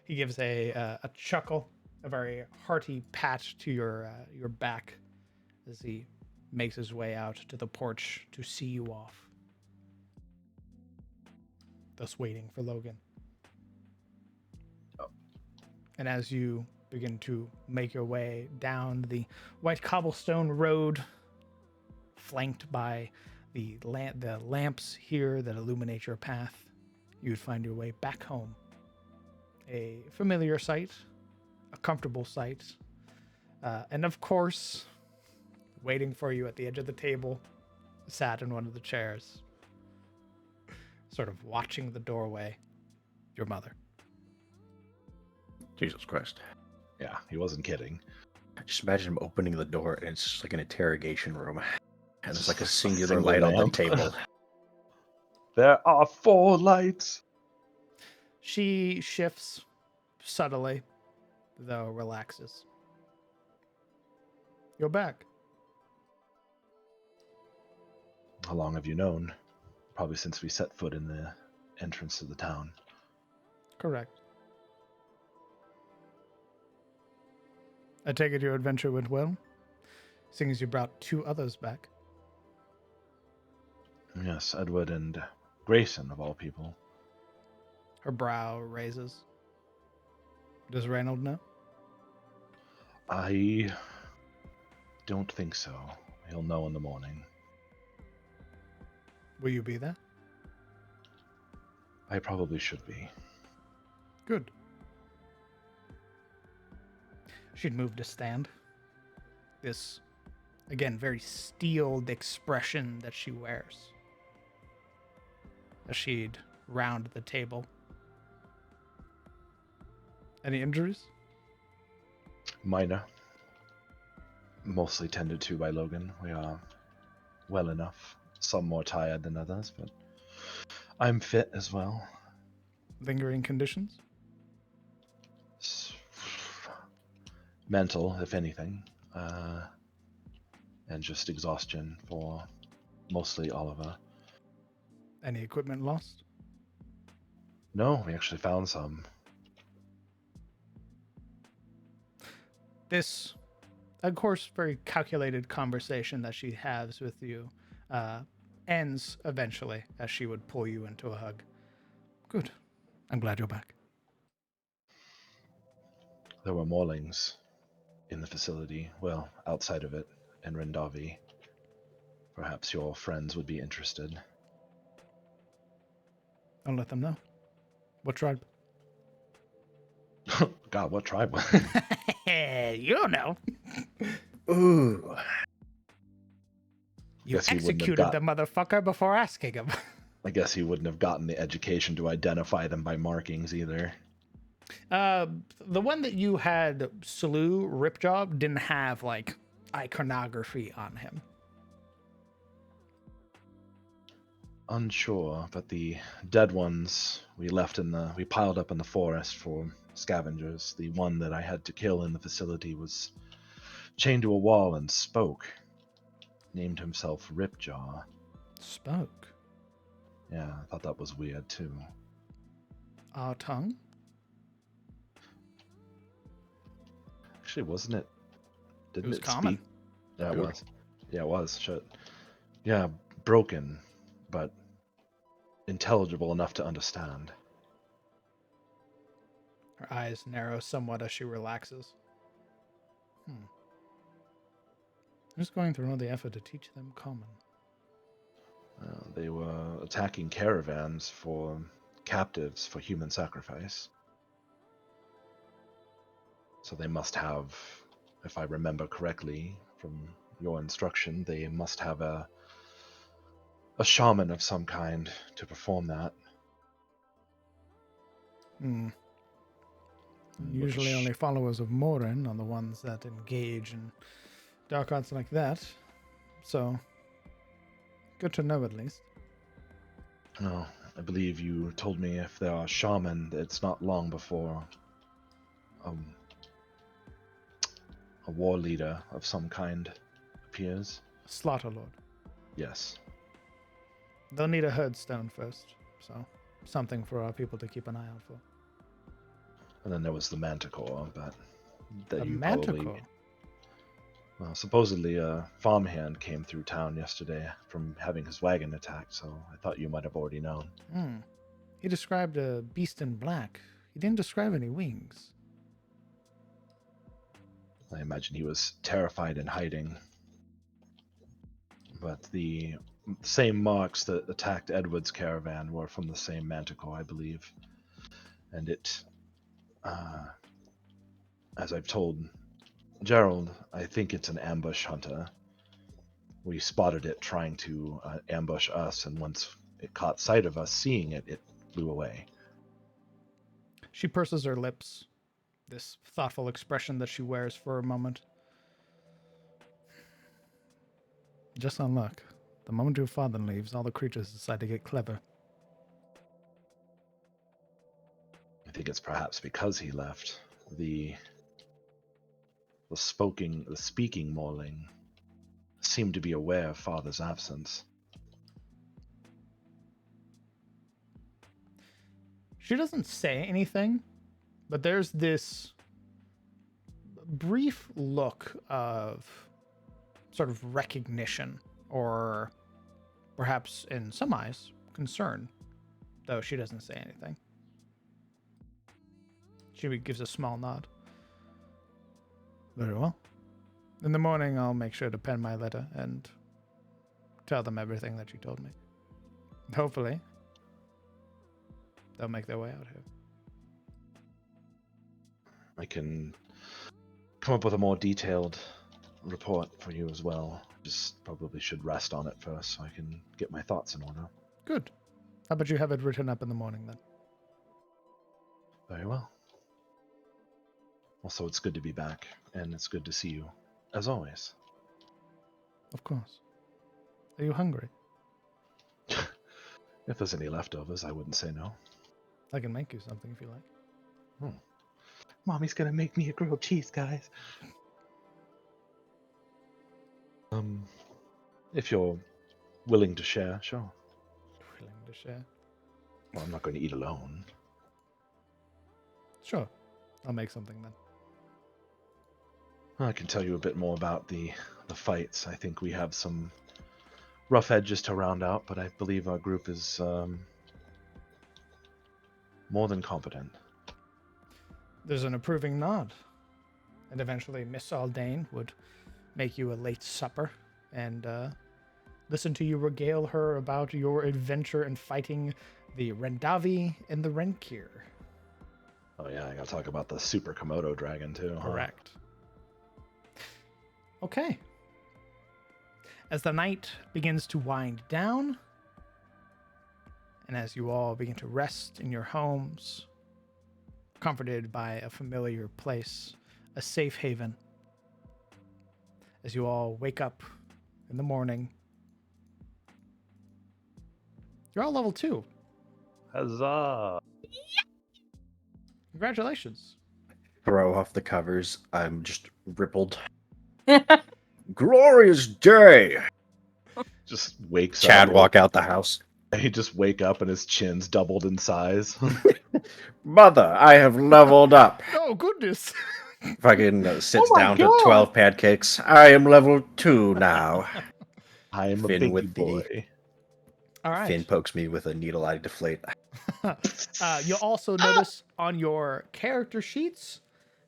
Speaker 1: he gives a chuckle, a very hearty pat to your back as he makes his way out to the porch to see you off. Thus waiting for Logan. And as you begin to make your way down the white cobblestone road, flanked by the lamps here that illuminate your path, you'd find your way back home. A familiar sight, a comfortable sight, and of course, waiting for you at the edge of the table, sat in one of the chairs, sort of watching the doorway, your mother.
Speaker 4: Jesus Christ.
Speaker 2: Yeah, he wasn't kidding.
Speaker 4: Just imagine him opening the door and it's just like an interrogation room. And there's like a
Speaker 2: Just a
Speaker 4: singular
Speaker 2: single
Speaker 4: light on the
Speaker 2: lamp.
Speaker 4: table.
Speaker 2: There are 4 lights.
Speaker 1: She shifts subtly, though relaxes. You're back.
Speaker 2: How long have you known? Probably since we set foot in the entrance to the town.
Speaker 1: Correct. I take it your adventure went well, seeing as you brought 2 others back.
Speaker 2: Yes, Edward and Grayson, of all people.
Speaker 1: Her brow raises. Does Reynold know?
Speaker 2: I don't think so. He'll know in the morning.
Speaker 1: Will you be there?
Speaker 2: I probably should be.
Speaker 1: Good. She'd move to stand. This, again, very steeled expression that she wears. As she'd round the table. Any injuries?
Speaker 2: Minor. Mostly tended to by Logan. We are well enough. Some more tired than others, but I'm fit as well.
Speaker 1: Lingering conditions?
Speaker 2: Mental, if anything. And just exhaustion for mostly Oliver.
Speaker 1: Any equipment lost?
Speaker 2: No, we actually found some.
Speaker 1: This, of course, very calculated conversation that she has with you ends eventually as she would pull you into a hug. Good. I'm glad you're back.
Speaker 2: There were Morlings in the facility, well, outside of it, in Rendavi. Perhaps your friends would be interested.
Speaker 1: I'll let them know. What tribe?
Speaker 2: God, what tribe?
Speaker 1: You don't know.
Speaker 4: Ooh.
Speaker 1: You
Speaker 2: Guess he wouldn't have
Speaker 1: executed the
Speaker 2: got-
Speaker 1: motherfucker before asking him.
Speaker 2: I guess he wouldn't have gotten the education to identify them by markings either.
Speaker 1: The one that you had slew, Ripjaw, didn't have, like, iconography on him.
Speaker 2: Unsure, but the dead ones we piled up in the forest for scavengers. The one that I had to kill in the facility was chained to a wall and spoke. Named himself Ripjaw.
Speaker 1: Spoke.
Speaker 2: Yeah, I thought that was weird too.
Speaker 1: Our tongue?
Speaker 2: Actually, wasn't it? Didn't
Speaker 1: was
Speaker 2: it
Speaker 1: common.
Speaker 2: speak? Yeah, it
Speaker 4: Sure.
Speaker 2: was. Yeah, it was. Shit. Yeah, broken, but intelligible enough to understand.
Speaker 1: Her eyes narrow somewhat as she relaxes. Who's going through all the effort to teach them common?
Speaker 2: They were attacking caravans for captives for human sacrifice. So they must have, if I remember correctly from your instruction, they must have a shaman of some kind to perform that.
Speaker 1: Usually only followers of Morin are the ones that engage in dark arts like that. So, good to know at least.
Speaker 2: No, I believe you told me if there are shaman, it's not long before a war leader of some kind appears.
Speaker 1: Slaughter Lord.
Speaker 2: Yes.
Speaker 1: They'll need a herdstone first, so something for our people to keep an eye out for.
Speaker 2: And then there was the manticore, but that
Speaker 1: A
Speaker 2: you
Speaker 1: manticore?
Speaker 2: probably... Well, supposedly a farmhand came through town yesterday from having his wagon attacked, so I thought you might have already known.
Speaker 1: He described a beast in black. He didn't describe any wings.
Speaker 2: I imagine he was terrified and hiding. But the same marks that attacked Edward's caravan were from the same manticore, I believe. And it, as I've told Gerald, I think it's an ambush hunter. We spotted it trying to ambush us, and once it caught sight of us seeing it, it flew away.
Speaker 1: She purses her lips, this thoughtful expression that she wears for a moment. Just on luck. The moment your father leaves, all the creatures decide to get clever.
Speaker 2: I think it's perhaps because he left. The speaking Morling seemed to be aware of father's absence.
Speaker 1: She doesn't say anything, but there's this brief look of sort of recognition, or perhaps in some eyes, concern, though she doesn't say anything. She gives a small nod. Very well. In the morning, I'll make sure to pen my letter and tell them everything that you told me. Hopefully, they'll make their way out here.
Speaker 2: I can come up with a more detailed report for you as well. Just probably should rest on it first so I can get my thoughts in order.
Speaker 1: Good. How about you have it written up in the morning then?
Speaker 2: Very well. Also, it's good to be back, and it's good to see you, as always.
Speaker 1: Of course. Are you hungry?
Speaker 2: If there's any leftovers, I wouldn't say no.
Speaker 1: I can make you something if you like.
Speaker 2: Mommy's gonna make me a grilled cheese, guys. If you're willing to share, sure.
Speaker 1: Willing to share?
Speaker 2: Well, I'm not going to eat alone.
Speaker 1: Sure. I'll make something then.
Speaker 2: I can tell you a bit more about the fights. I think we have some rough edges to round out, but I believe our group is more than competent.
Speaker 1: There's an approving nod. And eventually Miss Aldane would make you a late supper and listen to you regale her about your adventure in fighting the Rendavi and the Renkir.
Speaker 2: Oh yeah, I gotta talk about the Super Komodo dragon too. Huh?
Speaker 1: Correct. Okay. As the night begins to wind down, and as you all begin to rest in your homes, comforted by a familiar place, a safe haven, as you all wake up in the morning, you're all level 2.
Speaker 2: Huzzah!
Speaker 1: Congratulations.
Speaker 4: Throw off the covers. I'm just rippled. Glorious day!
Speaker 2: Just wakes
Speaker 4: Chad
Speaker 2: up.
Speaker 4: walk out the house.
Speaker 2: He just wake up and his chin's doubled in size.
Speaker 4: Mother, I have leveled up.
Speaker 1: Oh, goodness.
Speaker 4: Fucking sits
Speaker 2: Oh my
Speaker 4: down
Speaker 2: God.
Speaker 4: to 12 pancakes. I am level 2 now.
Speaker 2: I am a
Speaker 4: Finn
Speaker 2: big
Speaker 4: with the-
Speaker 2: boy.
Speaker 1: All right.
Speaker 4: Finn pokes me with a needle. I deflate.
Speaker 1: You'll also notice on your character sheets,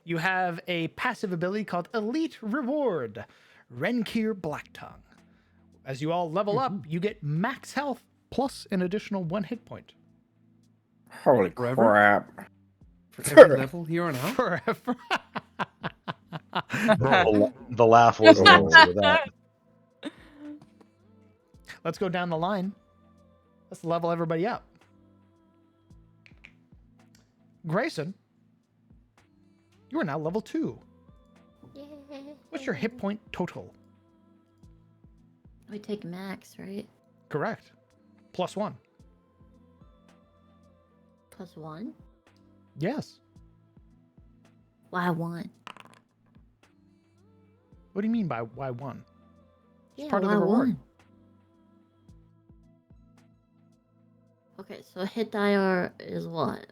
Speaker 1: you have a passive ability called Elite Reward, Renkir Blacktongue. As you all level up, you get max health plus an additional 1 hit point.
Speaker 4: Holy
Speaker 5: Forever?
Speaker 4: crap!
Speaker 5: For every level here on out?
Speaker 1: Forever.
Speaker 2: The laugh wasn't
Speaker 4: Oh.
Speaker 2: with that.
Speaker 1: Let's go down the line. Let's level everybody up. Grayson, you are now level 2. What's your hit point total?
Speaker 6: We take max, right?
Speaker 1: Correct. +1.
Speaker 6: +1?
Speaker 1: Yes.
Speaker 6: Why 1?
Speaker 1: What do you mean by why 1?
Speaker 6: Yeah,
Speaker 1: part of
Speaker 6: why
Speaker 1: the reward.
Speaker 6: 1? Okay, so hit die is what?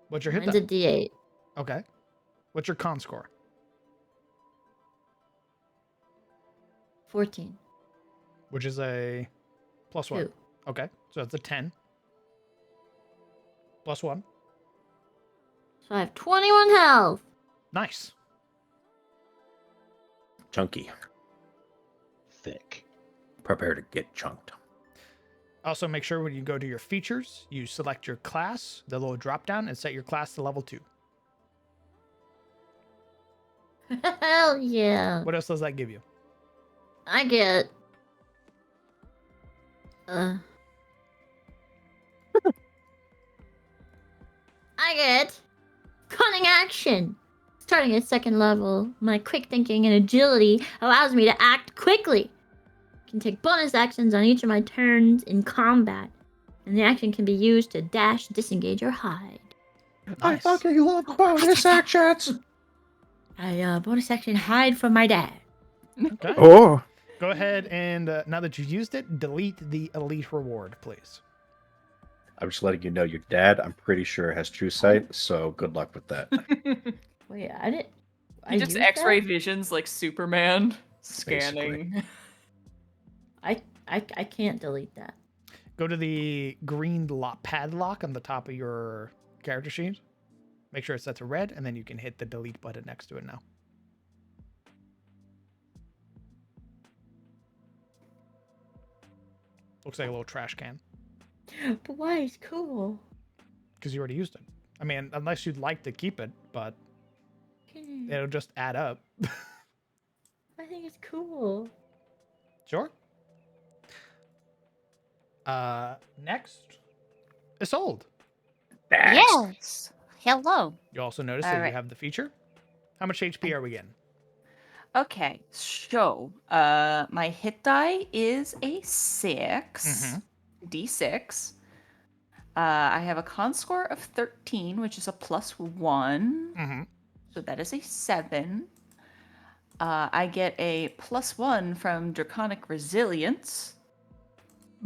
Speaker 1: What's your hit
Speaker 6: Mine's a
Speaker 1: die?
Speaker 6: D8.
Speaker 1: Okay. What's your con score?
Speaker 6: 14.
Speaker 1: Which is a +1.
Speaker 6: 2.
Speaker 1: Okay. So that's a 10. +1.
Speaker 6: So I have 21 health.
Speaker 1: Nice.
Speaker 4: Chunky.
Speaker 2: Thick.
Speaker 4: Prepare to get chunked.
Speaker 1: Also, make sure when you go to your features, you select your class, the little drop down, and set your class to level 2.
Speaker 6: Hell yeah.
Speaker 1: What else does that give you?
Speaker 6: I get... I get... Cunning action. Starting at 2nd level, my quick thinking and agility allows me to act quickly. I can take bonus actions on each of my turns in combat, and the action can be used to dash, disengage, or hide.
Speaker 4: I
Speaker 1: Nice.
Speaker 4: fucking love bonus actions.
Speaker 6: I bonus action hide from my dad.
Speaker 1: Okay.
Speaker 4: Oh.
Speaker 1: Go ahead and, now that you've used it, delete the elite reward, please.
Speaker 4: I'm just letting you know your dad, I'm pretty sure, has true sight, so good luck with that.
Speaker 6: Wait, I didn't.
Speaker 3: He just
Speaker 6: used that?
Speaker 3: X-ray visions like Superman scanning.
Speaker 6: I can't delete that.
Speaker 1: Go to the green padlock on the top of your character sheet. Make sure it's set to red, and then you can hit the delete button next to it now. Looks like a little trash can.
Speaker 6: But why? It's cool.
Speaker 1: Because you already used it. I mean, unless you'd like to keep it, but it'll just add up.
Speaker 6: I think it's cool.
Speaker 1: Sure. Next, Isolde.
Speaker 7: Yes. Hello.
Speaker 1: You also notice
Speaker 7: All
Speaker 1: that
Speaker 7: right.
Speaker 1: you have the feature. How much HP are we getting?
Speaker 7: Okay, so my hit die is a 6, d6. I have a con score of 13, which is a +1, so that is a 7. I get a +1 from Draconic Resilience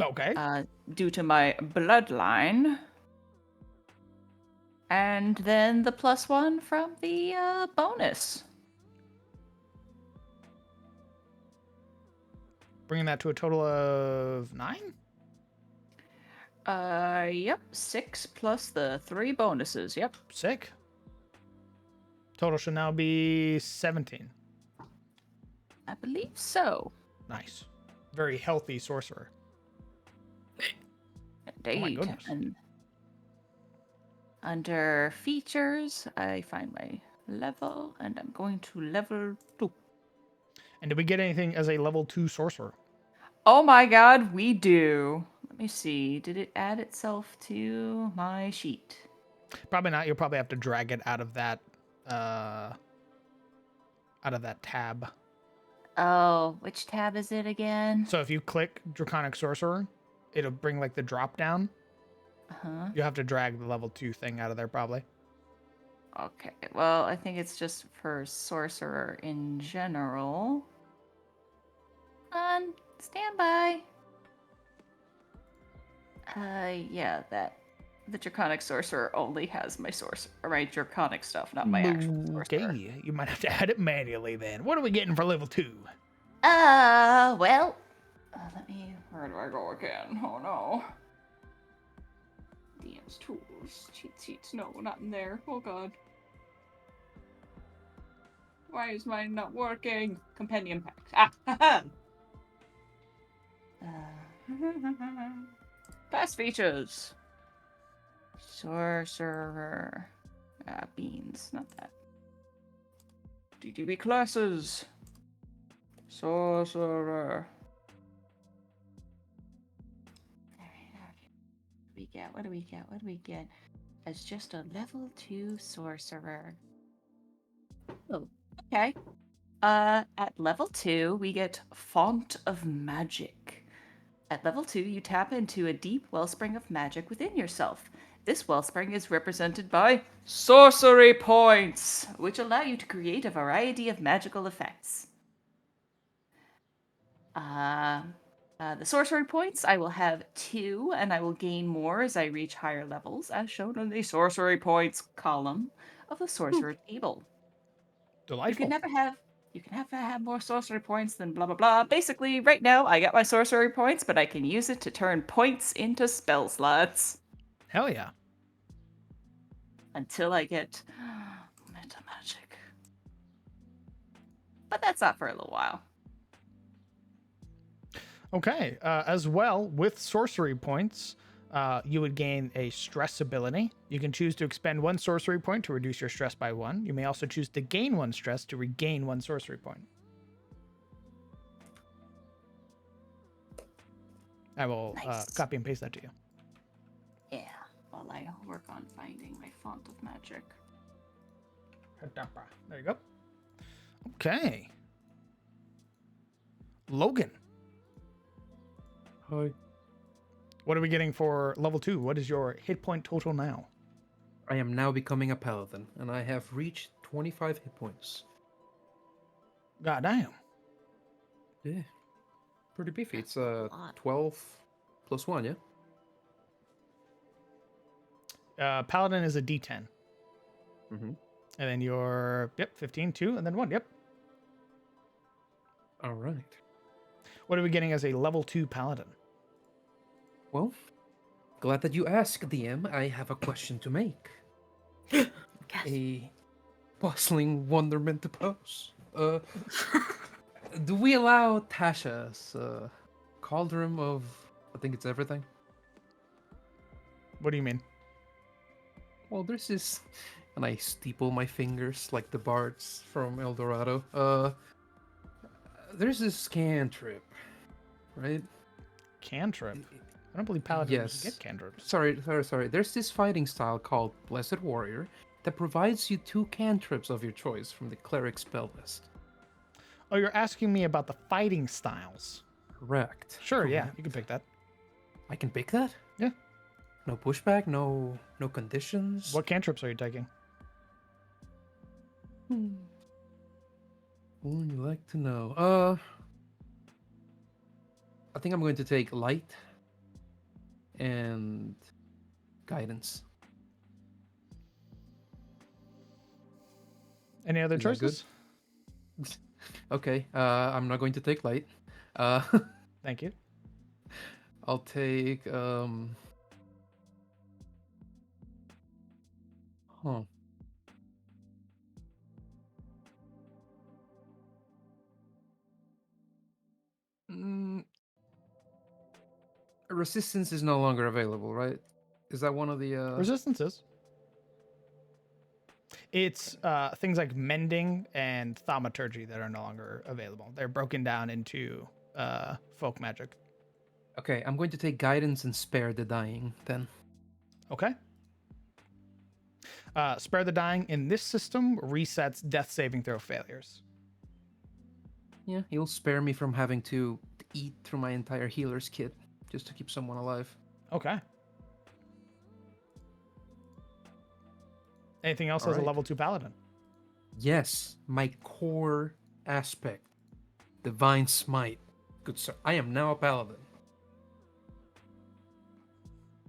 Speaker 1: Okay.
Speaker 7: due to my bloodline. And then the +1 from the bonus.
Speaker 1: Bringing that to a total of 9?
Speaker 7: Yep, 6 plus the 3 bonuses, yep.
Speaker 1: Sick. Total should now be 17.
Speaker 7: I believe so.
Speaker 1: Nice. Very healthy sorcerer.
Speaker 7: Indeed.
Speaker 1: goodness.
Speaker 7: And under features, I find my level, and I'm going to level 2.
Speaker 1: And did we get anything as a level 2 sorcerer?
Speaker 7: Oh my god, we do. Let me see. Did it add itself to my sheet?
Speaker 1: Probably not. You'll probably have to drag it out of that tab.
Speaker 7: Oh, which tab is it again?
Speaker 1: So if you click Draconic Sorcerer, it'll bring like the drop down.
Speaker 7: Uh-huh.
Speaker 1: You'll have to drag the level 2 thing out of there probably.
Speaker 7: Okay, well, I think it's just for sorcerer in general. Stand by. Yeah, the Draconic Sorcerer only has my my Draconic stuff, not my actual sorcerer.
Speaker 1: Okay, you might have to add it manually then. What are we getting for level 2?
Speaker 7: Well, let me
Speaker 3: Where do I go again? Oh no. DM's tools. Cheat sheets. No, not in there. Oh god. Why is mine not working? Compendium packs. Ah! Haha! Past features. Sorcerer. Beans. Not that. DDB classes. Sorcerer. What do we get? What do we get? As just a level 2 sorcerer. Oh, okay. At level 2, we get Font of Magic. At level 2, you tap into a deep wellspring of magic within yourself. This wellspring is represented by sorcery points, which allow you to create a variety of magical effects. The sorcery points, I will have 2, and I will gain more as I reach higher levels, as shown on the sorcery points column of the sorcerer table.
Speaker 1: Delightful.
Speaker 3: You can never have more sorcery points than blah blah blah. Basically, right now I got my sorcery points, but I can use it to turn points into spell slots.
Speaker 1: Hell yeah.
Speaker 3: Until I get meta magic. But that's not for a little while.
Speaker 1: Okay. As well, with sorcery points, you would gain a stress ability. You can choose to expend 1 sorcery point to reduce your stress by 1. You may also choose to gain 1 stress to regain 1 sorcery point. I will
Speaker 3: Nice.
Speaker 1: copy and paste that to you.
Speaker 3: Yeah, while I work on finding my font of magic.
Speaker 1: There you go. Okay. Logan,
Speaker 5: Hi.
Speaker 1: what are we getting for level 2? What is your hit point total now?
Speaker 5: I am now becoming a paladin, and I have reached 25 hit points.
Speaker 1: God damn.
Speaker 5: Yeah. Pretty beefy. It's
Speaker 6: lot.
Speaker 5: 12 plus 1, yeah?
Speaker 1: Paladin is a D10.
Speaker 5: Mm-hmm.
Speaker 1: And then your 15, 2, and then 1. Yep.
Speaker 5: All right.
Speaker 1: What are we getting as a level 2 paladin?
Speaker 5: Well, glad that you asked, DM. I have a question to make.
Speaker 6: Yes.
Speaker 5: A bustling wonderment to pose. Do we allow Tasha's cauldron of, I think it's everything?
Speaker 1: What do you mean?
Speaker 5: Well, there's this, and I steeple my fingers like the bards from El Dorado. There's this cantrip, right?
Speaker 1: Cantrip. I don't believe paladins
Speaker 5: Yes.
Speaker 1: get cantrips.
Speaker 5: Sorry. There's this fighting style called Blessed Warrior that provides you 2 cantrips of your choice from the cleric spell list.
Speaker 1: Oh, you're asking me about the fighting styles.
Speaker 5: Correct.
Speaker 1: Sure, yeah,
Speaker 5: Correct.
Speaker 1: you can pick that.
Speaker 5: I can pick that?
Speaker 1: Yeah.
Speaker 5: No pushback, no conditions.
Speaker 1: What cantrips are you taking?
Speaker 5: Would you like to know? I think I'm going to take light and guidance.
Speaker 1: Any other
Speaker 5: Is that good?
Speaker 1: choices?
Speaker 5: Okay, I'm not going to take light.
Speaker 1: Thank you.
Speaker 5: I'll take resistance is no longer available, right? Is that one of the
Speaker 1: Resistances. It's things like mending and thaumaturgy that are no longer available. They're broken down into folk magic.
Speaker 5: Okay, I'm going to take guidance and spare the dying then.
Speaker 1: Okay. Spare the dying in this system resets death saving throw failures.
Speaker 5: Yeah, he'll spare me from having to eat through my entire healer's kit just to keep someone alive.
Speaker 1: Okay. Anything else as a
Speaker 5: Alright.
Speaker 1: level 2 paladin?
Speaker 5: Yes, my core aspect. Divine Smite. Good sir. I am now a paladin.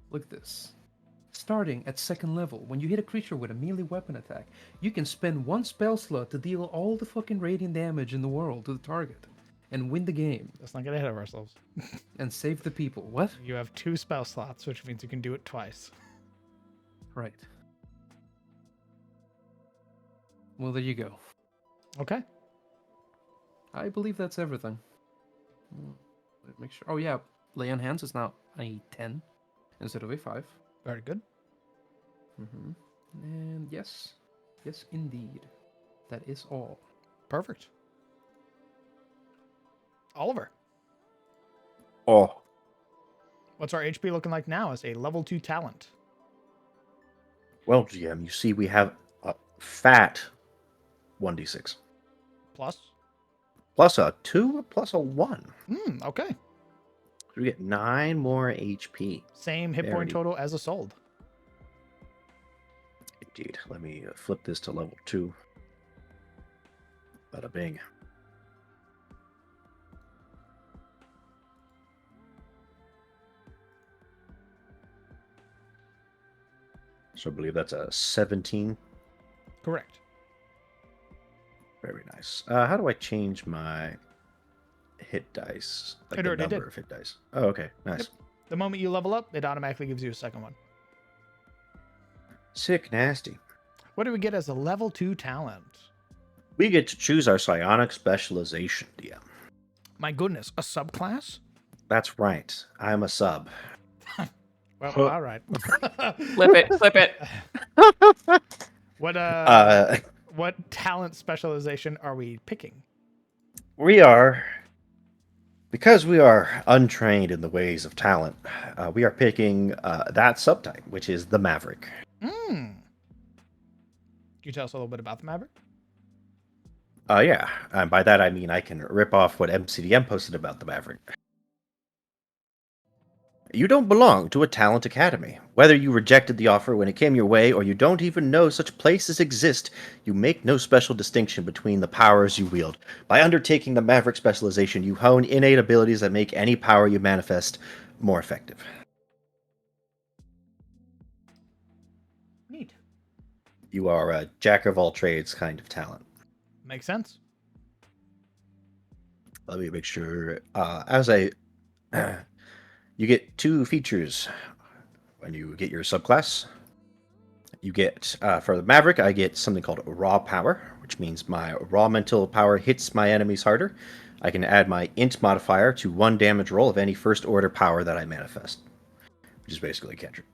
Speaker 5: Look at this. Starting at 2nd level, when you hit a creature with a melee weapon attack, you can spend 1 spell slot to deal all the fucking radiant damage in the world to the target. and win the game
Speaker 1: Let's not get ahead of ourselves.
Speaker 5: and save the people. What?
Speaker 1: You have 2 spell slots, which means you can do it twice.
Speaker 5: Right. Well, there you go.
Speaker 1: Okay.
Speaker 5: I believe that's everything. Let me make sure. Oh yeah, lay on hands is now a 10 instead of a 5.
Speaker 1: Very good.
Speaker 5: Mm-hmm. And yes, indeed, that is all.
Speaker 1: Perfect. Oliver,
Speaker 4: Oh,
Speaker 1: what's our HP looking like now as a level 2 talent?
Speaker 4: well, GM, you see we have a fat 1d6
Speaker 1: Plus?
Speaker 4: plus a 2 plus a 1.
Speaker 1: Okay.
Speaker 4: So we get 9 more HP.
Speaker 1: Same hit point
Speaker 4: Very-
Speaker 1: total as a sold.
Speaker 4: Indeed. Let me flip this to level 2. Bada bing. So I believe that's a 17.
Speaker 1: Correct.
Speaker 4: Very nice. How do I change my hit dice? Like
Speaker 1: It
Speaker 4: the
Speaker 1: already
Speaker 4: number
Speaker 1: did.
Speaker 4: of hit dice. Oh, okay. Nice.
Speaker 1: Yep. The moment you level up, it automatically gives you a second one.
Speaker 4: Sick nasty.
Speaker 1: What do we get as a level 2 talent?
Speaker 4: We get to choose our psionic specialization, DM.
Speaker 1: My goodness, a subclass?
Speaker 4: That's right. I'm a sub.
Speaker 1: Well,
Speaker 2: Huh.
Speaker 1: all right.
Speaker 3: Flip it.
Speaker 1: What what talent specialization are we picking?
Speaker 4: We are, because we are untrained in the ways of talent, we are picking that subtype, which is the Maverick.
Speaker 1: Can you tell us a little bit about the Maverick?
Speaker 4: Yeah, and by that I mean I can rip off what MCDM posted about the Maverick. You don't belong to a talent academy. Whether you rejected the offer when it came your way or you don't even know such places exist, you make no special distinction between the powers you wield. By undertaking the Maverick specialization, you hone innate abilities that make any power you manifest more effective.
Speaker 1: Neat.
Speaker 4: You are a jack of all trades kind of talent.
Speaker 1: Makes sense.
Speaker 4: Let me make sure. You get 2 features when you get your subclass. You get, for the Maverick, I get something called Raw Power, which means my raw mental power hits my enemies harder. I can add my Int modifier to 1 damage roll of any first order power that I manifest, which is basically a cantrip.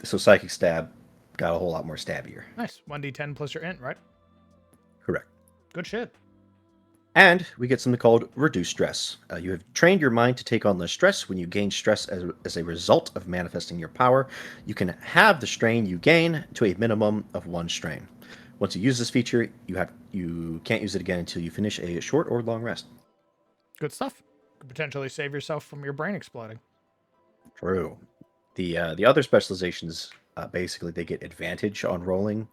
Speaker 4: So Psychic Stab got a whole lot more stabbier.
Speaker 1: Nice. 1d10 plus your int, right?
Speaker 4: Correct.
Speaker 1: Good shit.
Speaker 4: And we get something called Reduce Stress. You have trained your mind to take on less stress. When you gain stress as a result of manifesting your power, you can have the strain you gain to a minimum of 1 strain. Once you use this feature, you can't use it again until you finish a short or long rest.
Speaker 1: Good stuff. Could potentially save yourself from your brain exploding.
Speaker 4: True. The other specializations, basically, they get advantage on rolling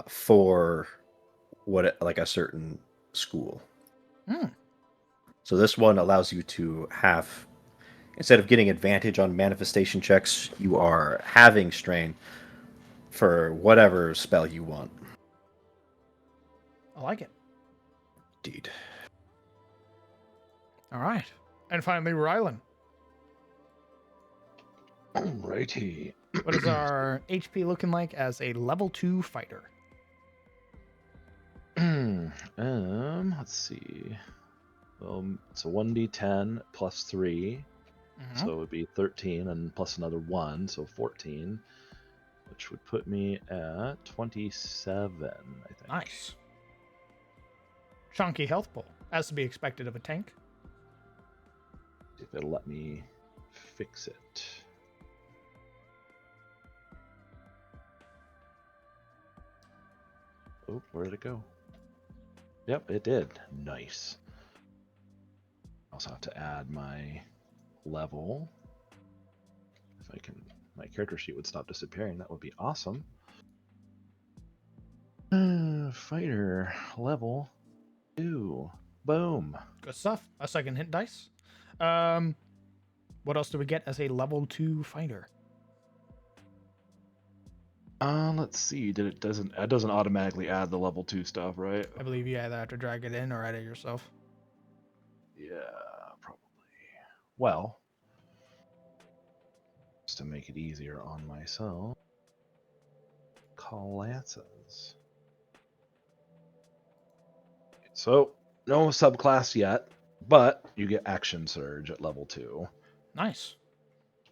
Speaker 4: for like a certain school. So this one allows you to have, instead of getting advantage on manifestation checks, you are having strain for whatever spell you want.
Speaker 1: I like it.
Speaker 4: Indeed.
Speaker 1: All right. And finally, Rylan.
Speaker 2: Alrighty.
Speaker 1: What is our HP looking like as a level 2 fighter?
Speaker 2: Let's see. It's a 1d10 plus 3, so it would be 13 and plus another 1, so 14, which would put me at 27, I think.
Speaker 1: Nice. Chunky health pool, as to be expected of a tank.
Speaker 2: See if it'll let me fix it. Oh, where did it go? Yep, it did. Nice. Also have to add my level. If I can, my character sheet would stop disappearing. That would be awesome. Fighter level 2. Boom.
Speaker 1: Good stuff. A second hit dice. What else do we get as a level 2 fighter?
Speaker 2: Let's see. It doesn't automatically add the level 2 stuff, right?
Speaker 1: I believe you either have to drag it in or add it yourself.
Speaker 2: Yeah, probably. Well, just to make it easier on myself, classes. So, no subclass yet, but you get Action Surge at level 2,
Speaker 1: Nice.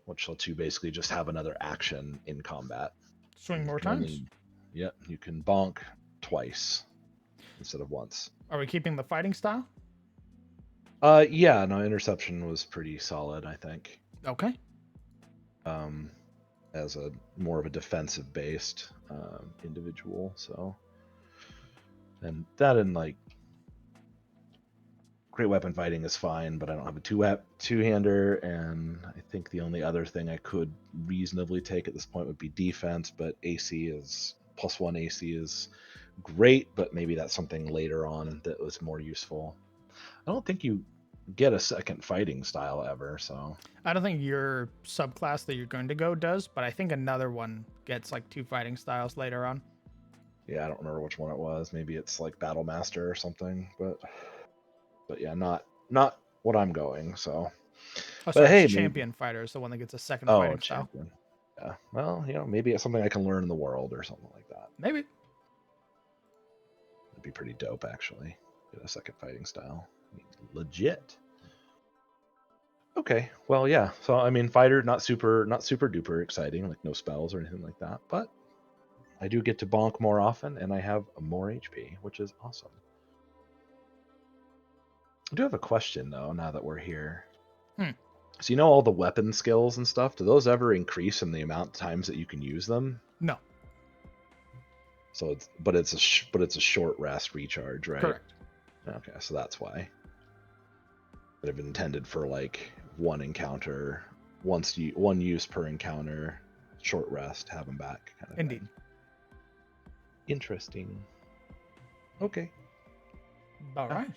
Speaker 2: which lets you basically just have another action in combat.
Speaker 1: Swing more
Speaker 2: You can only-
Speaker 1: times.
Speaker 2: Yep, you can bonk twice instead of once.
Speaker 1: Are we keeping the fighting style?
Speaker 2: Yeah, no, Interception was pretty solid, I think.
Speaker 1: Okay.
Speaker 2: As a more of a defensive based individual, so. And that and like great weapon fighting is fine, but I don't have a two-hander, and I think the only other thing I could reasonably take at this point would be defense, but AC is +1 AC is great, but maybe that's something later on that was more useful. I don't think you get a second fighting style ever, so
Speaker 1: I don't think your subclass that you're going to go does, but I think another one gets like 2 fighting styles later on.
Speaker 2: yeah, I don't remember which one it was. Maybe it's like Battle Master or something, but yeah, not what I'm going, so.
Speaker 1: Oh, sorry,
Speaker 2: hey,
Speaker 1: it's
Speaker 2: maybe-
Speaker 1: Champion Fighter is the one that gets a second
Speaker 2: Oh,
Speaker 1: fighting style.
Speaker 2: champion. Yeah. Well, maybe it's something I can learn in the world or something like that.
Speaker 1: Maybe.
Speaker 2: It'd be pretty dope, actually. Get a second fighting style. Legit. Okay. Well, yeah. So I mean, fighter not super duper exciting, like no spells or anything like that. But I do get to bonk more often, and I have more HP, which is awesome. I do have a question though. Now that we're here. So all the weapon skills and stuff. Do those ever increase in the amount of times that you can use them?
Speaker 1: No.
Speaker 2: So it's a short rest recharge, right?
Speaker 1: Correct.
Speaker 2: Okay, so that's why. That have been intended for like one encounter, one use per encounter, short rest, have them back. Kind of
Speaker 1: Indeed.
Speaker 2: thing. Interesting. Okay.
Speaker 1: All right.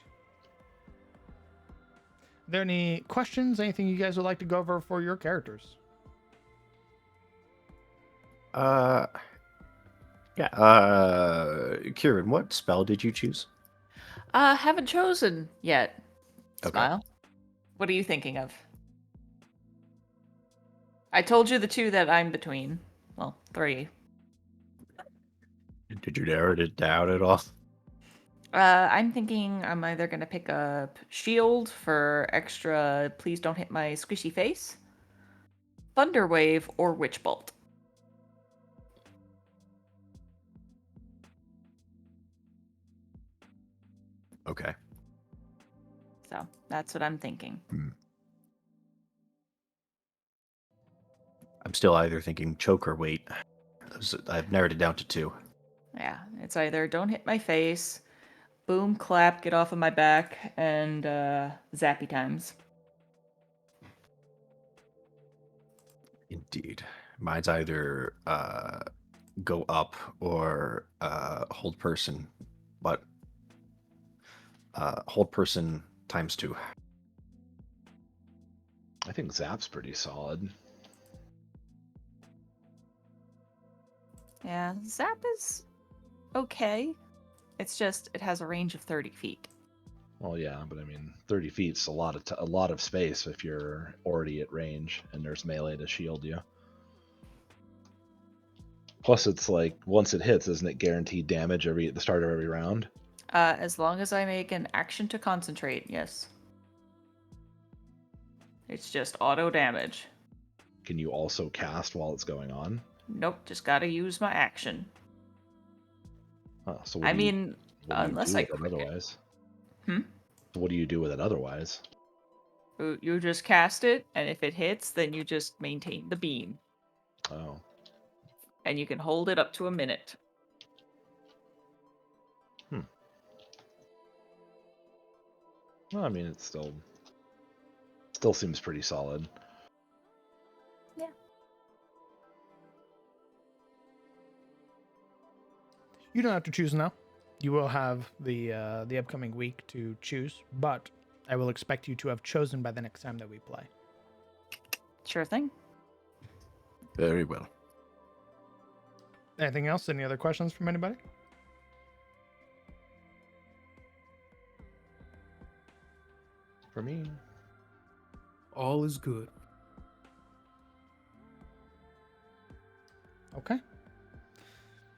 Speaker 1: Are there any questions? Anything you guys would like to go over for your characters?
Speaker 4: Yeah. Kieran, what spell did you choose?
Speaker 3: Haven't chosen yet.
Speaker 4: Okay.
Speaker 3: Smile. What are you thinking of? I told you the 2 that I'm between. Well, 3.
Speaker 4: Did you narrow it down at all?
Speaker 3: I'm thinking I'm either gonna pick up Shield for extra please don't hit my squishy face, Thunder Wave, or Witch Bolt.
Speaker 4: Okay.
Speaker 3: So that's what I'm thinking.
Speaker 4: I'm still either thinking choke or wait. I've narrowed it down to 2.
Speaker 3: Yeah, it's either don't hit my face, boom, clap, get off of my back, and zappy times.
Speaker 4: Indeed. Mine's either go up or hold person, but hold person times 2.
Speaker 2: I think Zap's pretty solid.
Speaker 3: Yeah, zap is okay. It's just it has a range of 30 feet.
Speaker 2: Well, yeah, but I mean, 30 feet's a lot of space if you're already at range and there's melee to shield you. Plus, it's like once it hits, isn't it guaranteed damage at the start of every round?
Speaker 3: As long as I make an action to concentrate, yes. It's just auto damage.
Speaker 2: Can you also cast while it's going on?
Speaker 3: Nope, just gotta use my action.
Speaker 2: Huh, so
Speaker 3: I mean,
Speaker 2: what do you
Speaker 3: unless
Speaker 2: do
Speaker 3: I
Speaker 2: with it
Speaker 3: crit it.
Speaker 2: otherwise?
Speaker 3: Hmm?
Speaker 2: So what do you do with it otherwise?
Speaker 3: You just cast it, and if it hits, then you just maintain the beam.
Speaker 2: Oh,
Speaker 3: And you can hold it up to a minute.
Speaker 2: well, I mean, it still seems pretty solid.
Speaker 3: Yeah.
Speaker 1: You don't have to choose now. You will have the upcoming week to choose, but I will expect you to have chosen by the next time that we play.
Speaker 3: Sure thing.
Speaker 4: Very well.
Speaker 1: Anything else? Any other questions from anybody?
Speaker 2: For me.
Speaker 5: All is good.
Speaker 1: Okay.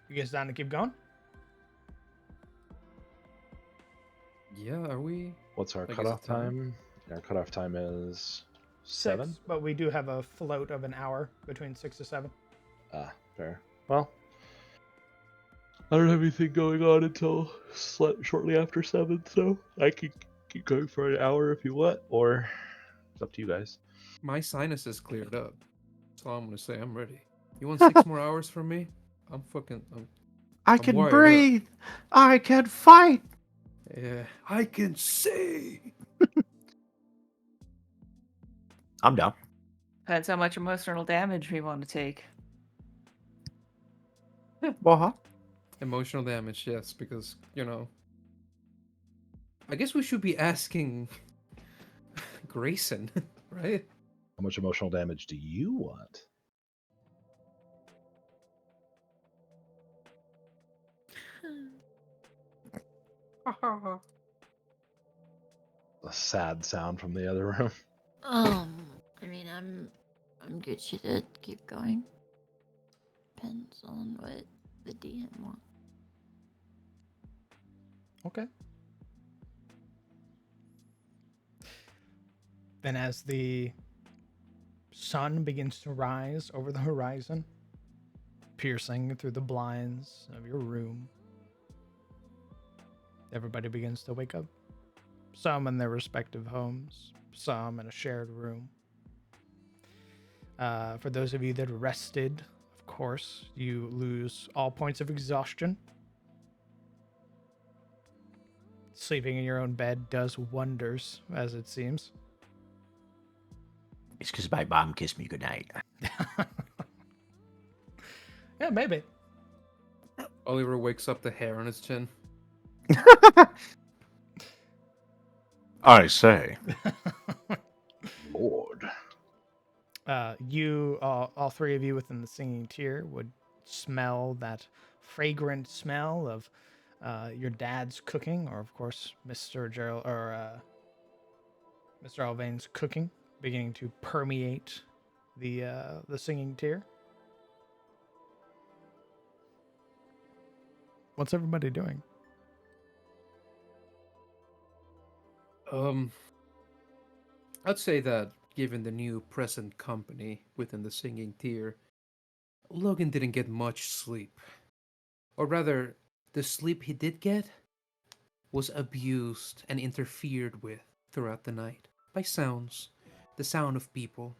Speaker 1: You guys down to keep going?
Speaker 5: Yeah, are we?
Speaker 2: What's our
Speaker 5: Like, is
Speaker 2: cutoff
Speaker 5: it time?
Speaker 2: time? Our cutoff time is 7.
Speaker 1: 6, but we do have a float of an hour between 6 to 7.
Speaker 2: Ah, fair. Well, I don't have anything going on until shortly after 7, so I can keep going for an hour if you want, or it's up to you guys.
Speaker 5: My sinuses cleared up. That's all I'm gonna say. I'm ready. You want 6 more hours from me? I'm
Speaker 4: I
Speaker 5: can wired up. breathe.
Speaker 4: I can fight.
Speaker 5: Yeah, I can see.
Speaker 4: I'm down.
Speaker 3: Depends how much emotional damage we want to take.
Speaker 4: Well,
Speaker 5: Emotional damage, yes, because, I guess we should be asking Grayson, right?
Speaker 2: How much emotional damage do you want? A sad sound from the other room.
Speaker 6: I mean, I'm good to keep going. Depends on what the DM wants.
Speaker 1: Okay. Then as the sun begins to rise over the horizon, piercing through the blinds of your room, everybody begins to wake up. Some in their respective homes, some in a shared room. For those of you that rested, of course, you lose all points of exhaustion. Sleeping in your own bed does wonders, as it seems.
Speaker 4: it's because my mom kissed me goodnight.
Speaker 1: Yeah, maybe.
Speaker 5: Oliver wakes up the hair on his chin.
Speaker 4: I say.
Speaker 2: Lord.
Speaker 1: You, all three of you within the singing tier, would smell that fragrant smell of your dad's cooking, or of course, Mr. Gerald or Mr. Alvain's cooking, beginning to permeate the singing tier. What's everybody doing?
Speaker 5: I'd say that given the new present company within the singing tier, Logan didn't get much sleep. Or rather, the sleep he did get was abused and interfered with throughout the night by sounds, the sound of people,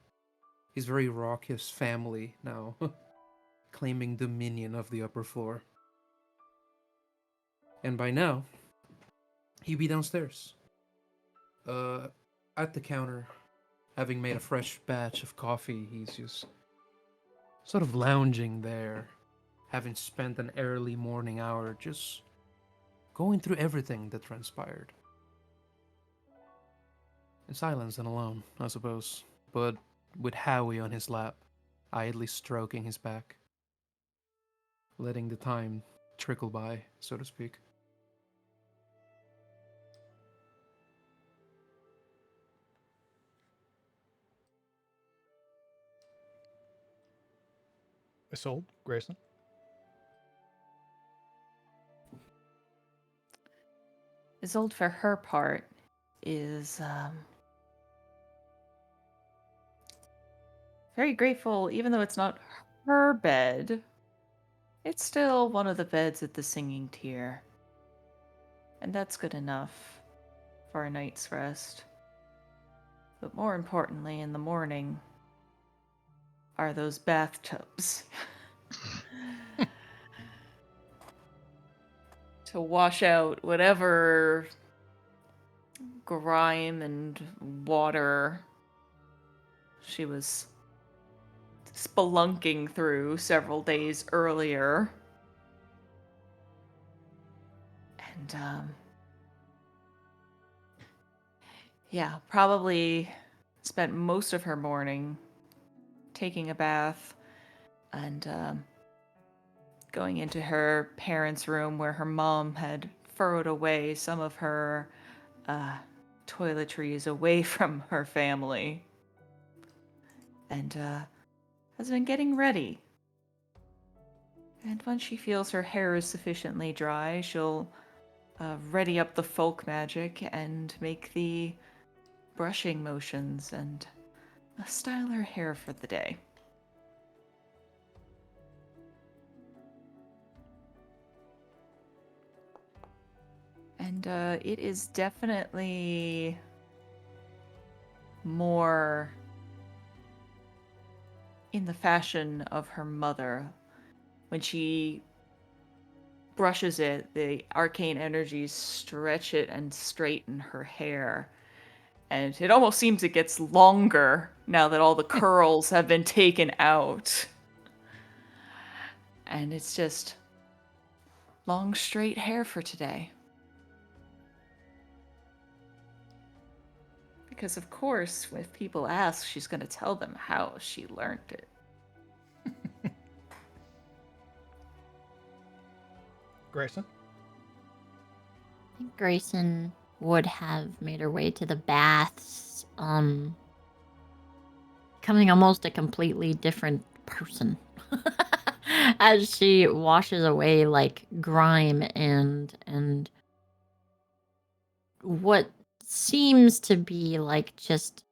Speaker 5: his very raucous family now claiming dominion of the upper floor. And by now, he'd be downstairs, at the counter, having made a fresh batch of coffee. He's just sort of lounging there, having spent an early morning hour just going through everything that transpired. In silence and alone, I suppose, but with Howie on his lap, idly stroking his back, letting the time trickle by, so to speak.
Speaker 1: Isolde, Grayson.
Speaker 7: Isolde, for her part, is very grateful, even though it's not her bed. It's still one of the beds at the singing tier. And that's good enough for a night's rest. But more importantly, in the morning, are those bathtubs. To wash out whatever grime and water she was spelunking through several days earlier. And, yeah, probably spent most of her morning taking a bath and going into her parents' room where her mom had furrowed away some of her toiletries away from her family. And has been getting ready. And when she feels her hair is sufficiently dry, she'll ready up the folk magic and make the brushing motions and style her hair for the day. And it is definitely more in the fashion of her mother. When she brushes it, the arcane energies stretch it and straighten her hair. And it almost seems it gets longer now that all the curls have been taken out. And it's just long, straight hair for today. Because, of course, if people ask, she's going to tell them how she learned it.
Speaker 1: Grayson?
Speaker 6: I think Grayson would have made her way to the baths, becoming almost a completely different person. As she washes away like grime and what seems to be like just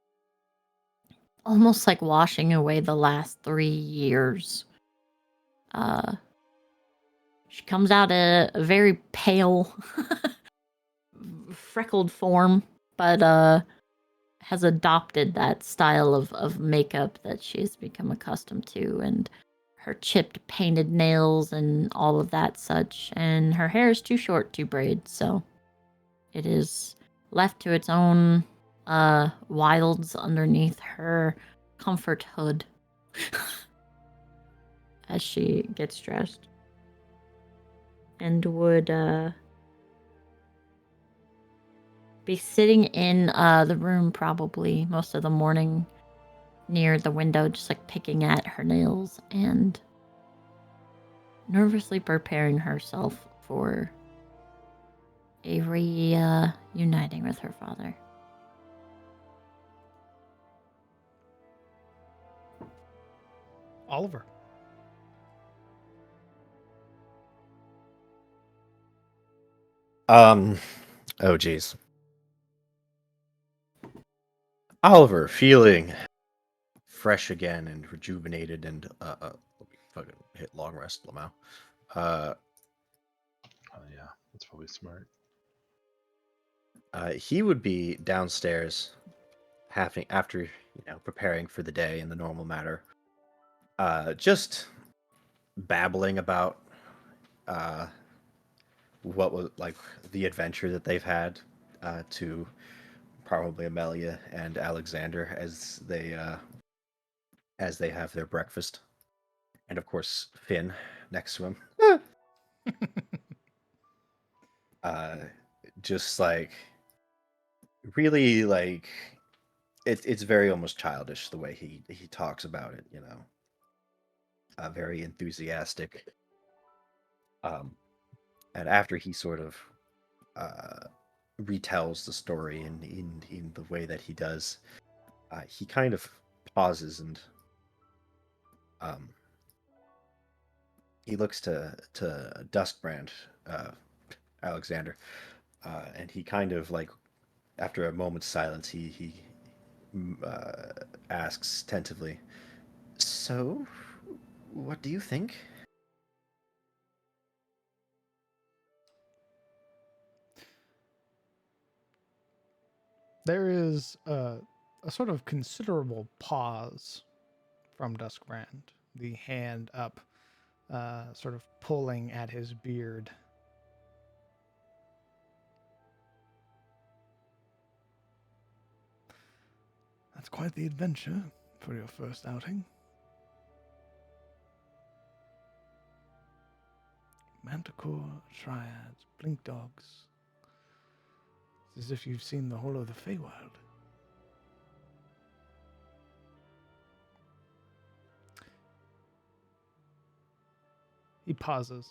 Speaker 6: almost like washing away the last 3 years. She comes out a very pale, freckled form, but has adopted that style of makeup that she's become accustomed to, and her chipped painted nails and all of that such. And her hair is too short to braid, so it is left to its own wilds underneath her comfort hood as she gets dressed. And would be sitting in the room probably most of the morning near the window, just like picking at her nails and nervously preparing herself for a reuniting with her father.
Speaker 1: Oliver.
Speaker 4: Oh geez. Oliver, feeling fresh again and rejuvenated and let me fucking hit long rest, Lamau.
Speaker 2: Oh yeah, that's probably smart.
Speaker 4: He would be downstairs after preparing for the day in the normal matter. Just babbling about what was like the adventure that they've had to probably Amelia and Alexander as they have their breakfast, and of course Finn next to him. Just like really like it's very almost childish the way he talks about it, very enthusiastic. And after he sort of retells the story in the way that he does, he kind of pauses and he looks to Duskbrand, Alexander, and he kind of like after a moment's silence, he asks tentatively, "So, what do you think?"
Speaker 1: There is a sort of considerable pause from Duskbrand, the hand up, sort of pulling at his beard. That's quite the adventure for your first outing. Manticore, Triads, Blink Dogs. It's as if you've seen the whole of the Feywild. He pauses.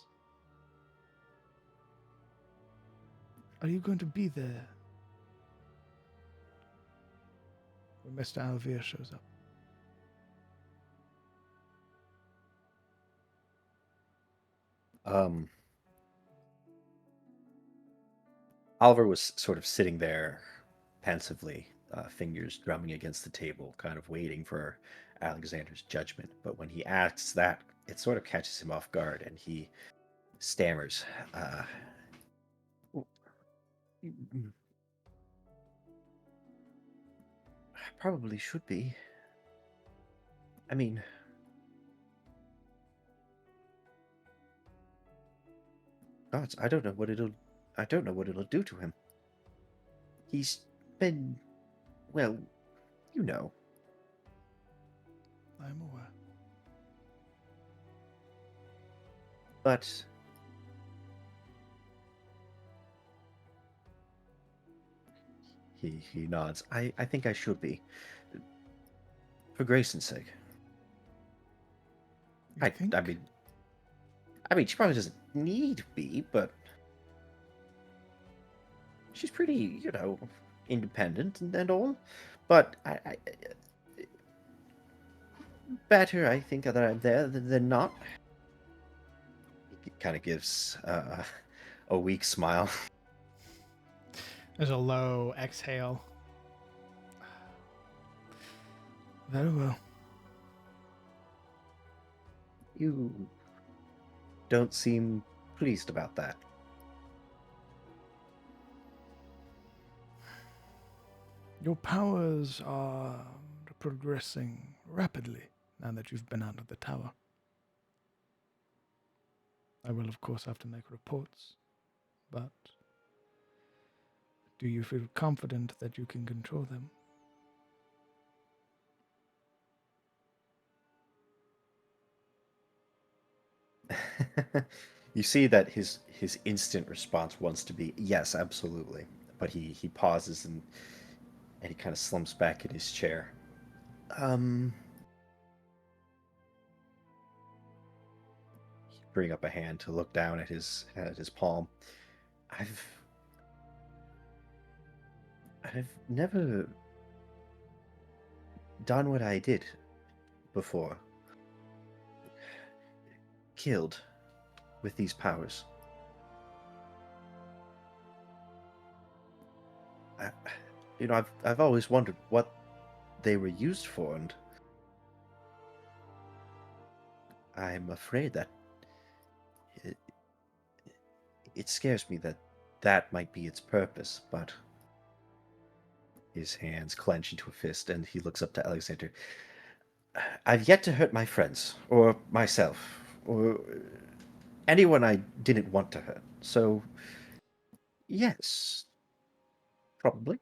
Speaker 1: Are you going to be there when Mr. Alvier shows up?
Speaker 4: Oliver was sort of sitting there pensively, fingers drumming against the table, kind of waiting for Alexander's judgment. But when he asks that, it sort of catches him off guard, and he stammers. I probably should be. I mean, gods, I don't know what it'll do to him. He's been, well, you know.
Speaker 1: I'm aware.
Speaker 4: But he nods. I think I should be. For Grayson's sake.
Speaker 1: You think?
Speaker 4: I mean, she probably doesn't need me, but she's pretty, independent and all. But I better, I think, that I'm there than not. He kind of gives a weak smile.
Speaker 1: There's a low exhale. Very well.
Speaker 4: You don't seem pleased about that.
Speaker 1: Your powers are progressing rapidly now that you've been out of the tower. I will, of course, have to make reports, but do you feel confident that you can control them?
Speaker 4: You see that his instant response wants to be yes, absolutely, but he pauses and he kind of slumps back in his chair. Bring up a hand to look down at his palm. I've never done what I did before. Killed with these powers. I've always wondered what they were used for, and I'm afraid that it scares me that might be its purpose, but his hands clench into a fist and he looks up to Alexander. I've yet to hurt my friends, or myself, or anyone I didn't want to hurt. So, yes, probably.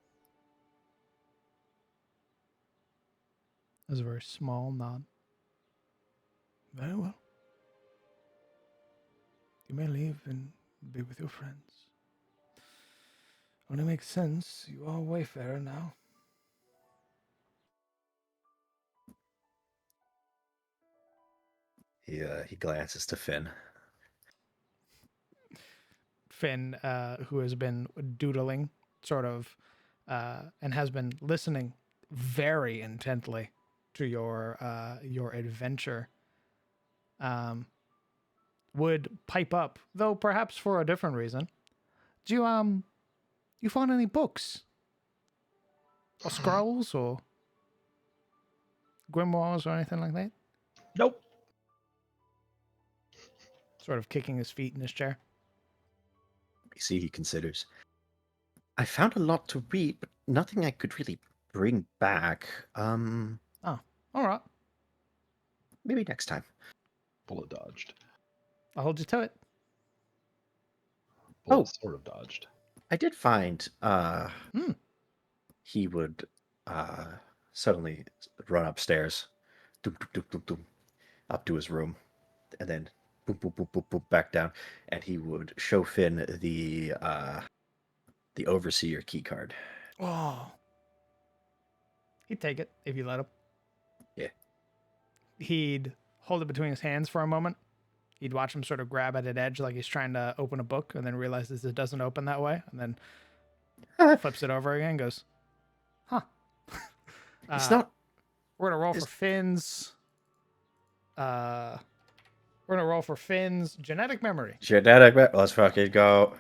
Speaker 1: There's a very small nod. Very well. You may leave and be with your friends. Only makes sense. You are a wayfarer now.
Speaker 4: He glances to Finn.
Speaker 1: Finn, who has been doodling, sort of, and has been listening very intently to your adventure, would pipe up, though perhaps for a different reason. Do you found any books or scrolls or grimoires or anything like that?
Speaker 2: Nope.
Speaker 1: Sort of kicking his feet in his chair.
Speaker 4: You see, he considers. I found a lot to read, but nothing I could really bring back.
Speaker 1: Oh, all right.
Speaker 4: Maybe next time.
Speaker 2: Bullet dodged.
Speaker 1: I'll hold you to it.
Speaker 2: Bullet sort of dodged.
Speaker 4: I did find he would suddenly run upstairs, doom, doom, doom, doom, doom, up to his room, and then boom, boom, boom, boom, boom, back down, and he would show Finn the overseer key card.
Speaker 1: Oh. He'd take it if you let him.
Speaker 4: Yeah.
Speaker 1: He'd hold it between his hands for a moment. You'd watch him sort of grab at an edge like he's trying to open a book and then realizes it doesn't open that way and then flips it over again and goes, huh.
Speaker 4: It's not.
Speaker 1: We're going to roll for
Speaker 4: it's-
Speaker 1: Finn's. We're going to roll for Finn's genetic memory.
Speaker 4: Genetic. Let's fucking go.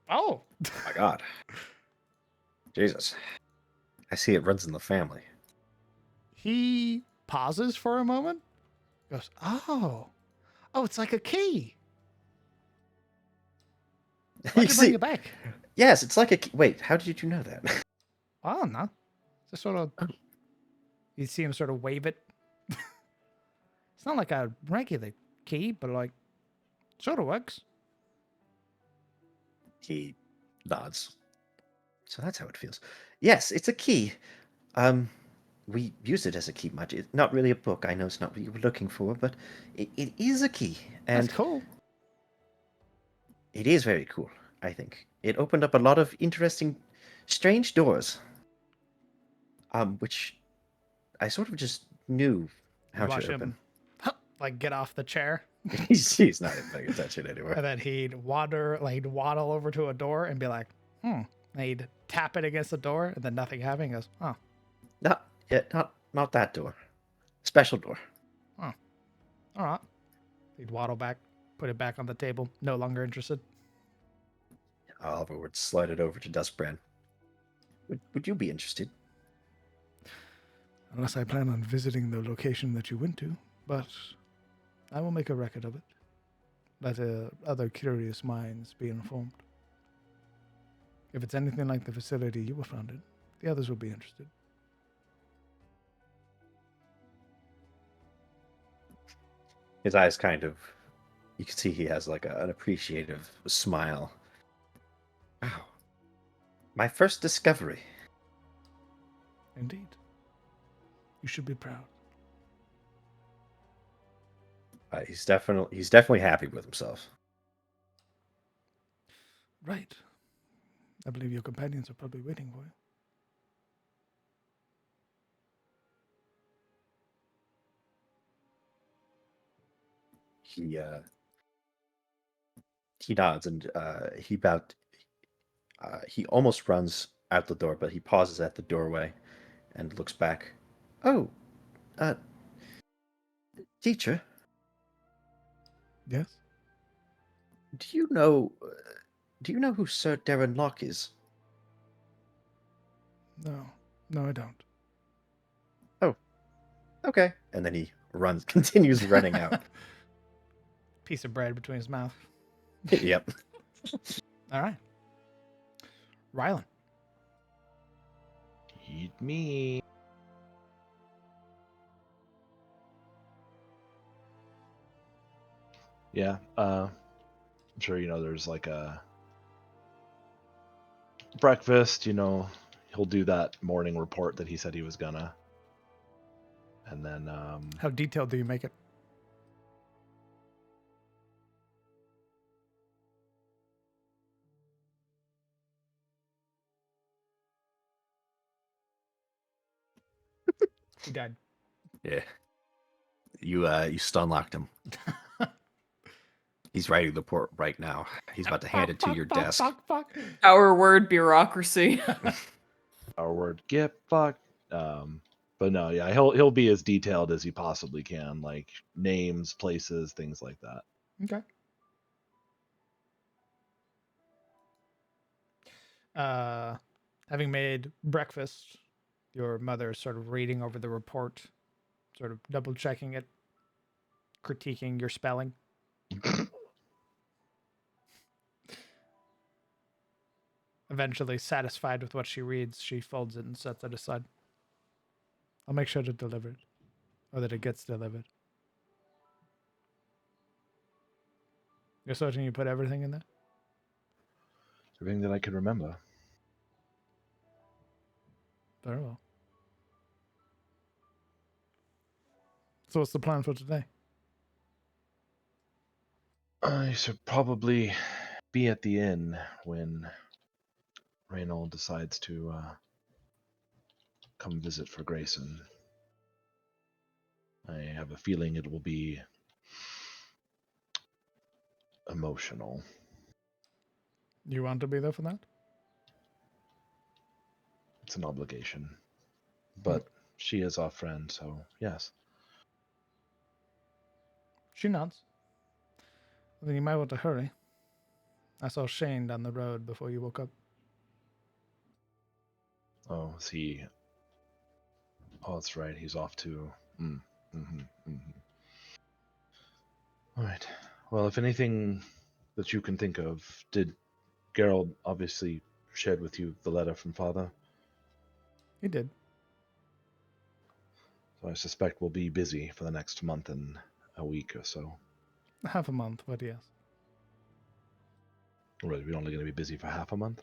Speaker 1: Oh.
Speaker 4: Oh my god. Jesus. I see it runs in the family.
Speaker 1: He pauses for a moment. Goes, oh, it's like a key. Why'd you bring it back?
Speaker 4: Yes, it's like a. Wait, how did you know that?
Speaker 1: I don't know. Just sort of. You see him sort of wave it. It's not like a regular key, but like, sort of works.
Speaker 4: He nods. So that's how it feels. Yes, it's a key. We use it as a key much. It's not really a book. I know it's not what you were looking for, but it is a key. And
Speaker 1: That's cool.
Speaker 4: it is very cool, I think. It opened up a lot of interesting, strange doors. Which I sort of just knew how
Speaker 1: Watch
Speaker 4: to open.
Speaker 1: him, like, get off the chair.
Speaker 4: He's not even paying attention anymore.
Speaker 1: And then he'd waddle over to a door and be like, And he'd tap it against the door, and then nothing happening. He goes, oh,
Speaker 4: Not that door. Special door.
Speaker 1: all right. He'd waddle back, put it back on the table, no longer interested.
Speaker 4: Oliver would slide it over to Dustbrand. Would you be interested?
Speaker 1: Unless I plan on visiting the location that you went to, but I will make a record of it. Let other curious minds be informed. If it's anything like the facility you were founded, the others will be interested.
Speaker 4: His eyes kind of, you can see he has like an appreciative smile. Wow. My first discovery.
Speaker 1: Indeed. You should be proud.
Speaker 4: He's definitely happy with himself.
Speaker 1: Right. I believe your companions are probably waiting for you.
Speaker 4: He nods and he almost runs out the door, but he pauses at the doorway and looks back. Oh, teacher,
Speaker 1: Yes?
Speaker 4: do you know who Sir Darren Locke is?
Speaker 1: No, I don't.
Speaker 4: Okay. And then he continues running out.
Speaker 1: Piece of bread between his mouth.
Speaker 4: Yep.
Speaker 1: All right. Rylan.
Speaker 2: Eat me. Yeah, I'm sure there's like a breakfast. He'll do that morning report that he said he was gonna, and then
Speaker 1: How detailed do you make it? He died.
Speaker 4: Yeah. You stun locked him. He's writing the report right now. He's about to hand it to your desk.
Speaker 1: Fuck.
Speaker 3: Our word bureaucracy.
Speaker 2: our word get fucked. But no, yeah, he'll be as detailed as he possibly can, like names, places, things like that.
Speaker 1: Okay. Having made breakfast, your mother is sort of reading over the report, sort of double checking it, critiquing your spelling. Eventually, satisfied with what she reads, she folds it and sets it aside. I'll make sure to deliver it, or that it gets delivered. You're certain you put everything in there?
Speaker 2: Everything that I can remember.
Speaker 1: Very well. So what's the plan for today?
Speaker 2: I should probably be at the inn when Reynold decides to come visit for Grayson. I have a feeling it will be emotional.
Speaker 1: You want to be there for that?
Speaker 2: It's an obligation. But she is our friend, so yes.
Speaker 1: She nods. Well, then you might want to hurry. I saw Shane down the road before you woke up.
Speaker 2: Oh, is he? Oh, that's right. He's off to. All right. Well, if anything that you can think of, did Gerald obviously shared with you the letter from Father?
Speaker 1: He did.
Speaker 2: So I suspect we'll be busy for the next month and a week or so.
Speaker 1: Half a month, but yes.
Speaker 2: Or are we only going to be busy for half a month?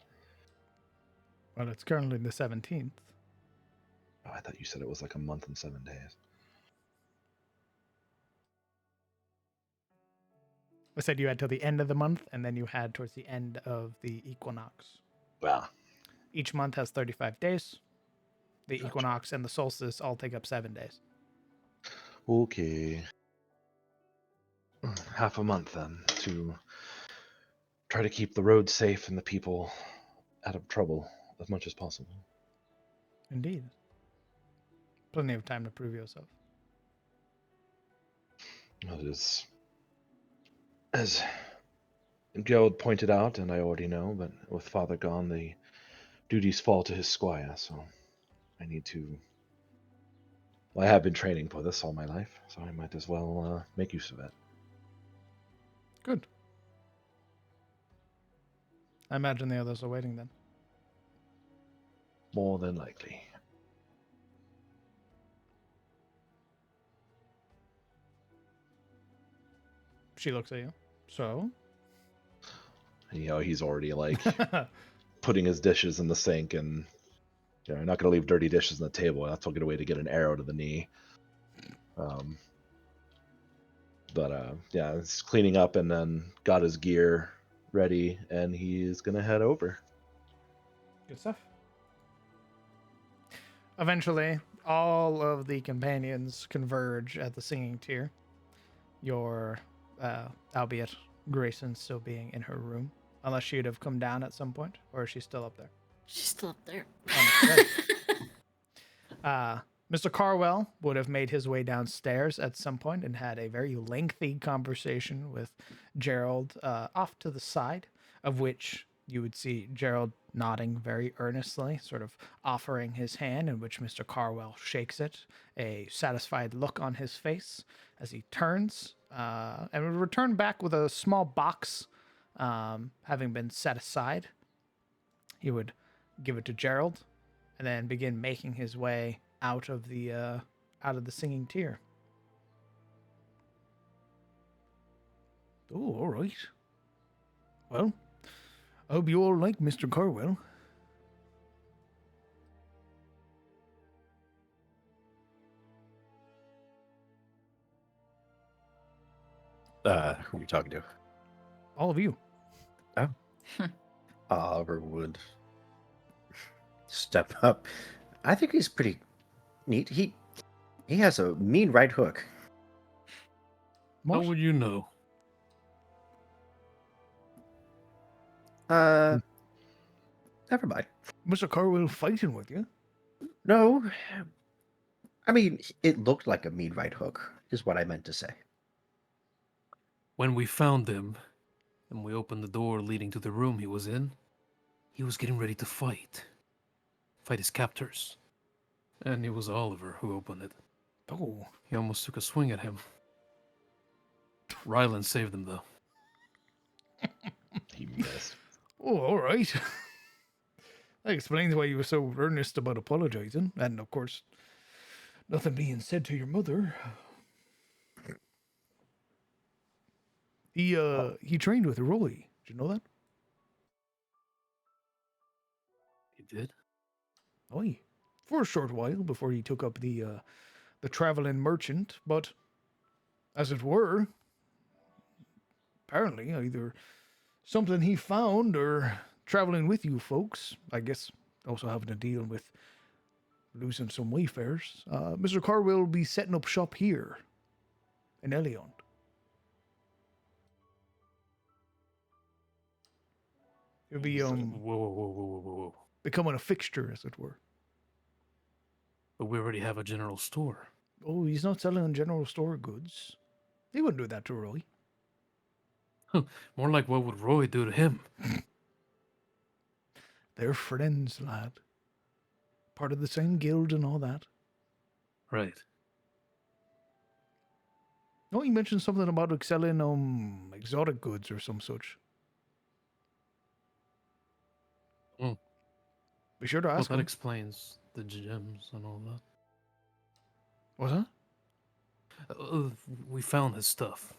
Speaker 1: Well, it's currently the 17th.
Speaker 2: Oh, I thought you said it was like a month and 7 days.
Speaker 1: I said you had till the end of the month, and then you had towards the end of the equinox.
Speaker 2: Well,
Speaker 1: Each month has 35 days. The
Speaker 2: Gotcha.
Speaker 1: equinox and the solstice all take up 7 days.
Speaker 2: okay. Half a month then to try to keep the road safe and the people out of trouble as much as possible.
Speaker 1: Indeed. Plenty of time to prove yourself.
Speaker 2: It is, as Gerald pointed out, and I already know, but with Father gone, the duties fall to his squire, so I need to. Well, I have been training for this all my life, so I might as well make use of it.
Speaker 1: Good. I imagine the others are waiting then.
Speaker 2: More than likely.
Speaker 1: She looks at you. So?
Speaker 2: You know, he's already like putting his dishes in the sink, and I'm not going to leave dirty dishes on the table. That's a good way to get an arrow to the knee. Yeah, it's cleaning up and then got his gear ready, and he's going to head over.
Speaker 1: Good stuff. Eventually, all of the companions converge at the singing tier. Your, albeit Grayson still being in her room, unless she'd have come down at some point, or is she still up there?
Speaker 6: She's still up there.
Speaker 1: Mr. Carwell would have made his way downstairs at some point and had a very lengthy conversation with Gerald off to the side, of which you would see Gerald nodding very earnestly, sort of offering his hand, in which Mr. Carwell shakes it, a satisfied look on his face as he turns and would return back with a small box having been set aside. He would give it to Gerald and then begin making his way out of the singing tier. Oh, all right. Well, I hope you all like Mr. Carwell.
Speaker 4: Who are you talking to?
Speaker 1: All of you.
Speaker 4: Oliver would step up. I think he's pretty neat. He has a mean right hook.
Speaker 5: How
Speaker 1: What?
Speaker 5: would you know?
Speaker 4: Never mind.
Speaker 1: Mr. Carwell fighting with you?
Speaker 4: No, I mean it looked like a mean right hook. Is what I meant to say.
Speaker 5: When we found him, and we opened the door leading to the room he was in, he was getting ready to fight his captors. And it was Oliver who opened it.
Speaker 1: Oh,
Speaker 5: He almost took a swing at him. Ryland saved him, though.
Speaker 2: He missed.
Speaker 1: oh, all right. That explains why you were so earnest about apologizing, and of course, nothing being said to your mother. He trained with Roy. Did you know that?
Speaker 5: He did?
Speaker 1: Aye, for a short while before he took up the traveling merchant, but as it were, apparently either something he found or traveling with you folks. I guess also having to deal with losing some wayfarers. Mr. Carwell will be setting up shop here in Elion. He'll be
Speaker 5: Whoa, whoa, whoa, whoa, whoa, whoa, whoa.
Speaker 1: becoming a fixture, as it were.
Speaker 5: But we already have a general store.
Speaker 1: Oh, he's not selling general store goods. He wouldn't do that to Roy.
Speaker 5: More like what would Roy do to him?
Speaker 1: They're friends, lad. Part of the same guild and all that.
Speaker 5: Right.
Speaker 1: No, you mentioned something about selling exotic goods or some such.
Speaker 5: Hmm.
Speaker 1: Be sure to
Speaker 5: Well,
Speaker 1: ask
Speaker 5: that
Speaker 1: him.
Speaker 5: explains the gems and all that.
Speaker 1: What's that?
Speaker 5: We found his stuff.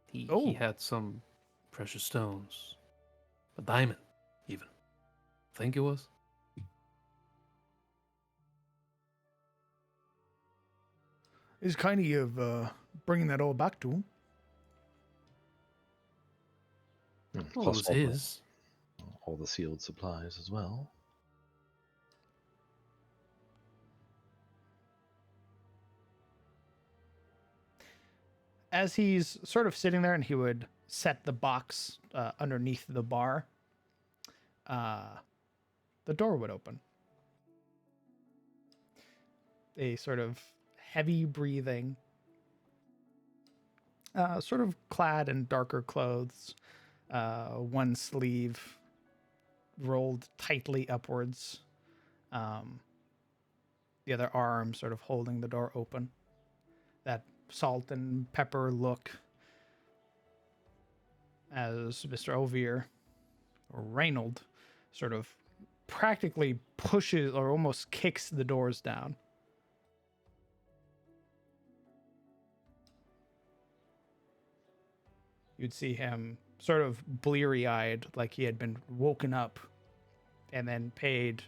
Speaker 5: He
Speaker 1: Oh.
Speaker 5: had some precious stones. A diamond, even. I think it was.
Speaker 1: It's kind of you of bringing that all back to him.
Speaker 5: Well, it
Speaker 2: Plus
Speaker 5: was
Speaker 2: all the-
Speaker 5: his.
Speaker 2: all the sealed supplies as well.
Speaker 1: As he's sort of sitting there and he would set the box underneath the bar, the door would open. A sort of heavy breathing, sort of clad in darker clothes, one sleeve rolled tightly upwards, the other arm sort of holding the door open. That salt and pepper look as Mr. Ovier, or Reynold, sort of practically pushes or almost kicks the doors down. You'd see him sort of bleary-eyed, like he had been woken up and then paid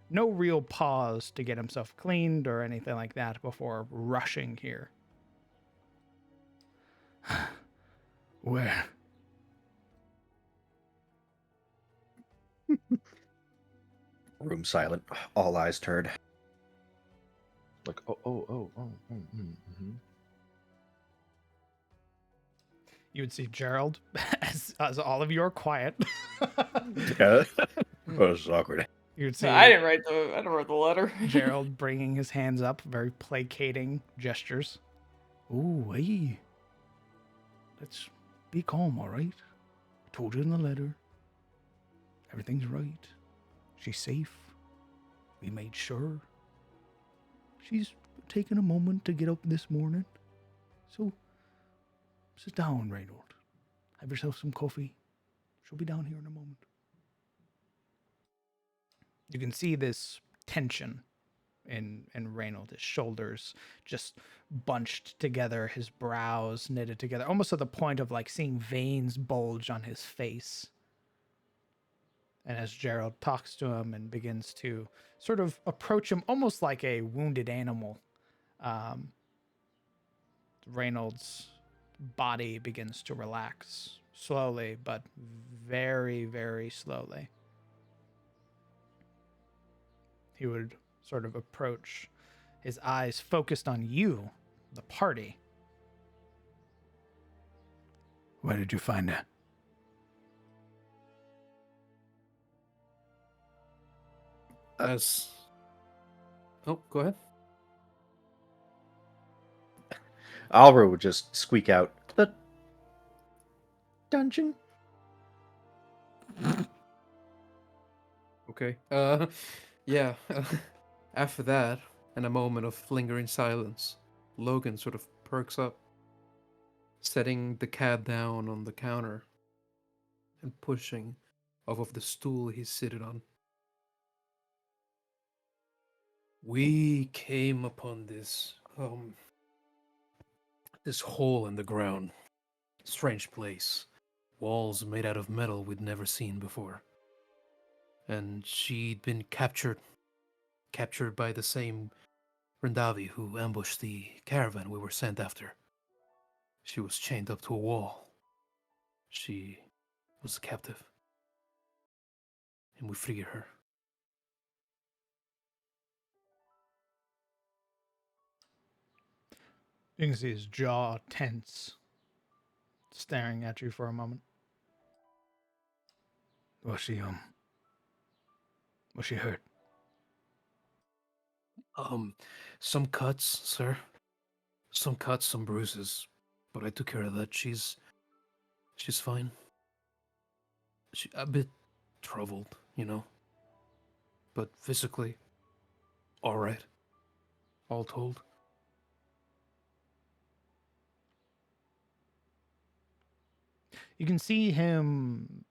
Speaker 1: no real pause to get himself cleaned or anything like that before rushing here. Where?
Speaker 4: Room silent. All eyes turned.
Speaker 2: Like,
Speaker 1: You would see Gerald, as all of you are quiet.
Speaker 4: Yeah. Oh, this is awkward.
Speaker 1: You would see
Speaker 3: I didn't write the letter.
Speaker 1: Gerald bringing his hands up, very placating gestures. Ooh, hey. Let's be calm, all right? I told you in the letter. Everything's right. She's safe. We made sure. She's taken a moment to get up this morning. So, sit down, Reynold. Have yourself some coffee. She'll be down here in a moment. You can see this tension in Reynold, his shoulders just bunched together, his brows knitted together, almost to the point of like seeing veins bulge on his face. And as Gerald talks to him and begins to sort of approach him almost like a wounded animal, Reynold's body begins to relax slowly, but very, very slowly. He would sort of approach, his eyes focused on you, the party. Where did you find her?
Speaker 5: As... Oh, go ahead.
Speaker 4: Alra would just squeak out, "The dungeon."
Speaker 5: Okay. Yeah. After that, and a moment of lingering silence, Logan sort of perks up, setting the cat down on the counter and pushing off of the stool he's seated on. We came upon this hole in the ground. Strange place. Walls made out of metal we'd never seen before. And she'd been captured by the same Rendavi who ambushed the caravan we were sent after. She was chained up to a wall. She was a captive. And we freed her.
Speaker 1: You can see his jaw tense, staring at you for a moment. Was she hurt?
Speaker 5: Some cuts, sir. Some cuts, some bruises. But I took care of that. She's fine. She a bit troubled, you know. But physically, all right. All told.
Speaker 1: You can see him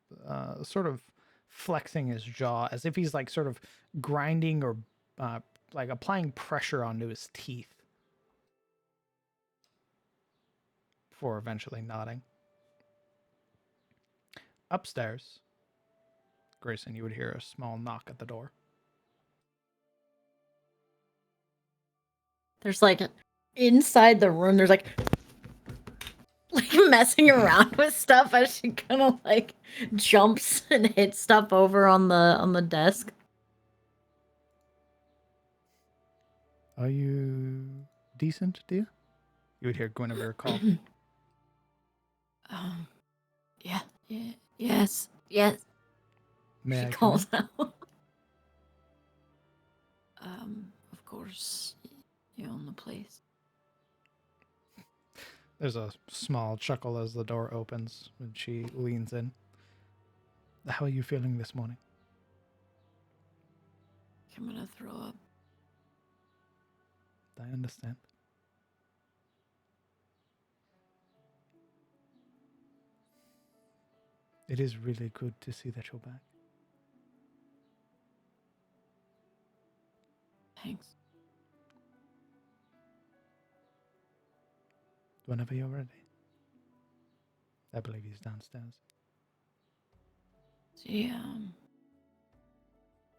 Speaker 1: sort of flexing his jaw as if he's like sort of grinding or like applying pressure onto his teeth before eventually nodding. Upstairs, Grayson, you would hear a small knock at the door.
Speaker 6: There's like inside the room. There's like messing around with stuff as she kind of like jumps and hits stuff over on the desk.
Speaker 1: Are you decent, dear? You would hear Guinevere call.
Speaker 6: Yeah, yes.
Speaker 1: May
Speaker 6: She
Speaker 1: I come
Speaker 6: calls
Speaker 1: in?
Speaker 6: out. Of course, you own the place.
Speaker 1: There's a small chuckle as the door opens and she leans in. How are you feeling this morning?
Speaker 6: I'm gonna throw up.
Speaker 1: I understand. It is really good to see that you're back.
Speaker 6: Thanks.
Speaker 1: Whenever you're ready. I believe he's downstairs.
Speaker 6: She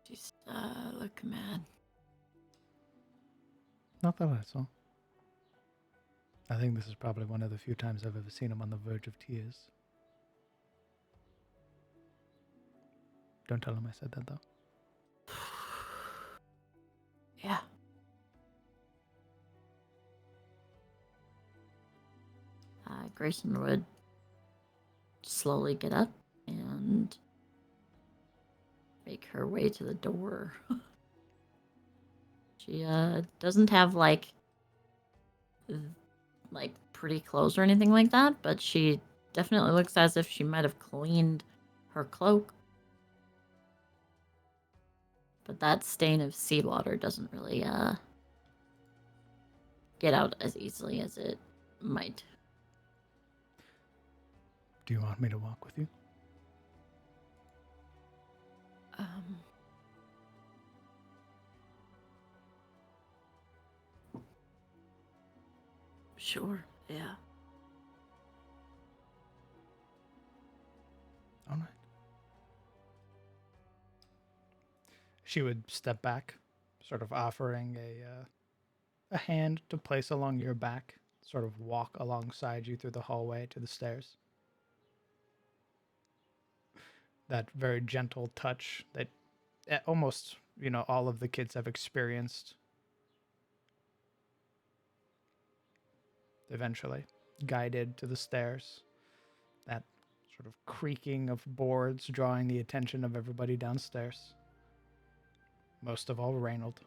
Speaker 6: she's look mad.
Speaker 1: Not that I saw. I think this is probably one of the few times I've ever seen him on the verge of tears. Don't tell him I said that, though.
Speaker 6: Yeah. Grayson would slowly get up and make her way to the door. She doesn't have like pretty clothes or anything like that, but she definitely looks as if she might have cleaned her cloak. But that stain of seawater doesn't really get out as easily as it might.
Speaker 1: Do you want me to walk with you?
Speaker 6: Sure, yeah.
Speaker 1: All right. She would step back, sort of offering a hand to place along your back, sort of walk alongside you through the hallway to the stairs. That very gentle touch that almost, all of the kids have experienced. Eventually, guided to the stairs. That sort of creaking of boards drawing the attention of everybody downstairs. Most of all, Reynold,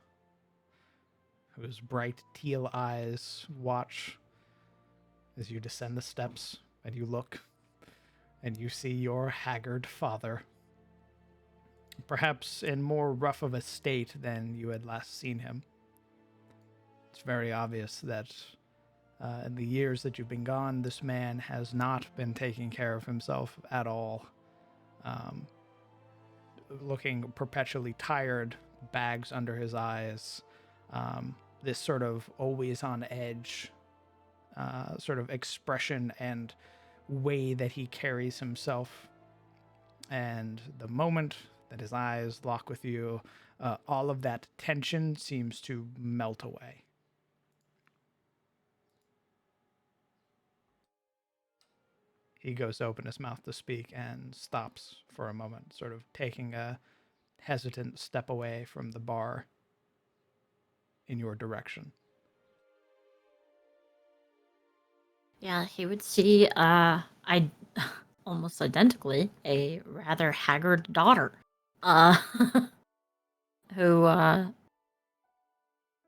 Speaker 1: whose bright teal eyes watch as you descend the steps and you look and you see your haggard father, perhaps in more rough of a state than you had last seen him. It's very obvious that in the years that you've been gone, this man has not been taking care of himself at all. Looking perpetually tired, bags under his eyes, this sort of always on edge sort of expression and way that he carries himself. And the moment that his eyes lock with you, all of that tension seems to melt away. He goes to open his mouth to speak and stops for a moment, sort of taking a hesitant step away from the bar in your direction.
Speaker 6: Yeah, he would see almost identically a rather haggard daughter, uh, who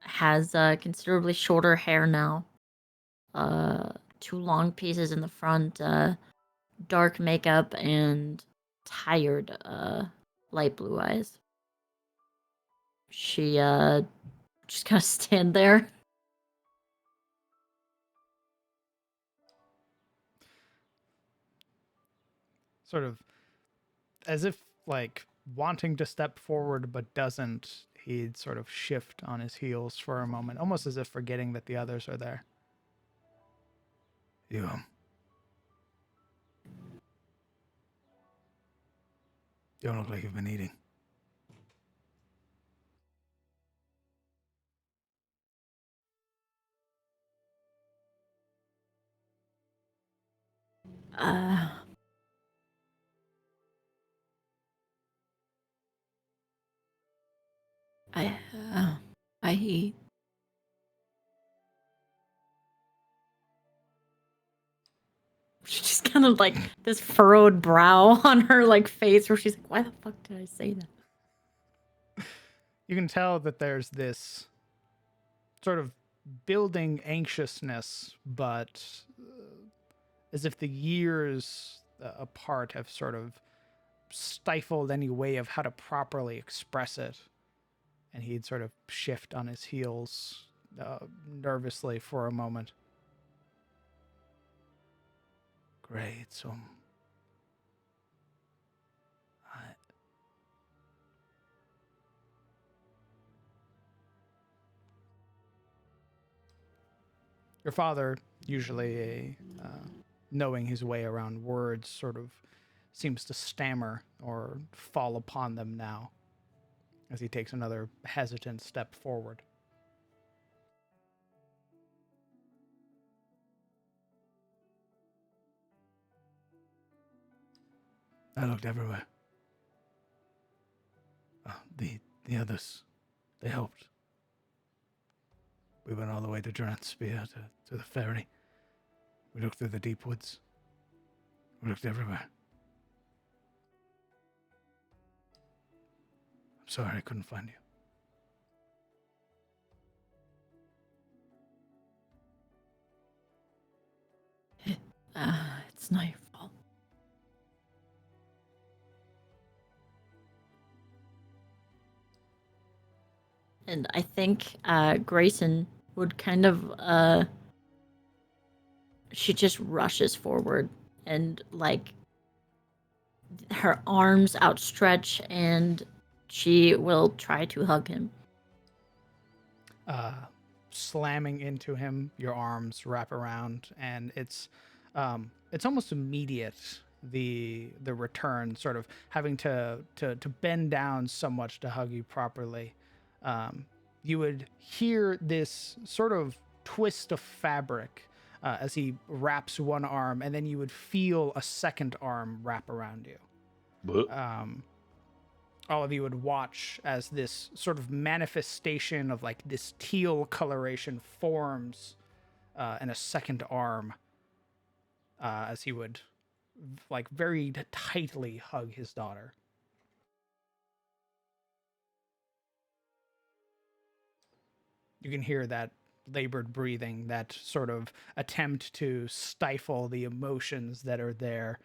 Speaker 6: has considerably shorter hair now, 2 long pieces in the front, dark makeup, and tired, light blue eyes. She just kind of stand there.
Speaker 1: Sort of as if like wanting to step forward but doesn't. He'd sort of shift on his heels for a moment, almost as if forgetting that the others are there. You don't look like you've been eating.
Speaker 6: Uh, I eat. She just kind of like this furrowed brow on her like face, where she's like, "Why the fuck did I say that?"
Speaker 1: You can tell that there's this sort of building anxiousness, but as if the years apart have sort of stifled any way of how to properly express it. And he'd sort of shift on his heels nervously for a moment. Great, so your father, usually knowing his way around words, sort of seems to stammer or fall upon them now as he takes another hesitant step forward. I looked everywhere. The others, they helped. We went all the way to Dranspear, to the ferry. We looked through the deep woods. We looked everywhere. I'm sorry I couldn't find you.
Speaker 6: It's not your fault. And I think Grayson would kind of she just rushes forward and like her arms outstretch, and she will try to hug him.
Speaker 1: Slamming into him, your arms wrap around, and it's almost immediate. The return, sort of having to bend down so much to hug you properly. You would hear this sort of twist of fabric as he wraps one arm, and then you would feel a second arm wrap around you. All of you would watch as this sort of manifestation of like this teal coloration forms in a second arm as he would like very tightly hug his daughter. You can hear that labored breathing, that sort of attempt to stifle the emotions that are there.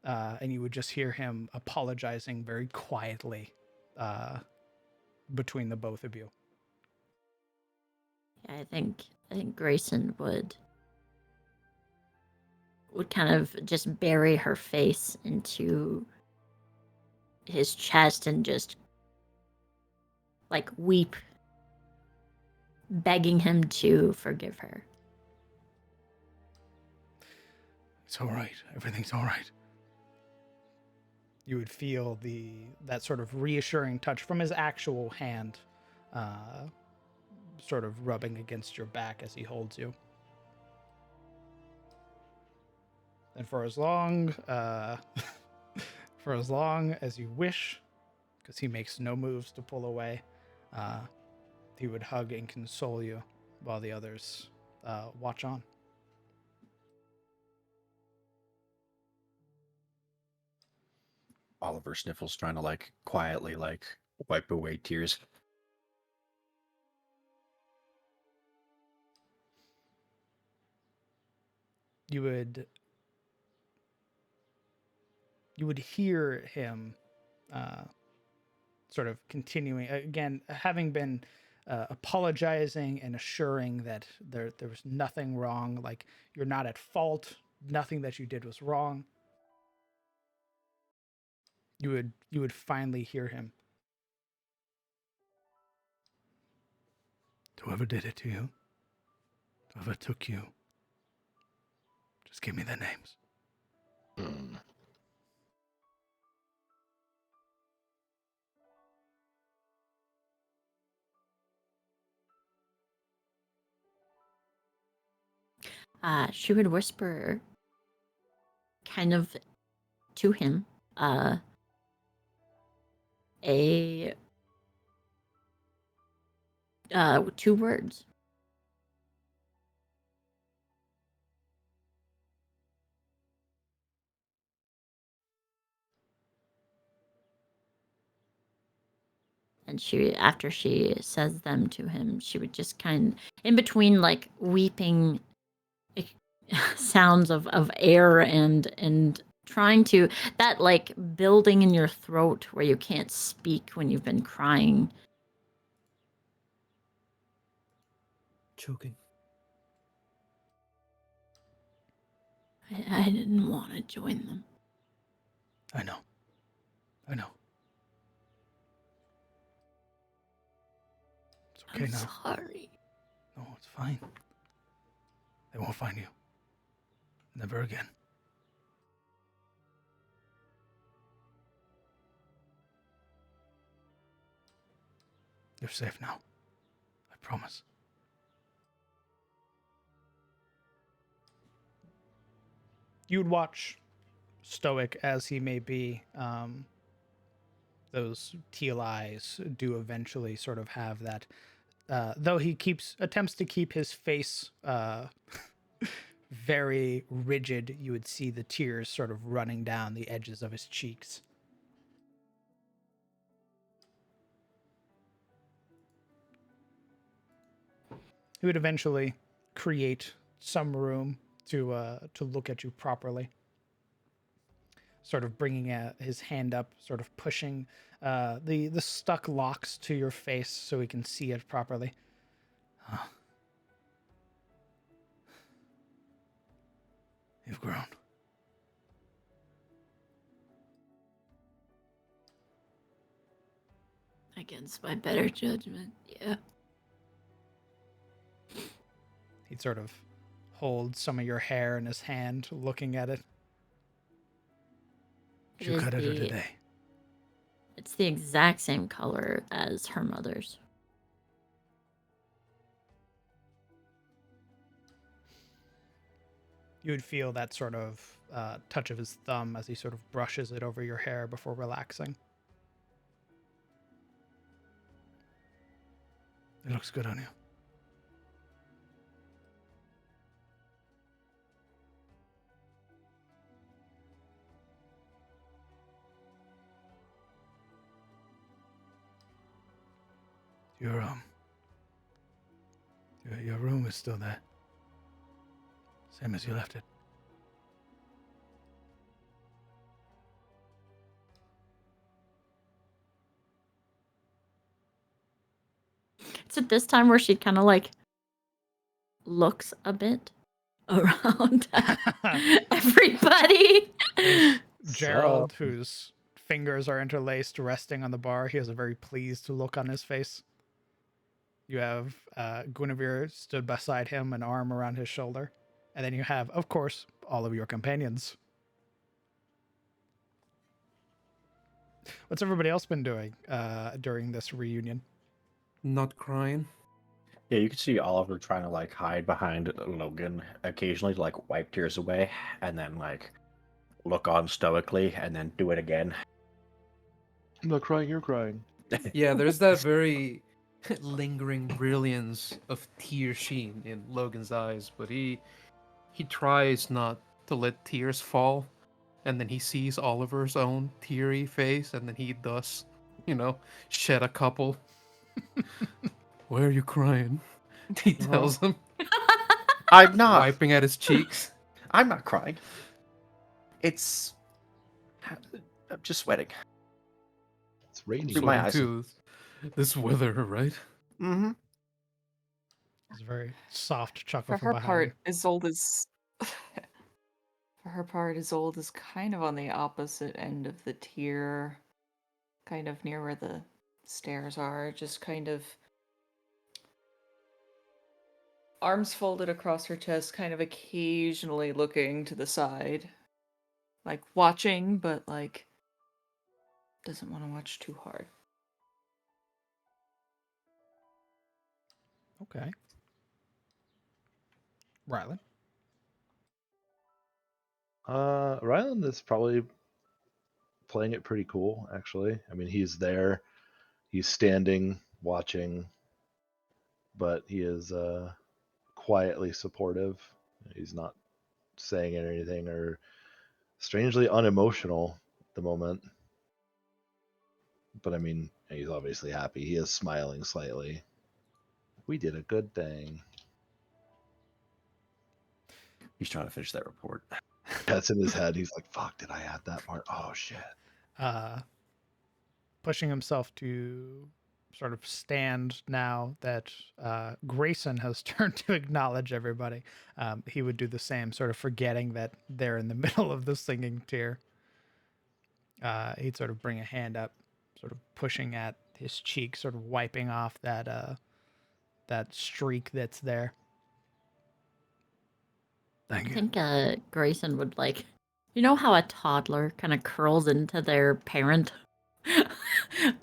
Speaker 1: And you would just hear him apologizing very quietly between the both of you.
Speaker 6: Yeah, I think Grayson would kind of just bury her face into his chest and just like weep, begging him to forgive her.
Speaker 1: It's all right. Everything's all right. You would feel that sort of reassuring touch from his actual hand, sort of rubbing against your back as he holds you. And for as long as you wish, because he makes no moves to pull away, he would hug and console you while the others watch on.
Speaker 4: Oliver sniffles, trying to like quietly like wipe away tears.
Speaker 1: You would hear him sort of continuing again, having been apologizing and assuring that there was nothing wrong, like you're not at fault, nothing that you did was wrong. You would finally hear him. Whoever did it to you, whoever took you, just give me their names.
Speaker 2: Hmm.
Speaker 6: She would whisper kind of to him a 2 words. And she, after she says them to him, she would just kind, in between like weeping sounds of air and trying to, that like building in your throat where you can't speak when you've been crying.
Speaker 5: Choking.
Speaker 6: I didn't want to join them.
Speaker 1: I know. It's okay
Speaker 6: I'm
Speaker 1: now.
Speaker 6: sorry.
Speaker 1: No, it's fine. They won't find you. Never again. You're safe now. I promise. You'd watch, stoic as he may be, those teal eyes do eventually sort of have that, though he attempts to keep his face very rigid, you would see the tears sort of running down the edges of his cheeks. He would eventually create some room to look at you properly. Sort of bringing his hand up, sort of pushing the stuck locks to your face so he can see it properly. You've grown.
Speaker 6: Against my better judgment, yeah.
Speaker 1: He'd sort of hold some of your hair in his hand, looking at it.
Speaker 6: It
Speaker 1: You
Speaker 6: is
Speaker 1: cut it
Speaker 6: the-
Speaker 1: today.
Speaker 6: It's the exact same color as her mother's.
Speaker 1: You would feel that sort of touch of his thumb as he sort of brushes it over your hair before relaxing. It looks good on you. Your room is still there. Same as you left it.
Speaker 6: It's at this time where she kind of like looks a bit around everybody.
Speaker 1: Gerald, whose fingers are interlaced, resting on the bar, he has a very pleased look on his face. You have Guinevere stood beside him, an arm around his shoulder. And then you have, of course, all of your companions. What's everybody else been doing during this reunion?
Speaker 5: Not crying.
Speaker 4: Yeah, you can see Oliver trying to like hide behind Logan occasionally to like wipe tears away, and then like look on stoically, and then do it again.
Speaker 2: I'm not crying, you're crying.
Speaker 5: Yeah, there's that very lingering brilliance of tear sheen in Logan's eyes, but he tries not to let tears fall, and then he sees Oliver's own teary face, and then he thus, shed a couple. Why are you crying? He tells him,
Speaker 4: I'm not.
Speaker 5: wiping at his cheeks.
Speaker 4: I'm not crying. I'm just sweating.
Speaker 2: It's raining.
Speaker 4: Through my
Speaker 5: Sweating
Speaker 4: eyes.
Speaker 5: too. This weather, right?
Speaker 4: Mm-hmm.
Speaker 1: It's a very soft chuckle
Speaker 3: For
Speaker 1: from
Speaker 3: her
Speaker 1: behind
Speaker 3: part,
Speaker 1: you.
Speaker 3: as old as for her part, as old is kind of on the opposite end of the tier, kind of near where the stairs are, just kind of arms folded across her chest, kind of occasionally looking to the side. Like watching, but like doesn't want to watch too hard.
Speaker 1: Okay. Rylan.
Speaker 2: Ryland is probably playing it pretty cool, actually. I mean, he's there, he's standing, watching, but he is quietly supportive. He's not saying anything or strangely unemotional at the moment. But I mean, he's obviously happy. He is smiling slightly. We did a good thing.
Speaker 4: He's trying to finish that report.
Speaker 2: That's in his head. He's like, fuck, did I add that part? Oh, shit.
Speaker 1: Pushing himself to sort of stand now that Grayson has turned to acknowledge everybody. He would do the same, sort of forgetting that they're in the middle of the singing tier. He'd sort of bring a hand up, sort of pushing at his cheek, sort of wiping off that streak that's there. Thank
Speaker 6: I
Speaker 1: you.
Speaker 6: think Grayson would like, you know how a toddler kind of curls into their parent,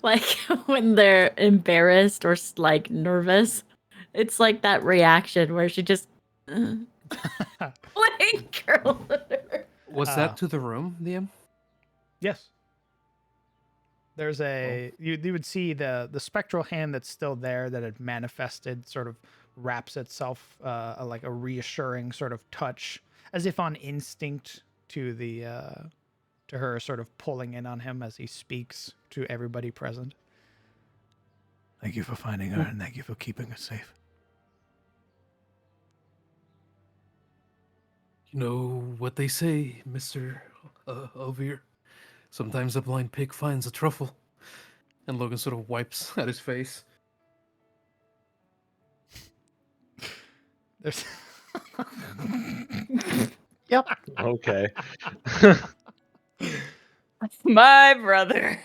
Speaker 6: like when they're embarrassed or like nervous. It's like that reaction where she just like curls her.
Speaker 5: Was that to the room, DM?
Speaker 1: Yes. There's a you would see the spectral hand that's still there that had manifested sort of wraps itself like a reassuring sort of touch as if on instinct to the to her, sort of pulling in on him as he speaks to everybody present. Thank you for finding her and thank you for keeping her safe.
Speaker 5: You know what they say, Mr. Ovir? Sometimes a blind pig finds a truffle. And Logan sort of wipes at his face.
Speaker 1: There's
Speaker 4: Yep.
Speaker 2: Okay.
Speaker 3: My brother.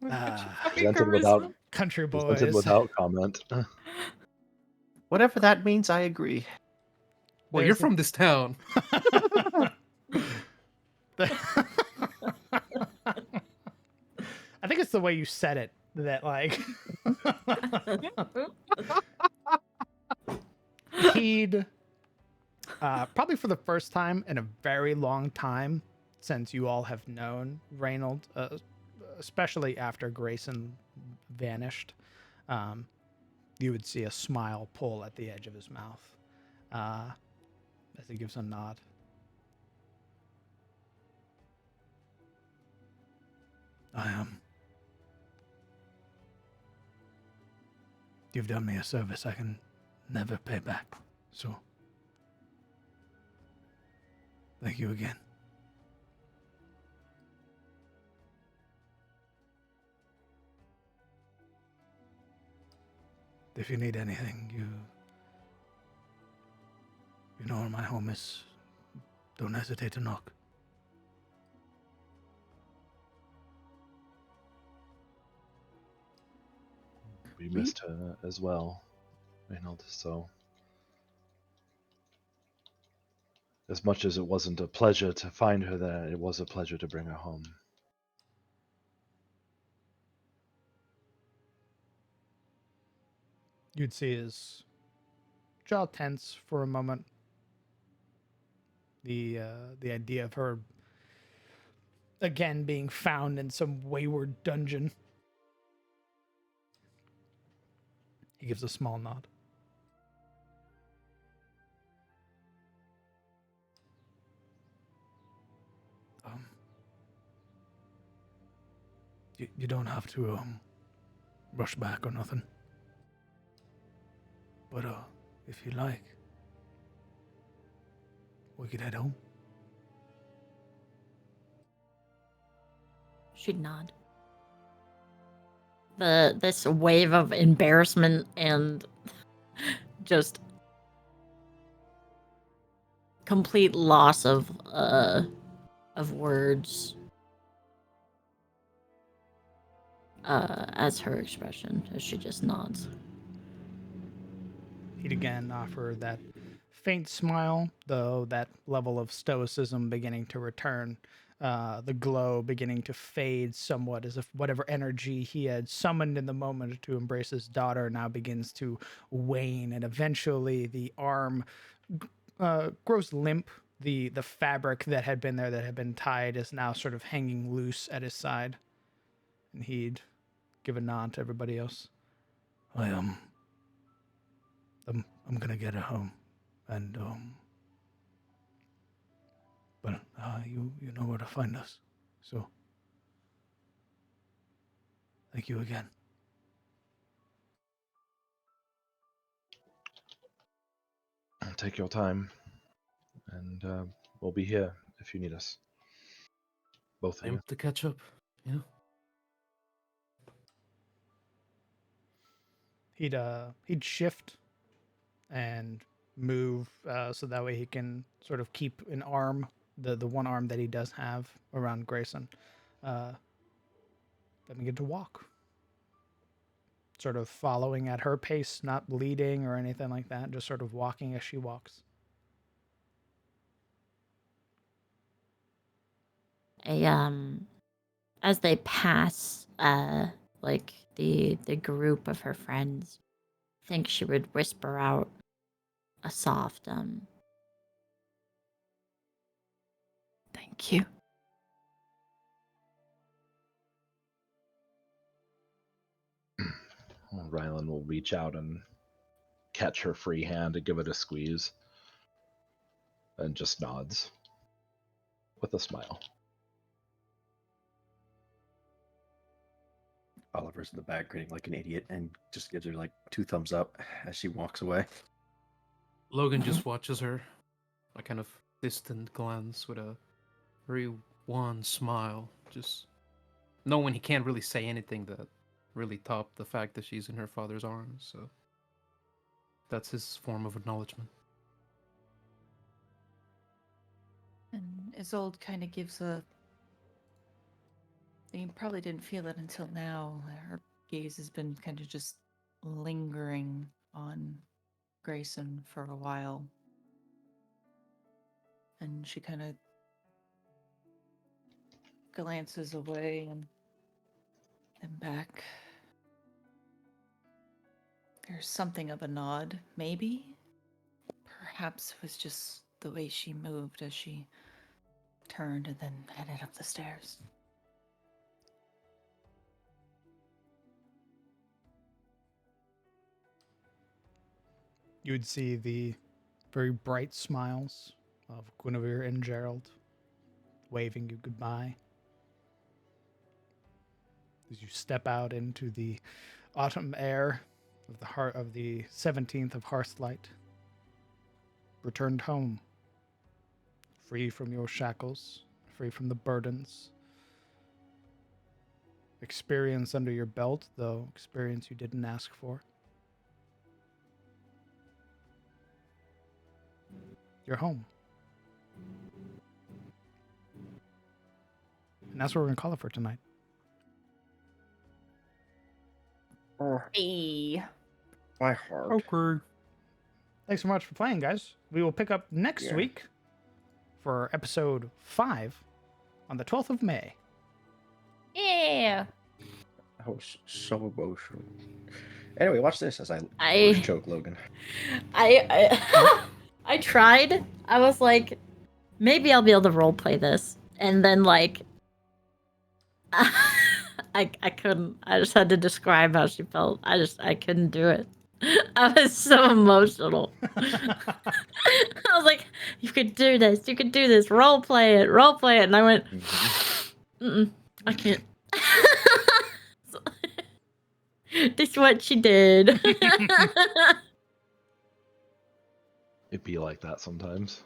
Speaker 2: Presented without
Speaker 1: country
Speaker 2: presented
Speaker 1: boys.
Speaker 2: without comment.
Speaker 4: Whatever that means, I agree.
Speaker 5: Well, you're from this town.
Speaker 1: I think it's the way you said it that like he'd probably for the first time in a very long time since you all have known Reynold, especially after Grayson vanished, you would see a smile pull at the edge of his mouth as he gives a nod. You've done me a service I can never pay back, so thank you again. If you need anything, you know where my home is. Don't hesitate to knock.
Speaker 2: We missed her as well, Reynold, so as much as it wasn't a pleasure to find her there, it was a pleasure to bring her home.
Speaker 1: You'd see his jaw tense for a moment. The idea of her again being found in some wayward dungeon. He gives a small nod. You don't have to rush back or nothing. But if you like, we could head home.
Speaker 6: She'd nod. This wave of embarrassment and just complete loss of words as her expression, as she just nods.
Speaker 1: He'd again offer that faint smile, though that level of stoicism beginning to return, the glow beginning to fade somewhat, as if whatever energy he had summoned in the moment to embrace his daughter now begins to wane, and eventually the arm grows limp. The fabric that had been there, that had been tied, is now sort of hanging loose at his side, and he'd give a nod to everybody else. I'm gonna get her home, and but you know where to find us, so thank you again.
Speaker 2: Take your time, and we'll be here if you need us. Both of you.
Speaker 5: Time to catch up. Yeah.
Speaker 1: He'd shift and move so that way he can sort of keep an arm, the one arm that he does have, around Grayson. Then begin to walk, sort of following at her pace, not leading or anything like that, just sort of walking as she walks.
Speaker 6: As they pass like the group of her friends, I think she would whisper out a soft thank you.
Speaker 2: Well, Rylan will reach out and catch her free hand and give it a squeeze, and just nods with a smile.
Speaker 4: Oliver's in the back grinning like an idiot and just gives her like 2 thumbs up as she walks away.
Speaker 5: Logan just watches her, a kind of distant glance with a very wan smile, just knowing he can't really say anything that really top the fact that she's in her father's arms, so that's his form of acknowledgement.
Speaker 7: And Isolde kind of gives a... You probably didn't feel it until now. Her gaze has been kind of just lingering on Grayson for a while. And she kind of glances away and then back. There's something of a nod, maybe? Perhaps it was just the way she moved as she turned and then headed up the stairs.
Speaker 1: You would see the very bright smiles of Guinevere and Gerald waving you goodbye as you step out into the autumn air of the heart of the 17th of Hearthlight. Returned home, free from your shackles, free from the burdens. Experience under your belt, though experience you didn't ask for. You're home. And that's what we're going to call it for tonight.
Speaker 7: Hey.
Speaker 4: My heart.
Speaker 1: Okay. Thanks so much for playing, guys. We will pick up next week for episode 5 on the 12th of May.
Speaker 6: Yeah.
Speaker 4: That was so emotional. Anyway, watch this as I choke Logan.
Speaker 6: I tried. I was like, maybe I'll be able to roleplay this. And then, like, I couldn't. I just had to describe how she felt. I couldn't do it. I was so emotional. I was like, you could do this. You could do this. Roleplay it. And I went, I can't. This is what she did.
Speaker 2: It'd be like that sometimes.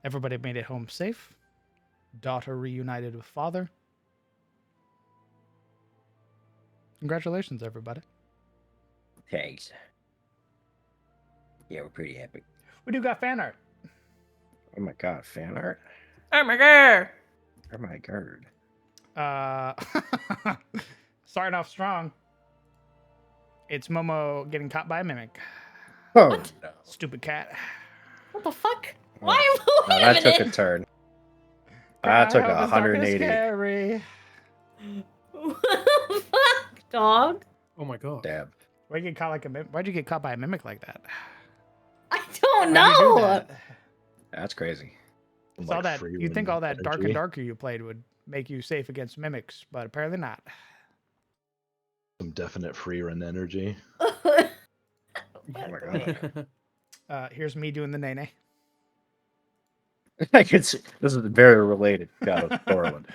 Speaker 1: Everybody made it home safe. Daughter reunited with father. Congratulations, everybody.
Speaker 4: Thanks. Yeah, we're pretty happy.
Speaker 1: We do got fan art.
Speaker 4: Oh my god, fan art?
Speaker 3: Oh my god.
Speaker 4: Oh my god.
Speaker 1: Starting off strong. It's Momo getting caught by a mimic.
Speaker 4: Oh
Speaker 6: What?
Speaker 4: no.
Speaker 1: Stupid cat.
Speaker 6: What the fuck?
Speaker 4: Oh,
Speaker 6: Why?
Speaker 4: no,
Speaker 6: Wait a
Speaker 4: that took a
Speaker 6: minute.
Speaker 4: turn. That took
Speaker 1: I hope it's dark and
Speaker 4: 180.
Speaker 1: scary.
Speaker 6: What the fuck, dog?
Speaker 5: Oh my god.
Speaker 4: Damn.
Speaker 1: Why'd you get caught like a Why'd you get caught by a mimic like that?
Speaker 6: I don't
Speaker 1: How'd you do
Speaker 6: know.
Speaker 1: that?
Speaker 4: That's crazy.
Speaker 1: It's
Speaker 2: Like
Speaker 1: all that
Speaker 2: free
Speaker 1: you think
Speaker 2: wind
Speaker 1: all that dark and
Speaker 2: energy.
Speaker 1: darker you played would make you safe against mimics, but apparently not.
Speaker 2: Some definite free run energy.
Speaker 4: Oh my god.
Speaker 1: Here's me doing the nene.
Speaker 4: I can see this is very related to Thorolun.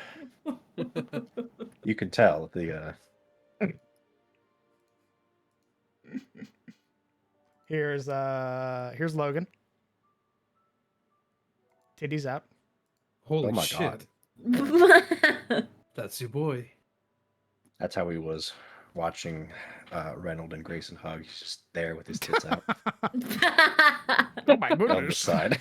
Speaker 4: You can tell the
Speaker 1: Here's Logan. Titties out.
Speaker 5: Holy
Speaker 4: Oh my
Speaker 5: shit.
Speaker 4: God.
Speaker 5: That's your boy.
Speaker 4: that's how he was watching Reynold and Grayson hug. He's just there with his tits out
Speaker 1: Oh my
Speaker 4: on the
Speaker 1: goodness.
Speaker 4: side.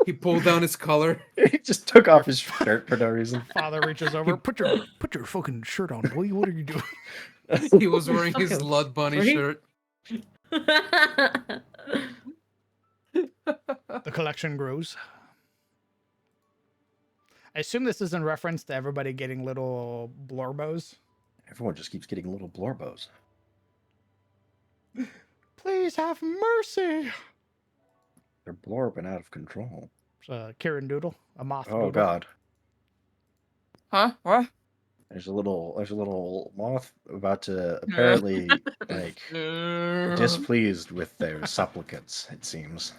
Speaker 5: He pulled down his collar.
Speaker 4: He just took off his shirt for no reason.
Speaker 1: Father reaches over. Put your fucking shirt on, boy. What are you doing?
Speaker 5: He was wearing his
Speaker 6: Fucking
Speaker 5: Lud Bunny
Speaker 6: freak.
Speaker 5: shirt.
Speaker 1: The collection grows. I assume this is in reference to everybody getting little blorbos.
Speaker 4: Everyone just keeps getting little blorbos.
Speaker 1: Please have mercy.
Speaker 4: They're blorbing out of control.
Speaker 1: It's a Kieran Doodle, a moth.
Speaker 4: Oh
Speaker 1: doodle.
Speaker 4: god.
Speaker 3: Huh? What?
Speaker 4: There's a little moth about to apparently like displeased with their supplicants, it seems.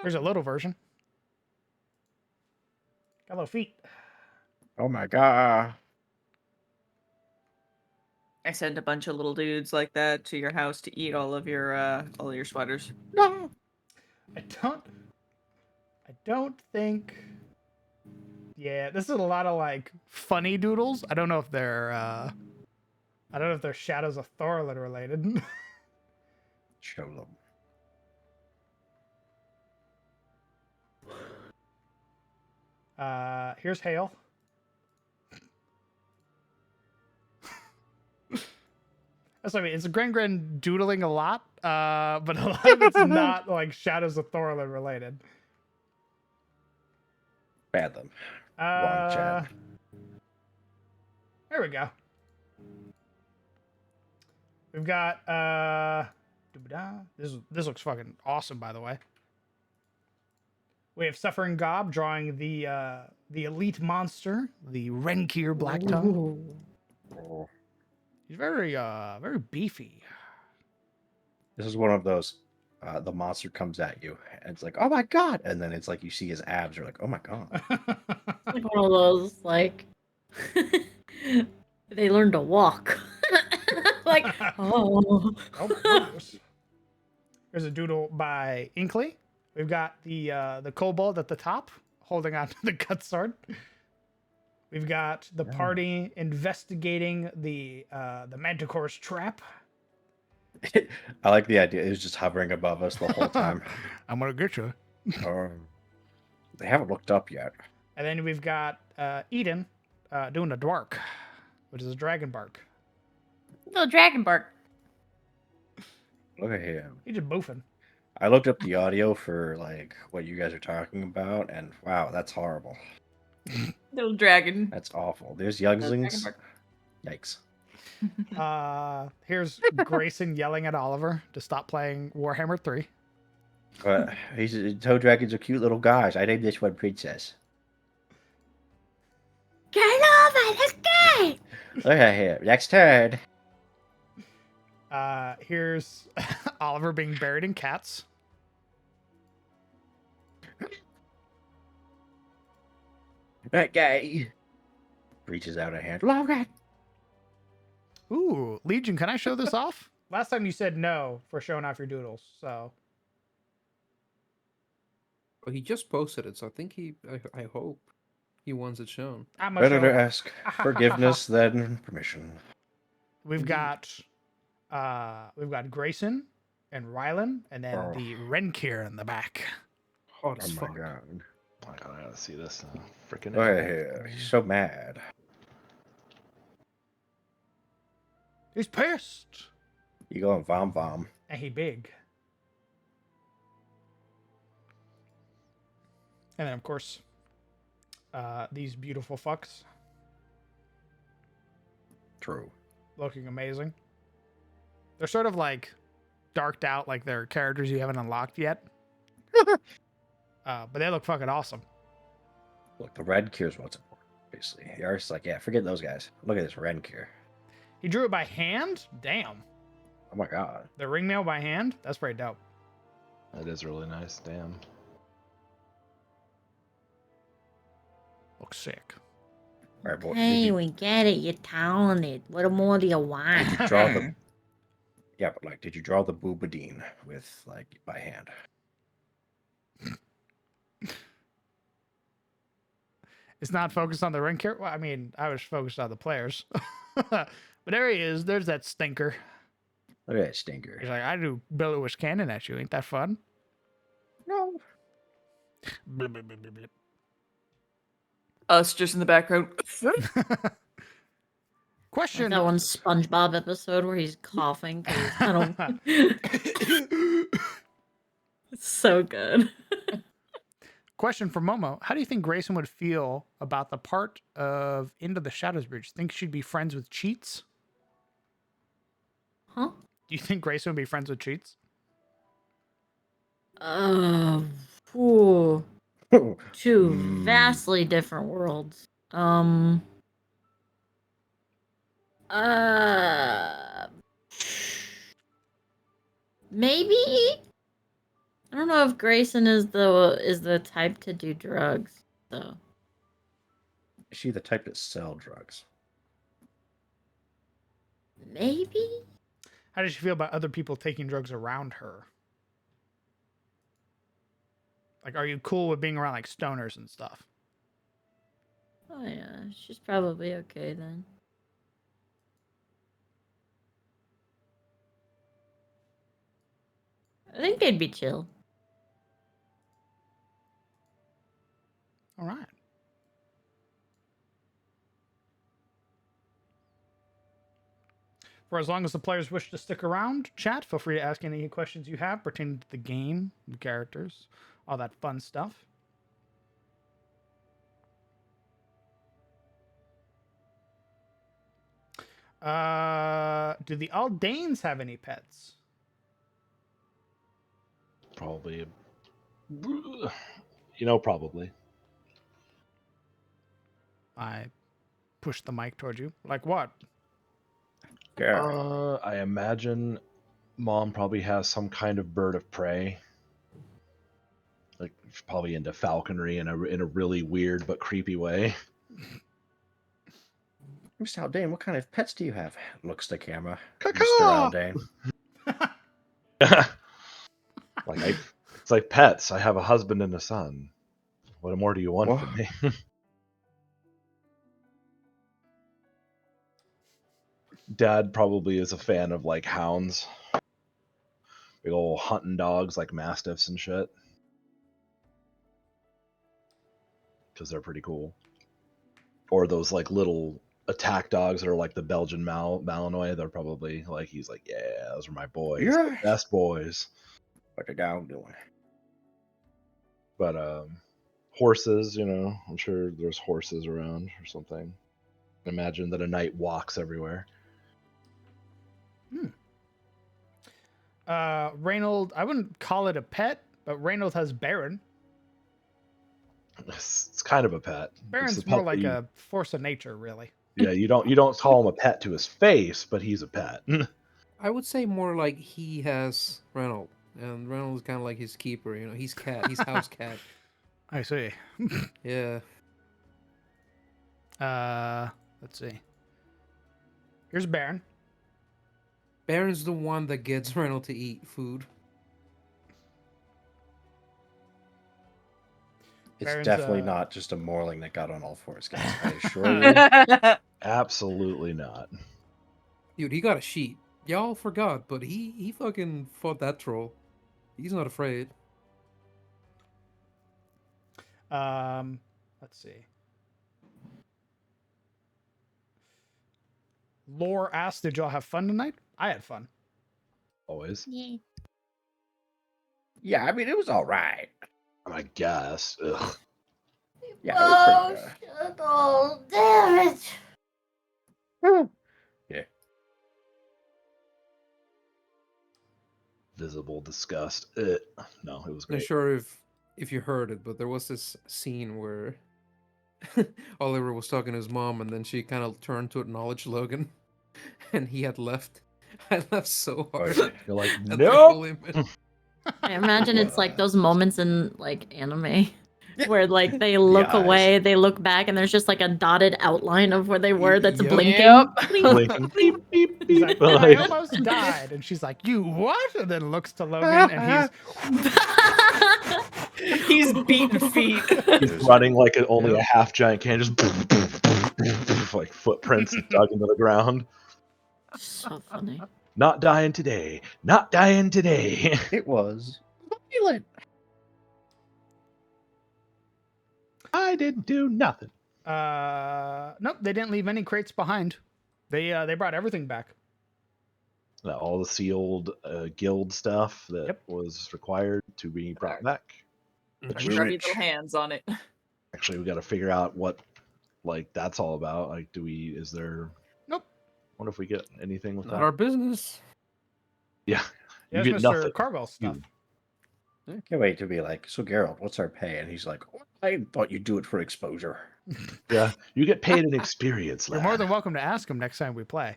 Speaker 1: There's a little version. Got little feet.
Speaker 4: Oh my god.
Speaker 3: I send a bunch of little dudes like that to your house to eat all of your sweaters.
Speaker 1: No. I don't think. Yeah, this is a lot of like funny doodles. I don't know if they're Shadows of Thorolun related.
Speaker 4: Show them.
Speaker 1: Here's Hale. That's what I mean. It's Gren doodling a lot, but a lot of it's not like Shadows of Thorolun related.
Speaker 4: Fathom. Wrong chat.
Speaker 1: There we go. We've got this looks fucking awesome, by the way. We have Suffering Gob drawing the elite monster, the Renkir Black Tongue.
Speaker 4: Oh.
Speaker 1: He's very beefy.
Speaker 4: This is one of those the monster comes at you and it's like, oh my god, and then it's like you see his abs, you're like, oh my god.
Speaker 6: Like one of those, like, they learn to walk. Like, oh.
Speaker 1: Oh, goodness. There's a doodle by Inkley. We've got the kobold at the top holding on to the gut sword. We've got the party investigating the Manticore's trap.
Speaker 4: I like the idea. It was just hovering above us the whole time.
Speaker 1: I'm gonna get you.
Speaker 4: They haven't looked up yet.
Speaker 1: And then we've got Eden doing a dwark, which is a dragon bark.
Speaker 6: No, dragon bark.
Speaker 4: Look at him.
Speaker 1: He's just boofing.
Speaker 4: I looked up the audio for like what you guys are talking about, and wow, that's horrible.
Speaker 3: Little dragon.
Speaker 4: That's awful. There's
Speaker 3: Dragon
Speaker 4: younglings.
Speaker 3: bark.
Speaker 4: Yikes.
Speaker 1: Here's Grayson yelling at Oliver to stop playing Warhammer 3.
Speaker 4: But Toe Dragons are cute little guys. I named this one Princess.
Speaker 6: Get over, let's go!
Speaker 4: Look at him. Next turn.
Speaker 1: Here's Oliver being buried in cats.
Speaker 4: Okay. reaches out a hand. Logan!
Speaker 1: Ooh, Legion, can I show this off? Last time you said no for showing off your doodles, so
Speaker 5: Well, he just posted it, so I think I hope he wants it shown.
Speaker 1: I'm gonna
Speaker 4: Better
Speaker 1: show
Speaker 4: to
Speaker 1: it.
Speaker 4: ask forgiveness than permission.
Speaker 1: We've
Speaker 5: Indeed.
Speaker 1: got Grayson and Rylan, and then
Speaker 4: Oh.
Speaker 1: the Renkir in the back.
Speaker 5: Hot
Speaker 4: Oh
Speaker 5: as
Speaker 4: my
Speaker 5: fuck.
Speaker 4: god.
Speaker 2: Oh my god, I gotta see this now. Freaking
Speaker 4: Oh, he's so mad.
Speaker 1: He's pissed,
Speaker 4: You going vom vom.
Speaker 1: and he big. And then of course, these beautiful fucks
Speaker 4: True.
Speaker 1: looking amazing. They're sort of like darked out, like they're characters you haven't unlocked yet. But they look fucking awesome.
Speaker 4: Look, the red cure's what's important, obviously. The artist's like, yeah, forget those guys. Look at this red cure.
Speaker 1: He drew it by hand. Damn,
Speaker 4: Oh my god.
Speaker 1: the ringmail by hand. That's pretty dope.
Speaker 2: That is really nice. Damn.
Speaker 1: Looks sick.
Speaker 4: All right, boy.
Speaker 6: Hey, we get it. You're talented. What more do you want?
Speaker 4: Did you draw the? Yeah, but like, did you draw the boobadine with like by hand?
Speaker 1: It's not focused on the Renkir. Well, I mean, I was focused on the players. But there he is. There's that stinker.
Speaker 4: Look at that stinker.
Speaker 1: He's like, I do Billowish cannon at you. Ain't that fun?
Speaker 4: No.
Speaker 1: Blip, blip, blip, blip, blip.
Speaker 3: Us just in the background.
Speaker 6: Like
Speaker 1: Question.
Speaker 6: that one SpongeBob episode where he's coughing. 'Cause he's kind of... It's so good.
Speaker 1: Question for Momo. How do you think Grayson would feel about the part of Into the Shadows Bridge? Think she'd be friends with cheats?
Speaker 6: Huh?
Speaker 1: Do you think Grayson would be friends with cheats?
Speaker 6: Ooh. Two
Speaker 4: Hmm.
Speaker 6: vastly different worlds. Maybe. I don't know if Grayson is the type to do drugs, though.
Speaker 4: Is she the type that sell drugs?
Speaker 6: Maybe.
Speaker 1: How does she feel about other people taking drugs around her? Like, are you cool with being around like stoners and stuff?
Speaker 6: Oh yeah, she's probably okay then. I think they'd be chill.
Speaker 1: All right. For as long as the players wish to stick around, chat, feel free to ask any questions you have pertaining to the game, the characters, all that fun stuff. Do the Aldanes have any pets?
Speaker 2: Probably. You know, probably.
Speaker 1: I push the mic towards you. Like what?
Speaker 4: Yeah.
Speaker 2: I imagine mom probably has some kind of bird of prey. Like she's probably into falconry in a really weird but creepy way.
Speaker 4: Mr. Haldane, what kind of pets do you have? Looks to camera.
Speaker 2: Caw-caw!
Speaker 4: Mr. Haldane.
Speaker 2: It's like pets. I have a husband and a son. What more do you want
Speaker 4: Whoa.
Speaker 2: from me? Dad probably is a fan of like hounds. Big old hunting dogs like mastiffs and shit. Because they're pretty cool. Or those like little attack dogs that are like the Belgian Malinois. They're probably like, he's like, yeah, those are my boys.
Speaker 4: Yeah.
Speaker 2: The best boys.
Speaker 4: What the dog doing?
Speaker 2: But horses, you know, I'm sure there's horses around or something. Imagine that a knight walks everywhere.
Speaker 1: Reynold, I wouldn't call it a pet, but Reynold has Baron.
Speaker 2: It's kind of a pet. It's
Speaker 1: Baron's
Speaker 2: a
Speaker 1: more
Speaker 2: pet
Speaker 1: like
Speaker 2: that
Speaker 1: a force of nature, really.
Speaker 2: yeah, you don't call him a pet to his face, but he's a pet.
Speaker 5: I would say more like he has Reynolds, and Reynolds is kind of like his keeper. You know, he's cat. He's house cat.
Speaker 1: I see.
Speaker 5: Yeah.
Speaker 1: Let's see. Here's Baron.
Speaker 5: Baron's the one that gets Reynold to eat food.
Speaker 4: It's
Speaker 1: Baron's,
Speaker 4: definitely not just a Morling that got on all fours, guys. I assure you.
Speaker 2: Absolutely not.
Speaker 5: Dude, he got a sheet. Y'all forgot, but he fucking fought that troll. He's not afraid.
Speaker 1: Let's see. Lore asked, "Did y'all have fun tonight?" I had fun.
Speaker 2: Always.
Speaker 6: Yeah.
Speaker 4: Yeah, I mean, it was all right.
Speaker 2: I guess. Ugh.
Speaker 4: Yeah, it was pretty good.
Speaker 6: shit, oh, damn it.
Speaker 4: Yeah.
Speaker 2: Visible disgust. No, it was
Speaker 5: I'm not
Speaker 2: great.
Speaker 5: sure if you heard it, but there was this scene where Oliver was talking to his mom, and then she kind of turned to acknowledge Logan, and he had left. I laughed so hard.
Speaker 4: yeah.
Speaker 2: You're like,
Speaker 5: at the
Speaker 2: nope.
Speaker 5: full image.
Speaker 6: I imagine it's like those moments in like anime
Speaker 4: Yeah.
Speaker 6: where like they look
Speaker 4: eyes.
Speaker 6: away, they look back, and there's just like a dotted outline of where they were that's
Speaker 5: Yep.
Speaker 6: blinking.
Speaker 3: Yep.
Speaker 2: Blinking. Beep, beep,
Speaker 1: He's
Speaker 2: beep.
Speaker 1: like, "And I
Speaker 2: Like,
Speaker 1: almost died," and she's like, "You what?" And then looks to Logan, and
Speaker 3: He's beating feet.
Speaker 2: he's running like only
Speaker 5: Yep.
Speaker 2: a half giant can, just like footprints dug into the ground.
Speaker 6: So funny.
Speaker 2: Not dying today. Not dying today.
Speaker 4: It was violent.
Speaker 2: I didn't do nothing.
Speaker 1: Nope, they didn't leave any crates behind. They brought everything back.
Speaker 2: All the sealed guild stuff that
Speaker 1: Yep.
Speaker 2: was required to be brought back.
Speaker 3: Grubby little hands on it.
Speaker 2: Actually, we got to figure out what like that's all about. Like, is there?
Speaker 1: Nope.
Speaker 2: What if we get anything with
Speaker 5: Not
Speaker 2: that?
Speaker 5: our business.
Speaker 2: Yeah, you
Speaker 1: There's
Speaker 2: get
Speaker 1: Mr.
Speaker 2: nothing.
Speaker 1: Carwell stuff.
Speaker 4: I can't wait to be like, so Geralt, what's our pay? And he's like, I thought you'd do it for exposure.
Speaker 2: Yeah, you get paid in experience.
Speaker 1: You're
Speaker 2: Lad.
Speaker 1: more than welcome to ask him next time we play.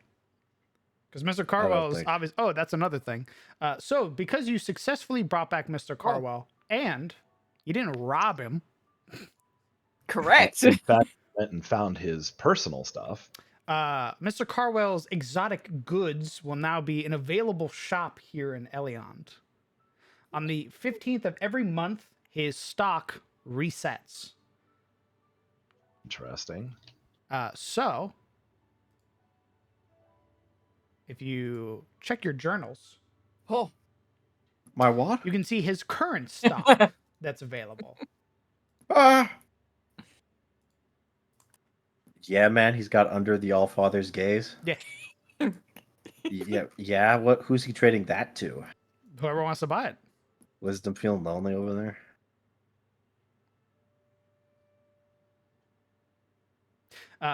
Speaker 1: Because Mr. Carwell is
Speaker 4: think-
Speaker 1: obvious. Oh, that's another thing. So, because you successfully brought back Mr. Carwell and you didn't rob him,
Speaker 3: Correct.
Speaker 2: In fact, went and found his personal stuff.
Speaker 1: Mr. Carwell's exotic goods will now be an available shop here in Eliond. On the 15th of every month, his stock resets.
Speaker 2: Interesting.
Speaker 1: So, if you check your journals,
Speaker 3: Oh,
Speaker 4: My what?
Speaker 1: you can see his current stock that's available.
Speaker 4: Yeah, man, he's got under the All Father's gaze.
Speaker 1: Yeah,
Speaker 4: Yeah. What? Who's he trading that to?
Speaker 1: whoever wants to buy it.
Speaker 4: Wisdom feeling lonely over there.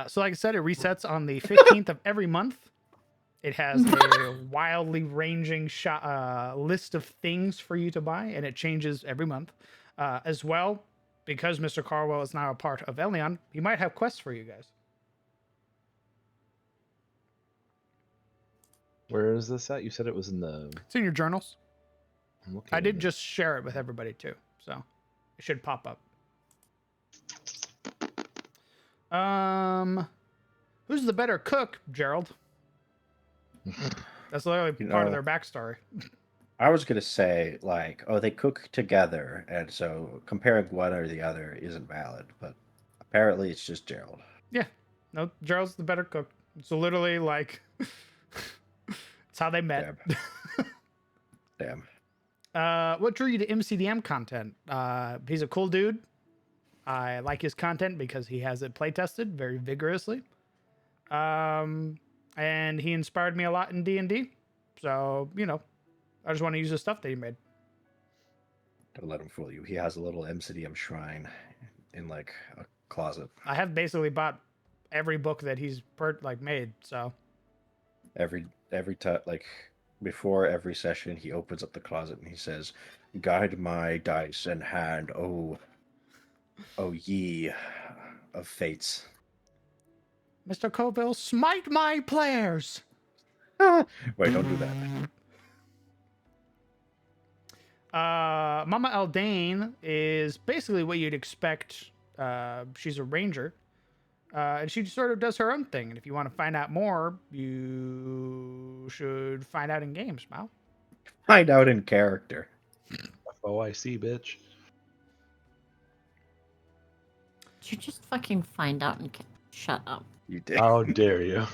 Speaker 1: So, like I said, it resets on the 15th of every month. It has a wildly ranging list of things for you to buy, and it changes every month. As well, because Mr. Carwell is now a part of Elion, he might have quests for you guys.
Speaker 2: Where is this at? You said it was in the.
Speaker 1: It's in your journals.
Speaker 2: I'm looking
Speaker 1: I
Speaker 2: in
Speaker 1: did
Speaker 2: the-
Speaker 1: just share it with everybody too, so it should pop up. Who's the better cook, Gerald? That's literally
Speaker 4: You
Speaker 1: part of
Speaker 4: know-
Speaker 1: their backstory.
Speaker 4: I was gonna say like, oh, they cook together, and so comparing one or the other isn't valid. But apparently, it's just Gerald.
Speaker 1: No, Gerald's the better cook. So literally, like, it's how they met.
Speaker 4: Damn.
Speaker 1: What drew you to MCDM content? He's a cool dude. I like his content because he has it play tested very vigorously. And he inspired me a lot in D&D. So, I just want to use the stuff that he made.
Speaker 4: Don't let him fool you. He has a little MCDM shrine in like a closet.
Speaker 1: I have basically bought every book that he's made. So
Speaker 4: Every time, like before every session, he opens up the closet and he says, "Guide my dice and hand, oh ye of fates."
Speaker 1: Mr. Coville, smite my players.
Speaker 4: Wait, don't do that.
Speaker 1: Mama Aldane is basically what you'd expect. She's a ranger. And she sort of does her own thing. And if you want to find out more, you should find out in games, Mal.
Speaker 4: Find out in character.
Speaker 2: FOIC, bitch.
Speaker 6: Did you just fucking find out and shut up?
Speaker 4: You did.
Speaker 2: How dare you?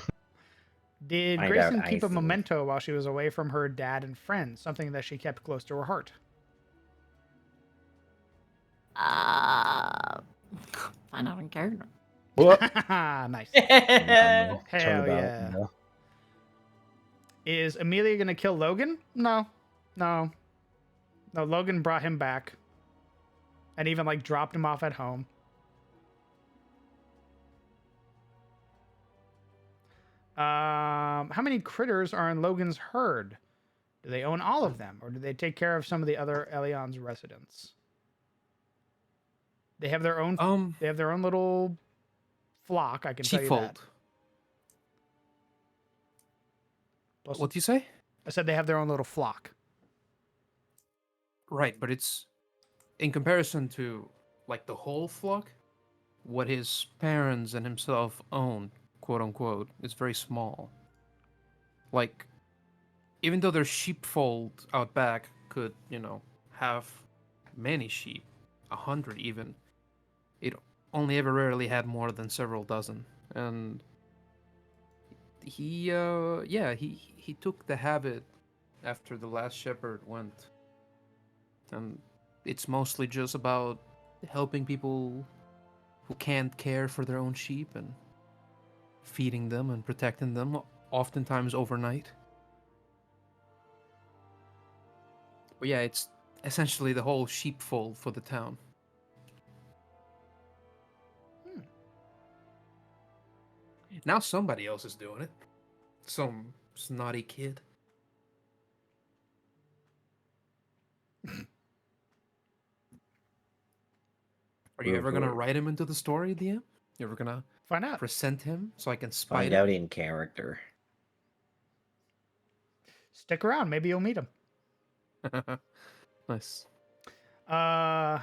Speaker 1: Did
Speaker 4: Find
Speaker 1: Grayson
Speaker 4: out,
Speaker 1: keep
Speaker 4: I
Speaker 1: a
Speaker 4: see.
Speaker 1: memento while she was away from her dad and friends, something that she kept close to her heart?
Speaker 6: Find out in character.
Speaker 2: What?
Speaker 1: Nice.
Speaker 2: Turn
Speaker 1: Hell
Speaker 2: about,
Speaker 1: yeah. Is Amelia going to kill Logan? No. No. No, Logan brought him back. And even, like, dropped him off at home. How many critters are in Logan's herd? Do they own all of them, or do they take care of some of the other Elion's residents? They have their own. They have their own little flock. I can tell you that.
Speaker 5: Sheepfold.
Speaker 1: Plus,
Speaker 5: What do you say?
Speaker 1: I said they have their own little flock.
Speaker 5: Right, but it's in comparison to like the whole flock, what his parents and himself own, quote unquote, is very small. Like, even though their sheepfold out back could, have many sheep, 100 even, it only ever rarely had more than several dozen. And he took the habit after the last shepherd went. And it's mostly just about helping people who can't care for their own sheep and feeding them and protecting them, oftentimes overnight. But yeah, it's essentially the whole sheepfold for the town. Now somebody else is doing it. Some snotty kid. Are you ever gonna write him into the story, DM? You ever gonna
Speaker 1: Find out.
Speaker 5: present him so I can spy
Speaker 4: Find
Speaker 5: him?
Speaker 4: out in character.
Speaker 1: Stick around. Maybe you'll meet him.
Speaker 5: Nice.
Speaker 1: Will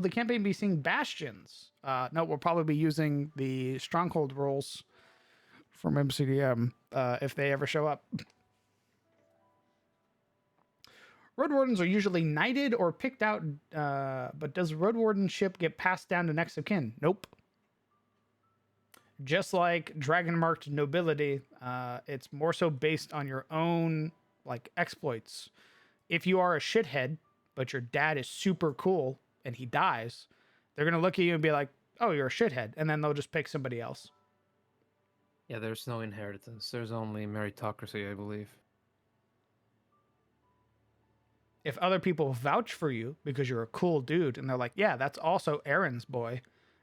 Speaker 1: the campaign be seeing bastions? No, we'll probably be using the stronghold rolls from MCDM if they ever show up. Road Wardens are usually knighted or picked out, but does Road Wardenship get passed down to next of kin? Nope. Just like Dragon Marked Nobility, it's more so based on your own like exploits. If you are a shithead, but your dad is super cool and he dies, they're gonna look at you and be like, "Oh, you're a shithead," and then they'll just pick somebody else.
Speaker 5: Yeah, there's no inheritance. There's only meritocracy, I believe.
Speaker 1: If other people vouch for you because you're a cool dude and they're like, "Yeah, that's also Aaron's boy,"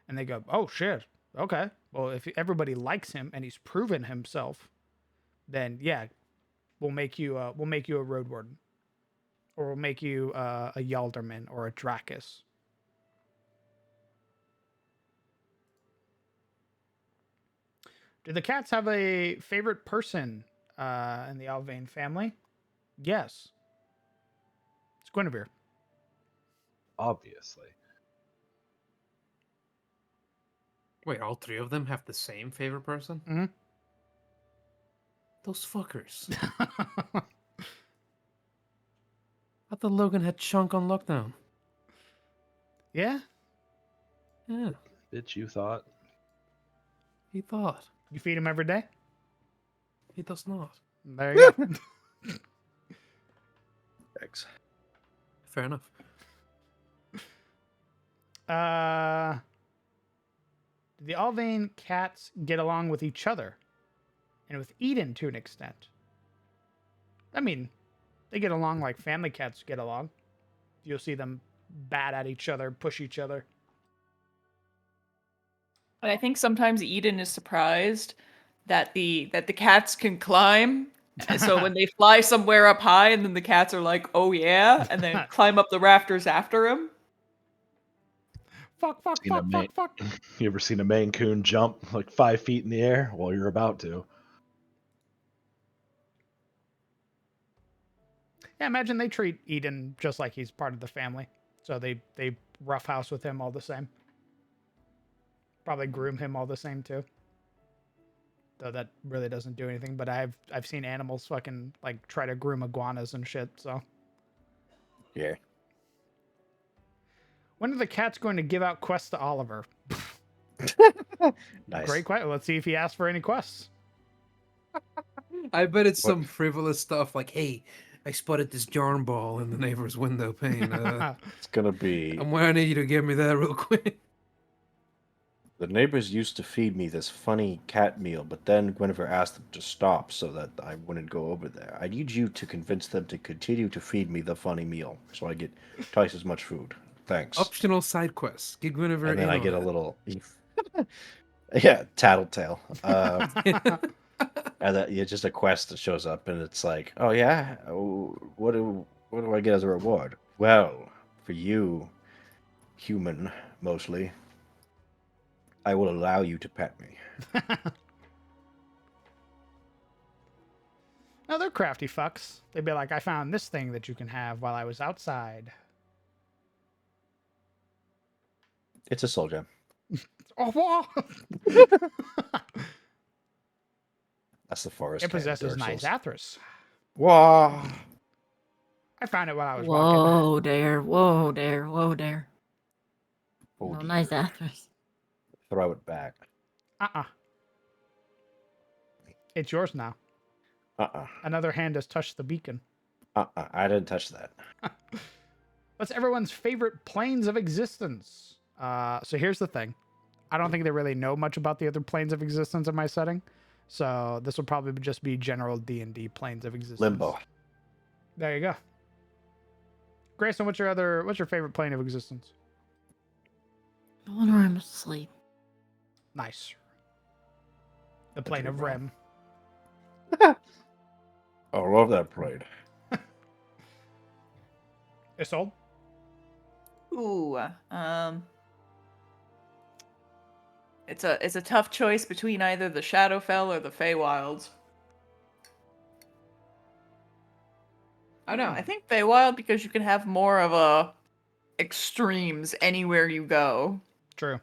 Speaker 1: and they go, "Oh shit, okay. Well, if everybody likes him and he's proven himself, then yeah, we'll make you a road warden, or we'll make you a Yalderman or a Dracus." Do the cats have a favorite person in the Alvain family? Yes. It's Guinevere.
Speaker 2: Obviously.
Speaker 5: Wait, all three of them have the same favorite person?
Speaker 1: Mm-hmm.
Speaker 5: Those fuckers. I thought Logan had Chunk on lockdown.
Speaker 1: Yeah?
Speaker 5: Yeah,
Speaker 2: Bitch, you thought.
Speaker 5: he thought.
Speaker 1: You feed him every day?
Speaker 5: He does not.
Speaker 1: There you go.
Speaker 4: Thanks.
Speaker 5: Fair enough.
Speaker 1: Do the Alvain cats get along with each other? And with Eden to an extent? I mean, they get along like family cats get along. You'll see them bat at each other, push each other.
Speaker 3: And I think sometimes Eden is surprised that the cats can climb. And so when they fly somewhere up high, and then the cats are like, "Oh yeah," and then climb up the rafters after him.
Speaker 1: Fuck.
Speaker 2: You ever seen a Maine Coon jump like 5 feet in the air? Well, you're about to.
Speaker 1: Yeah, imagine they treat Eden just like he's part of the family. So they roughhouse with him all the same. Probably groom him all the same too. Though that really doesn't do anything. But I've seen animals fucking like try to groom iguanas and shit. So
Speaker 4: Yeah.
Speaker 1: when are the cats going to give out quests to Oliver?
Speaker 4: Nice.
Speaker 1: Great question. Let's see if he asks for any quests.
Speaker 5: I bet it's
Speaker 4: What-
Speaker 5: some frivolous stuff like, "Hey, I spotted this yarn ball in the neighbor's window pane.
Speaker 4: It's gonna be
Speaker 5: I'm gonna need you to give me that real quick."
Speaker 4: the neighbors used to feed me this funny cat meal, but then Guinevere asked them to stop so that I wouldn't go over there. I need you to convince them to continue to feed me the funny meal so I get twice as much food. Thanks.
Speaker 5: Optional side quests. Get Guinevere
Speaker 4: And then
Speaker 5: in
Speaker 4: I
Speaker 5: on
Speaker 4: get a
Speaker 5: it.
Speaker 4: little yeah, tattletale. And that yeah, just a quest that shows up, and it's like, oh yeah, what do I get as a reward? Well, for you, human mostly, I will allow you to pet me.
Speaker 1: No, they're crafty fucks. They'd be like, I found this thing that you can have while I was outside.
Speaker 4: It's a soul gem.
Speaker 1: Oh, what?
Speaker 4: That's the forest.
Speaker 1: It
Speaker 4: cat in
Speaker 1: possesses
Speaker 4: Dark
Speaker 1: nice
Speaker 4: Souls.
Speaker 1: Athras.
Speaker 4: Wow.
Speaker 1: I found it while I was walking.
Speaker 6: Whoa there, whoa there, whoa there.
Speaker 4: Oh,
Speaker 6: No
Speaker 4: dear.
Speaker 6: nice actress.
Speaker 4: Throw it back.
Speaker 1: It's yours now.
Speaker 4: Uh-uh.
Speaker 1: Another hand has touched the beacon.
Speaker 4: I didn't touch that.
Speaker 1: What's everyone's favorite planes of existence? So here's the thing. I don't think they really know much about the other planes of existence in my setting. So this will probably just be general D&D planes of existence.
Speaker 4: Limbo.
Speaker 1: There you go. Grayson, what's your favorite plane of existence?
Speaker 6: When I'm asleep.
Speaker 1: Nice. The plane
Speaker 4: you're
Speaker 1: of
Speaker 4: wrong.
Speaker 1: Rem.
Speaker 4: I love that plane.
Speaker 1: Isolde?
Speaker 3: Ooh, it's a tough choice between either the Shadowfell or the Feywilds. I don't know. I think Feywild because you can have more of a extremes anywhere you go.
Speaker 1: True.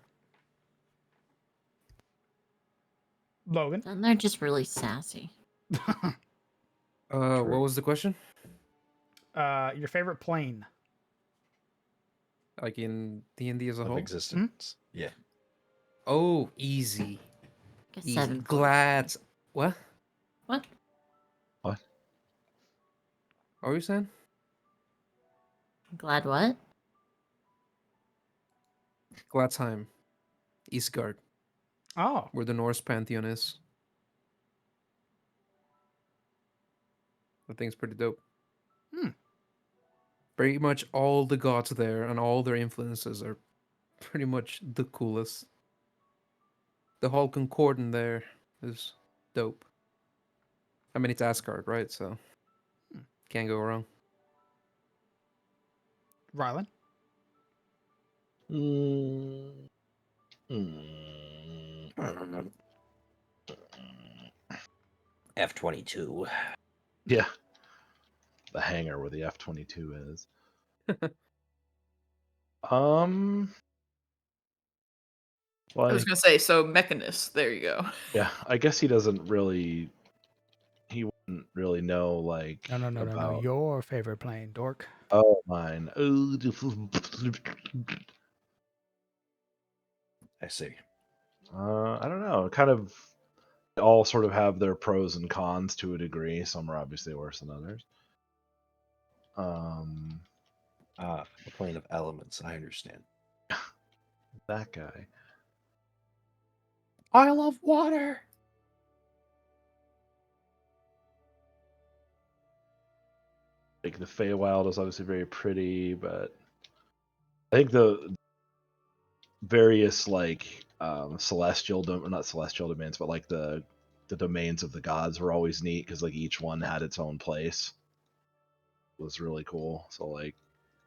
Speaker 1: Logan?
Speaker 6: And they're just really sassy.
Speaker 5: What was the question?
Speaker 1: Your favorite plane?
Speaker 5: Like in D&D as a
Speaker 4: Of
Speaker 5: whole?
Speaker 4: existence. Yeah.
Speaker 5: Oh, easy.
Speaker 6: Guess
Speaker 5: Easy.
Speaker 6: 7.
Speaker 5: Glad. What?
Speaker 6: What?
Speaker 5: What were you saying?
Speaker 6: Glad what?
Speaker 5: Gladsheim. Eastgard,
Speaker 1: Oh,
Speaker 5: where the Norse pantheon is. I think it's pretty dope.
Speaker 1: Hmm.
Speaker 5: Pretty much all the gods there and all their influences are pretty much the coolest. The whole concordant there is dope. I mean, it's Asgard, right? So can't go wrong.
Speaker 1: Rylan?
Speaker 4: F-22.
Speaker 2: Yeah. The hangar where the F-22 is. Well,
Speaker 3: I was gonna say, so Mechanist. There you go.
Speaker 2: yeah, I guess he wouldn't really know like
Speaker 1: No.
Speaker 2: about
Speaker 1: Your favorite plane, dork.
Speaker 2: mine.
Speaker 4: I see.
Speaker 2: I don't know. Kind of all sort of have their pros and cons to a degree. Some are obviously worse than others.
Speaker 4: The plane of elements. I understand.
Speaker 2: That guy.
Speaker 4: I love water.
Speaker 2: Like the Feywild is obviously very pretty, but I think the various like celestial not celestial domains, but like the domains of the gods were always neat because like each one had its own place. It was really cool. So like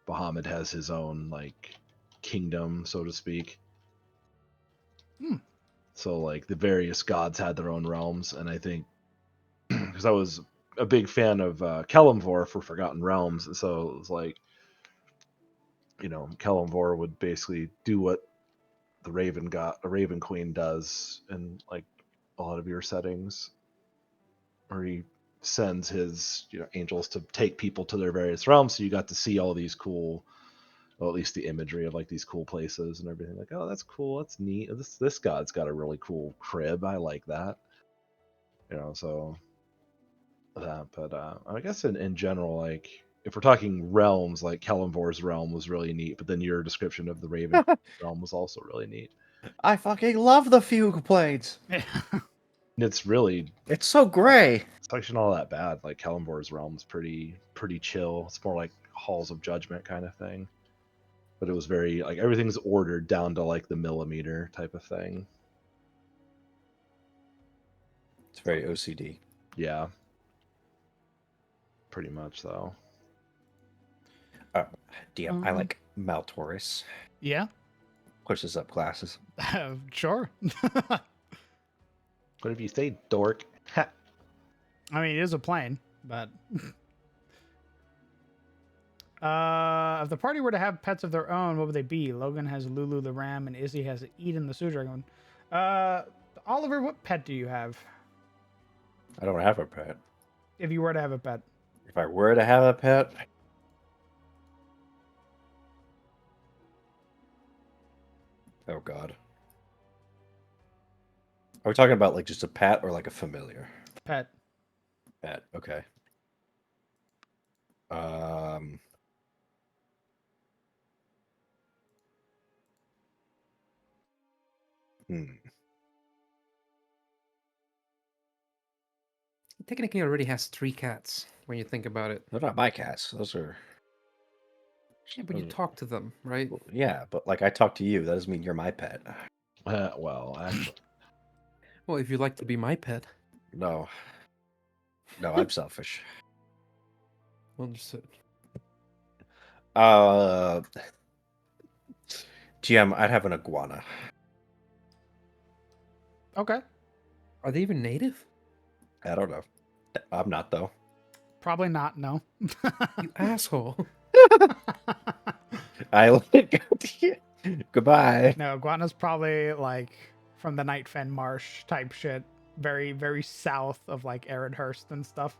Speaker 2: Bahamut has his own like kingdom, so to speak. So like the various gods had their own realms, and I think because I was a big fan of Kelemvor for Forgotten Realms, and so it was like, Kelemvor would basically do what the Raven Queen does in like a lot of your settings, where he sends his angels to take people to their various realms. So you got to see all these cool, well, at least the imagery of like these cool places and everything. Like, oh, that's cool, that's neat. This god's got a really cool crib. I like that. So that. But I guess in general, like if we're talking realms, like Kellenvor's realm was really neat. But then your description of the Raven realm was also really neat.
Speaker 4: I fucking love the fugue blades.
Speaker 2: It's really
Speaker 4: It's so gray.
Speaker 2: It's actually not all that bad. Like Kellenvor's realm's pretty chill. It's more like halls of judgment kind of thing. But it was very like everything's ordered down to like the millimeter type of thing.
Speaker 4: It's very OCD.
Speaker 2: Yeah. Pretty much though.
Speaker 4: DM, I like Maltoris.
Speaker 1: Yeah.
Speaker 4: Pushes up classes.
Speaker 1: Sure.
Speaker 2: What if you say dork?
Speaker 1: I mean, it is a plane, but if the party were to have pets of their own, what would they be? Logan has Lulu the ram, and Izzy has Eden the sewer dragon. Oliver, what pet do you have?
Speaker 4: I don't have a pet.
Speaker 1: If you were to have a pet,
Speaker 4: If I were to have a pet, oh god. Are we talking about like just a pet or like a familiar?
Speaker 1: pet.
Speaker 4: Pet, okay. Um.
Speaker 5: He technically already has 3 cats when you think about it.
Speaker 4: They're not my cats. Those are.
Speaker 5: Yeah, but you talk to them, right?
Speaker 4: Well, yeah, but like I talk to you, that doesn't mean you're my pet.
Speaker 2: Well, actually,
Speaker 5: Well, if you'd like to be my pet.
Speaker 4: No. No, I'm selfish.
Speaker 5: Understood.
Speaker 4: GM, I'd have an iguana.
Speaker 1: Okay.
Speaker 5: Are they even native?
Speaker 4: I don't know. I'm not though.
Speaker 1: Probably not. No.
Speaker 5: You asshole.
Speaker 4: I like Goodbye.
Speaker 1: No, Iguana's probably like from the Nightfen Marsh type shit. Very, very south of like Aaronhurst and stuff.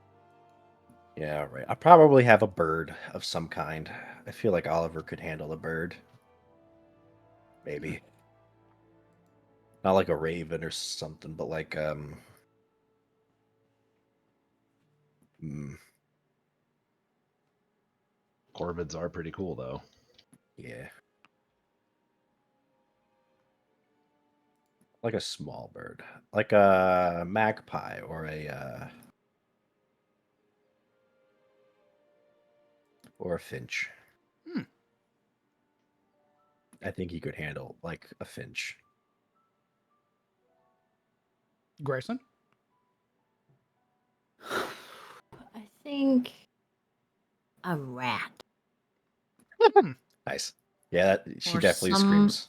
Speaker 4: Yeah, right. I probably have a bird of some kind. I feel like Oliver could handle a bird. Maybe. Not like a raven or something, but like
Speaker 2: corvids are pretty cool though.
Speaker 4: yeah. Like a small bird. Like a magpie or a finch. I think he could handle like a finch.
Speaker 1: Grayson?
Speaker 6: I think a rat.
Speaker 4: Nice. Yeah, she
Speaker 6: Or
Speaker 4: definitely
Speaker 6: some-
Speaker 4: screams.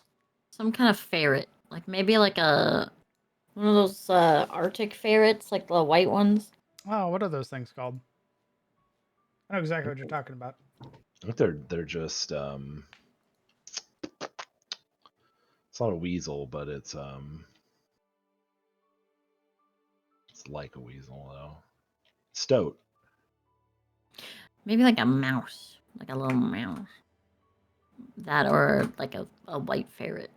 Speaker 6: Some kind of ferret. Like maybe like one of those Arctic ferrets, like the white ones.
Speaker 1: Oh, what are those things called? I know exactly what you're talking about.
Speaker 2: I think they're just it's not a weasel, but it's like a weasel though. Stoat.
Speaker 6: Maybe like a mouse. Like a little mouse. That or like a white ferret.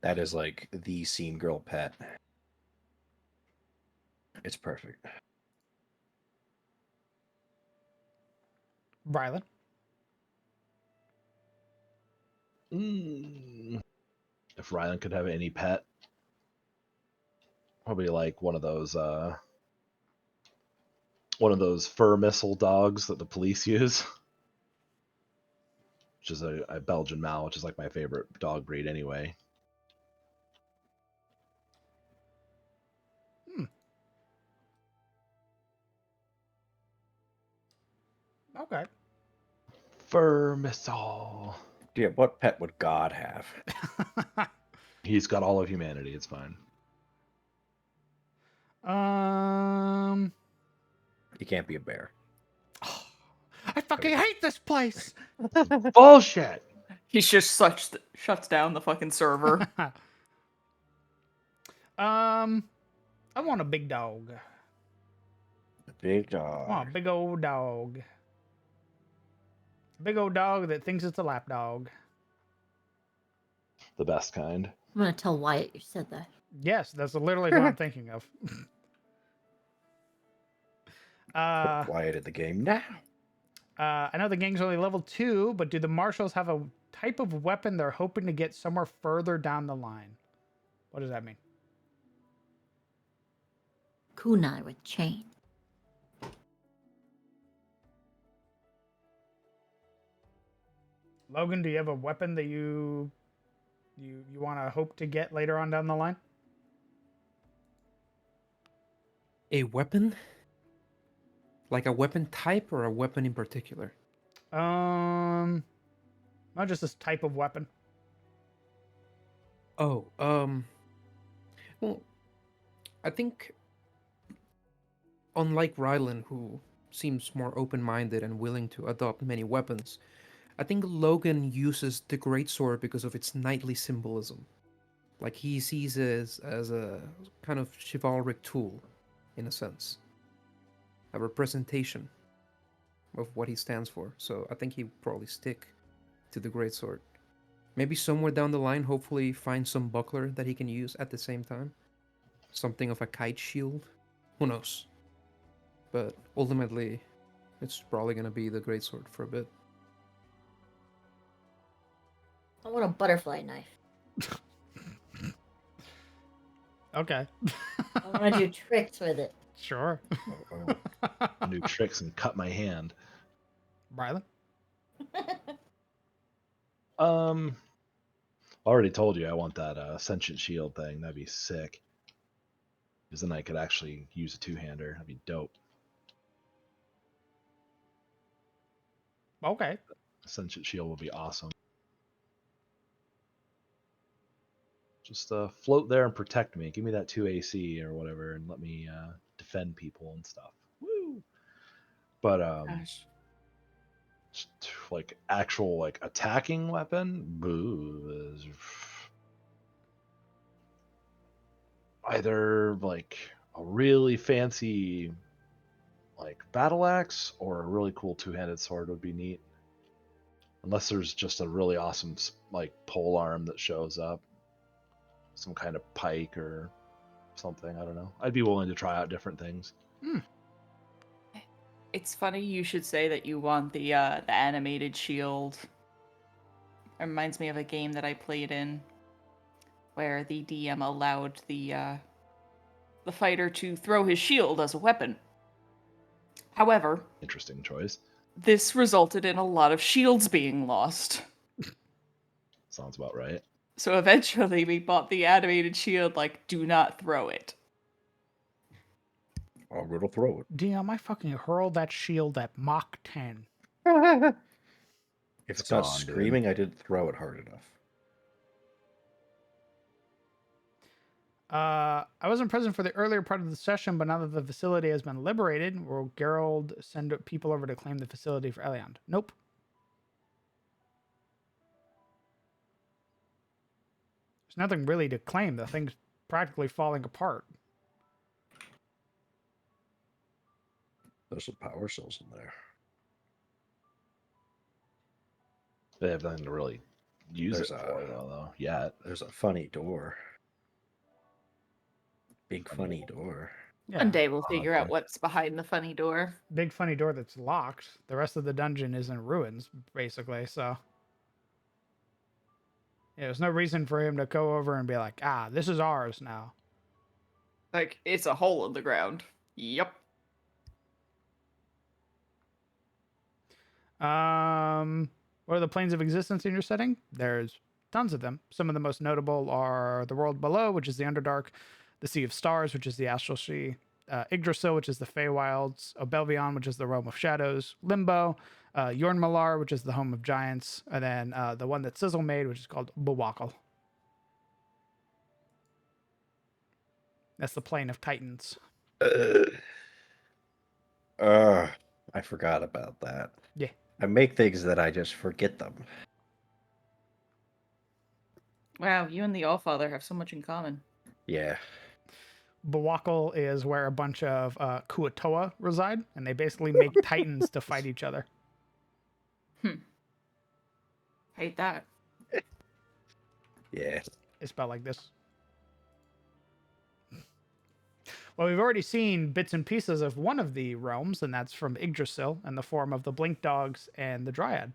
Speaker 4: That is like the scene girl pet. It's perfect.
Speaker 1: Rylan?
Speaker 2: If Rylan could have any pet, probably like one of those fur missile dogs that the police use. Which is a Belgian Mal, which is like my favorite dog breed anyway.
Speaker 1: Okay.
Speaker 2: Fur missile.
Speaker 4: Yeah, what pet would God have?
Speaker 2: He's got all of humanity. It's fine.
Speaker 4: He can't be a bear.
Speaker 1: I fucking hate this place.
Speaker 2: Bullshit.
Speaker 3: He's just shuts down the fucking server.
Speaker 1: I want a big dog.
Speaker 4: Big
Speaker 1: I want
Speaker 4: dog.
Speaker 1: a big old dog. Big old dog that thinks it's a lap dog.
Speaker 2: The best kind.
Speaker 6: I'm gonna tell Wyatt you said that.
Speaker 1: Yes, that's literally what I'm thinking of.
Speaker 4: Put Wyatt in the game now.
Speaker 1: I know the gang's only level 2, but do the marshals have a type of weapon they're hoping to get somewhere further down the line? What does that mean?
Speaker 6: Kunai with chain.
Speaker 1: Logan, do you have a weapon that you want to hope to get later on down the line?
Speaker 5: A weapon? Like a weapon type or a weapon in particular?
Speaker 1: Not just this type of weapon.
Speaker 5: Oh, well, I think unlike Rylan, who seems more open-minded and willing to adopt many weapons, I think Logan uses the greatsword because of its knightly symbolism. Like he sees it as a kind of chivalric tool, in a sense. A representation of what he stands for. So I think he'd probably stick to the greatsword. Maybe somewhere down the line, hopefully find some buckler that he can use at the same time. Something of a kite shield. Who knows? But ultimately, it's probably going to be the greatsword for a bit.
Speaker 6: I want a butterfly knife.
Speaker 1: Okay.
Speaker 6: I want to do tricks with it.
Speaker 1: Sure.
Speaker 2: New tricks and cut my hand.
Speaker 1: Rylan?
Speaker 2: Already told you I want that sentient shield thing. That'd be sick. Because then I could actually use a two-hander. That'd be dope.
Speaker 1: Okay.
Speaker 2: A sentient shield would be awesome. Just float there and protect me. Give me that 2 AC or whatever, and let me defend people and stuff. Woo! But
Speaker 3: Gosh.
Speaker 2: like actual like attacking weapon, boo, either like a really fancy like battle axe or a really cool two-handed sword would be neat. Unless there's just a really awesome like pole arm that shows up, some kind of pike or something. I don't know. I'd be willing to try out different things.
Speaker 3: It's funny you should say that you want the animated shield. It reminds me of a game that I played in where the DM allowed the fighter to throw his shield as a weapon. However,
Speaker 2: Interesting choice.
Speaker 3: this resulted in a lot of shields being lost.
Speaker 2: Sounds about right.
Speaker 3: So eventually we bought the animated shield, like, do not throw it.
Speaker 4: I'm gonna throw it.
Speaker 1: DM, I fucking hurl that shield at Mach 10.
Speaker 4: If it's not
Speaker 2: gone, dude.
Speaker 4: screaming, I didn't throw it hard enough.
Speaker 1: I wasn't present for the earlier part of the session, but now that the facility has been liberated, will Gerald send people over to claim the facility for Eliand? Nope. There's nothing really to claim. The thing's practically falling apart.
Speaker 4: There's some power cells in there.
Speaker 2: They have nothing to really use
Speaker 4: There's
Speaker 2: it for, though, yet.
Speaker 4: There's a funny door. Big funny door.
Speaker 1: Yeah.
Speaker 3: One day we'll
Speaker 2: Oh,
Speaker 3: figure out
Speaker 2: okay.
Speaker 3: what's behind the funny door.
Speaker 1: Big funny door that's locked. The rest of the dungeon is in ruins, basically, so. Yeah, there's no reason for him to go over and be like, ah, this is ours now.
Speaker 3: Like, it's a hole in the ground. Yep.
Speaker 1: What are the planes of existence in your setting? There's tons of them. Some of the most notable are the world below, which is the Underdark, the Sea of Stars, which is the Astral Sea, Yggdrasil, which is the Feywilds, Obelvion, which is the Realm of Shadows, Limbo, Yornmalar, which is the home of giants, and then the one that Sizzle made, which is called Bawakal. That's the plane of Titans.
Speaker 4: I forgot about that.
Speaker 1: Yeah.
Speaker 4: I make things that I just forget them.
Speaker 3: Wow, you and the Allfather have so much in common.
Speaker 4: Yeah.
Speaker 1: Bawakal is where a bunch of Kuatoa reside, and they basically make titans to fight each other.
Speaker 3: Hate that.
Speaker 4: Yeah.
Speaker 1: It's spelled like this. Well, we've already seen bits and pieces of one of the realms, and that's from Yggdrasil in the form of the Blink Dogs and the Dryad.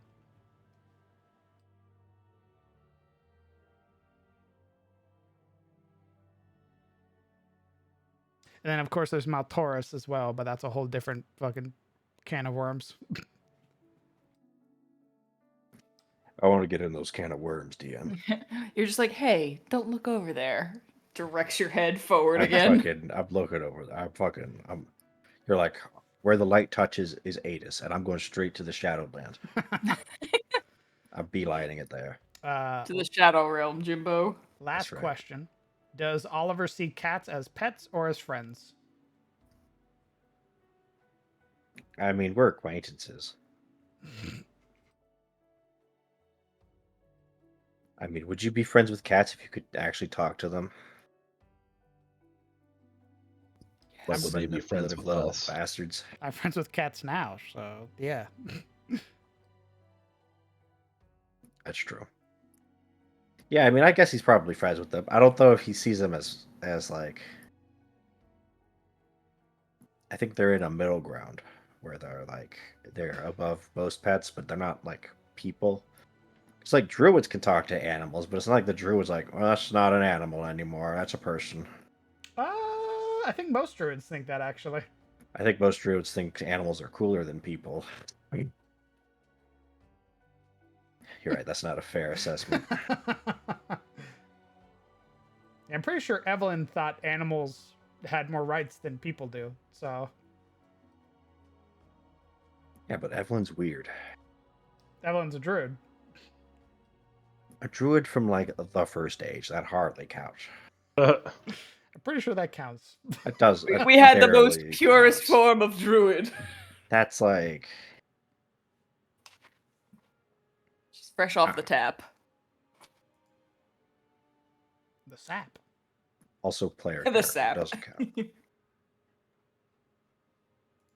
Speaker 1: And then, of course, there's Mount Taurus as well, but that's a whole different fucking can of worms.
Speaker 4: I want to get in those can of worms, DM.
Speaker 3: You're just like, hey, don't look over there. Directs your head forward again.
Speaker 4: I'm looking over there. You're like, where the light touches is Adis, and I'm going straight to the Shadowland. I'm beelining it there.
Speaker 3: To the Shadow Realm, Jimbo.
Speaker 1: Last
Speaker 4: right.
Speaker 1: question. Does Oliver see cats as pets or as friends?
Speaker 4: I mean, we're acquaintances. I mean, would you be friends with cats if you could actually talk to them?
Speaker 2: When would they be friends with
Speaker 4: little
Speaker 2: us?
Speaker 4: bastards.
Speaker 1: I'm friends with cats now, so yeah.
Speaker 4: That's true. Yeah, I mean, I guess he's probably friends with them. I don't know if he sees them as like. I think they're in a middle ground where they're above most pets, but they're not like people. It's like druids can talk to animals, but it's not like the druid's like, well, that's not an animal anymore. That's a person.
Speaker 1: I think most druids think that actually.
Speaker 4: I think most druids think animals are cooler than people. You're right. That's not a fair assessment.
Speaker 1: I'm pretty sure Evelyn thought animals had more rights than people do. So
Speaker 4: Yeah, but Evelyn's weird.
Speaker 1: Evelyn's a druid.
Speaker 4: A druid from like the first age, that hardly counts.
Speaker 1: I'm pretty sure that counts.
Speaker 4: It does.
Speaker 3: We had the most
Speaker 4: barely
Speaker 3: purest
Speaker 4: counts.
Speaker 3: form of druid.
Speaker 4: That's like
Speaker 3: Just fresh off the tap.
Speaker 1: The sap.
Speaker 4: also player.
Speaker 3: The
Speaker 4: character,
Speaker 3: sap.
Speaker 4: doesn't count.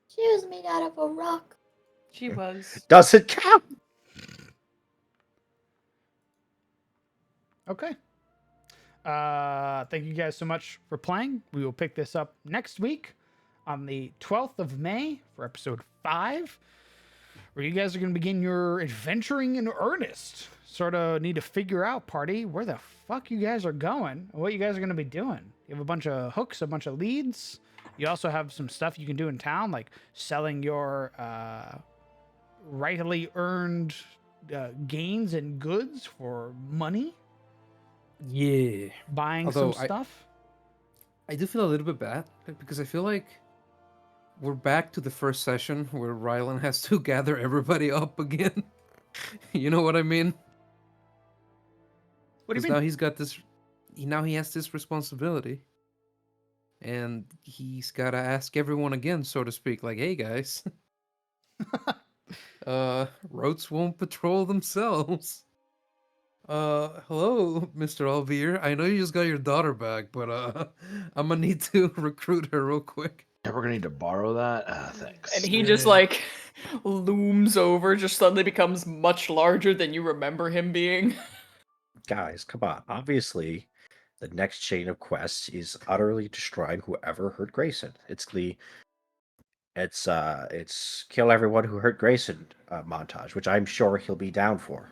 Speaker 6: She was made out of a rock.
Speaker 3: She was.
Speaker 4: Doesn't count.
Speaker 1: Okay. Thank you guys so much for playing. We will pick this up next week on the 12th of May for episode 5, where you guys are going to begin your adventuring in earnest. Sort of need to figure out, party, where the fuck you guys are going and what you guys are going to be doing. You have a bunch of hooks, a bunch of leads. You also have some stuff you can do in town, like selling your rightly earned gains and goods for money.
Speaker 5: Yeah.
Speaker 1: Buying
Speaker 5: Although
Speaker 1: some stuff.
Speaker 5: I do feel a little bit bad because I feel like we're back to the first session where Rylan has to gather everybody up again. You know what I mean?
Speaker 1: What do you
Speaker 5: 'Cause
Speaker 1: mean?
Speaker 5: now he's got this. Now he has this responsibility, and he's got to ask everyone again, so to speak. Like, hey guys, roads won't patrol themselves. Hello, Mr. Alvear. I know you just got your daughter back, but I'm gonna need to recruit her real quick.
Speaker 2: Yeah, we're gonna need to borrow that. Thanks.
Speaker 3: And he just like looms over, just suddenly becomes much larger than you remember him being.
Speaker 4: Guys, come on. Obviously, the next chain of quests is utterly destroying whoever hurt Grayson. It's kill everyone who hurt Grayson montage, which I'm sure he'll be down for.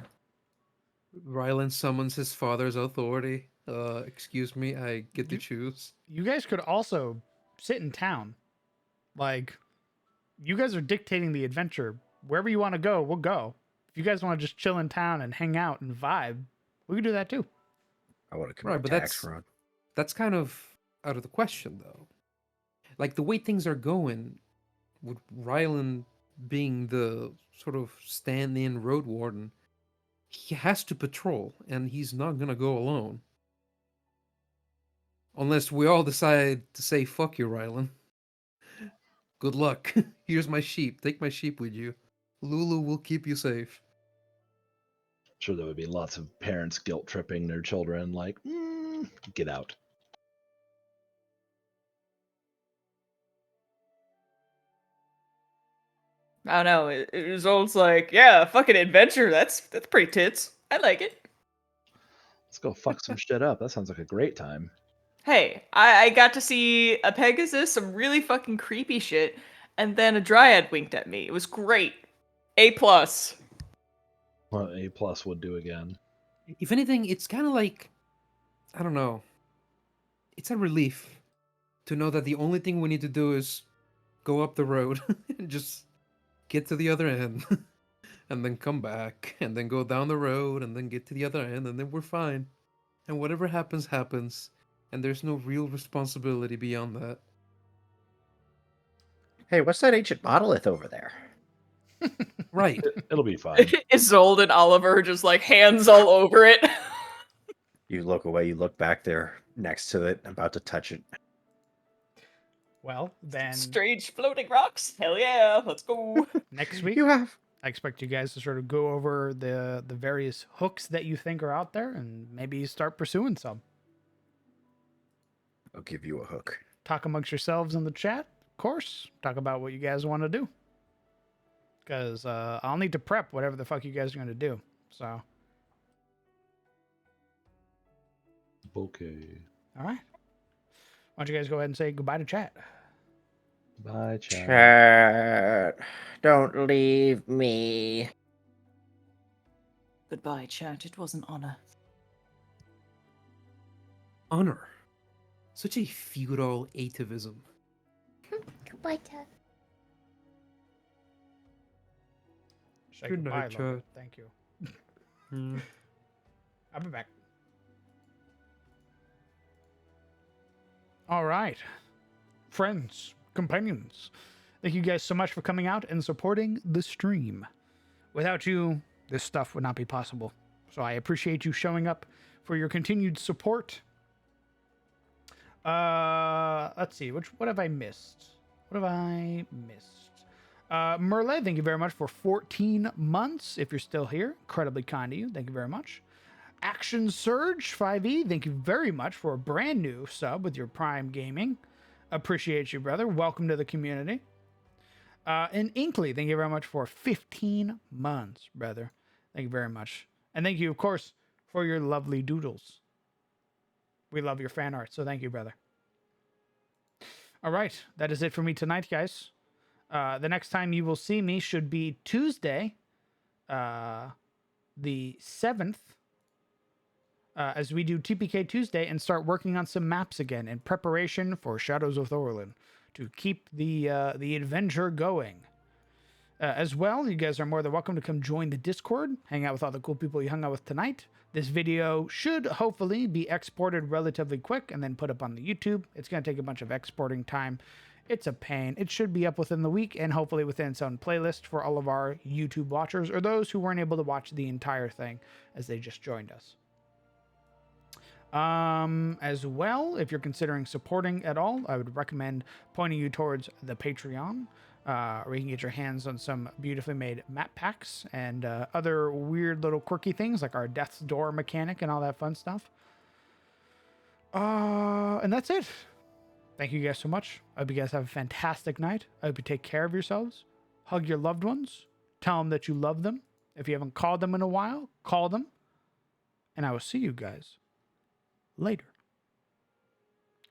Speaker 5: Rylan summons his father's authority. Excuse me, I get to choose.
Speaker 1: You guys could also sit in town. Like, you guys are dictating the adventure. Wherever you want to go, we'll go. If you guys want to just chill in town and hang out and vibe, we can do that too.
Speaker 4: I want to commit
Speaker 5: Right, but
Speaker 4: tax
Speaker 5: that's
Speaker 4: fraud.
Speaker 5: that's kind of out of the question, though. Like the way things are going, with Rylan being the sort of stand-in road warden, he has to patrol, and he's not gonna go alone. Unless we all decide to say, fuck you, Rylan. Good luck. Here's my sheep. Take my sheep with you. Lulu will keep you safe.
Speaker 2: Sure, there would be lots of parents guilt tripping their children, like, get out.
Speaker 3: I don't know. It results like, yeah, fucking adventure. That's pretty tits. I like it.
Speaker 2: Let's go fuck some shit up. That sounds like a great time.
Speaker 3: Hey, I got to see a Pegasus, some really fucking creepy shit, and then a Dryad winked at me. It was great. A plus.
Speaker 2: Well, A plus would do again.
Speaker 5: If anything, it's kind of like, I don't know. It's a relief to know that the only thing we need to do is go up the road and just get to the other end and then come back and then go down the road and then get to the other end and then we're fine. And whatever happens, happens. And there's no real responsibility beyond that.
Speaker 4: Hey, what's that ancient monolith over there?
Speaker 5: Right.
Speaker 2: It'll be fine.
Speaker 3: Isolde and Oliver just like hands all over it.
Speaker 4: You look away, you look back there next to it, about to touch it.
Speaker 1: Well, then
Speaker 3: Strange floating rocks. Hell yeah, let's go.
Speaker 1: next week,
Speaker 4: You have.
Speaker 1: I expect you guys to sort of go over the various hooks that you think are out there and maybe start pursuing some.
Speaker 4: I'll give you a hook.
Speaker 1: Talk amongst yourselves in the chat, of course. Talk about what you guys want to do. Because I'll need to prep whatever the fuck you guys are going to do. So,
Speaker 2: Okay.
Speaker 1: all right. Why don't you guys go ahead and say goodbye to chat?
Speaker 2: Bye, chat.
Speaker 4: Chat. Don't leave me.
Speaker 7: Goodbye, chat. It was an honor.
Speaker 5: Honor. Such a feudal atavism.
Speaker 6: Goodbye, Ted.
Speaker 1: Say
Speaker 5: Good
Speaker 1: goodbye,
Speaker 5: night,
Speaker 1: Logan.
Speaker 5: chat.
Speaker 1: Thank you.
Speaker 5: Hmm.
Speaker 1: I'll be back. All right. Friends, companions, thank you guys so much for coming out and supporting the stream. Without you, this stuff would not be possible. So I appreciate you showing up for your continued support. Let's see. What have I missed? What have I missed? Merle, thank you very much for 14 months. If you're still here, incredibly kind of you. Thank you very much. Action Surge 5e, thank you very much for a brand new sub with your Prime Gaming. Appreciate you, brother. Welcome to the community. And Inkley, thank you very much for 15 months, brother. Thank you very much. And thank you, of course, for your lovely doodles. We love your fan art, so thank you, brother. All right, that is it for me tonight, guys. The next time you will see me should be Tuesday, the 7th, as we do TPK Tuesday and start working on some maps again in preparation for Shadows of Thorolun to keep the adventure going. As well, you guys are more than welcome to come join the Discord, hang out with all the cool people you hung out with tonight. This video should hopefully be exported relatively quick and then put up on the YouTube. It's going to take a bunch of exporting time. It's a pain. It should be up within the week and hopefully within its own playlist for all of our YouTube watchers or those who weren't able to watch the entire thing as they just joined us. As well, if you're considering supporting at all, I would recommend pointing you towards the Patreon, where you can get your hands on some beautifully made map packs and other weird little quirky things like our Death's Door mechanic and all that fun stuff. And that's it. Thank you guys so much. I hope you guys have a fantastic night. I hope you take care of yourselves. Hug your loved ones. Tell them that you love them. If you haven't called them in a while, call them. And I will see you guys later.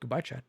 Speaker 1: Goodbye, chat.